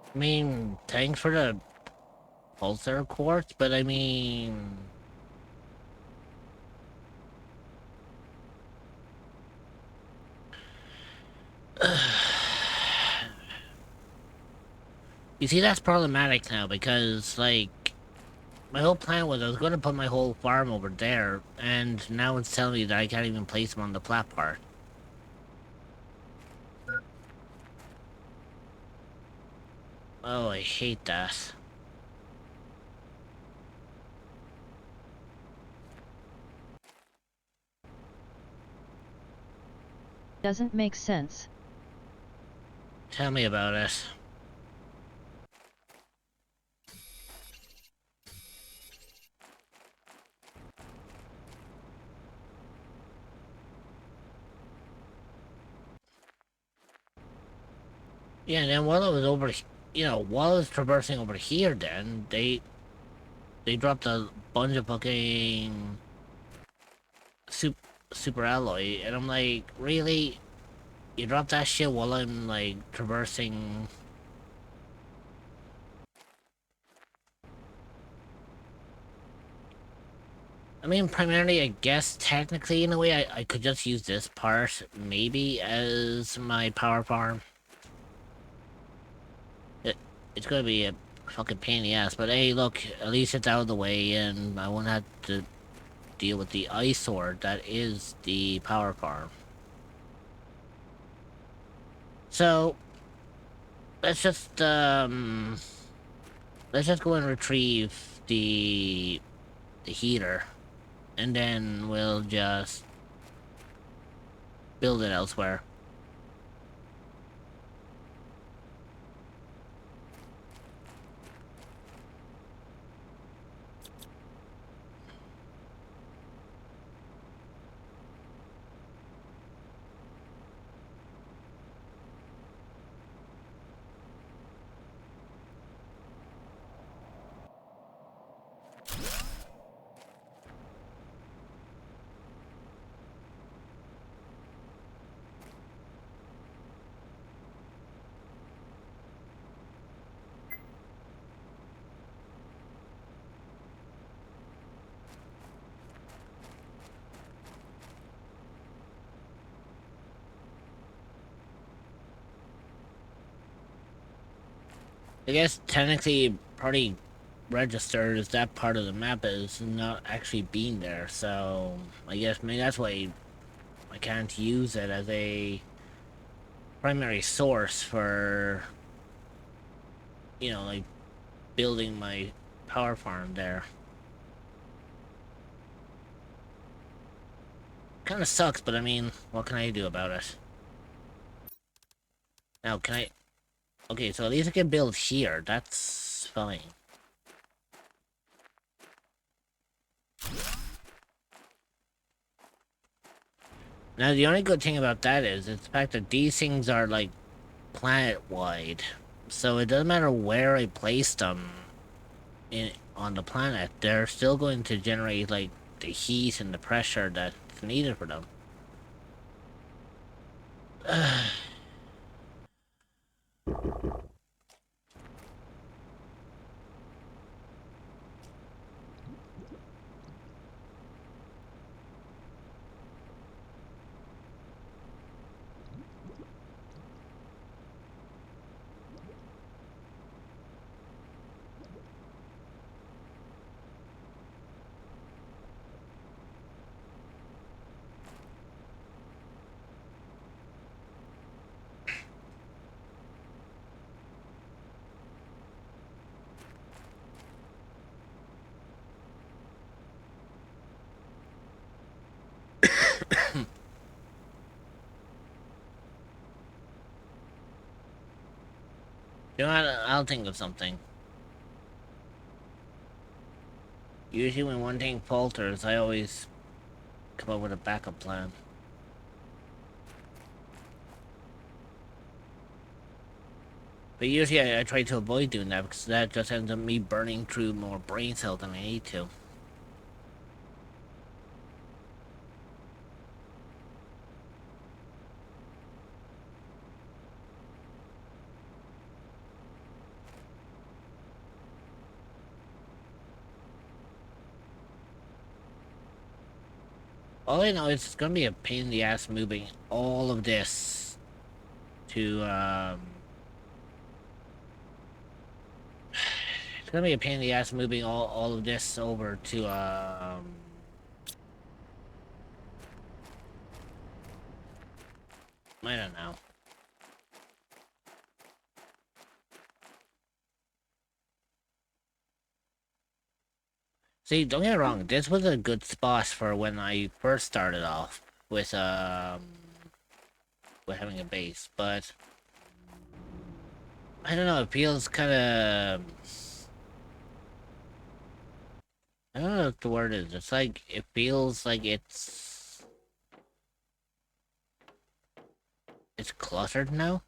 I mean, thanks for the pulsar quartz, but I mean... You see, that's problematic now, because, like, my whole plan was I was going to put my whole farm over there, and now it's telling me that I can't even place them on the flat part. Oh, I hate that. Doesn't make sense. Tell me about it. Yeah, and then while I was over, while I was traversing over here, then they dropped a bunch of fucking super alloy, and I'm like, really? You dropped that shit while I'm like traversing? I mean, primarily, I guess technically, in a way, I could just use this part maybe as my power farm. It's gonna be a fucking pain in the ass, but hey, look, at least it's out of the way, and I won't have to deal with the eyesore that is the power farm. So, let's just go and retrieve the heater, and then we'll just build it elsewhere. I guess technically party registered as that part of the map is not actually being there, so I guess maybe that's why I can't use it as a primary source for, like building my power farm there. Kind of sucks, but I mean, what can I do about it? Now, can I... Okay, so at least I can build here. That's fine. Now, the only good thing about that is the fact that these things are, like, planet-wide. So it doesn't matter where I place them on the planet, they're still going to generate, like, the heat and the pressure that's needed for them. You know what? I'll think of something. Usually when one thing falters, I always come up with a backup plan. But usually I try to avoid doing that because that just ends up me burning through more brain cells than I need to. All I know is it's gonna be a pain in the ass moving all of this to, it's gonna be a pain in the ass moving all of this over to, I don't know. See, don't get me wrong, this was a good spot for when I first started off with having a base, but I don't know, it feels kinda, I don't know what the word is, it's like, it feels like it's cluttered now?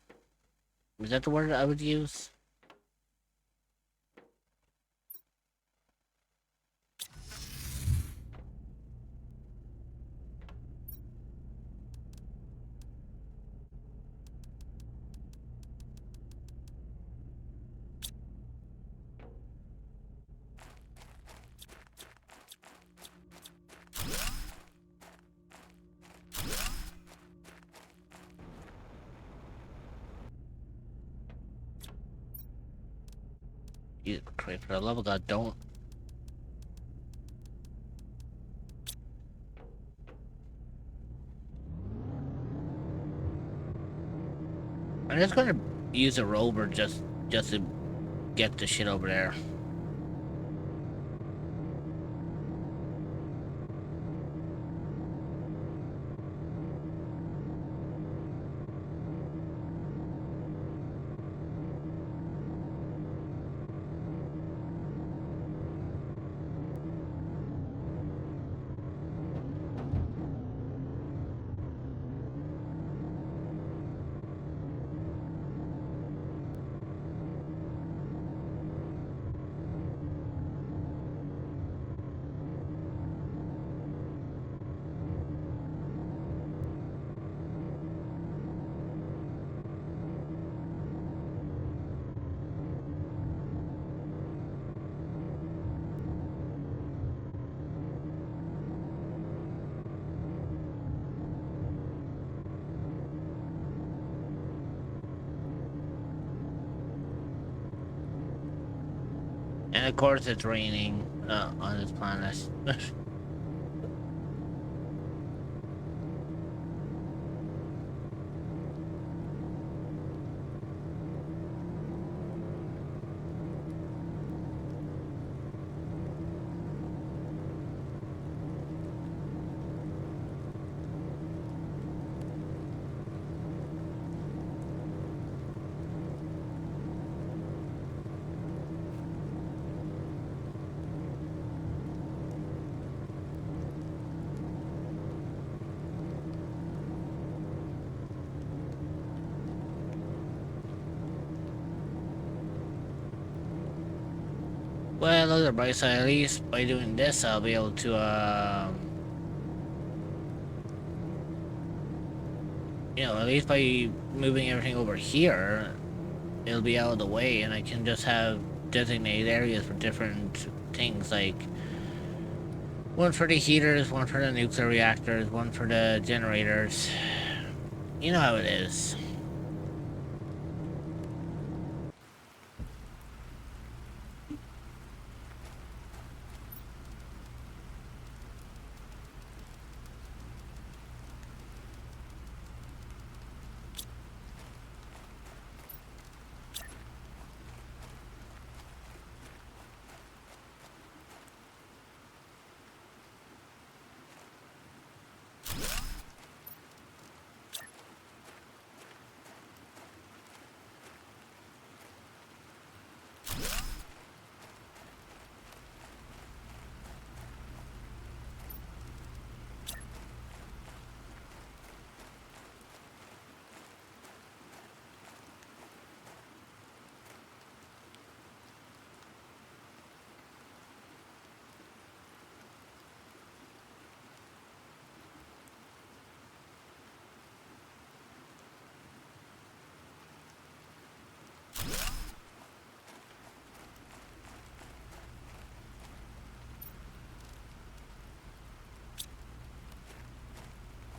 Is that the word I would use? You, for the love of God, don't. I'm just gonna use a rover just to get the shit over there. And of course it's raining on this planet. Well, other bright side, at least by doing this, I'll be able to, you know, at least by moving everything over here, it'll be out of the way, and I can just have designated areas for different things, like one for the heaters, one for the nuclear reactors, one for the generators. You know how it is.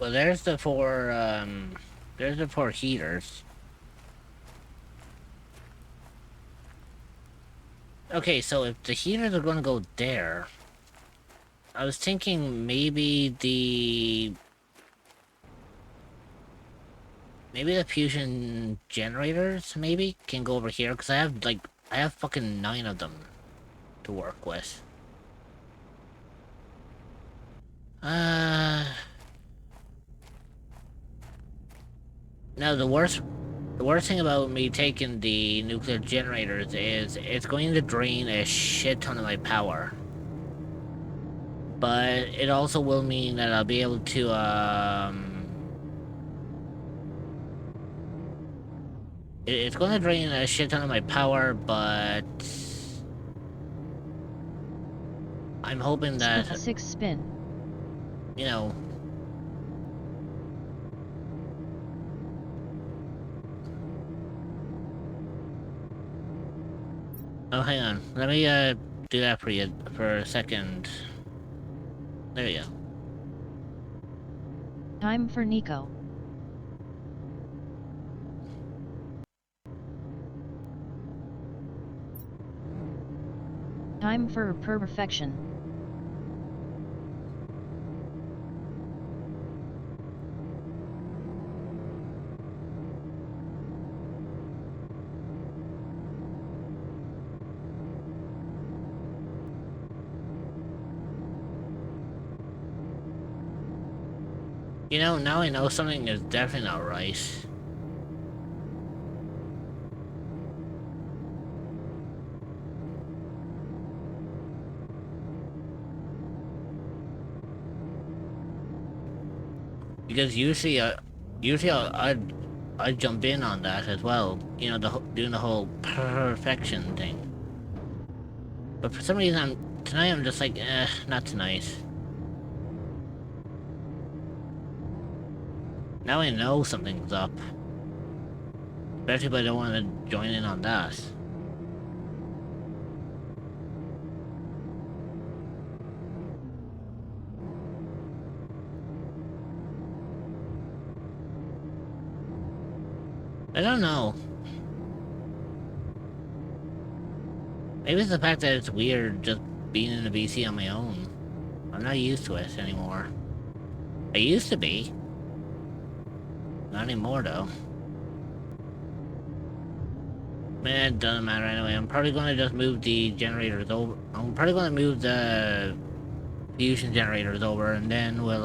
Well, there's the four heaters. Okay, so if the heaters are gonna go there, I was thinking maybe the fusion generators maybe can go over here because I have fucking 9 of them to work with. Now the worst thing about me taking the nuclear generators is it's going to drain a shit ton of my power. But it also will mean that I'll be able to it's going to drain a shit ton of my power, but I'm hoping that 6 spin. You know. Oh, hang on. Let me do that for you for a second. There you go. Time for Nico. Time for perfection. You know, now I know something is definitely not right. Because usually I'd jump in on that as well. You know, doing the whole perfection thing. But for some reason, tonight I'm just like, not tonight. Now I know something's up. Especially if I don't want to join in on that. I don't know. Maybe it's the fact that it's weird just being in a BC on my own. I'm not used to it anymore. I used to be. Not anymore, though. Man, it doesn't matter anyway. I'm probably going to just move the generators over. I'm probably going to move the fusion generators over, and then we'll,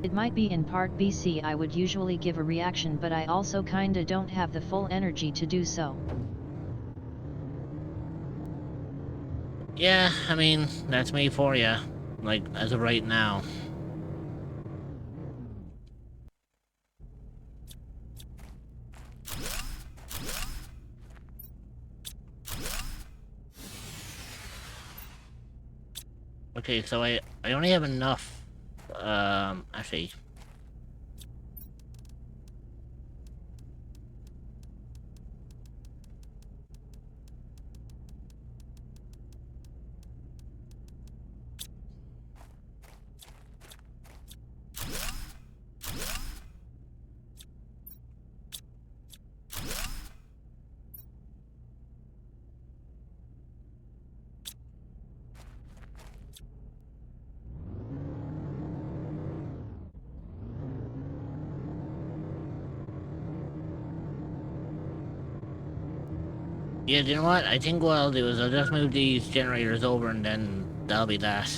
It might be in part BC. I would usually give a reaction, but I also kinda don't have the full energy to do so. Yeah, I mean, that's me for you. Like, as of right now. Okay, so I only have enough, actually. Yeah, you know what? I think what I'll do is I'll just move these generators over, and then that'll be that.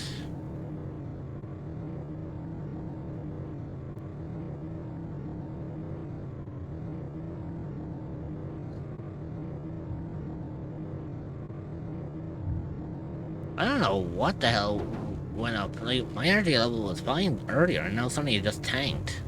I don't know what the hell went up. Like, my energy level was fine earlier, and now suddenly it just tanked.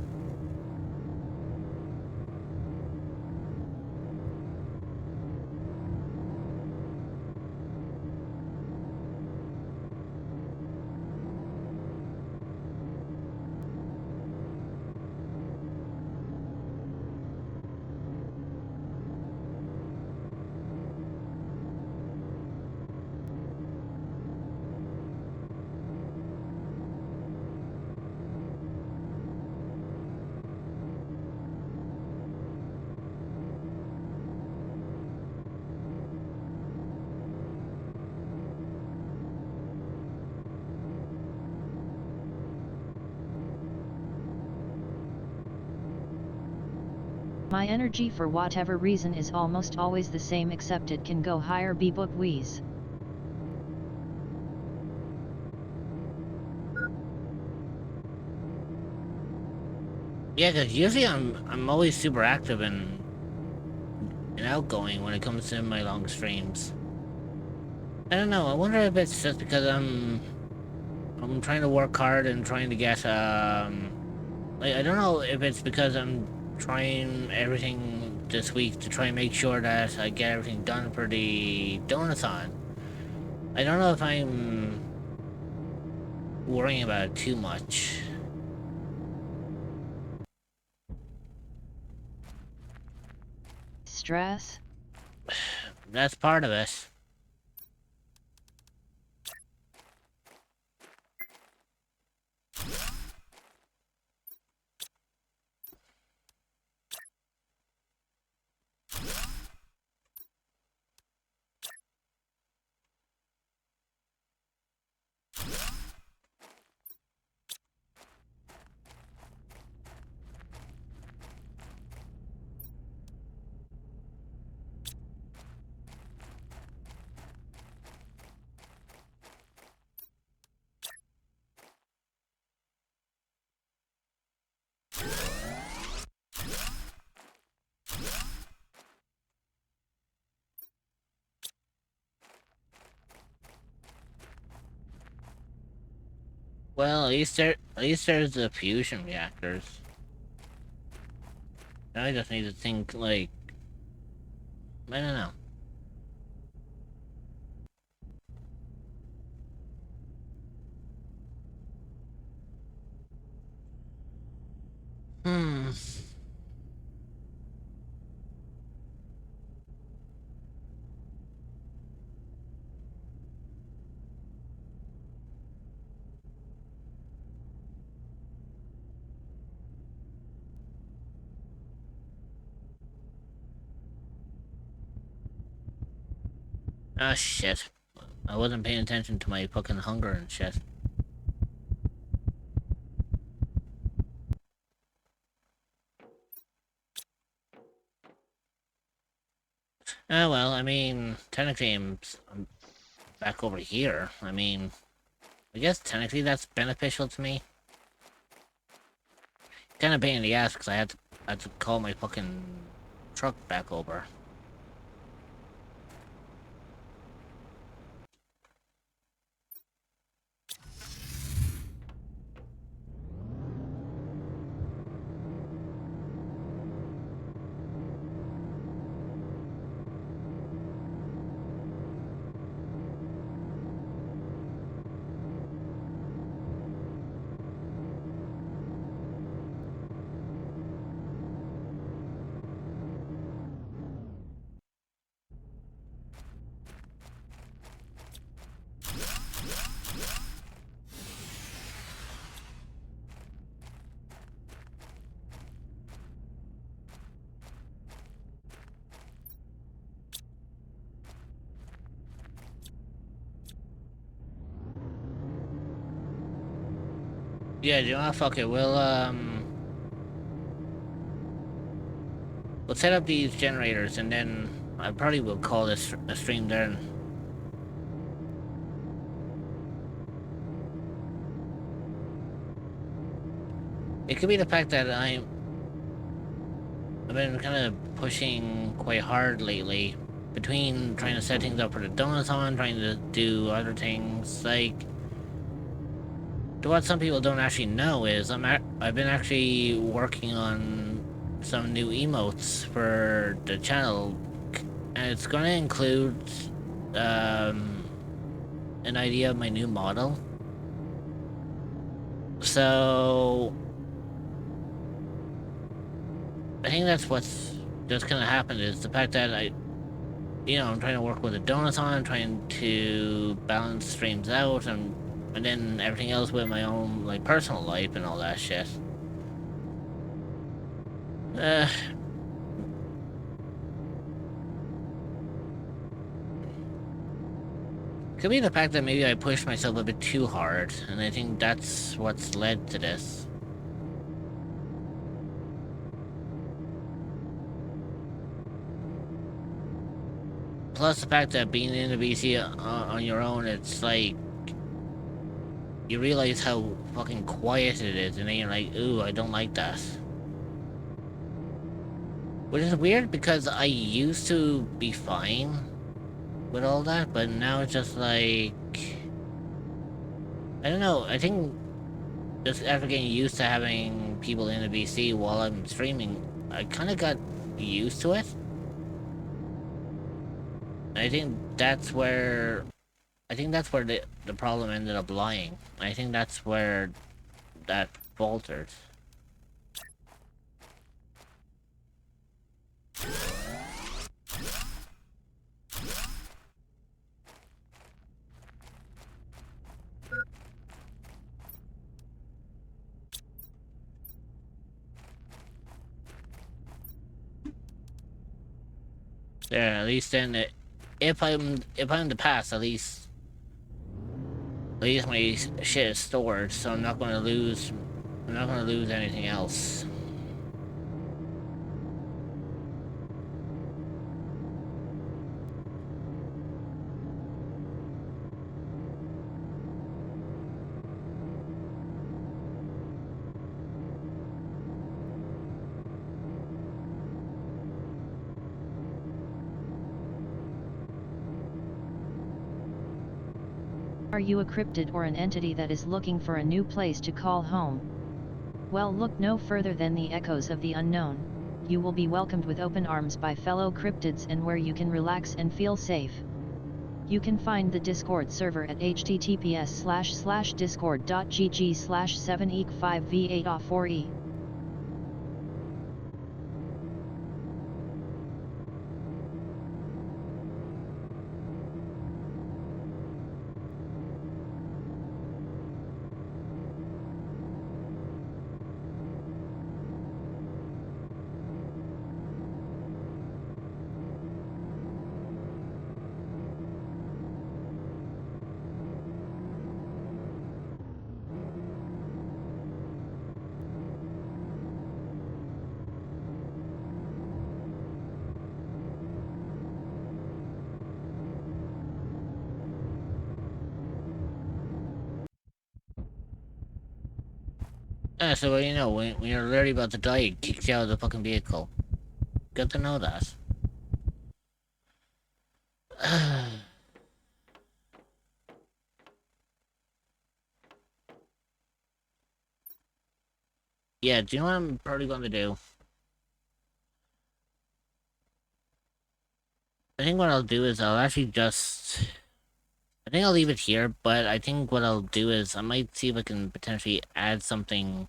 My energy for whatever reason is almost always the same, except it can go higher. B-book wheeze. Yeah, because usually I'm always super active and outgoing when it comes to my long streams. I don't know. I wonder if it's just because I'm trying to work hard and trying to get like, I don't know if it's because I'm trying everything this week to try and make sure that I get everything done for the donathon. I don't know if I'm worrying about it too much. Stress? That's part of it. Well, at least there's the fusion reactors. Now I just need to think, like, I don't know. Hmm. Ah, shit. I wasn't paying attention to my fucking hunger and shit. Ah, well, I mean, technically I'm back over here. I mean, I guess technically that's beneficial to me. Kind of pain in the ass because I had to call my fucking truck back over. Yeah, do you know what? Fuck it. We'll set up these generators and then I probably will call this a stream then. It could be the fact that I've been kind of pushing quite hard lately between trying to set things up for the donathon, trying to do other things. Like, what some people don't actually know is I've been actually working on some new emotes for the channel, and it's going to include an idea of my new model. So I think that's what's just gonna happen, is the fact that I'm trying to work with a donathon, I'm trying to balance streams out, and then everything else with my own, like, personal life and all that shit. Could be the fact that maybe I pushed myself a bit too hard, and I think that's what's led to this. plus the fact that being in the BC on your own, it's like you realize how fucking quiet it is, and then you're like, ooh, I don't like that. Which is weird because I used to be fine with all that, but now it's just like, I don't know, I think just after getting used to having people in the BC while I'm streaming, I kind of got used to it. I think that's where the problem ended up lying. I think that's where that faltered. There, at least then, if I'm the past, at least my shit is stored, so I'm not gonna lose anything else. Are you a cryptid or an entity that is looking for a new place to call home? Well, look no further than the echoes of the unknown. You will be welcomed with open arms by fellow cryptids and where you can relax and feel safe. You can find the Discord server at https://discord.gg/7eek5v8off4e. So you know, when you're literally about to die, it kicks you out of the fucking vehicle. Good to know that. Yeah, do you know what I'm probably going to do? I think what I'll do is I'll actually just... I think I'll leave it here, but I think what I'll do is I might see if I can potentially add something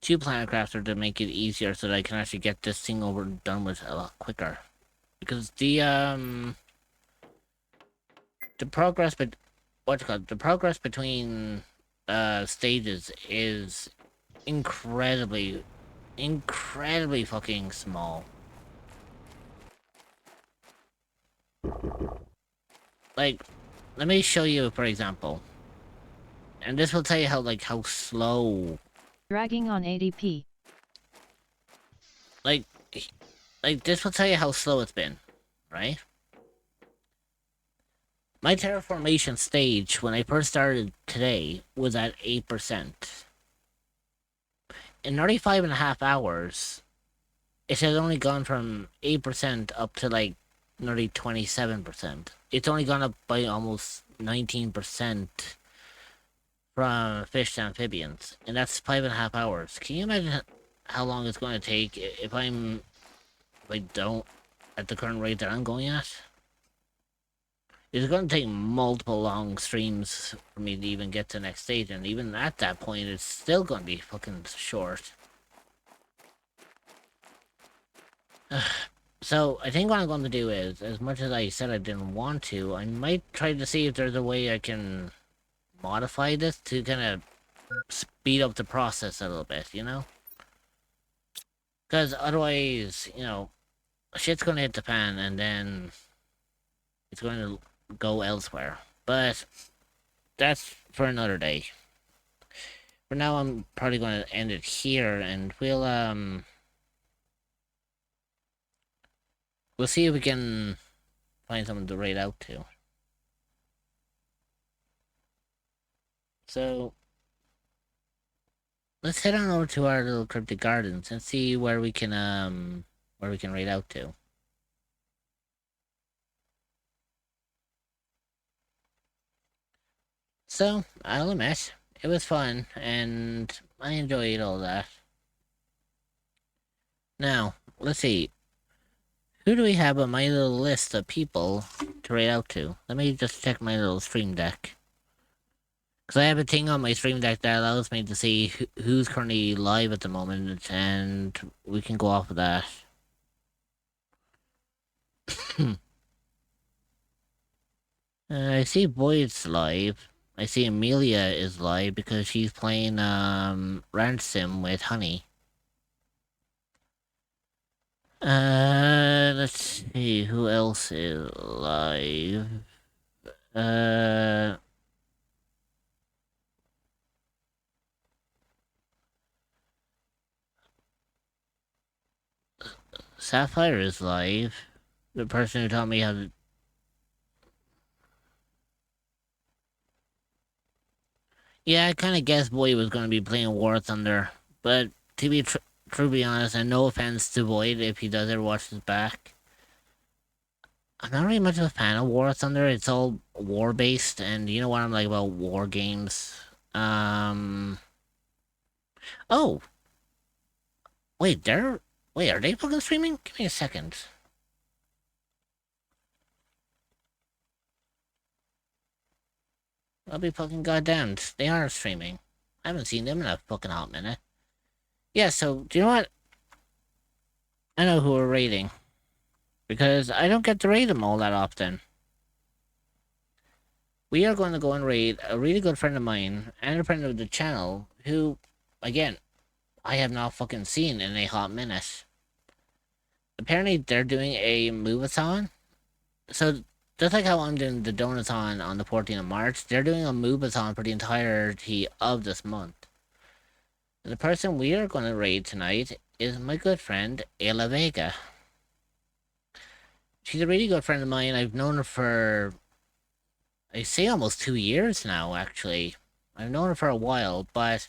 to Planet Crafter to make it easier so that I can actually get this thing done with a lot quicker. Because the progress, but what's it called? The progress between stages is incredibly fucking small. Like, let me show you, for example. And this will tell you how slow. Dragging on ADP. Like this will tell you how slow it's been, right? My terraformation stage when I first started today was at 8%. In 35.5 hours, it has only gone from 8% up to like nearly 27%. It's only gone up by almost 19% from fish to amphibians, and that's 5.5 hours. Can you imagine how long it's going to take if I don't at the current rate that I'm going at? It's going to take multiple long streams for me to even get to the next stage, and even at that point, it's still going to be fucking short. So, I think what I'm going to do is, as much as I said I didn't want to, I might try to see if there's a way I can modify this to kind of speed up the process a little bit, you know? Because otherwise, you know, shit's going to hit the fan, and then it's going to go elsewhere. But that's for another day. For now, I'm probably going to end it here, and we'll see if we can find someone to raid out to. So let's head on over to our little cryptic gardens and see where we can raid out to. So I'll admit, it was fun and I enjoyed all that. Now, let's see. Who do we have on my little list of people to raid out to? Let me just check my little stream deck. Because I have a thing on my stream deck that allows me to see who's currently live at the moment, and we can go off of that. I see Boyd's live. I see Amelia is live because she's playing Ransom with Honey. Let's see who else is live. Sapphire is live. The person who taught me how to... Yeah, I kind of guessed Boyd was going to be playing War Thunder. But to be truly honest, and no offense to Boyd if he does ever watch this back, I'm not really much of a fan of War Thunder. It's all war-based, and you know what I'm like about war games. Oh! Wait, are they fucking streaming? Give me a second. I'll be fucking goddamn. They are streaming. I haven't seen them in a fucking hot minute. Yeah, so, do you know what? I know who we're raiding. Because I don't get to raid them all that often. We are going to go and raid a really good friend of mine, and a friend of the channel, who, again, I have not fucking seen in a hot minute. Apparently, they're doing a move-a-thon. So, just like how I'm doing the Donathon on the 14th of March, they're doing a move-a-thon for the entirety of this month. And the person we are going to raid tonight is my good friend, Ayla Vega. She's a really good friend of mine. I've known her for, I say almost 2 years now, actually. I've known her for a while, but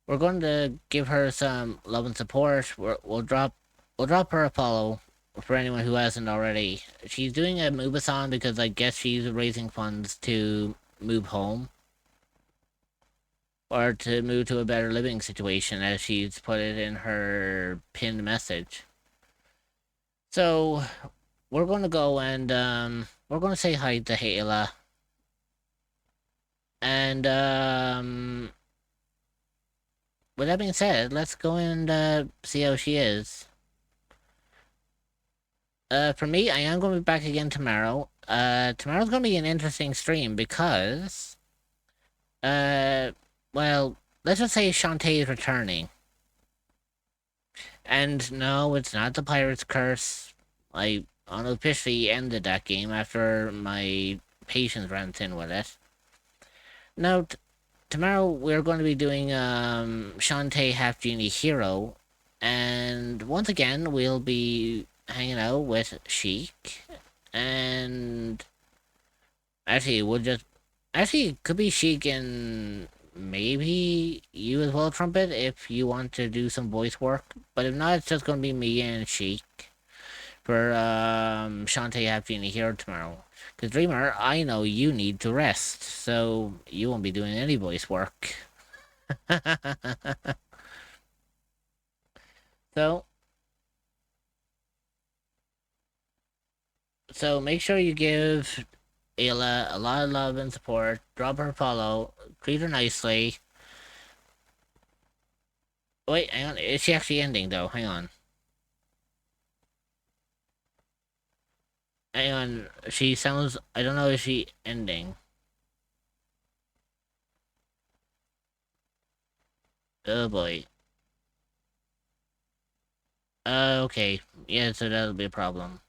we're going to give her some love and support. We'll drop her a follow for anyone who hasn't already. She's doing a move-a-thon because I guess she's raising funds to move home. Or to move to a better living situation, as she's put it in her pinned message. So, we're going to go and, we're going to say hi to Ayla. And, with that being said, let's go and, see how she is. For me, I am going to be back again tomorrow. Tomorrow's going to be an interesting stream because, well, let's just say Shantae is returning. And no, it's not the Pirate's Curse. I unofficially ended that game after my patience ran thin with it. Now, tomorrow we're going to be doing Shantae Half Genie Hero. And once again, we'll be hanging out with Sheik. And actually, it could be Sheik and maybe you as well, Trumpet, if you want to do some voice work. But if not, it's just going to be me and Sheik for Shantae Half Genie Hero tomorrow. Because Dreamer, I know you need to rest, so you won't be doing any voice work. So make sure you give Ayla a lot of love and support. Drop her a follow. Treat her nicely. Wait, hang on. Is she actually ending, though? Hang on. Hang on. She sounds... I don't know if she ending. Oh, boy. Okay. Yeah, so that'll be a problem.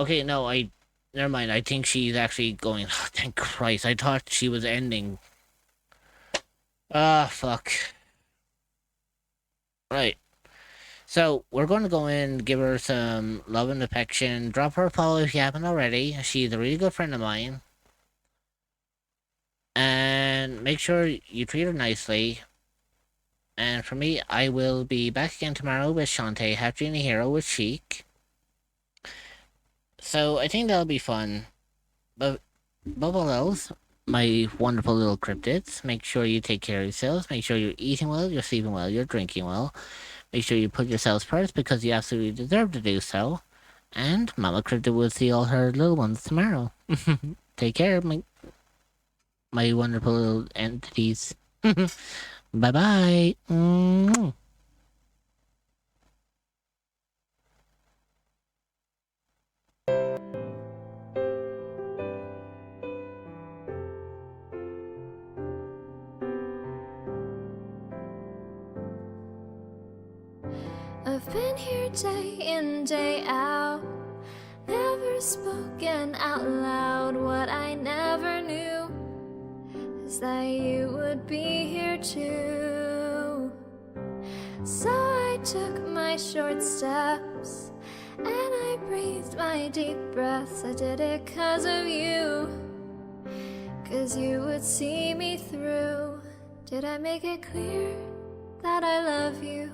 Okay, no, never mind. I think she's actually going... Oh, thank Christ. I thought she was ending. Ah, fuck. Right. So, we're going to go in, give her some love and affection. Drop her a follow if you haven't already. She's a really good friend of mine. And make sure you treat her nicely. And for me, I will be back again tomorrow with Shantae, Half Genie Hero with Sheik. So, I think that'll be fun. But above all else, my wonderful little cryptids, make sure you take care of yourselves. Make sure you're eating well, you're sleeping well, you're drinking well. Make sure you put yourselves first because you absolutely deserve to do so. And Mama Cryptid will see all her little ones tomorrow. Take care, my wonderful little entities. Bye-bye. I've been here day in, day out, never spoken out loud. What I never knew is that you would be here too. So I took my short steps and I breathed my deep breaths. I did it 'cause of you, 'cause you would see me through. Did I make it clear that I love you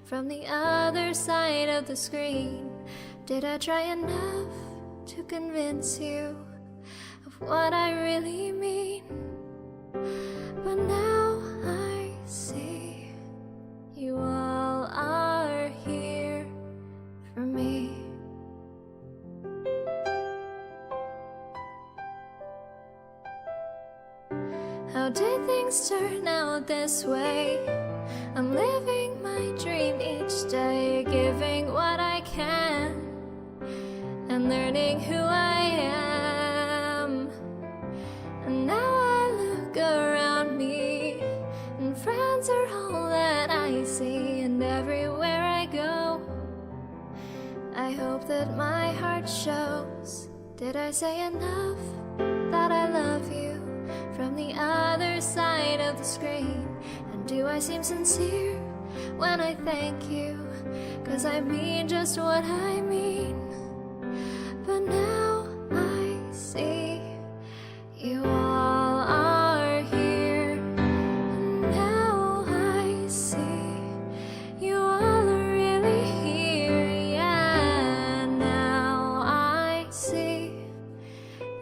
from the other side of the screen? Did I try enough to convince you of what I really mean? But now I see you all are here for me. How did things turn out this way? I'm living my dream each day, giving what I can and learning who I am. And now I look around me and friends are all that I see, and everywhere I go I hope that my heart shows. Did I say enough that I love you from the other side of the screen? And do I seem sincere when I thank you? 'Cause I mean just what I mean. But now I see you all are here. And now I see you all are really here. Yeah, now I see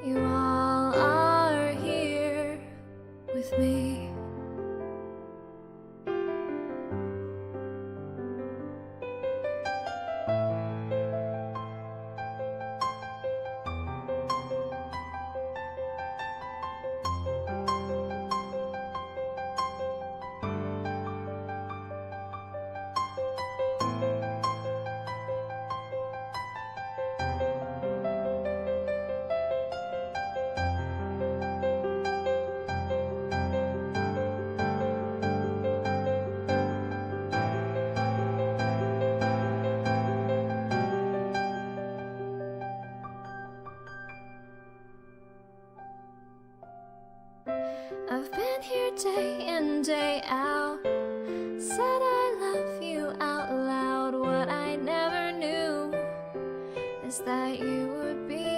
you all are here with me. I've been here day in, day out, said I love you out loud. What I never knew is that you would be